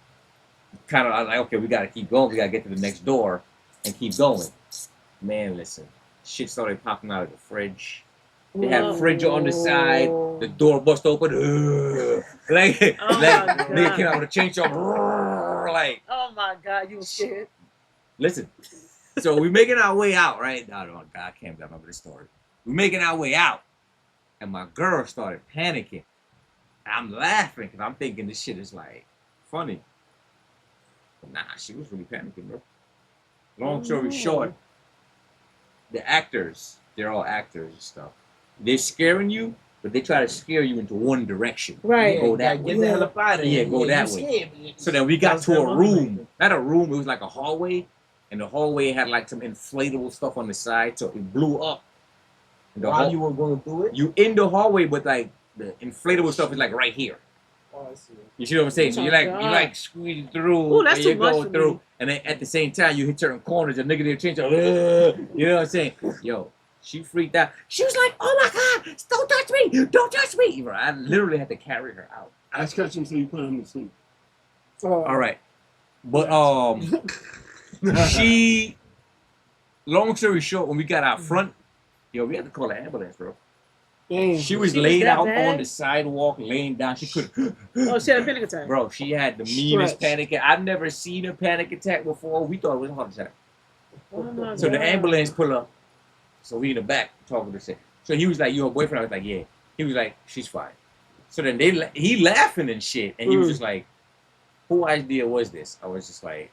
kind of, I was like, okay, we gotta keep going. We gotta get to the next door and keep going. Man, listen, shit started popping out of the fridge. They had fridge on the side. The door bust open. Like, Oh my like God. nigga came out with a chainsaw. Like, Oh my god, you were scared. listen. So we making our way out, right? Oh my God, I can't remember this story. We making our way out, and my girl started panicking. I'm laughing because I'm thinking this shit is like funny. But nah, she was really panicking, bro. Long story short, the actors, they're all actors and stuff. They're scaring you, but they try to scare you into one direction. Right. Go that Get way. the hell up out of Yeah, here. go that you way. scared me. So then we got That's to that a one room. thing. Not a room, it was like a hallway. And the hallway had like some inflatable stuff on the side, so it blew up. And the While hall- you were going through it? you in the hallway, but like the inflatable stuff is like right here. Oh, I see. You see what I'm saying? Oh so my you God. like squeezing through, Ooh, that's and too you much go for through, me. and then at the same time you hit certain corners. A nigga there change, you know what I'm saying? Yo, she freaked out. She was like, "Oh my God, don't touch me! Don't touch me!" Bro, I literally had to carry her out. I catch him so you put him to sleep. All right, but she. Long story short, when we got out front, yo, we had to call an ambulance, bro. Damn. She was She was laid that out bad? on the sidewalk, laying down. She couldn't. Oh, she had a panic attack. Bro, she had the meanest Stretch. panic attack. I've never seen a panic attack before. We thought it was a heart attack. Oh my So the God. ambulance pull up. So we in the back talking to shit. So he was like, "You her boyfriend?" I was like, "Yeah." He was like, "She's fine." So then he laughing and shit, and he was just like, "Who idea was this?" I was just like,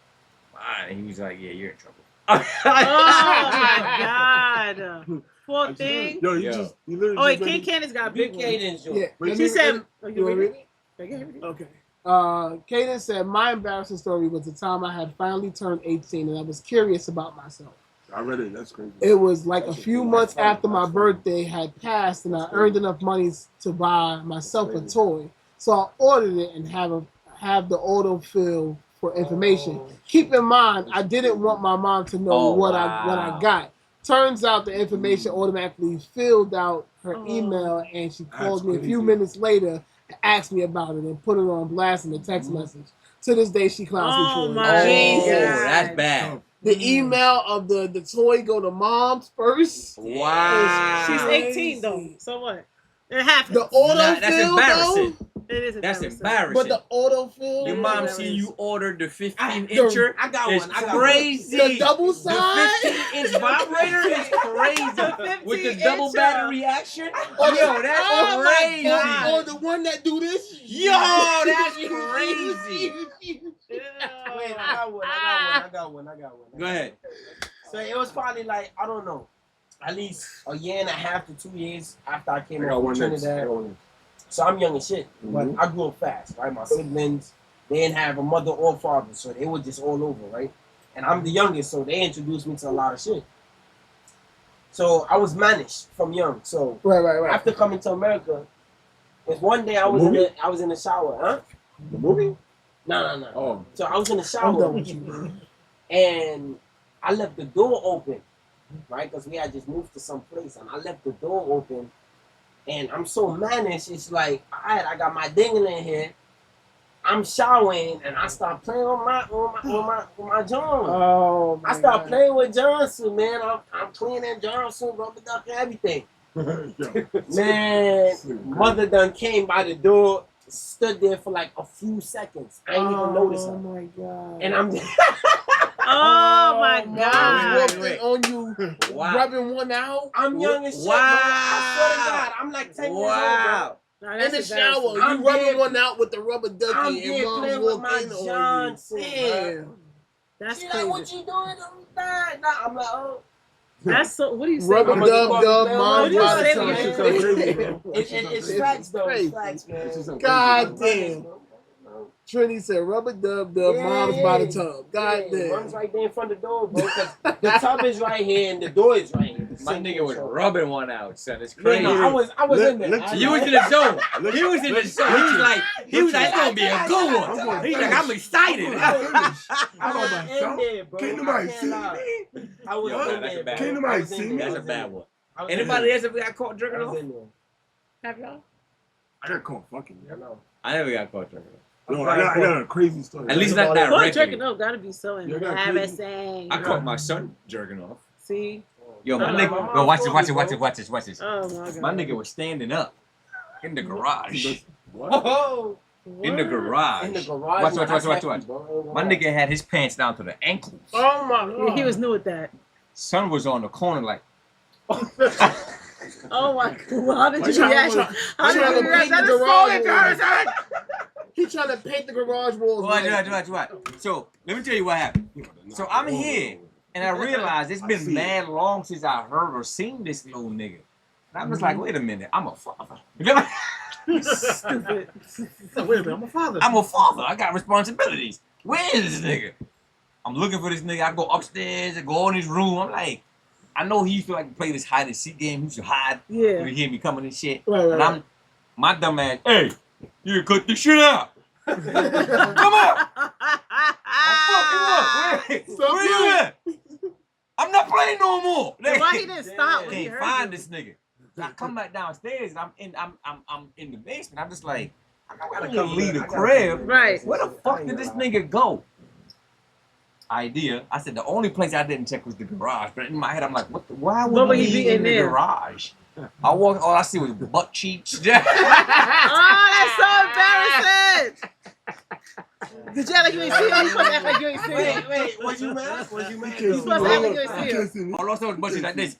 "Mine." And he was like, "Yeah, you're in trouble." Oh my god. Poor thing. Yo, Yo. you literally Oh wait, just made King me- Candace got a Big big K one. didn't show. Yeah. let She me- said, let- oh, you you want ready? me? Okay. Okay. Kaden said, my embarrassing story was the time I had finally turned 18 and I was curious about myself. I read it. That's crazy. It was like a That's few funny. months That's funny. after my That's funny. birthday had passed and I earned enough money to buy myself a Crazy. toy. So I ordered it and have the autofill for information. Oh. Keep in mind, I didn't want my mom to know Oh, what wow. I got. Turns out the information automatically filled out her Oh. email and she called That's me a few crazy. minutes later to ask me about it and put it on blast in a text message. To this day, she clowns me Oh for my it. Oh, God. that's bad. The email of the toy go to mom's first. Wow. She's 18 though. So what? It happened. The autofill Nah, that's embarrassing. though, It is That's embarrassing. embarrassing. but the autofill. Your Yeah, mom that see is. you ordered the 15 I- incher. I got It's one. I got crazy. The double The side. 15-inch vibrator is crazy. With the 15-inch, double battery action. Yo, Oh that's my crazy. God. Or the one that do this. Yo, that's crazy. Wait, I got one. Go ahead. So it was probably like, I don't know, at least a year and a half to 2 years after I came I out got from one next. I Trinidad. got one next. So I'm young as shit, but Mhm. I grew up fast, right? My siblings, they didn't have a mother or father, so they were just all over, right? And I'm the youngest, so they introduced me to a lot of shit. So I was managed from young. So Right. after coming to America, there's one day I was in the shower, huh? The movie? No. Oh. So I was in the I'm shower done with you, man. and I left the door open right? Because we had just moved to some place, and I left the door open, and I'm so managed. It's like, all right, I got my dingling in here. I'm showering, and I start playing on my John. Oh, my I start God. playing with Johnson, man. I'm cleaning Johnson, rubber duck, everything. Man, mother done came by the door, stood there for like a few seconds. I ain't even notice her. Oh my God. And I'm Oh my Mom God. walked in on you, Wow. rubbing one out I'm young as shit, bro. Wow. I swear to God, I'm like 10 years old, Wow. No, in that's the embarrassing. shower. You I'm rubbing there- one out with the rubber I'm ducky, there and Mom playing with walked my in on Johnson, you. bro. Damn. That's She like, what crazy. you doing? I'm like, oh. That's so. What do you say? Rubber I'm Mama? gonna dub go dub, play Mom's What do you by say the when time. you She's so crazy, bro. It's facts, though. crazy. It's facts, man. God damn. Trini said rubber dub dub, Yeah, Mom's by the yeah. tub. God Yeah, Mom's damn. right there in front of the door, bro. 'Cause the tub is right here and the door is right here. My nigga was rubbing one out, son. It's Man, crazy. no, I was in there. You was in the zone. He was in the zone. He was like, it's gonna be a good one. He's like, I'm excited. I was in there, bro. Can't I nobody can't see lie. me? I was Yo, in that's a there, bad bro. Can't I nobody was in see there. me? That's a bad one. I was in Anybody there. else ever got caught I jerking was off? in there. Have y'all? I got caught fucking. I know. I never got caught jerking off. No, I got a crazy story. At least not that Boy, jerking regular. off gotta be so You got embarrassing. I caught my son jerking off. See? Yo, my No, nigga. my mom Yo, watch this, told watch me, this, watch bro. this, watch this, watch this. Oh my God. My nigga was standing up in the garage. Oh, In the What? garage. in the garage. Watch, man, watch, that's watch, hefty, watch. bro. My nigga had his pants down to the ankles. Oh my Yeah, God. he was new at that. Son was on the corner like, Oh my God. Well, how did Why you trying react? to- How did trying you to react? paint That the is so garage embarrassing. He trying to paint the garage walls. watch, white. watch. So, let me tell you what happened. So, I'm here, and I realized it's been mad long since I heard or seen this little nigga. And I'm just like, wait a minute, I'm a father. Stupid. So, wait a minute, I'm a father. I'm a father. I got responsibilities. Where is this nigga? I'm looking for this nigga. I go upstairs and go in his room. I'm like, I know he used to like play this hide and seek game. He used to hide Yeah. when he hear me coming and shit. Right. And I'm my dumb ass, hey, you cut this shit out. Come on. I'm fucking up. Where you at? I'm not playing no more. Why he didn't stop when he Can't heard find you? this nigga. So I come back downstairs and I'm in the basement. I'm just like, I gotta come leave the crib. Right. Where the fuck did this nigga go? Idea. I said the only place I didn't check was the garage. But in my head, I'm like, why What would would he he be be in in the there? garage? I walked. All I see was butt cheeks. Oh, that's so embarrassing. Did you act like you ain't see him? You supposed to act like you ain't see him. Wait, was you mad? Was you mad? You supposed to act like you ain't see him. All I saw was butt cheeks like this.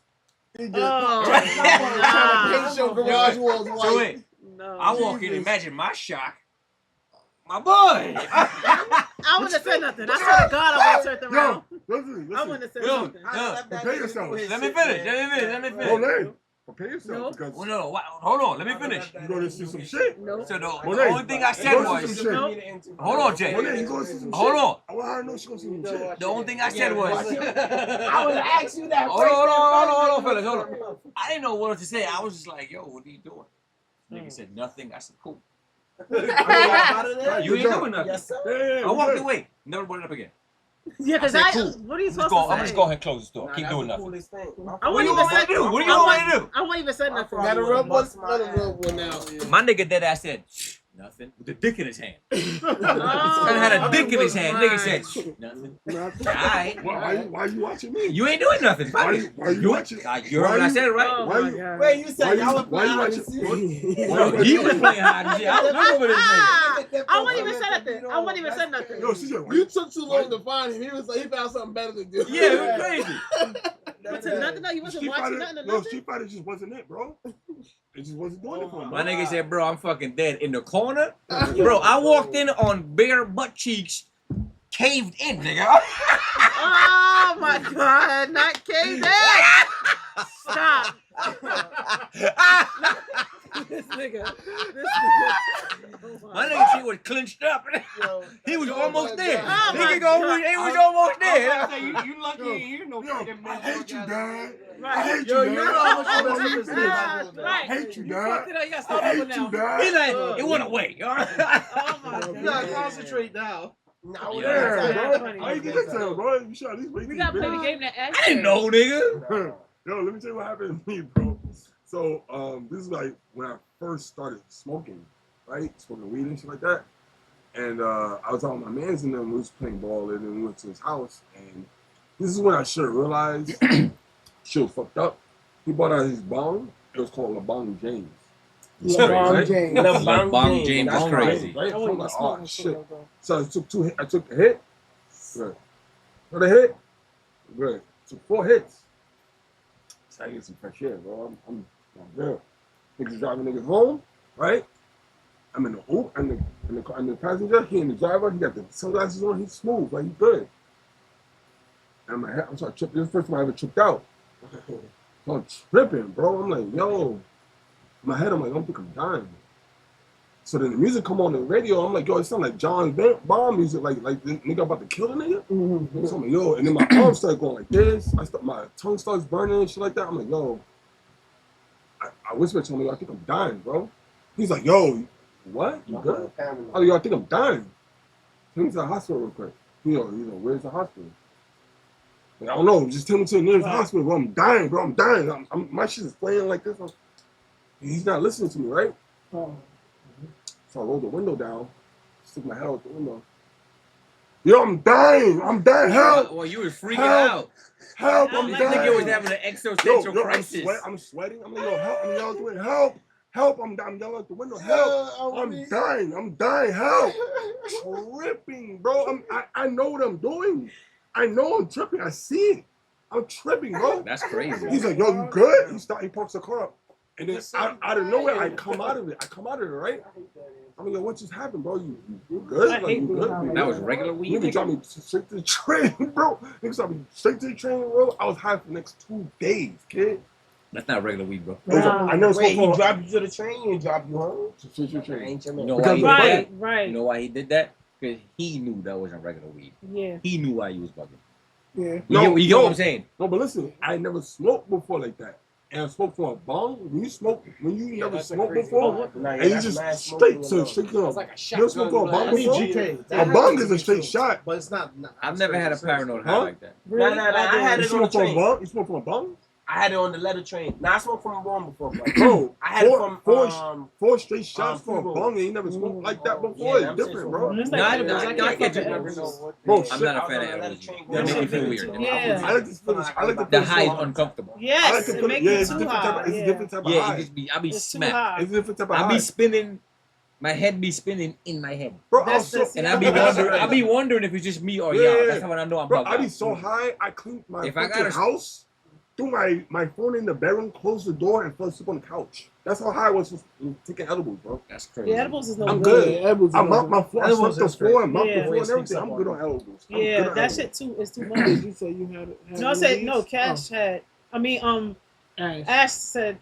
Oh, Trying to paint your garage walls So white. wait, no. I walk in. Imagine my shock. My boy. I wouldn't have said nothing. I swear to God, I would have turned around. Listen, I wouldn't have said Yo, nothing. Prepare yourself. Let me finish. Let me Hold finish. on. Prepare yourself No. because Well, no, hold on. Let me finish. you're going to see some shit. No. So the Monet, only thing I said go see was, some shit. No. hold on, Jay. Monet, you going to see some Hold shit. on. I want her to know she's going to see some shit. The only thing I said was, I would ask you that. hold on, fellas, hold on. I didn't know what else to say. I was just like, yo, what are you doing? Nigga said nothing. I said, cool. You ain't doing nothing. Yes, sir. Yeah, I walked good. away. Never brought it up again. Yeah, because I said, cool. what are you I'm supposed just to say? go ahead and close the door. Nah, Keep that's doing the nothing. coolest thing. I What do wouldn't you even want me say to do? What do you want me to do? I wouldn't even say nothing. Gotta rub one. Bust my Let him ass. rub one out. My nigga dead ass said, "Shh, nothing. With the dick in his hand. Oh, Son had a dick in his hand. Nigga right. said, "Shh, nothing. Nothing. Alright. Why you watching me? You ain't doing nothing. Why you watching? You heard what I said, right? Oh Why my you- God. Wait, you said Why y'all you- was why you playing watching- hide and seek? Bro, he was playing hide and seek. I was looking for this nigga. I wouldn't even say nothing. I wouldn't even say nothing. Yo, she said, You took too long to find him. He was like, he found something better to do. Yeah, it was crazy. But to nothing, no, you wasn't Street watching Fighter, nothing or no, nothing. Street Fighter just wasn't it, bro. It just wasn't doing it for me. My nigga said, bro, I'm fucking dead. In the corner? Bro, I walked in on bare butt cheeks, caved in, nigga. Oh my God, not caved in. Stop. This nigga. My nigga shit was clenched up. He was almost there. Oh my He was almost there. You lucky you know. Yo, I hate you, Dad. I Right. hate Yo, you, you Dad. know how much I you want messed you up to his finish. Ah, I right. hate you, You Dad. fucked it up. You gotta I start over hate you, now. He Dad. like, it went away. Oh my You gotta God. concentrate now. No, Yeah, bro. How you get that tell, bro? You should at least wait. We gotta play the game that Ash I didn't know, nigga. Yo, let me tell you what happened to me, bro. So, this is like when I first started smoking, right? Smoking weed and shit like that. And I was out with my mans and them. We was playing ball and then we went to his house. And this is when I should have realized shit was fucked up. He bought out his bong. It was called LeBron James. LeBron James. LeBron James That's is crazy. Right? I So I'm wouldn't like, smoke oh, no shit. shit, though. So I took the hit. Good. Another hit. Good. Took 4 hits. So I get some fresh air, bro. I'm good. Niggas driving niggas home, right? I'm in the Uber and the passenger. He and the driver. He got the sunglasses on. He's smooth, like he's good. And I'm sorry, tripping. This is the first time I ever tripped out. So I'm tripping, bro. I'm like, yo. In my head, I'm like, I don't think I'm dying. So then the music come on the radio. I'm like, yo, it sounds like John Bomb music, like the nigga about to kill the nigga. Mm-hmm. So I'm like, yo, and then my arms start going like this. My tongue starts burning and shit like that. I'm like, yo. I whispered to him, yo, I think I'm dying, bro. He's like, yo, what? You good? Oh, yo, I think I'm dying. Take me to the hospital real quick. He's like, where's the hospital? Like, I don't know. Just take me to the nearest hospital, bro. I'm dying, bro. I'm dying. My shit is playing like this. He's not listening to me, right? So I rolled the window down, stick my head out the window. Yo, I'm dying. I'm dying. Help. Well, you were freaking Help. out. Help. I'm This dying. nigga was having an existential crisis. I'm sweating. I'm like, yo, help. I'm yelling at the window. Help. Help. I'm yelling at the window. Help. I'm dying. I'm dying. Help. Tripping, bro. I know what I'm doing. I know I'm tripping. I see it. I'm tripping, bro. That's crazy. He's like, yo, you good? He parks the car up. And then out of nowhere, I come out of it. Right? I'm like, yo, what just happened, bro? You good? Like, you good? That was regular weed. Nigga dropped me straight to the train, bro. Nigga dropped me straight to the train, bro. I was high for the next 2 days, kid. That's not regular weed, bro. I never Wait, smoked he dropped you to the train, you dropped you home? Straight to the train. Ain't your You man. know why he did that? Right. You know why he did that? Because he knew that wasn't regular weed. Yeah. He knew why he was bugging. Yeah. You get what I'm saying? No, but listen, I never smoked before like that. And I smoked from a bong. When you never smoked before, Nah, and you just straight to It's like a you shotgun. ever smoked from a bong I mean, before? GK. A bong is a straight shot. But it's not. I've never had a paranoid high Huh? like that. Nah, I had You it on the smoked from a train. bong? You smoked from a bong? I had it on the letter train. Nah, I smoked from a bomb before, but Bro, I had it from four straight shots from a Fubo. bong and you never smoked like that before. Yeah, It's I'm different, saying bro. It's No, like I edibles. get can't you. fuck with Never edibles. know what. Bro, I'm shit. not a I was fan on of the letter edibles. train That make me going feel to- weird. Yeah. I like to feel I like to The feel high is slow. uncomfortable. I like Yes, to it feel makes yeah, you it's a too different type high. of, it's a Yeah. different type of Yeah, high. I be It's too smacked. high. It's a different type of I high. be spinning. My head be spinning in my head. Bro, I That's was so, the- And I be wondering if it's just me or Yeah, y'all. yeah, That's yeah. how I know I'm bro, bugged I be out. so high, I cleaned my If I fucking gotta- house, threw my phone in the bedroom, closed the door, and fell asleep on the couch. That's how high I was taking edibles, bro. That's crazy. Yeah, edibles is no I'm good. good. Yeah, edibles I'm are up my floor, I Edibles slept the is floor, and crazy. mopped the Yeah. floor and everything. I'm good on edibles. I'm good Yeah, on that edibles. shit too is too Did much. you say you had No, I said no. release? Cash had. I mean, Ash. Ash said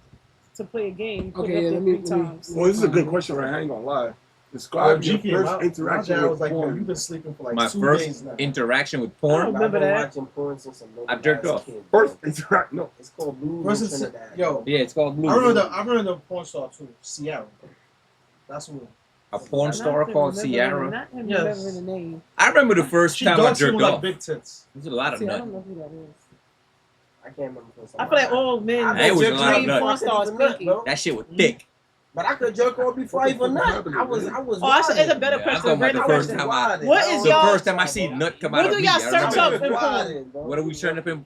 to play a game. Put Okay, it yeah, up let there me- 3 let me- times. Well, this is a good question, right? I ain't gonna lie. Describe your GK, first my interaction dad with was like, yo, porn. you've been sleeping for like My 2 first days now. interaction with I porn. don't remember I've been that. watching porn since I'm little I jerked ass off. kid, First bro. interaction, no. It's called Blue Versus- Trinidad. yo, Yeah, it's called Blue. I remember the porn star too, Seattle. That's what. A porn Not star him called remembering- Ciara. Not him Yes. remembering the name. I remember the first She time I does seem jerked like off. big tits. There's a lot of See, I nut. don't know who that is. I can't remember. I feel like all men. Hey, it was a lot of dream nut. porn stars pinky. That shit was thick. But I could jerk off before I even nut. I was. Oh, I said it's a better Yeah, I'm question. talking about Red the first question. time What is The y'all? first time I see nut come What out do of me. y'all I search remember up that. in porn? What are we searching up in?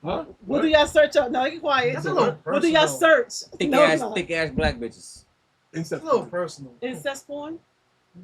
Huh? What do y'all search up? No, get quiet. That's a little What do y'all personal. search? Thick No, ass, no. thick ass black bitches. It's a little personal. Incest porn?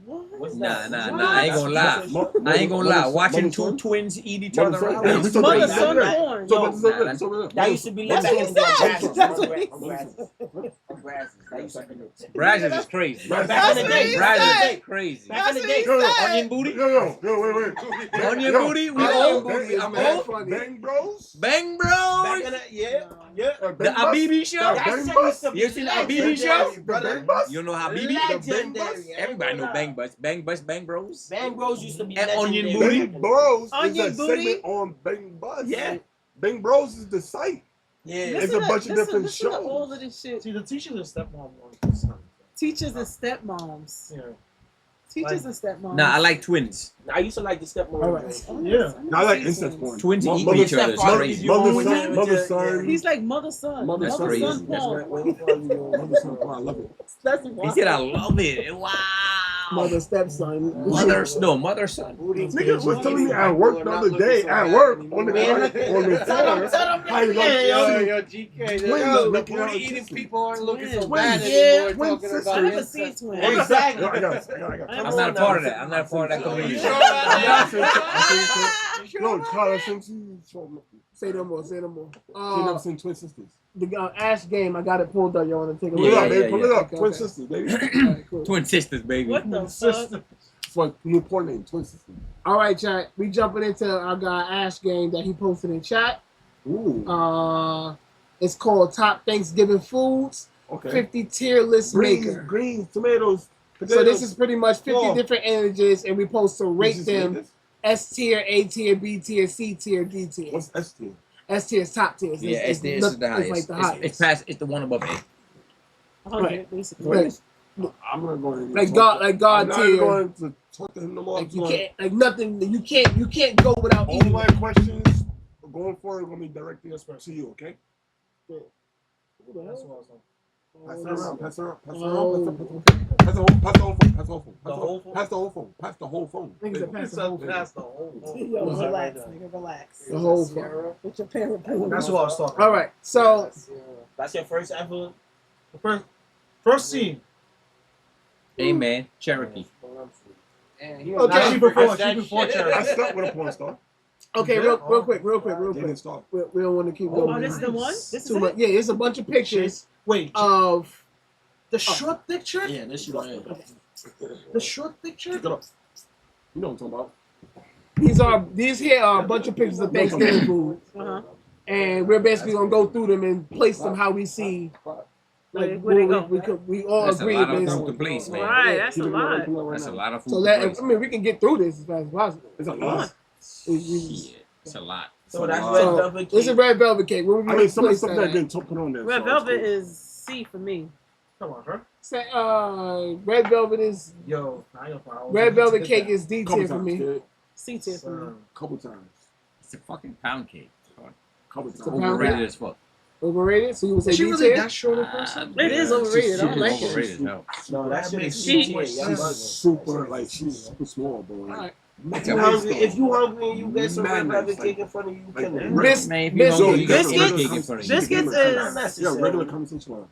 What? Nah, What? I ain't gonna lie. I ain't gonna lie. Watching two twins eat each other out. Mother is son. Mother crazy. son Right. porn. So, Yo, but- so- nah, so- so- That used to be That's back what in he the day. said. Grasses. That's what he Grasses. That used to be the Brazzers is crazy. Back in the That's day. what he Back in the said. day. Crazy. Back in the day. Yo, yo, Onion booty. Yo, wait. Onion Yo, booty. We yo, old. bang- I'm bang- old. Bang Bros? Bang Back in Bros. the yeah. The Bang Bus? Abibi show. The That Bang shit Bus? used to be You seen the Habibi legendary, show? The brother. Bang Bus? You know Habibi? Legendary. Everybody know Bang Bus. Bang Bus, Bang Bros. Bang Bros used to be And Onion legendary. Booty. Bang Bros is Onion a Booty? segment on Bang Bus. Yeah. Bang Bros is the site. Yeah. It's a bunch of different listen to shows. all of this shit. See, the teachers and stepmom one. Teachers and stepmoms. Yeah. Teachers and stepmoms. Nah, I like twins. I used to like the stepmom. All right. Yeah. I like incest porn. Twins Mo- equal each other. It's stepfather crazy. is your Mother, own son, with mother, your- son. He's like mother son. Mother, That's son. crazy. son That's porn. Mother, son. I love it. That's He wild. said, "I love it." Wow. Mother, stepson. Mother, no, mother, son. Niggas was telling me at work the other day, at work, on the Man, car, look at- on the tell car. him, How you Yo, like GK. Twins Yo, the making out booty eating kissing. people aren't looking so Twins. bad Yeah, anymore. twin Talking sisters. I about never seen incest. twins. Exactly. I got it. I'm not a part of that. I'm not a part of that community. You sure about I You sure No, about Carla, that? since you Say no more. Say no more. she never seen twin sisters. The Ash game. I got it pulled up. You want to take a Pull it look? up, baby. Pull it up. Okay, Twin okay. sisters, baby. All right, cool. Twin sisters, baby. What the fuck? It's my new porn name, twin sisters. All right, chat. We jumping into our guy Ash game that he posted in chat. Ooh. It's called Top Thanksgiving Foods. Okay. 50 tier list maker. Greens, tomatoes, potatoes. So this is pretty much 50 Oh. different images, and we supposed to Did you rate see them this? S tier, A tier, B tier, C tier, D tier. What's S tier? S tier is top tier. Yeah, it's the highest. Like the It's highest. past. It's the one above A. 100, basically. Like, I'm not going to like God, like God I'm not tier. going to talk to him no more. Like you can't, like nothing. You can't go without All eating. my questions going forward are going to be directly to you, okay? Pass it around, pass it around, pass it around, pass the whole phone, pass the whole phone, pass the whole phone, pass the whole phone. Niggas that pass the whole thing. That's the whole. Yo, relax, nigga, relax. The whole phone. With your parent porn. That's what I was talking All right, so That's your first ever. First scene. Amen. Cherokee. Okay. Nah, she before I Cherokee. slept with a porn star. okay, real quick. Didn't start. We don't want to keep Oh, going. this is the one? This is Too much. it? Yeah, it's a bunch of pictures Wait, of. the short picture? Yeah, this shit right here. The short picture? Check it up. You know what I'm talking about. These here are a bunch of pictures of Thanksgiving food, Uh-huh. and we're basically gonna go through them and place them how we see. Like Where they what go? we all That's a agree lot of basically. food to please, man. Right, that's Keep a it going, lot. keep it going right That's a now. lot of food So to let please. I mean we can get through this as fast as possible. It's a lot. Yeah, it's a lot. So that's Wow. red So velvet this is cake. red velvet cake. Where would I we mean, some of the place stuff that that at? didn't put on there. Red so Velvet it's cool. is C for me. Come on, her. Say, red velvet is Yo, I ain't gonna red velvet cake is D Couple tier for times, me. kid. C tier for me. Couple times. It's a fucking pound cake. Couple times. a pound Overrated cake? as fuck. Overrated? So you would say Is she D really tier? that short a person? It is overrated. I don't like it. Overrated as hell. No, that shit is She- C tier. Y'all She's bugging. super, like, she's super small, bro. Like, Alright. If you hungry, if you hungry and you get some red Man, velvet like- cake in front of you, you like, can. Red- Bis- Man, if you biscuits- hungry, you got some biscuits- cake in front of you. biscuits is- Yeah, regular conversation line.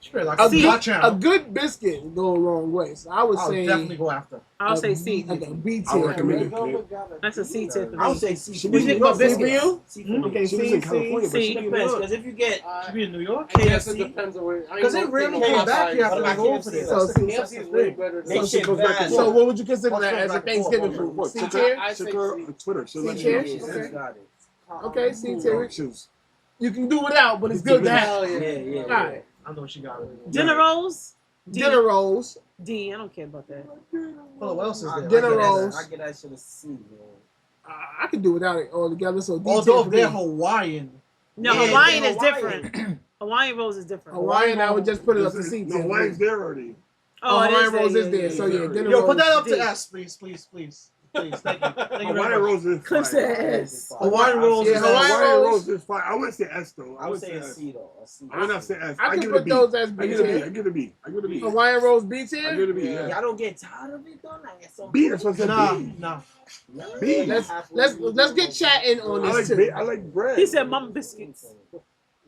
She like A a good, good a channel. good biscuit would go a long way. So I would I'll say definitely go after. I'll say C. like a B I tier. recommend it, for me. kid. That's a C tier for I would me. say C. She for was me. in No, California. for you? C for me. Okay, She was C, in California, but C. she It didn't depends, work. because if you get She be in New York? I guess it KFC, depends on where. Because they rarely come back here after they go over there. So, KFC is way better than They shit bad. so what would you consider What's that your as a back and Thanksgiving forth? food? What? C Check tier? her, check her on Twitter. She'll let C you know. tier? Yeah, Okay. she's got it. Okay, C tier. Directions. You can do without, but it's good to have. Hell Yeah, yeah. yeah. All right. I know she got it. Dinner rolls? D. Dinner rolls. D. I don't care about that. Hold on, what else is there? Dinner I get that- rolls. I get that shit a C, man. I could do without it altogether. So D tier Although for they're me. Hawaiian. No, Yeah, Hawaiian they're is Hawaiian. different. Hawaiian rolls is different. Hawaiian, I would just put it up to C No, tier. Hawaiian's there already. Oh, it Hawaiian is rolls there, is there. yeah, So yeah. yeah, dinner Yo, rolls. put that up D. to S, please, please, please. Please, thank you. Thank you very Hawaiian much. rolls is Clip fire. said S. Hawaiian rolls Yeah, is Hawaiian S. Hawaiian rolls. rolls is fire. I wouldn't say S though. I would say a C, though. A C. I would not say S. I give can it a put B. those as I B give it a B. tier. I give it a B. I give it a B. Hawaiian rolls B I give tier. it a B. Yeah. Yeah. Y'all don't get tired of it, though? Like, it's so B. That's what I said. Nah, B. nah. B. Let's get chatting on I this like too. I like bread. He said mama biscuits.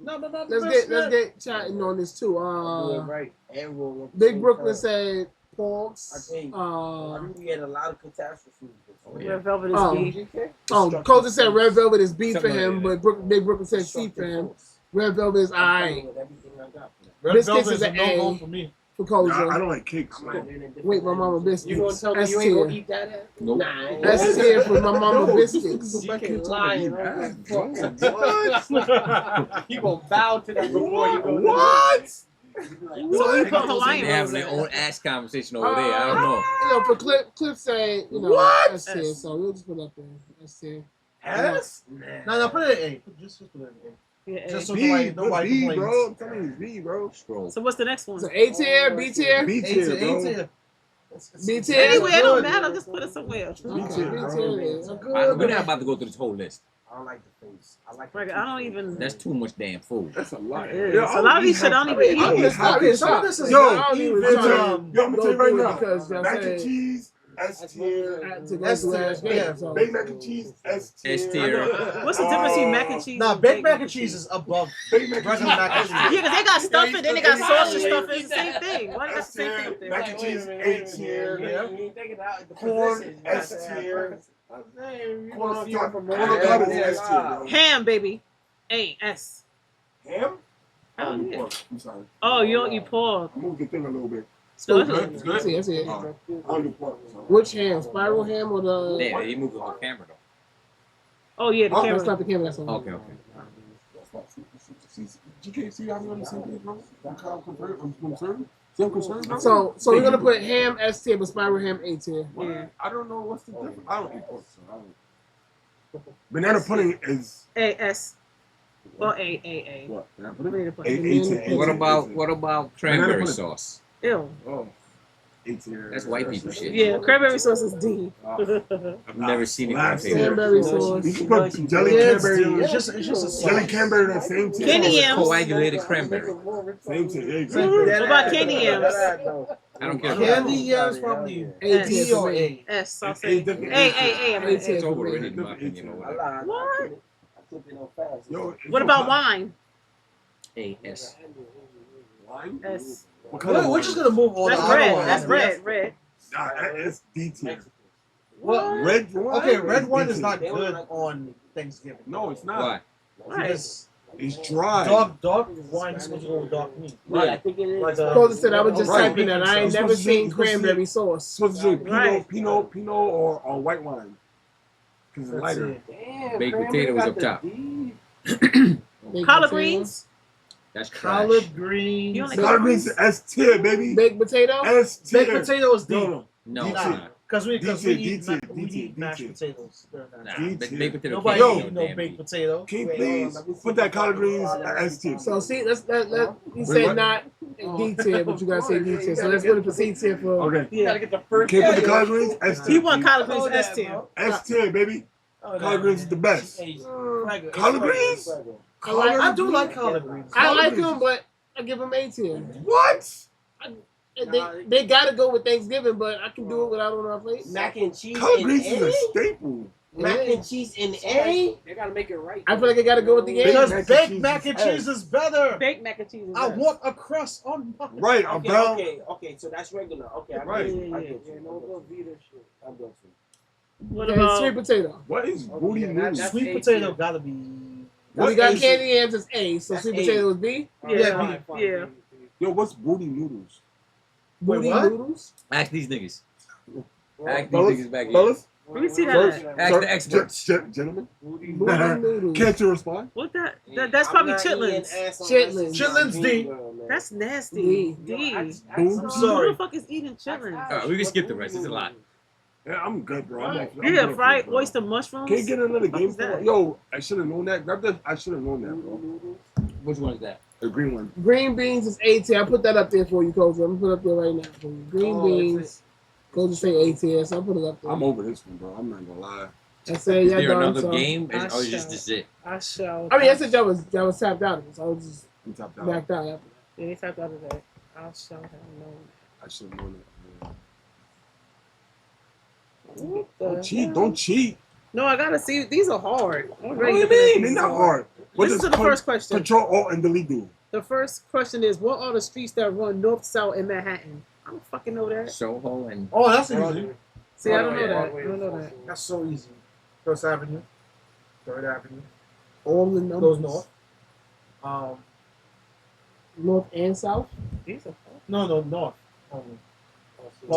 No, Let's get chatting on this too. Do it right. And roll up the Big same Brooklyn time. said I Porks. think I think we had a lot of catastrophes. Red velvet is Oh. B. Coulter said Red Velvet is B for Something him, like but Big Brooklyn said C for him. Red Velvet is I With everything I got. Red Biscuits Velvet is is a an no-go A. for me. for I Coulter. don't like cakes. Man. Wait, my mama biscuits. You gonna tell me S you ain't gonna tier. eat that? Nope. Nah. S tier for my mama No, biscuits. You can lie. You What? You gonna bow to that before you go. What? So we put Hawaiian They rolls having their in. own ass conversation over there. I don't know. You know, for Clip say, you know, What? S tier, so we'll just put up there. S tier. S? No, put it in A. Just put it in A. Yeah, Just so B, nobody B, complains. bro. I'm telling you, B, bro. Scroll. so what's the next one? So A tier, B tier. B A tier, tier, A bro. tier. B tier. Anywhere, it don't good. matter. Just put it somewhere. Okay, Me B too. tier. We're not about to go through this whole list. I don't like the face. I like. Like, I don't even. That's too much damn food. That's a lot. It is. A lot of these shit I don't even I'm eat. just talking Some of this is Yo, not even even. trying Yo, I'm gonna tell you right now. because you know what I'm Mac and saying. cheese, S tier. To go S through tier, last yeah. game. So. Baked mac and cheese, S tier. S tier. What's the difference between mac and cheese? Nah, and baked mac and cheese is above Baked mac and regular cheese. mac and cheese. Yeah, because they got stuffing, then they got sauce and stuff. It's the same thing. Why they got the S same thing tier. up there? Mac and cheese, A tier. Yeah. Corn, S tier. Corn Corn on top. Corn on top is S tier, bro. Ham, baby. A, S. Ham? Oh, yeah. Pork. I'm sorry. Oh, you don't eat pork. I moved the thing a little bit. So It's good. It's good. That's it. I don't do pork. So. Which ham? Spiral ham or the? Damn, he moved the whole camera though. Oh, yeah, the Oh, that's camera. not the camera. That's on. Okay. GKC, I'm on the same page, bro. I'm concerned. See, I'm concerned, bro. So we're gonna put ham S tier, but spiral ham A tier. Yeah. I don't know what's the difference. I don't eat pork, so I don't. Banana pudding is A, S. Well, A. what? Banana Banana pudding? pudding. A What tier. about cranberry sauce? Ew. Oh, A tier. That's white people shit. Yeah, cranberry sauce is D. I've never seen it on Last paper. Cranberry sauce. You can put jelly Yeah, cranberry. it's just a Jelly sauce. cranberry in the same tier. Candy yams. Coagulated cranberry. Same tier. There you Same go. thing. What about candy yams? I don't care. Candy yams probably A D tier or for me. A. S, I'll A say. different- A, I mean A tier. A. It's overrated in my opinion. or whatever. What? Yo, What about wine? A S. wine? S. What color We're just gonna move on. That's to other red. ones. That's red. Red. Nah, that's D tier. What? Red wine? Okay, red wine D is tier. not good on Thanksgiving. No, it's not. Why? Right. Because It's dry. dark wine is supposed to go with dark meat. Yeah, I think it is. Like Supposed to said I was just Right. typing that. I ain't It's never supposed to seen be- it's supposed to be- cranberry sauce. It's supposed to drink Right. Pinot or white wine. Because it's That's lighter. it. Damn, Baked cranberry potatoes got up the top. D. Baked Collard potato. greens. That's trash. Collard greens. You don't like Collard greens is S tier, baby. Baked potato. S tier. Baked potato is No, D. no. No, D it's tier. not. Because we D-tier, eat mashed D-tier. potatoes. They're not- Nah, D baked tier. potato Nobody can't eat be no damn baked meat. potato. Can you Wait, please let me see put that if collard I greens can- at S tier? So see, let's you Wait, said what? not D tier, but you gotta say D tier. So let's put it for C tier for. Okay. Yeah. Get the first. Can you put the collard greens? S He tier. want collard greens S tier. S tier, baby. Collard greens is the best. Collard greens? I do like collard greens. I like them, but I give them A tier. What? They gotta go with Thanksgiving, but I can do it without on our plate. Mac and cheese Collard in greens is a A. staple. Mac and cheese in A. They gotta make it right. I feel like I gotta go with the Because end. baked mac and cheese is better. Baked mac and cheese. Is I best. want a crust on my. Right, a brown. Okay, so that's regular. Okay, I Right. get you. I Yeah, get Yeah, you. no go Vita shit. I got you. What Okay, about sweet potato. What is booty yeah, noodles? that's Sweet A potato tier. gotta be. We got A? candy yams as A, so That's sweet A. potato is B. Yeah, yeah. Yo, what's booty noodles? Booty what? noodles. Ask these niggas. Ask these Fellas? niggas back here. Fellas? Let me see First, that. Ask the experts. Gentlemen, Booty noodles. can't you respond? What that's probably chitlins. Chitlins. Chitlins D. That's nasty. D. D. I'm Who sorry. the fuck is eating chitlins? We can skip the rest. It's a lot. Yeah, I'm good, bro. I'm Yeah, good, fried bro. oyster mushrooms. Can you get another What game is for that? that? Yo, I should have known that. Grab that. I should have known that, bro. Which one is that? The green one. Green beans is A tier. I put that up there for you, Coach. I'm gonna put it up there right now for you. Green Oh, beans. Coach say A tier, so I'll put it up there. I'm over this one, bro. I'm not gonna lie. I said Is y'all there done. another So. game? I Or is shall. just this it? I shall. I mean, I said y'all was tapped out of it, so I was just I'm tapped out. backed out. After. Yeah, they typed out of that. I shall have known. I should have known that. What Don't the cheat. hell? Don't cheat. No, I gotta see. These are hard. I'm What ready do you to finish mean? these. They're not hard. What Listen does to the first question. Control Alt and Delete do? The first question is, what are the streets that run north, south, in Manhattan? I don't fucking know that. Soho and Oh, that's easy. See, I don't Oh, know yeah. that. I don't know that. That's so easy. First Avenue, Third Avenue, All the numbers. goes north. North and south. These are hard. No, north. Only.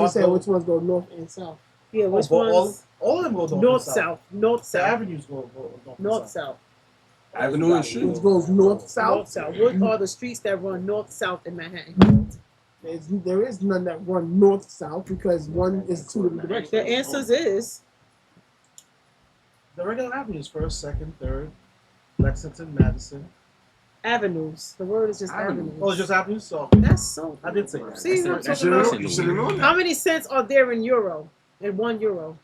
She said which ones go north and south. Yeah, which but ones? all of them go north. North, and south. North, The south. avenues go north. and North, south. south. Avenue and shit. Which goes north south. North, south. What are the streets that run north, south, in Manhattan? There is none that run north south because one is two different directions. The answers is The regular avenues: first, second, third, Lexington, Madison, Avenues. The word is just avenues. Oh, it's just avenues. So That's so. I did say that. See what I'm That's talking about? You should have known that. How many cents are there in euro? In 1 euro?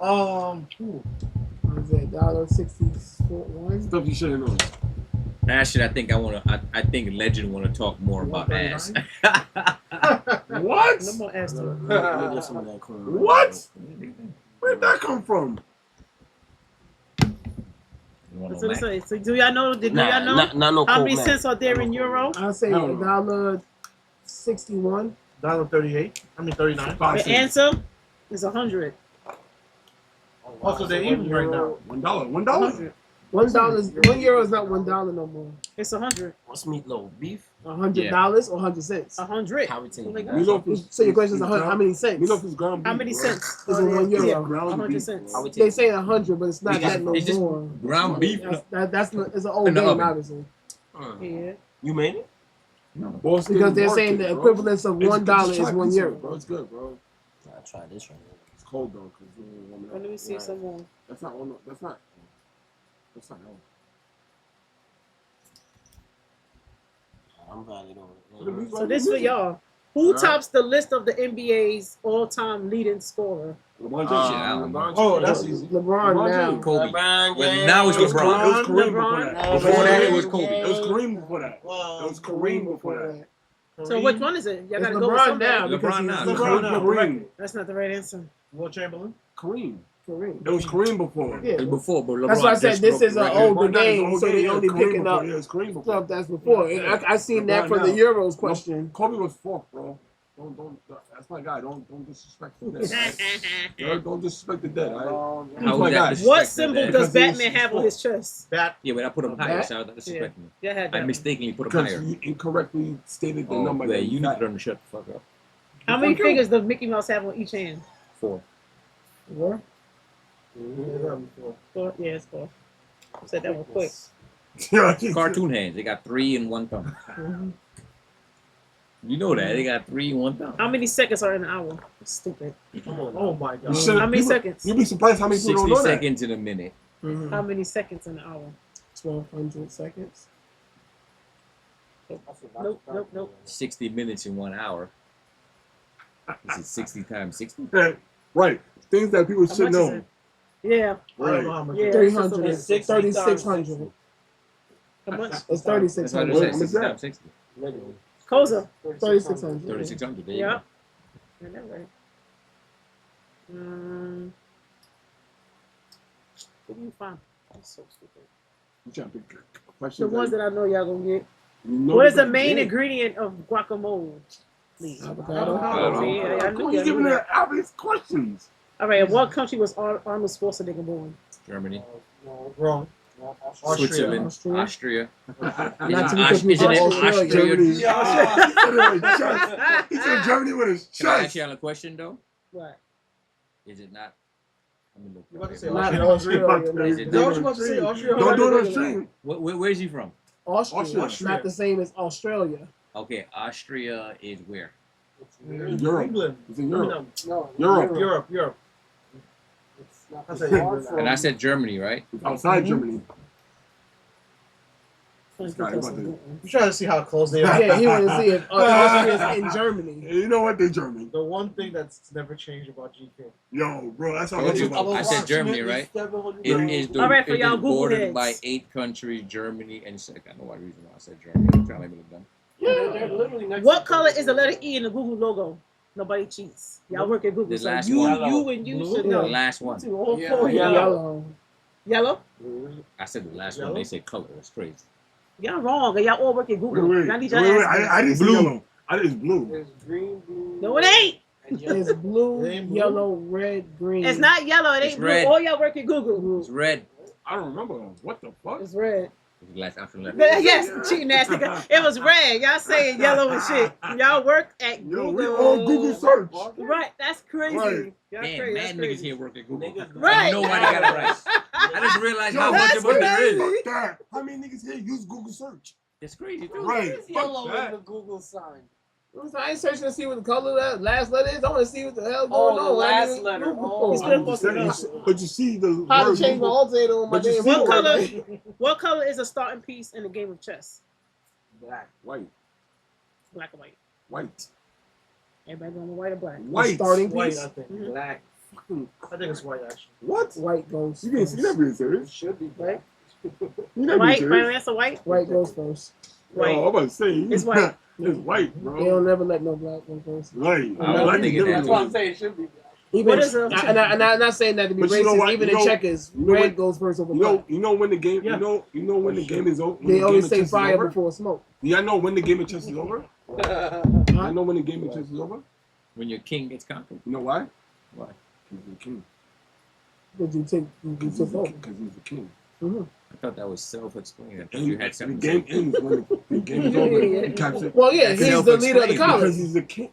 Ooh. What is that? $1.61. Stuff you should have known. Actually, I think Legend want to talk more about ass. What? No more ass talk. What? Where'd that come from? You want So, to know, so do y'all know? Did y'all know? Not no How cold many man. cents are there in euro? I'll say $1.61. $1.38. I mean 39. The answer is 100. Also, they're even right now. $1. $1. $100. €1 is not $1 no more. It's 100. What's meatloaf? Beef? $100 or 100 cents. 100. How we take Like it? that. So your question is 100. How many cents? You know if it's ground beef. How many bro. cents? Is it €1? Yeah, Ground 100 beef, cents. How we They take say 100, but it's not It's just- that no it's just more. ground beef? That's it's an old In the game, oven. obviously. Yeah. You made it? Boston Because they're market, saying the bro. equivalence of It's- $1 just is try €1. pizza, bro. It's good, bro. I'll try this one. It's cold though, cause you ain't warming Let up. me see some more. That's not one. That's not. That's not. I'm valid on it. So this for y'all. Who tops the list of the NBA's all-time leading scorer? LeBron Shit, James. I don't know. Oh, that's easy. LeBron now. James. Kobe. LeBron Well, James. now it's It was LeBron. Kareem before LeBron. that. No, Before that, it was James. Kobe. It was Kareem before that. It Well, was Kareem before that. So which one is it? Y'all It's gotta go with LeBron somebody. now. because LeBron he's- now. LeBron now. Kareem. That's not the right answer. Will Chamberlain. Kareem. Kareem. It was Kareem before. Yeah. It was before, but LeBron That's why I said just this broke is the an record. older LeBron now is game, old so game. they Yeah, only Kareem picking before. up Yeah, it's Kareem before. stuff that's before. Yeah. I seen that LeBron for the now. Euros question. Kobe was fourth, bro. Don't. That's my guy. Don't disrespect the dead. Don't disrespect the dead. How He's was my that guy. disrespect What that symbol day? does Because he was Batman have on his chest? Bat. Yeah, but I put him higher, That? so that's disrespecting me. Yeah, had I that one. mistakenly put him Because higher. you incorrectly stated the Oh, number. yeah, that you got. need to learn to shut the fuck up. How many Fuck you. fingers does Mickey Mouse have on each hand? 4. What? Four? Yeah, it's 4. I said that one quick. Cartoon hands. They got 3 and 1 thumb. You know that. They got 3 and 1 thumb. How many seconds are in an hour? Stupid. Oh my You God. should've- How many you- seconds? You'd be surprised how many people 60 don't know that. seconds in a minute. How many seconds in an hour? 1,200 seconds. Nope. 60 minutes in 1 hour. Is it 60 times 60? Yeah, right. Things that people How should much is know. it? Yeah. I don't know how much. Yeah. 300. It's 3,600. How much? It's That's what I 3,600. said. How much 60 is that? times 60. Koza. 3,600. 3,600. There you Yeah. go. Yeah, that right. What do you find? That's so stupid. You trying to pick The questions ones that I know y'all gonna get. you know What is the that- main Yeah. ingredient of guacamole? Please. Avocado. See, I Come knew on, you y'all giving knew her that. obvious questions. All right, in what country was Arnold Schwarzenegger born? Germany. Wrong. Austria. Switzerland. Austria. Austria. Not to be Isn't confused it with Australia. Germany. Austria? He said Germany with his Can I ask chest. you a question though? What? Is it not? Let me look. You about to say Not Austria? Australia. Is man. it Is that what you different? about to say? Austria? Don't do it on stream. Where's he from? Austria. Austria. Not the same as Australia. Okay, Austria is where? Europe. England. It's in Europe. No, Europe. Europe. It's not I said far England. from- And I said Germany, right? It's outside Germany. Let's Guy, get what some the- good ones. I'm trying to see how close they are. Yeah, he wanted to see if Austria's in Germany. You know what? They're German. The one thing that's never changed about GK. Yo, bro, that's how I much told you, about. I said Germany, right? It is the, All right, for it y'all is Google bordered heads. by 8 countries, Germany and I know what reason why I said Germany. I'm trying to make it dumb. They're literally next What to color each is the other. letter E in the Google logo? Nobody cheats. Y'all work at Google, The so last you, one. you and you should The know. last one. Two, all Yeah. four. Yeah. Yellow. Yellow? I said the last Yellow? one. They said color. That's crazy. Y'all wrong. Y'all all work at Google. Wait, I need y'all wait, to wait. answer. I didn't see Blue. yellow. I did blue. There's green, blue. No, it ain't. and yellow. It's blue, It ain't blue? yellow, red, green. It's not yellow. It It's ain't blue. red. All y'all work at Google. It's red. I don't remember. What the fuck? It's red. It's the last option left. Yes, cheating ass nigga. It was red. Y'all saying yellow and shit. Y'all work at Yo, Google. we all Google search. Right, that's crazy. Right. Y'all Damn, crazy. mad That's niggas crazy. here work at Google. Right. Nobody got it right. I just realized Yo, how much that's of what there is. crazy. Fuck that. How many niggas here use Google search? It's crazy too. Right. It's Fuck yellow in that. the Google sign. I ain't searching to see what the color of that last letter is. I want to see what the hell Oh, going the on. last I mean, letter. Google. Oh. He's still supposed to know. But you see the How to word change my Google. alternator on my But you damn see What board. color? What color is a starting piece in a game of chess? Black. White. Black or white? White. Everybody going with white or black? White. Starting White, piece. I think. Mhm. Black. I think it's white actually. What? White goes. You can't see that being It serious. should be Right? black. You not being White. Final serious. answer white. White goes first. White. Oh, I'm about to say It's white. It's white, They bro. don't never let no black one first. Right. I was Black thinking is that That's why I'm different. saying it should be black. Even, What is it? and I'm not saying that to be But you know racist. what? Even You in know- checkers, you know red what? goes first over black. You know when the game. Yeah. You know when the game is over. They always say fire over? before smoke. Yeah, I know when the game of chess is over. I know when the game of chess is over. When your king gets conquered. You know why? Why? Because he's the king. Did you take? You Because took over. he's the king. I thought that was self-explained. I thought And you had the something. game to say. ends when the game is over. He captures. Well, yeah, That's he's the leader of the self-explained. college. Because he's the king.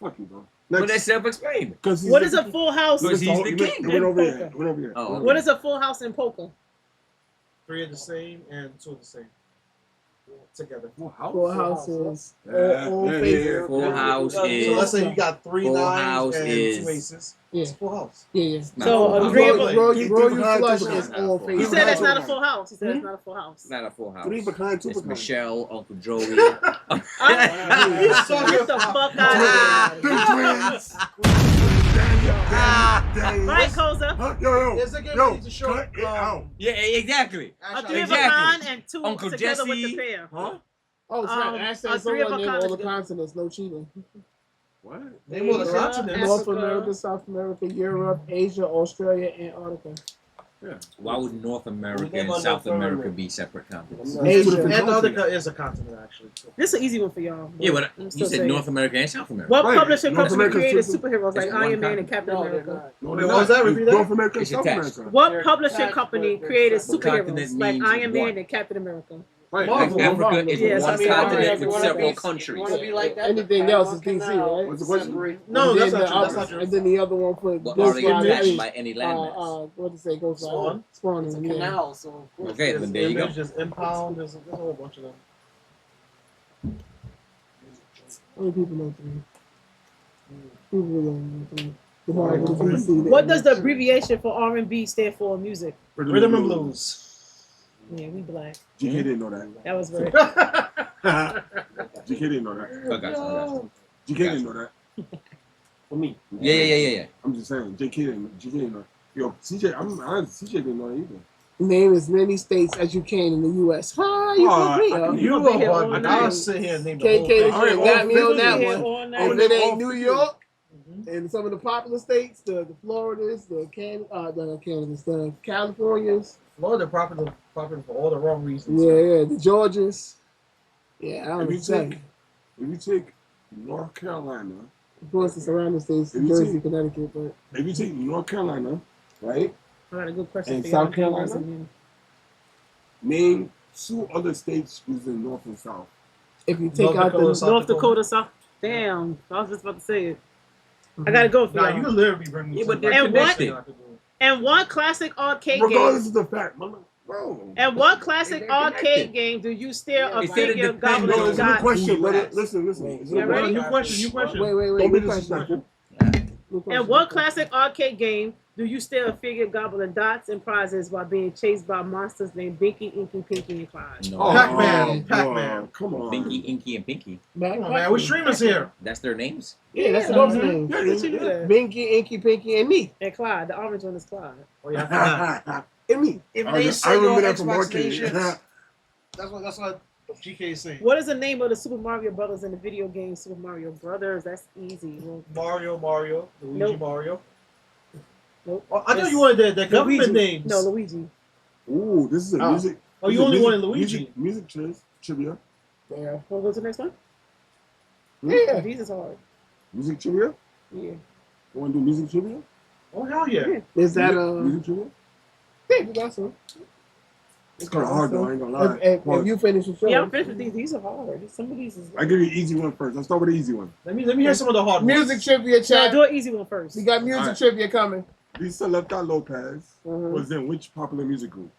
Fuck you, bro. But that's self-explained. Because he's What the is a full house? Because he's the It king. went over in here. It went over here. Oh, It went okay. What is a full house in poker? 3 are the same and 2 are the same. Together. Full house. Full houses. Yeah, All yeah, faces. yeah. Full house So is. let's say you got 3 Full nines house and is- 2 aces. Yeah. It's a full house. Yeah. not So, a full house. agreeable. Roll Keep you behind, flush keep is behind. all He He faces. said it's behind. not a full house. He said it's not a full house. It's not a full house. 3 behind, 2 It's behind. Michelle, Uncle Joey. Get the fuck out of here. Right, Koza. Huh? Yo, There's a game yo, we need to show. cut it out. Yeah, exactly. A Actually, three of a Exactly. kind and 2 Uncle together with Jesse. the pair. Huh? Oh, it's not. I a said three of someone a named all the kind. continents. No cheating. What? Name all the Asia, continents. North Africa. America, South America, Europe, Asia, Australia, Antarctica. Why would North America We live and on South the firmament. America be separate continents? Asia. Antarctica is a continent, actually. This is an easy one for y'all. Yeah, but I'm you still said saying. North America and South America. What Right. publishing North company America created super- superheroes like It's one Iron Man and continent. Captain No, they're America? not. No, Wait, they're what was not. that? Repeat It's that? North America and It's South attached. America. What They're publishing attached, company but created What continent superheroes like means Iron Man what? and Captain America? Right. Marvel. Africa is Yes, one I mean, continent you with wanna several be- countries. You want to be like that? Anything the else is Panama DC, Canal right? What's the question? separate- No, And that's then not the true. That's other- not true. And then the other one for But Ghost are they Rider. attached by any landmass? What to say? Ghost Rider. Spawn. Spawn. It's a yeah. canal, so of course. Okay, then there you go. There's Impound. There's a whole bunch of them. How many people know 3? People really don't know 3. The Marvel, the DC, What does the abbreviation for R&B stand for in music? Rhythm and Blues. Yeah, we black. GK didn't know that. That was very. GK didn't know that. I got you. GK didn't know that. For me. Yeah. I'm just saying. GK didn't know. Yo, CJ, I'm honest. CJ didn't know that either. Name as many states as you can in the U.S. Hi, you Oh, put me I- up. You gonna be here are all one. night. I'll sit here and name the KK whole thing. this year got me on that Yeah, one. all night. If it ain't all New 50. York and some of the popular states, the Floridas, the Californias, Florida popular for all the wrong reasons. yeah, the Georgias. Yeah, I If you was saying. take, if you take North Carolina, Of course, the surrounding states, If New you Jersey, take- Connecticut, but if you take North Carolina, right? I got a good question And for y'all. South Carolina? Name 2 other states who's in North and South. if you take North out Dakota, the South North Dakota. Dakota, South. Damn, I was just about to say it. I gotta go for Nah, y'all. you can literally bring me Yeah, but to they're And what- connected. And one classic arcade Regardless game. of the fact, mama, bro. And what classic They're arcade connected. game do you steer a It said it figure depends. gobbling No, it's a good dot? question, Who brother. you ask. Listen. It's a You good ready? You question. wait, Don't good be question. disrespectful. Good question. And what classic arcade game do you steer a figure gobbling dots and prizes while being chased by monsters named Binky, Inky, Pinky, and Clyde? No. Pac-Man. bro, Pac-Man. Come on. Pinky, Inky, and Pinky. Come on, man. We streamers here. That's their names? Yeah, that's Yeah. those names. Yeah, Did you do that? Binky, Inky, Pinky, and me. And Clyde, the orange one is Clyde. Oh yeah. And me. If I they remember- say I remember on that from Xbox arcade. Nations, that's what GK is saying. What is the name of the Super Mario Brothers in the video game Super Mario Brothers? That's easy. Well, Mario, Luigi Nope. Mario. nope. Oh, I thought It's you wanted the government Luigi. names. No, Luigi. Ooh, this is a Oh. music. Oh, this you is only music- wanted Luigi. Music trivia. Yeah. Want to go to the next one? Yeah. These is hard. Music trivia? Yeah. You want to do music trivia? Oh hell yeah. Is that music trivia? Yeah, we got some. It's kind of hard though. I ain't gonna lie. If you finish the show. Yeah, I'm finished with these. These are hard. Some of these is. I give you an easy one first. Let's start with the easy one. Let me hear some of the hard Music ones. trivia No, chat. do an easy one first. We got music Alright. trivia coming. Lisa Lefta Lopez Mhm. was in which popular music group?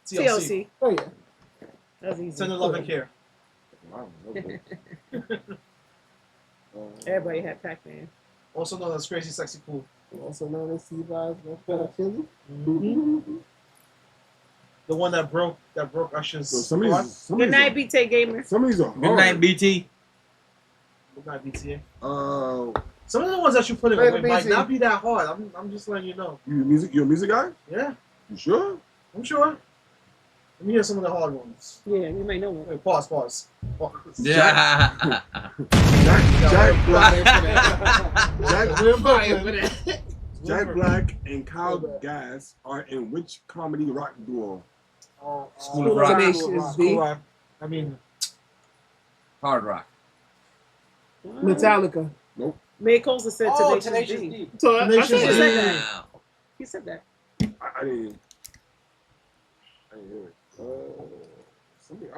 TLC. Oh yeah. That's easy. Tender Love and Care. Wow, okay. Everybody had Pac-Man. Also known as Crazy Sexy Cool. Also known as T-Vibes, Chili. Mm-hmm. The one that broke Usher's. So some of heart. these, some Good of night, these, BT Gamer. some of these are hard. Good night, BT. Good night, BTA. Uh, Some of the ones that you put in Later, might BT. not be that hard. I'm just letting you know. you a music guy? Yeah, You sure? I'm sure. Let me hear some of the hard ones. Yeah, you may know one. Wait, pause. Yeah. Jack Black, Jack, we're fire for that. Jack Black, and Kyle Gass are in which comedy rock duo? School of Rock. Tenacious D. I mean, Hard Rock. Metallica. May Costa said Oh, Tenacious Tenacious D. D. So I Tenacious said D. that. Wow. He said that. I didn't hear it.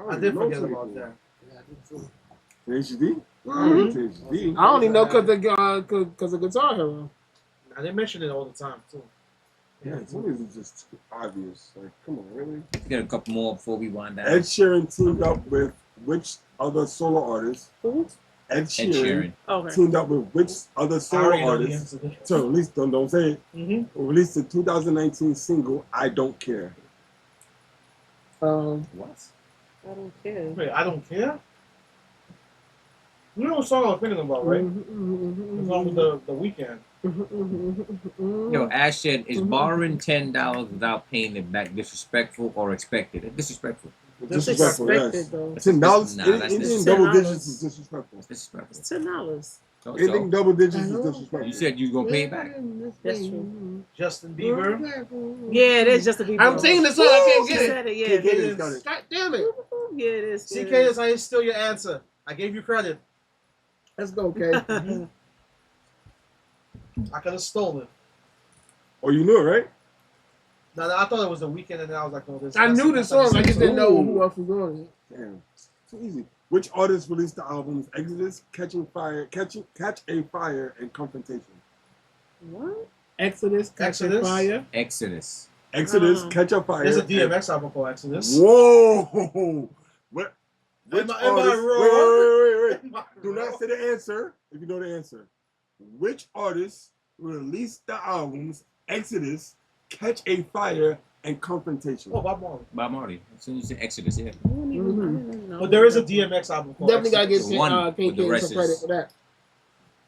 I did forget about that. Tenacious D? Mhm. Tenacious D. I only know because of Guitar Hero. I didn't mention it all the time too. Yeah, some of these are just obvious. Like, come on, really? Let's get a couple more before we wind down. Ed Sheeran teamed up with which other solo artist? Who? Ed Ed Sheeran, Sheeran. Okay. teamed up with which other I solo already know the artist answer. to release, don't say it, Mm-hmm. released the 2019 single I Don't Care. What? I don't care. Wait, I don't care. You know what song I was thinking about, right? The song with the weekend. Yo, Ash said, is borrowing $10 without paying it back disrespectful or expected? It's disrespectful. Disrespectful, Expected yes. though. $10, Nah, that's anything just double $10. digits is disrespectful. It's disrespectful. It's $10. So, Anything double digits is disrespectful. you said you was going to pay it back. That's true. Justin Bieber. Yeah, it is just a Bieber. I'm singing the song. I can't She get it. said it. Yeah, Can't get it it, is. got it. God damn it. Yeah, it is. CK is I steal your answer. I gave you credit. Let's go, okay. I could have stolen. Oh, you knew it, right? No, I thought it was the weekend, and then I was like, no, this. I knew the song. I just didn't know who else was on it. Damn. Too easy. Which artist released the albums Exodus, Catch a Fire, and Confrontation? What? Exodus, Catch a Exodus? Fire. Exodus. Exodus, Oh. Catch a Fire. There's a and- DMX album called Exodus. Whoa! What? Which Am I artist? wrong? Wait. Do not say the answer if you know the answer. Which artist released the albums Exodus, Catch a Fire, and Confrontation? Oh, Bob Marley. Bob Marley. As soon as you said Exodus, yeah. I don't even know. But there is a DMX album called Definitely gotta Exodus. get The one KK with the rest some credit is- for that.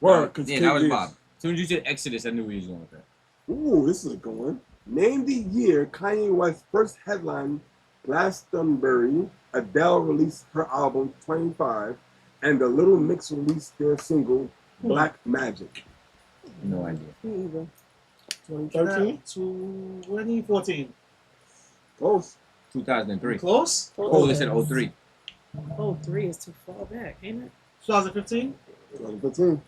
Word, 'cause Yeah, that was KK Bob. As soon as you said Exodus, I knew where he was going with that. Ooh, this is a good one. Name the year Kanye West first headline Glastonbury. Adele released her album 25, and the Little Mix released their single Black Magic. No idea. Me either. 2013? 2014. Close. 2003. Close? Oh, they said 03. Oh, 3 is too far back, ain't it? 2015? 2015.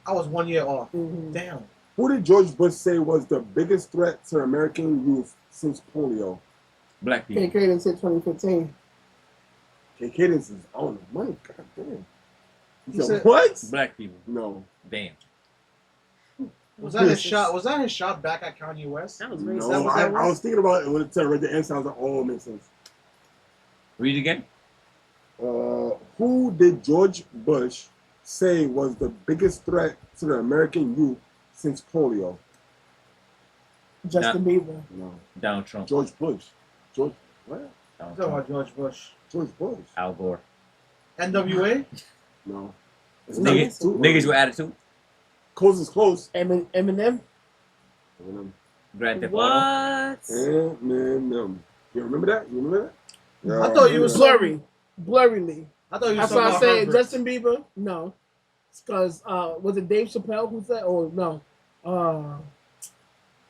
I was 1 year off. Mm-hmm. Damn. Who did George Bush say was the biggest threat to American youth since polio? Black people. KK done said 2015. KK, this is on the money. God damn. You You said, said- what? Black people. No. Damn. Was that his shot? Was that his shot back at Kanye West? That was racist. No, I was thinking about it when it read the answer. I was like, oh, it makes sense. Read again. Who did George Bush say was the biggest threat to the American youth since polio? Justin Bieber. No. Donald Trump. George Bush. George, what? Donald Talking Trump. about George Bush. George Bush. Al Gore. NWA? No. It's Niggas, too niggas early. with attitude. Close is close. Eminem. Eminem. Grand Theft Auto. What? Eminem. You remember that? You remember that? Yeah, I thought you was Blurry. Blurryly. I thought you were That's talking why I about said Herbert. Justin Bieber. No. It's because, was it Dave Chappelle who said, or no?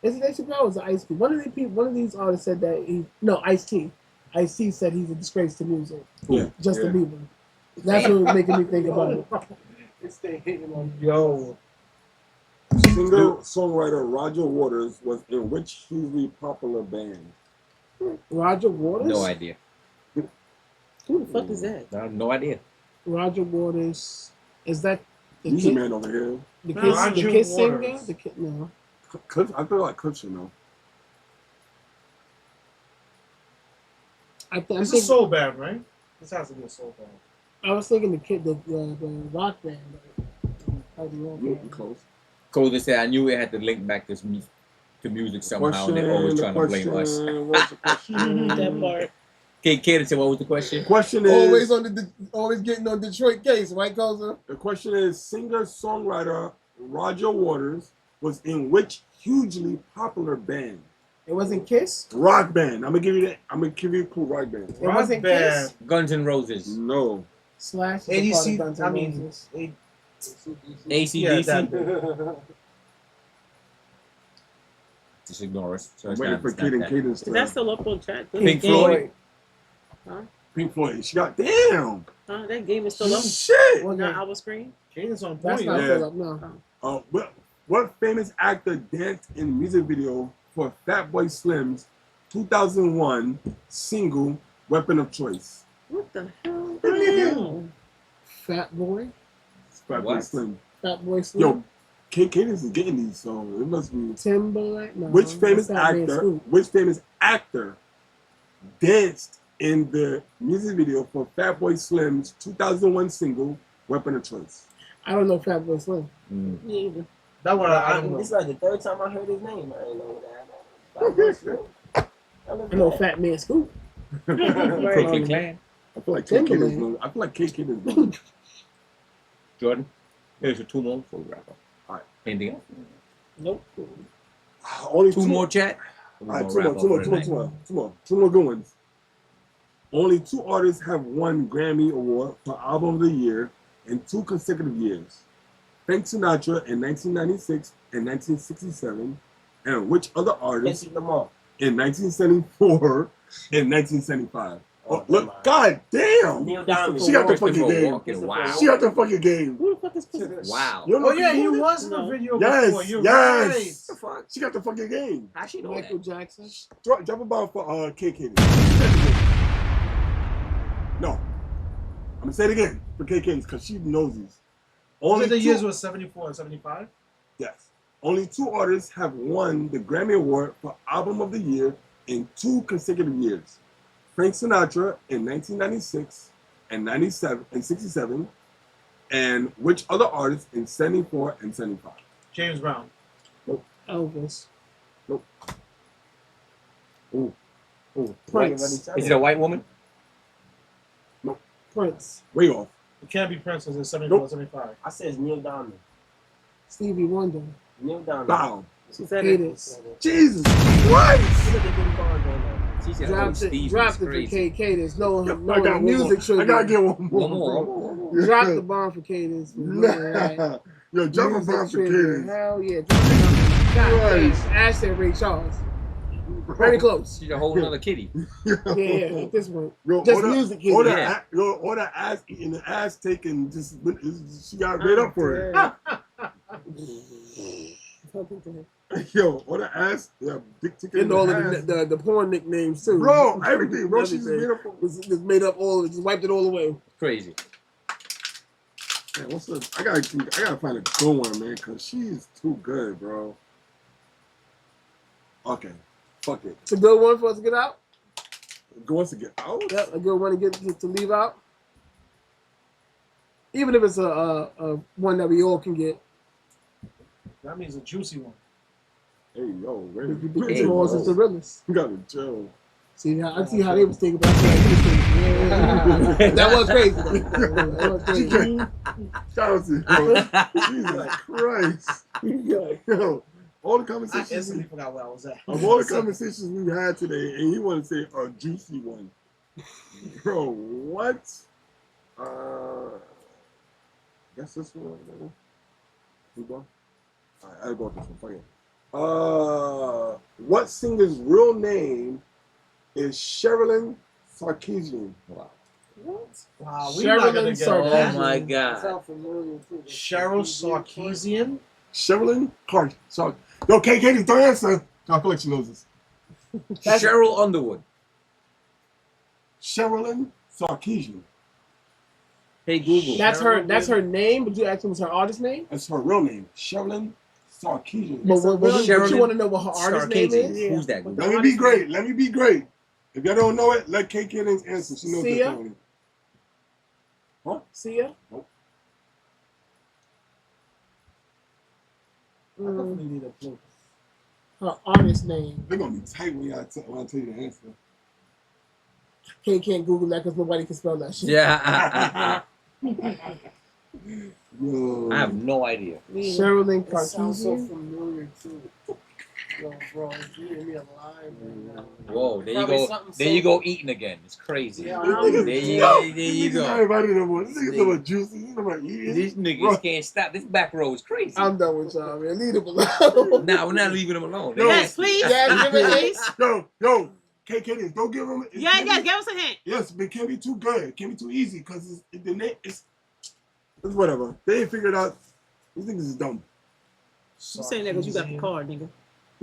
Is it Dave Chappelle or is it Ice-T? One of these artists said that Ice-T. Ice-T said he's a disgrace to music. Yeah. Justin Yeah. Bieber. That's what was making me think about it. It's they hating on Yo. Singer-songwriter Roger Waters was in which hugely popular band? Roger Waters? No idea. Who the fuck is that? No idea. Roger Waters. Is that the He's a kid? man over here. The Roger kid singer? Waters. The kid, no. Cliff, I feel like Cliff should know. I'm It's a thinking, soul band, right? This has to be a soul band. I was thinking the kid, the rock band. I was wrong. You're close. Cole just said, I knew it had to link back to me. to music somehow, and they're always trying to blame us. What's the question? That part. Okay, Kaden said, what was the question? Question is Always getting on Detroit case, right, Koza? the question is singer-songwriter Roger Waters was in which hugely popular band? It wasn't Kiss. Rock band. I'm gonna give you that. I'm gonna give you a clue. Rock band. It wasn't band. Kiss. Guns N' Roses. No. Slash. ADC. I mean, AC/DC. that Just ignore us. So I'm it's waiting not, for it's not Kid and that. Cadence. That's the local chat. Pink Floyd. Pink Floyd. She got damn. That game is still up. Shit. Well, Not our screen. Cadence on That's point. not Yeah. full up, no. What famous actor danced in the music video for Fatboy Slim's 2001 single "Weapon of Choice"? What the hell? Fat Boy. Fatboy What? Slim. Fat Boy Slim. Yo, Cadence is getting these, so it must be. Timberlake. No, Which famous that's Fat Man actor? Scoop. Which famous actor danced in the music video for Fatboy Slim's 2001 single "Weapon of Choice"? I don't know Fat Boy Slim. Me either. That one I don't know. This is like the third time I heard his name. I ain't know that. I know Fat Man Scoop. Brooklyn Clan. I feel like K Kid is Timberlake. known. I feel like K Kid is known. Jordan. Here's your 2 more before we wrap up. All right. Anything else? Nope. Only 2 more, chat? All right, two more good ones. Only 2 artists have won Grammy Award for Album of the Year in 2 consecutive years. Frank Sinatra in 1996 and 1967, and which other artist Kendrick Lamar. in 1974 and 1975? Oh, never look, mind. god damn! Neil Diamond. She got the fucking Christopher game. Walken. Wow. She got the fucking game. Who the fuck is Chris? Wow. You don't know Oh yeah, he Chris Walken? was in the No. video Yes, before. You're yes. right. The fuck? She got the fucking game. How she know Michael that? Jackson. Drop a bomb for KK. No. I'm gonna say it again for KK because she knows these. Only the two- years was 74 and 75. Yes. Only 2 artists have won the Grammy Award for Album of the Year in 2 consecutive years. Frank Sinatra in 1996 and 67, and which other artist in 74 and 75? James Brown. Elvis. Ooh. Prince. Is it a white woman? Prince. Way off. It can't be Prince because it's 74, Nope. 75. I said Neil Diamond. Stevie Wonder. Neil Diamond. Bow. She said it. Cadence. Jesus Christ! Look at the good bars on there. She said, oh, Dropped it. Steve Dropped is it for crazy. Cadence. No, I no got one music more. trivia. I gotta get one more. One more. bro. One more. Drop the bomb for Cadence. Nah. Yo, drop a Music bomb for trivia. Cadence. Hell yeah. Drop the bomb. God damn. Christ. Ash said Ray Charles. Very close. She's a whole nother kitty. Yeah, at this one. Yo, Just all that- music all hits. that, all that ass eating, the ass taking, just she got made up for it. Yo, all the ass, yeah, dick ticket. And all of the porn nicknames too. Bro, everything, bro. She's Everything. made up for. Was made up all. Just wiped it all away. Crazy. Man, what's up? I gotta find a good one, man, cause she's too good, bro. Okay, fuck it. It's a good one for us to get out. Go once again. Oh, Yep, a good one to get to leave out. Even if it's a one that we all can get. That means a juicy one. hey, yo, Because Smalls is the realest. You gotta chill. See, I see how they was thinking, but I see how he was thinking. Yeah. That was crazy. That was crazy. Shout out to you. Jesus Christ. Yo, all the I conversations. instantly forgot where I was at. Of all the conversations we've had today, and you want to say a juicy one, bro? What? Guess this one. You go. All right, I'll go with this one. Fuck it. What singer's real name is Sherilyn Sarkeesian? Wow. What? Wow, we're not gonna Sherilyn get Oh that. my That God. sounds familiar too. Cheryl Sarkeesian. Sherilyn Sarkeesian. Yo, Katie, don't answer. I feel like she knows this. Cheryl Underwood. Sherilyn Sarkeesian. Hey Google. That's her name, but you asked me what's her artist name? That's her real name. Sherilyn Sarkeesian. But you Sherilyn want to know what her artist name Sarkeesian. is? Who's that? What Google? the Let me be artist great. Let me be great. If y'all don't know it, let Kate Kiddings answer. She knows Sia? that family. Huh? Sia? Nope. I definitely need a clue. her artist name. They're gonna be tight when I tell you the answer. Can't Google that because nobody can spell that shit. Yeah. Yo. I have no idea. Sherilyn It sounds so Cartesian. familiar too. Yo, bro, it's eating me alive right now. Whoa, there you Probably go. something There so- you go eating again. It's crazy. Yeah, There I'm- you go. Everybody no more. This nigga's about juicy. He's about eating. These niggas can't stop. This back row is crazy. I'm done with y'all, man. Leave them alone. Nah, we're not leaving them alone. Yo. Yes, please. Yes, give it Please. Yo, KK, don't give him. Yes, give us a hint. Yes, but it can't be too good. It can't be too easy because it's whatever. They ain't figured out. These niggas is dumb. You saying that because you got the card, nigga.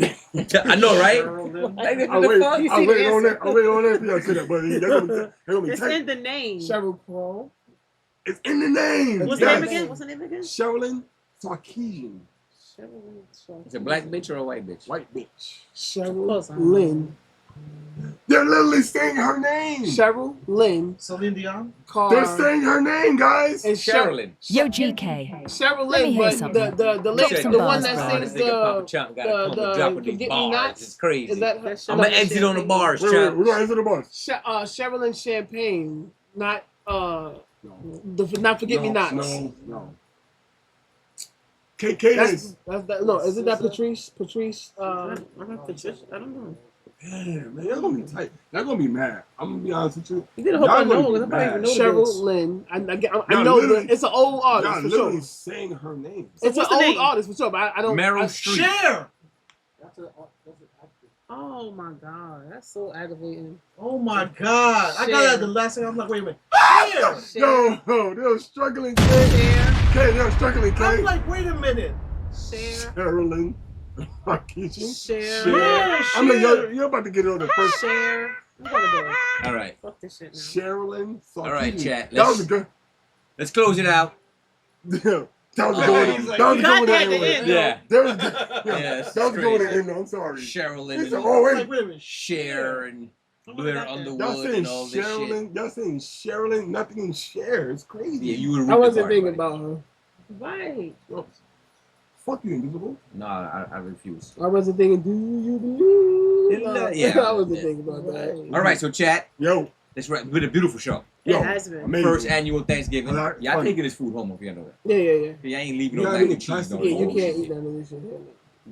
I know, right? Sherilyn. Like, I'm what the waiting fuck? You I'm see waiting the on answer? that. I'm waiting on that for y'all to say that, but they're gonna be It's tight. in the name. Sheryl Crow. It's in the name. What's the Yes. name again? What's the name again? Sherilyn Sarkeesian. It's a black bitch or a white bitch? White bitch. Close. Lynn. They're literally saying her name. Cheryl Lynn Celine Dion. Carr. They're saying her name, guys. and Sherilyn. Yo, GK. Cheryl Let me Lynn, hear but something. the Drop lady, some the one bars, that bro. sings This nigga Papa the Chump gotta come and dropping these Forget Me bars. Nots. It's crazy. Is that her? That's I'm gonna exit on the bars, Chump. We're gonna answer the bars. Sherilyn Champagne, not No. not Forget Me Nots. No. KK That's is. no. Isn't that Patrice? Patrice. I don't know. Damn, man, y'all gonna be tight. Y'all gonna be mad. I'm gonna be honest with you. You did a whole Y'all bunch of gonna no's. be I probably even know Cheryl this. Lynn. I Y'all know literally- it's an old artist Y'all for literally sure. saying her name. It's what's an the old name? artist for sure, but I don't. Meryl I- Streep. Cher. That's an actor. Oh my god, that's so aggravating. Oh my God! I got that the last thing. I'm like, wait a minute. Cher. Yo, they're struggling, Kay. Share, Kay, they're struggling, Kay. I'm like, wait a minute. share, Sherilyn Sarkeesian. share, I'm like, you're about to get it on the first. share. I'm gonna do it. All right. Fuck this shit now. Sherilyn Sarkeesian. All right, chat. That was a good. Let's close it out. Yeah, that was Oh, going. he's That like, was you got going that in. at the end, Yeah. That was. Yeah, Yeah, it's that was going crazy. in. I'm sorry. Sherilyn He said, and oh Like, wait. wait a minute. Cher and Blair Y'all Y'all Underwood saying and all this shit. Sherilyn? Y'all saying Sherilyn? Nothing in share. It's crazy. Yeah, you would read I the wasn't card, thinking buddy. about her. Right. Yo, fuck you, Invisible. No, I refuse. I wasn't thinking. Do you believe? Yeah. I wasn't Yeah. thinking about that. All right, so chat. Yo, Let's wrap. It's been a beautiful show. It yo, has been. amazing. First annual Thanksgiving. All right, Y'all fun. taking this food home if you know that. Yeah. Y'all ain't leaving You no gotta mac eat and cheese. plastic. No Yeah, you bullshit. can't eat none of this shit.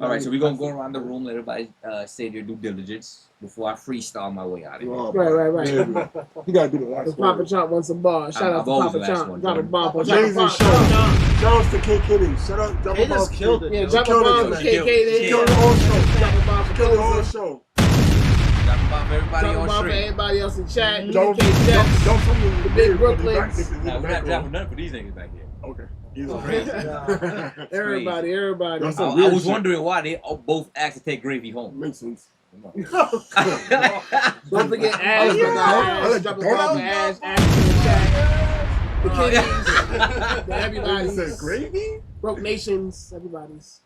All right, so we're gonna go around the room, let everybody say their due diligence before I freestyle my way out of here. Oh, Right. yeah, you gotta do the last Because one. Papa Chomp wants some bars. Shout I've out to always Papa the last Chomp. one, Drop a Jordan. bomb. Drop a Amazing bomb. show. Shout out to K Kidding. Shout out. Drop They a bomb. just killed it. Yeah, yo. drop a Killed it bomb tonight. for KK. Then Killed the whole show. drop a bomb for Killed the whole Koza. show. Drop a bomb for everybody Drop a on bomb for stream. everybody else in chat. Don't DK Jets. don't tell me The big Brooklyns. Nah, we're not dropping nothing for these niggas back here. Okay. He's Crazy. Everybody. That's I, some I weird was shit. wondering why they both asked to take gravy home. Makes sense. Don't forget Ash. Yeah. Ash. Drop a bomb for Ash. Ash in the chat. The kiddies. Everybody. Said gravy? Broke Nations. Everybody's.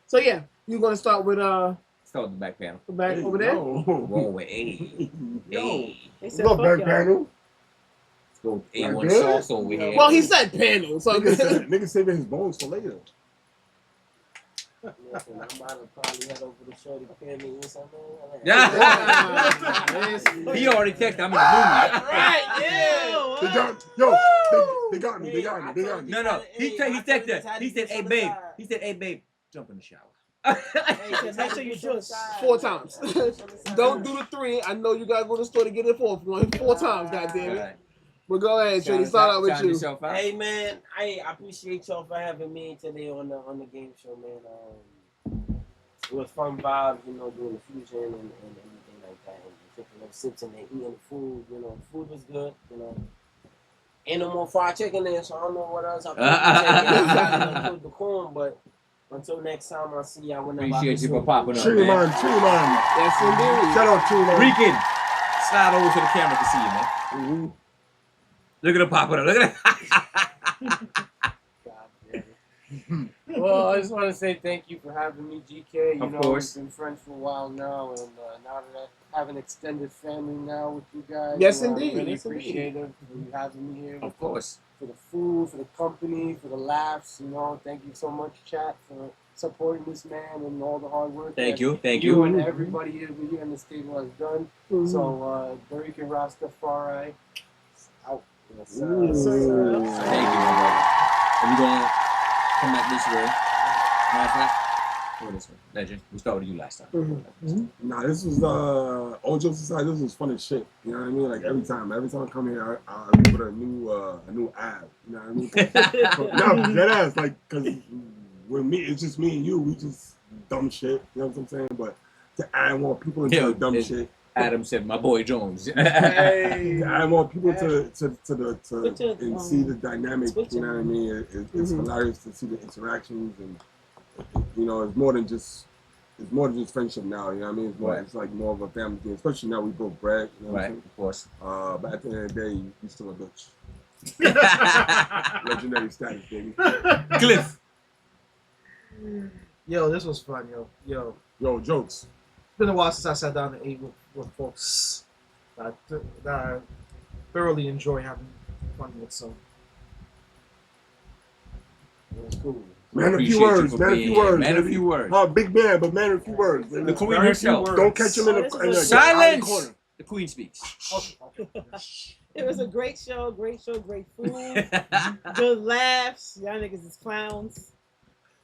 So yeah, you're gonna start with Start with the back panel. the back over there. Roll with A. A. They said Look, fuck back y'all. panel. Let's go with Like A1 this? sauce over here. Well, he said panel, so Nigga saving his bones for later. Listen, I'm about to probably head over to Shorty Penny or something. Yeah. He already texted. I'm in the mood. Right, yeah. They got, they got me. They got me. They got me. No. He texted. He said, "Hey babe." He said, "Hey babe, jump in the shower." Make sure you do it. 4 times. Don't do the 3. I know you gotta go to the store to get the 4th one. 4 times, goddamn it. Alright. But go ahead, Shady. Start out with Shout you. yourself out. Hey man, I appreciate y'all for having me today on the game show, man. It was fun vibes, you know, doing the fusion and everything like that, and taking those sips and then eating the food. You know, the food was good. You know, ain't no more fried chicken there, so I don't know what else I can do the corn, but. Until next time, I'll see y'all whenever Appreciate you for popping up, Tree man. man. Yes, indeed. Shout out Tree man. Rican, slide over so the camera can see you, man. Look at him popping up. Look at him. Well, I just want to say thank you for having me, GK. You Of know, course. we've been friends for a while now, and now that I have an extended family now with you guys, Yes, you know, indeed. I'm really Yes, indeed. appreciative for you having me here. Of course. For the food, for the company, for the laughs, you know. Thank you so much, chat, for supporting this man and all the hard work. Thank that you. Thank You you. and everybody here in this table has done. Mhm. So, Derek and Rastafari, out. Yes, Ooh. Yes, sir. Thank you, my brother. And we're gonna come back this way. Matter of fact, go this way. Legend. We started with you last time. Mhm. Nah, this was all jokes aside, this was fun as shit. You know what I mean? Like every time I come here, I put a new ab. You know what I mean? No, that ass, like, cause with me, it's just me and you. We just dumb shit. You know what I'm saying? But to add more people into the dumb shit. Adam said, "My boy Jones." Hey. To add more people to Switcher, and see the dynamic. Switcher. You know what I mean? It's hilarious to see the interactions and you know, it's more than just friendship now. You know what I mean? It's more, Right. it's like more of a family thing. Especially now we broke bread. You know what I'm Right, saying? of course. But at the end of the day, you still a bitch. Legendary status, baby. Cliff. Yo, this was fun, yo. Yo, jokes. It's been a while since I sat down and ate with folks that I thoroughly enjoy having fun with. So, It was cool. Man, a Appreciate few you words. for Man, a being few here. words. Man, a baby. few words. Oh, big man, but man, a few words. baby. The queen Very herself. few Don't catch him in Oh, the this in is the a- corner. Silence. The queen speaks. It was a great show, great food, good laughs. Y'all niggas is clowns.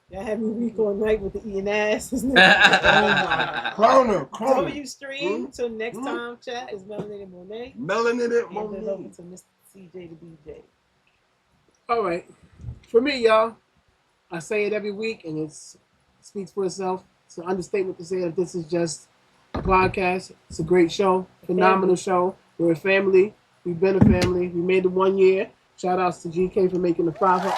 Y'all had me weak all night with the eating ass. Crowner. W stream. Till next time, chat is Melanated Monet. Melanated And then over Monet. to Mr. CJ the DJ. All right. For me, y'all, I say it every week, and it speaks for itself. It's an understatement to say that this is just a podcast. It's a great show, phenomenal show. We're a family. We've been a family. We made it 1 year. Shout outs to GK for making the 500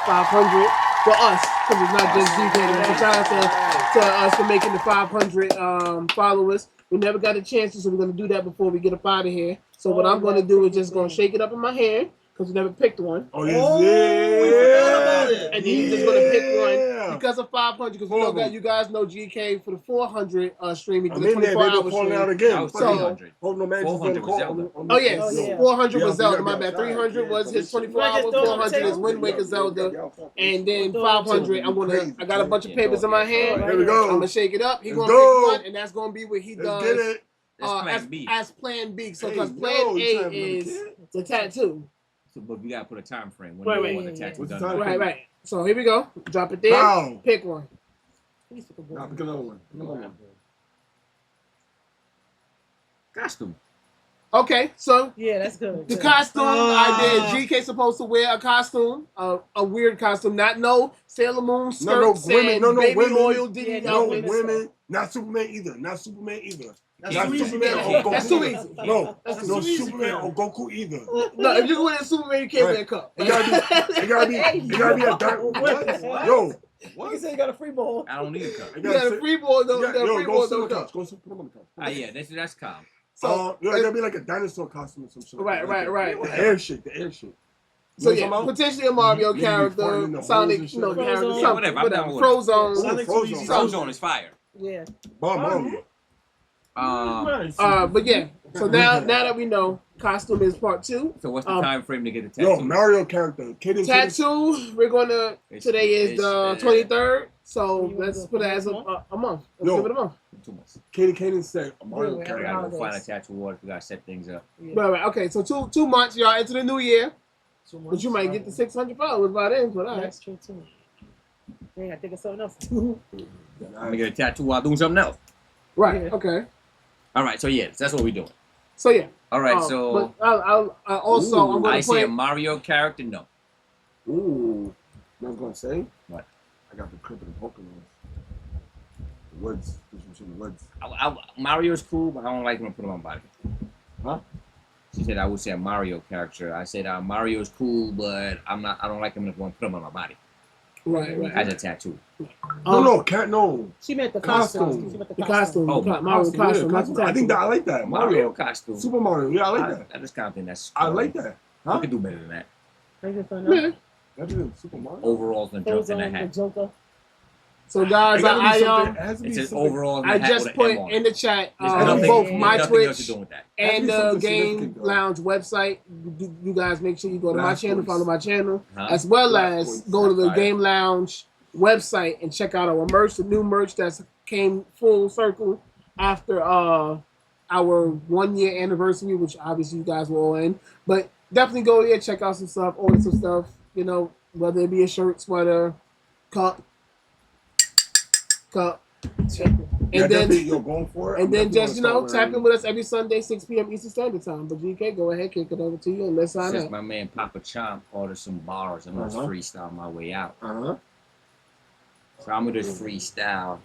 for us, because it's not just GK. So shout out to us for making the 500 followers. We never got a chance to, so we're going to do that before we get up out of here. So what I'm going to do is just going to shake it up in my hand, because we never picked one. Oh, yeah. And then you're just gonna pick Yeah. one because of 500. Because you guys know GK for the 400 stream. He I'm did a in there, 24-hour baby, calling stream. out again. That was So- 300. Hold no man, 400 was Zelda. Oh yes, Oh, yeah. 400 was Yeah, Zelda. yeah, My yeah, bad. yeah. 300 was his 24 Right, hours. just throw it on the 400 is table. Wind Waker Zelda. And then Throw it 500, I'm gonna. I got a bunch of papers in my hand. Here we go. I'm gonna shake it up. He's Let's gonna go. pick one, and that's gonna be what he Let's get does it. That's plan B. as Plan B. So Hey, because yo, Plan you A trying to is be a kid? the tattoo. So, but we gotta put a time frame when Right, you right. want the tattoo What's the done. time? Right. So here we go. Drop it there. Wow. Pick one. Please pick a Nah, good pick another one. Another one. Costume. Okay, so Yeah, that's good. the Good. costume I did. GK supposed to wear a costume, a weird costume, not no Sailor Moon skirt, No, sand, women, no, baby women. oil, Diddy Yeah, No, outfit. women. Not Superman either. Not Superman either. That's Not too easy. Superman or Goku. That's too either. easy. No, That's no too easy, Superman man. or Goku either. No, if you go in Superman, you can't Right. wear a cup. It gotta be a what? Yo, You can say you got a free ball. I don't need a cup. it You got a sit- free ball, no, Yeah, the yo, free go ball, sit on no the cup. couch. Go sit, put 'em on the couch. Ah, yeah, that's calm. So, Yo, it gotta be like a dinosaur costume or some shit. Right. The air shit. So You know what yeah, I'm talking about? potentially a Mario You farting in character, the Sonic, holes you and know, shit. character, Frozone. something, Whatever, I'm whatever. down with it. Frozone. Sonic too easy. Frozone is fire. Yeah. Bomb. But yeah. So now that we know, costume is part 2. So what's the time frame to get the Yo, tattoo? Mario character. Kid Tattoo, we're gonna. Today is the 23rd, so You let's wanna put it go as for a month. Let's Yo. give it a month. 2 months. Kaden said a Mario Yeah, We character. gotta go find a Holidays. tattoo artist. We gotta set things up. Right. Okay, so two months, y'all into the new year, 2 months. but you might get the 600 followers by then for that. That's true too. Yeah, I think of something else. I'm gonna get a tattoo while doing something else. Right. Yeah. Okay. All right, so yes, that's what we're doing. So yeah. All right, so But I also I'm I gonna say a put. Mario character. No. Ooh. You know what I was gonna say? What? I got the clip of the Pokemon. The woods. This was in the woods. Mario's cool, but I don't like him to put him on my body. Huh? She said I would say a Mario character. I said Mario's cool, but I don't like him to put him on my body Right. as a tattoo. No. She meant the Costume. costume. She meant The costume. Oh, Mario costume. Not the I think tattoo. that I like that. Mario costume. Super Mario. Yeah, I like that. I just kind of think that's. I like that. We Huh? could do better than that. Yeah. That is Super Mario. Overalls and jump in the Frozone, the hat. Joker. So guys, It gotta be I something- it has to be It's an something- overalls and I a hat just with an put M on in it. the chat There's nothing- both there's my nothing else Twitch to do with that. and Has to be the something Game significant, though. Lounge website. You guys make sure you go to my Last channel, voice. follow my channel, Huh? as well Last as voice. go to the Fire. Game Lounge website and check out our merch, the new merch that's came full circle after our 1 year anniversary, which obviously you guys were all in. But definitely go there, check out some stuff, order some stuff, you know, whether it be a shirt, sweater, cup. Yeah, And then definitely, you're going for it. and I'm then definitely just, you gonna know, start tap in with us every Sunday, 6 p.m. Eastern Standard Time. But GK, go ahead, kick it over to you and let's sign Since up. my man Papa Chomp ordered some bars, I'm gonna freestyle my way out. So I'm gonna just freestyle.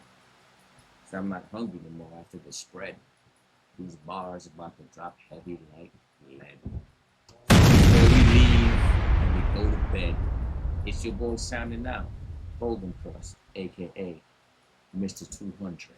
So I'm not hungry anymore after the spread. These bars about to drop heavy like lead. Before we leave and we go to bed, it's your boy signing out, Golden Crust, aka Mr. 200.